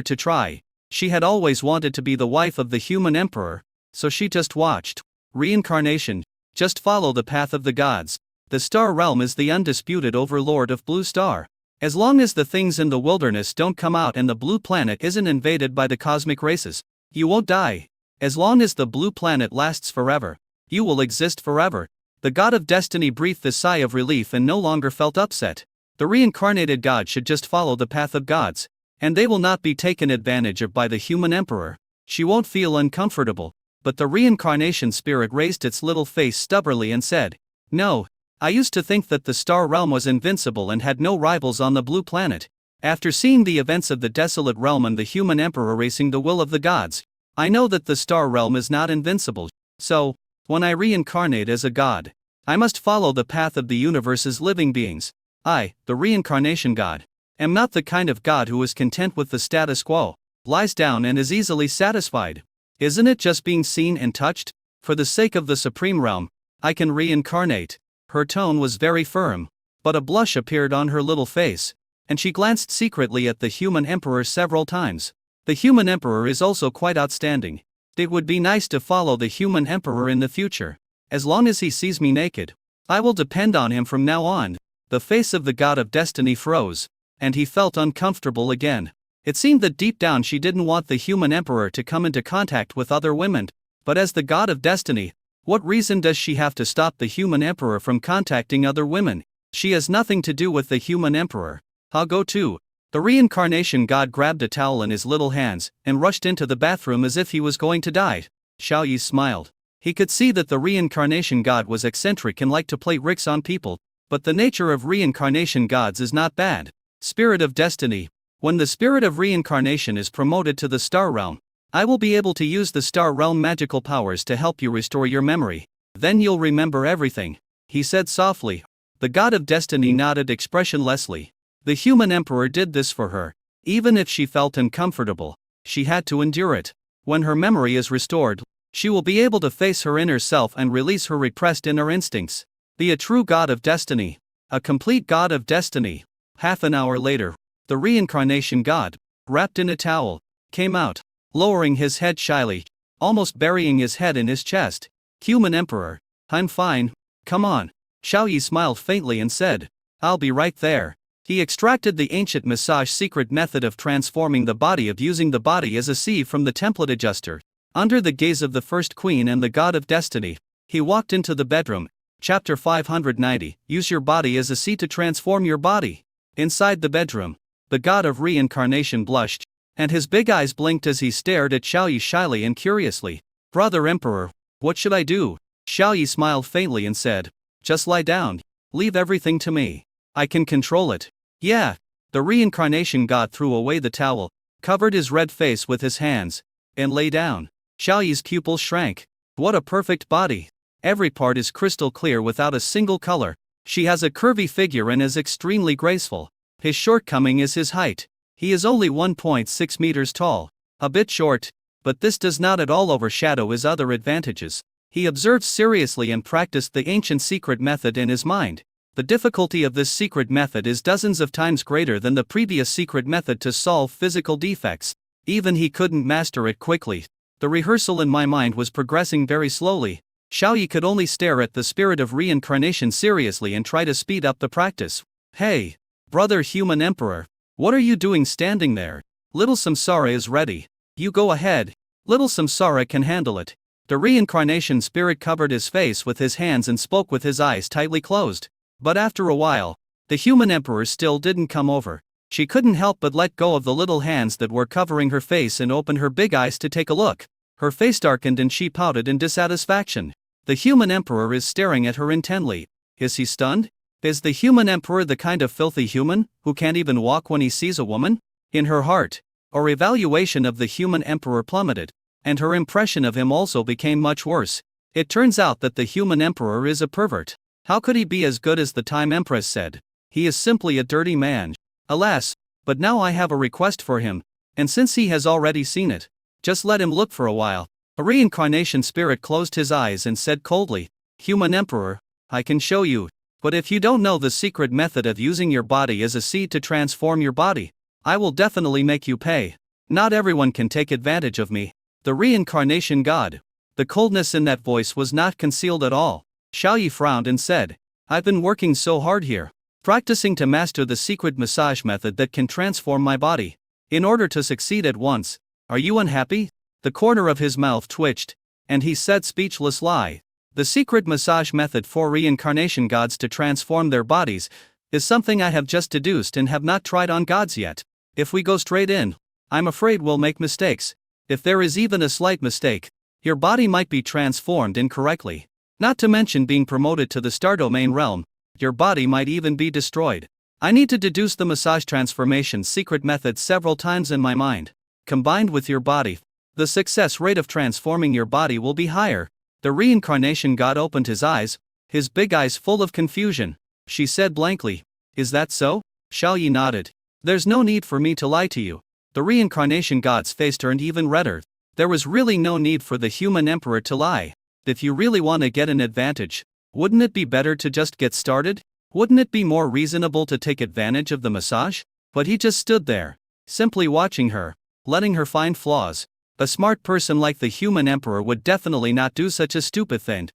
to try. She had always wanted to be the wife of the Human Emperor, so she just watched. Reincarnation, just follow the path of the gods. The star realm is the undisputed overlord of Blue Star. As long as the things in the wilderness don't come out and the blue planet isn't invaded by the cosmic races, you won't die. As long as the blue planet lasts forever, you will exist forever. The God of Destiny breathed a sigh of relief and no longer felt upset. The reincarnated God should just follow the path of gods, and they will not be taken advantage of by the Human Emperor. She won't feel uncomfortable, but the reincarnation spirit raised its little face stubbornly and said, "No, I used to think that the star realm was invincible and had no rivals on the blue planet. After seeing the events of the desolate realm and the Human Emperor racing the will of the gods, I know that the star realm is not invincible. So, when I reincarnate as a god, I must follow the path of the universe's living beings. I, the reincarnation god, am not the kind of god who is content with the status quo, lies down and is easily satisfied. Isn't it just being seen and touched? For the sake of the supreme realm, I can reincarnate." Her tone was very firm, but a blush appeared on her little face, and she glanced secretly at the Human Emperor several times. The Human Emperor is also quite outstanding. It would be nice to follow the Human Emperor in the future. As long as he sees me naked, I will depend on him from now on. The face of the God of Destiny froze, and he felt uncomfortable again. It seemed that deep down she didn't want the Human Emperor to come into contact with other women, but as the God of Destiny, what reason does she have to stop the Human Emperor from contacting other women? She has nothing to do with the Human Emperor. I'll go too. The reincarnation god grabbed a towel in his little hands and rushed into the bathroom as if he was going to die. Xiaoyi smiled. He could see that the reincarnation god was eccentric and liked to play tricks on people, but the nature of reincarnation gods is not bad. Spirit of Destiny. When the spirit of reincarnation is promoted to the star realm, I will be able to use the star realm magical powers to help you restore your memory. Then you'll remember everything, he said softly. The God of Destiny nodded expressionlessly. The Human Emperor did this for her. Even if she felt uncomfortable, she had to endure it. When her memory is restored, she will be able to face her inner self and release her repressed inner instincts. Be a true God of Destiny. A complete God of Destiny. Half an hour later, the reincarnation god, wrapped in a towel, came out, lowering his head shyly, almost burying his head in his chest. Human Emperor, I'm fine, come on. Xiaoyi smiled faintly and said, I'll be right there. He extracted the ancient massage secret method of transforming the body of using the body as a sieve from the template adjuster. Under the gaze of the first queen and the god of destiny, he walked into the bedroom. Chapter 590, Use your body as a sieve to transform your body. Inside the bedroom, the god of reincarnation blushed, and his big eyes blinked as he stared at Xiaoyi shyly and curiously. Brother Emperor, what should I do? Xiaoyi smiled faintly and said, just lie down. Leave everything to me. I can control it. Yeah. The reincarnation god threw away the towel, covered his red face with his hands, and lay down. Xiaoyi's pupils shrank. What a perfect body. Every part is crystal clear without a single color. She has a curvy figure and is extremely graceful. His shortcoming is his height. He is only 1.6 meters tall. A bit short, but this does not at all overshadow his other advantages. He observed seriously and practiced the ancient secret method in his mind. The difficulty of this secret method is dozens of times greater than the previous secret method to solve physical defects. Even he couldn't master it quickly. The rehearsal in my mind was progressing very slowly. Xiaoyi could only stare at the spirit of reincarnation seriously and try to speed up the practice. Hey, brother human emperor, what are you doing standing there? Little Samsara is ready. You go ahead. Little Samsara can handle it. The reincarnation spirit covered his face with his hands and spoke with his eyes tightly closed. But after a while, the human emperor still didn't come over. She couldn't help but let go of the little hands that were covering her face and open her big eyes to take a look. Her face darkened and she pouted in dissatisfaction. The human emperor is staring at her intently. Is he stunned? Is the human emperor the kind of filthy human who can't even walk when he sees a woman? In her heart, her evaluation of the human emperor plummeted, and her impression of him also became much worse. It turns out that the human emperor is a pervert. How could he be as good as the Time Empress said? He is simply a dirty man. Alas, but now I have a request for him, and since he has already seen it, just let him look for a while. A reincarnation spirit closed his eyes and said coldly, Human Emperor, I can show you, but if you don't know the secret method of using your body as a seed to transform your body, I will definitely make you pay. Not everyone can take advantage of me. The reincarnation god. The coldness in that voice was not concealed at all. Xiaoyi frowned and said, I've been working so hard here, practicing to master the secret massage method that can transform my body. In order to succeed at once, are you unhappy? The corner of his mouth twitched, and he said speechless lie. The secret massage method for reincarnation gods to transform their bodies is something I have just deduced and have not tried on gods yet. If we go straight in, I'm afraid we'll make mistakes. If there is even a slight mistake, your body might be transformed incorrectly. Not to mention being promoted to the star domain realm, your body might even be destroyed. I need to deduce the massage transformation secret method several times in my mind. Combined with your body, the success rate of transforming your body will be higher. The reincarnation god opened his eyes, his big eyes full of confusion. She said blankly, Is that so? Xiaoyi nodded. There's no need for me to lie to you. The reincarnation god's face turned even redder. There was really no need for the human emperor to lie. If you really want to get an advantage, wouldn't it be better to just get started? Wouldn't it be more reasonable to take advantage of the massage? But he just stood there, simply watching her, letting her find flaws. A smart person like the human emperor would definitely not do such a stupid thing.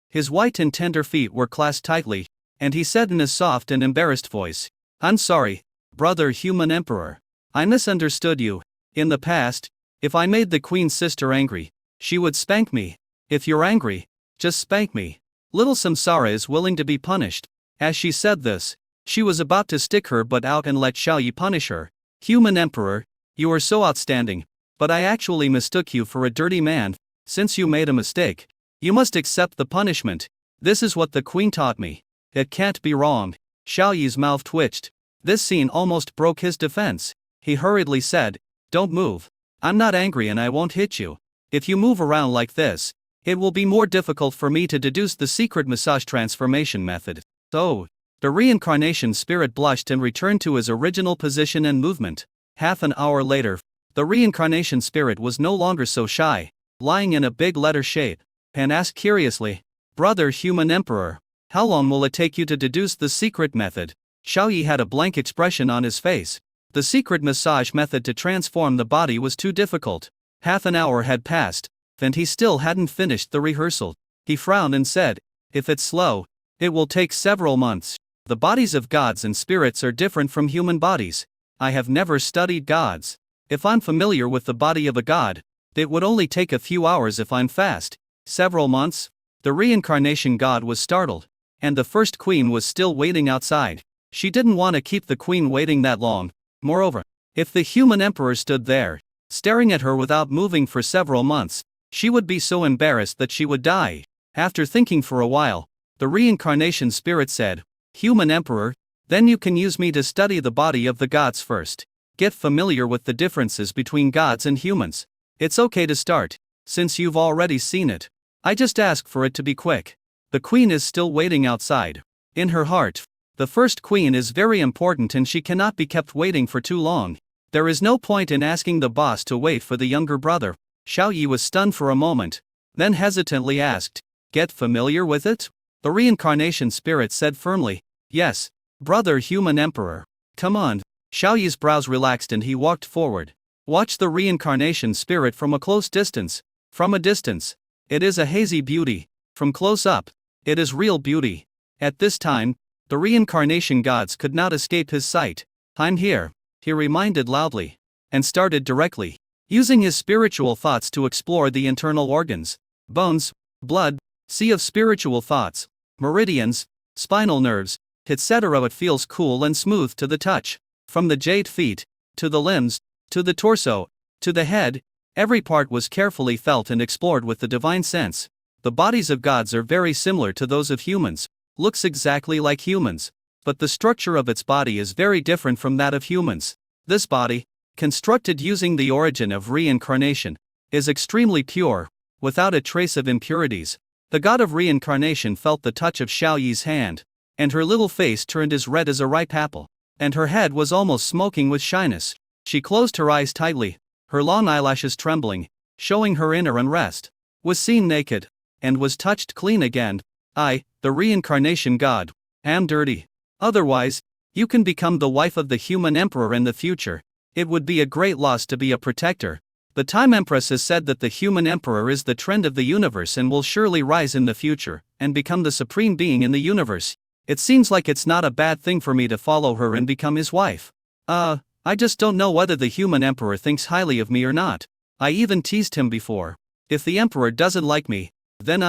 His white and tender feet were clasped tightly, and he said in a soft and embarrassed voice, I'm sorry, brother human emperor. I misunderstood you. In the past, if I made the queen's sister angry, she would spank me. If you're angry, just spank me. Little Samsara is willing to be punished. As she said this, she was about to stick her butt out and let Xiaoyi punish her. Human emperor, you are so outstanding. But I actually mistook you for a dirty man. Since you made a mistake, you must accept the punishment. This is what the queen taught me. It can't be wrong. Xiaoyi's mouth twitched. This scene almost broke his defense. He hurriedly said, Don't move. I'm not angry and I won't hit you. If you move around like this, it will be more difficult for me to deduce the secret massage transformation method. So, the reincarnation spirit blushed and returned to his original position and movement. Half an hour later, the reincarnation spirit was no longer so shy, lying in a big letter shape, and asked curiously, Brother human emperor, how long will it take you to deduce the secret method? Xiaoyi had a blank expression on his face. The secret massage method to transform the body was too difficult. Half an hour had passed, and he still hadn't finished the rehearsal. He frowned and said, If it's slow, it will take several months. The bodies of gods and spirits are different from human bodies. I have never studied gods. If I'm familiar with the body of a god, it would only take a few hours if I'm fast. Several months? The reincarnation god was startled. And the first queen was still waiting outside. She didn't want to keep the queen waiting that long. Moreover, if the human emperor stood there, staring at her without moving for several months, she would be so embarrassed that she would die. After thinking for a while, the reincarnation spirit said, "Human emperor, then you can use me to study the body of the gods first. Get familiar with the differences between gods and humans. It's okay to start, since you've already seen it. I just ask for it to be quick." The queen is still waiting outside. In her heart, the first queen is very important and she cannot be kept waiting for too long. There is no point in asking the boss to wait for the younger brother. Xiao Yi was stunned for a moment, then hesitantly asked, "Get familiar with it?" The reincarnation spirit said firmly, "Yes, brother human emperor. Come on." Xiao Yi's brows relaxed and he walked forward. Watch the reincarnation spirit from a close distance. From a distance, it is a hazy beauty. From close up, it is real beauty. At this time, the reincarnation gods could not escape his sight. "I'm here," he reminded loudly, and started directly, using his spiritual thoughts to explore the internal organs, bones, blood, sea of spiritual thoughts, meridians, spinal nerves, etc. It feels cool and smooth to the touch. From the jade feet, to the limbs, to the torso, to the head, every part was carefully felt and explored with the divine sense. The bodies of gods are very similar to those of humans, looks exactly like humans, but the structure of its body is very different from that of humans. This body, constructed using the origin of reincarnation, is extremely pure, without a trace of impurities. The god of reincarnation felt the touch of Xiao Yi's hand, and her little face turned as red as a ripe apple, and her head was almost smoking with shyness. She closed her eyes tightly, her long eyelashes trembling, showing her inner unrest. Was seen naked, and was touched clean again. "I, the reincarnation god, am dirty. Otherwise, you can become the wife of the human emperor in the future. It would be a great loss to be a protector. The Time Empress has said that the human emperor is the trend of the universe and will surely rise in the future, and become the supreme being in the universe. It seems like it's not a bad thing for me to follow her and become his wife. I just don't know whether the human emperor thinks highly of me or not. I even teased him before. If the emperor doesn't like me, then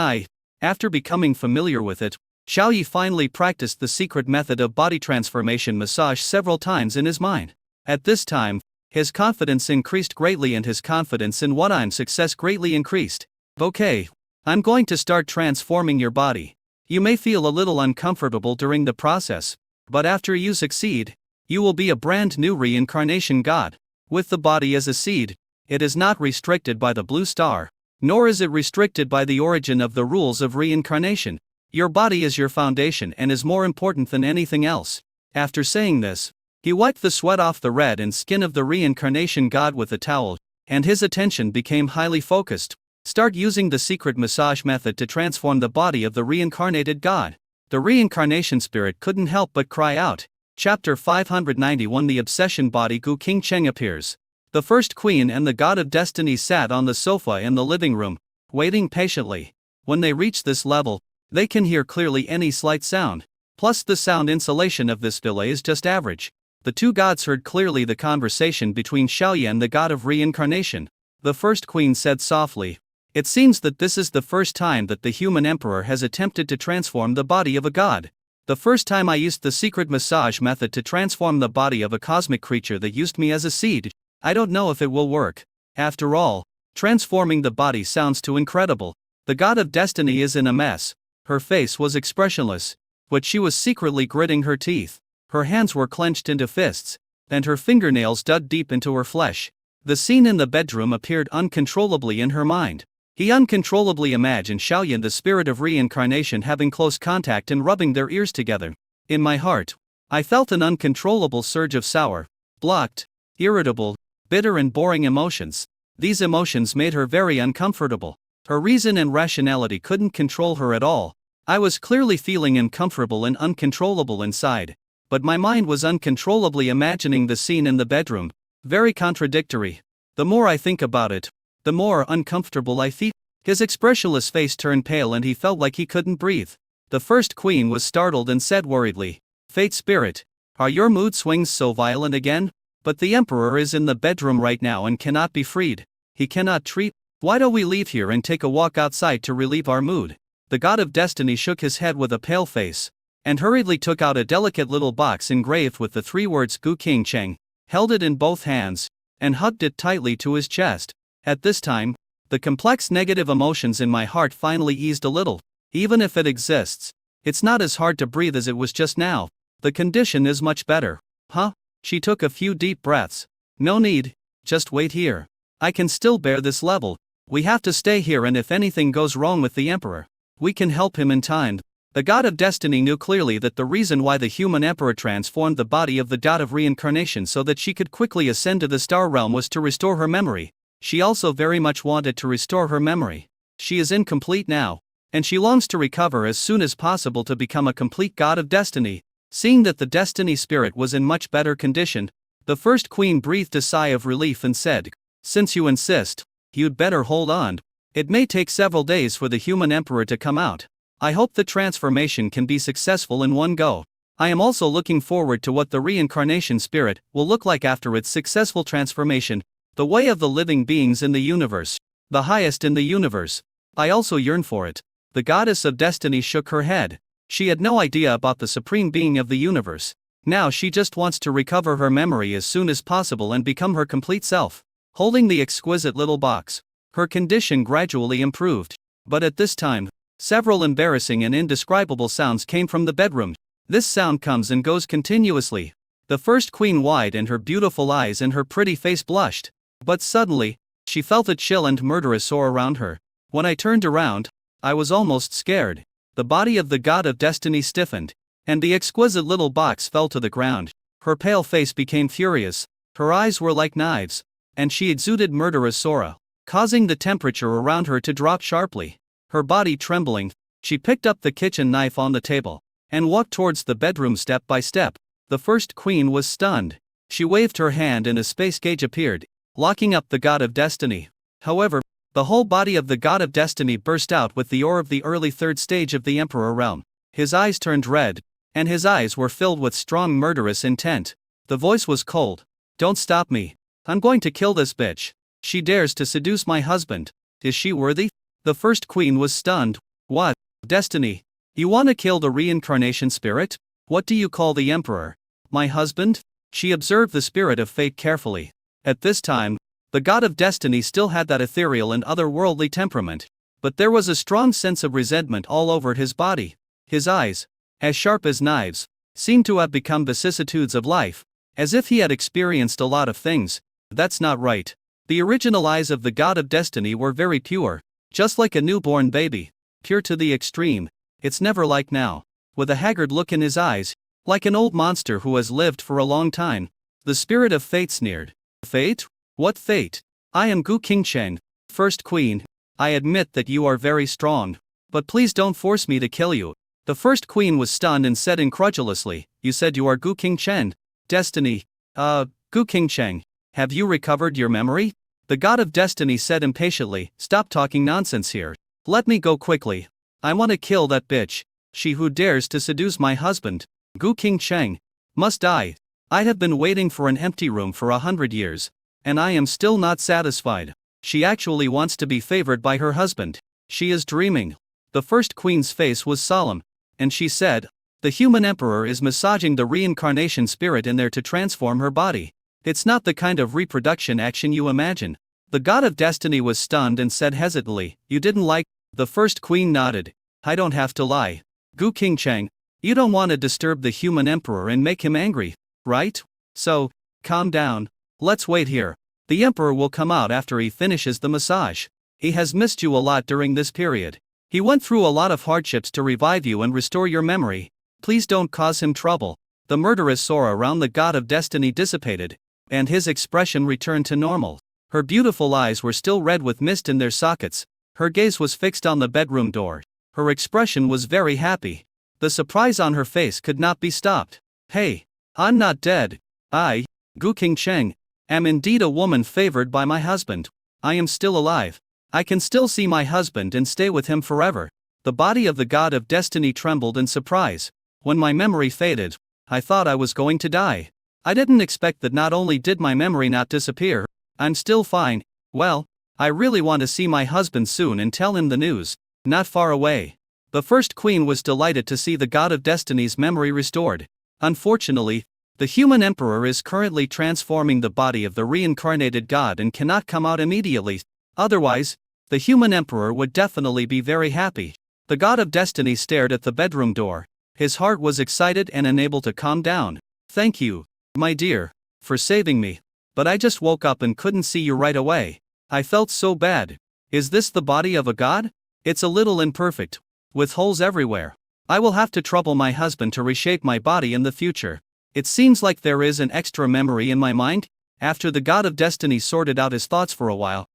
After becoming familiar with it, Xiao Yi finally practiced the secret method of body transformation massage several times in his mind. At this time, his confidence increased greatly and his confidence in what I'm success greatly increased. "Okay, I'm going to start transforming your body. You may feel a little uncomfortable during the process, but after you succeed, you will be a brand new reincarnation god. With the body as a seed, it is not restricted by the blue star, nor is it restricted by the origin of the rules of reincarnation. Your body is your foundation and is more important than anything else." After saying this, he wiped the sweat off the red and skin of the reincarnation god with a towel, and his attention became highly focused. Start using the secret massage method to transform the body of the reincarnated god. The reincarnation spirit couldn't help but cry out. Chapter 591 The Obsession Body Gu King Cheng appears. The first queen and the god of destiny sat on the sofa in the living room, waiting patiently. When they reach this level, they can hear clearly any slight sound, plus the sound insulation of this villa is just average. The two gods heard clearly the conversation between Xiao Yi and the god of reincarnation. The first queen said softly, "It seems that this is the first time that the human emperor has attempted to transform the body of a god. The first time I used the secret massage method to transform the body of a cosmic creature that used me as a seed. I don't know if it will work. After all, transforming the body sounds too incredible. The god of destiny is in a mess." Her face was expressionless, but she was secretly gritting her teeth. Her hands were clenched into fists, and her fingernails dug deep into her flesh. The scene in the bedroom appeared uncontrollably in her mind. He uncontrollably imagined Xiao Yi, the spirit of reincarnation, having close contact and rubbing their ears together. In my heart, I felt an uncontrollable surge of sour, blocked, irritable, bitter and boring emotions. These emotions made her very uncomfortable. Her reason and rationality couldn't control her at all. I was clearly feeling uncomfortable and uncontrollable inside, but my mind was uncontrollably imagining the scene in the bedroom. Very contradictory. The more I think about it, the more uncomfortable I feel. His expressionless face turned pale and he felt like he couldn't breathe. The first queen was startled and said worriedly, Fate spirit, are your mood swings so violent again? But the Emperor is in the bedroom right now and cannot be freed. He cannot treat. Why don't we leave here and take a walk outside to relieve our mood? The god of destiny shook his head with a pale face, and hurriedly took out a delicate little box engraved with the 3 words Gu King Cheng, held it in both hands, and hugged it tightly to his chest. At this time, the complex negative emotions in my heart finally eased a little. Even if it exists, it's not as hard to breathe as it was just now. The condition is much better. Huh? She took a few deep breaths. No need, just wait here. I can still bear this level. We have to stay here, and if anything goes wrong with the Emperor, we can help him in time. The god of destiny knew clearly that the reason why the human emperor transformed the body of the god of reincarnation so that she could quickly ascend to the star realm was to restore her memory. She also very much wanted to restore her memory. She is incomplete now, and she longs to recover as soon as possible to become a complete god of destiny. Seeing that the destiny spirit was in much better condition, the first queen breathed a sigh of relief and said, "Since you insist, you'd better hold on. It may take several days for the human emperor to come out. I hope the transformation can be successful in one go. I am also looking forward to what the reincarnation spirit will look like after its successful transformation, the way of the living beings in the universe, the highest in the universe. I also yearn for it." The goddess of destiny shook her head. She had no idea about the supreme being of the universe. Now she just wants to recover her memory as soon as possible and become her complete self. Holding the exquisite little box, her condition gradually improved. But at this time, several embarrassing and indescribable sounds came from the bedroom. This sound comes and goes continuously. The first queen wide and her beautiful eyes and her pretty face blushed. But suddenly, she felt a chill and murderous aura around her. When I turned around, I was almost scared. The body of the god of destiny stiffened, and the exquisite little box fell to the ground. Her pale face became furious, her eyes were like knives, and she exuded murderous aura, causing the temperature around her to drop sharply. Her body trembling, she picked up the kitchen knife on the table, and walked towards the bedroom step by step. The first queen was stunned. She waved her hand and a space gauge appeared, locking up the god of destiny. However, the whole body of the god of destiny burst out with the aura of the early 3rd stage of the emperor realm. His eyes turned red, and his eyes were filled with strong murderous intent. The voice was cold. "Don't stop me. I'm going to kill this bitch. She dares to seduce my husband. Is she worthy?" The first queen was stunned. "What? Destiny? You want to kill the reincarnation spirit? What do you call the emperor? My husband?" She observed the spirit of fate carefully. At this time, the god of destiny still had that ethereal and otherworldly temperament, but there was a strong sense of resentment all over his body. His eyes, as sharp as knives, seemed to have become vicissitudes of life, as if he had experienced a lot of things. That's not right. The original eyes of the god of destiny were very pure, just like a newborn baby, pure to the extreme. It's never like now. With a haggard look in his eyes, like an old monster who has lived for a long time, the spirit of fate sneered. "Fate? What fate? I am Gu Qingchen, first queen. I admit that you are very strong, but please don't force me to kill you." The first queen was stunned and said incredulously, "You said you are Gu Qingchen? Destiny? Gu Qingchen, have you recovered your memory?" The god of destiny said impatiently, "Stop talking nonsense here. Let me go quickly. I want to kill that bitch. She who dares to seduce my husband, Gu Qingchen, must die. I have been waiting for an empty room for 100 years. And I am still not satisfied. She actually wants to be favored by her husband. She is dreaming." The first queen's face was solemn, and she said, "The human emperor is massaging the reincarnation spirit in there to transform her body. It's not the kind of reproduction action you imagine." The god of destiny was stunned and said hesitantly, "You didn't like?" The first queen nodded. "I don't have to lie. Gu Qingchen, you don't want to disturb the human emperor and make him angry, right? So, calm down. Let's wait here. The emperor will come out after he finishes the massage. He has missed you a lot during this period. He went through a lot of hardships to revive you and restore your memory. Please don't cause him trouble." The murderous aura around the god of destiny dissipated, and his expression returned to normal. Her beautiful eyes were still red with mist in their sockets. Her gaze was fixed on the bedroom door. Her expression was very happy. The surprise on her face could not be stopped. "Hey, I'm not dead. I, Gu Qingchen, am indeed a woman favored by my husband. I am still alive. I can still see my husband and stay with him forever." The body of the god of destiny trembled in surprise. "When my memory faded, I thought I was going to die. I didn't expect that not only did my memory not disappear, I'm still fine. Well, I really want to see my husband soon and tell him the news. Not far away. The first queen was delighted to see the god of destiny's memory restored. Unfortunately, the human emperor is currently transforming the body of the reincarnated god and cannot come out immediately. Otherwise, the human emperor would definitely be very happy. The god of destiny stared at the bedroom door. His heart was excited and unable to calm down. Thank you, my dear, for saving me. But I just woke up and couldn't see you right away. I felt so bad. Is this the body of a god? It's a little imperfect, with holes everywhere. I will have to trouble my husband to reshape my body in the future. It seems like there is an extra memory in my mind. After the god of destiny sorted out his thoughts for a while,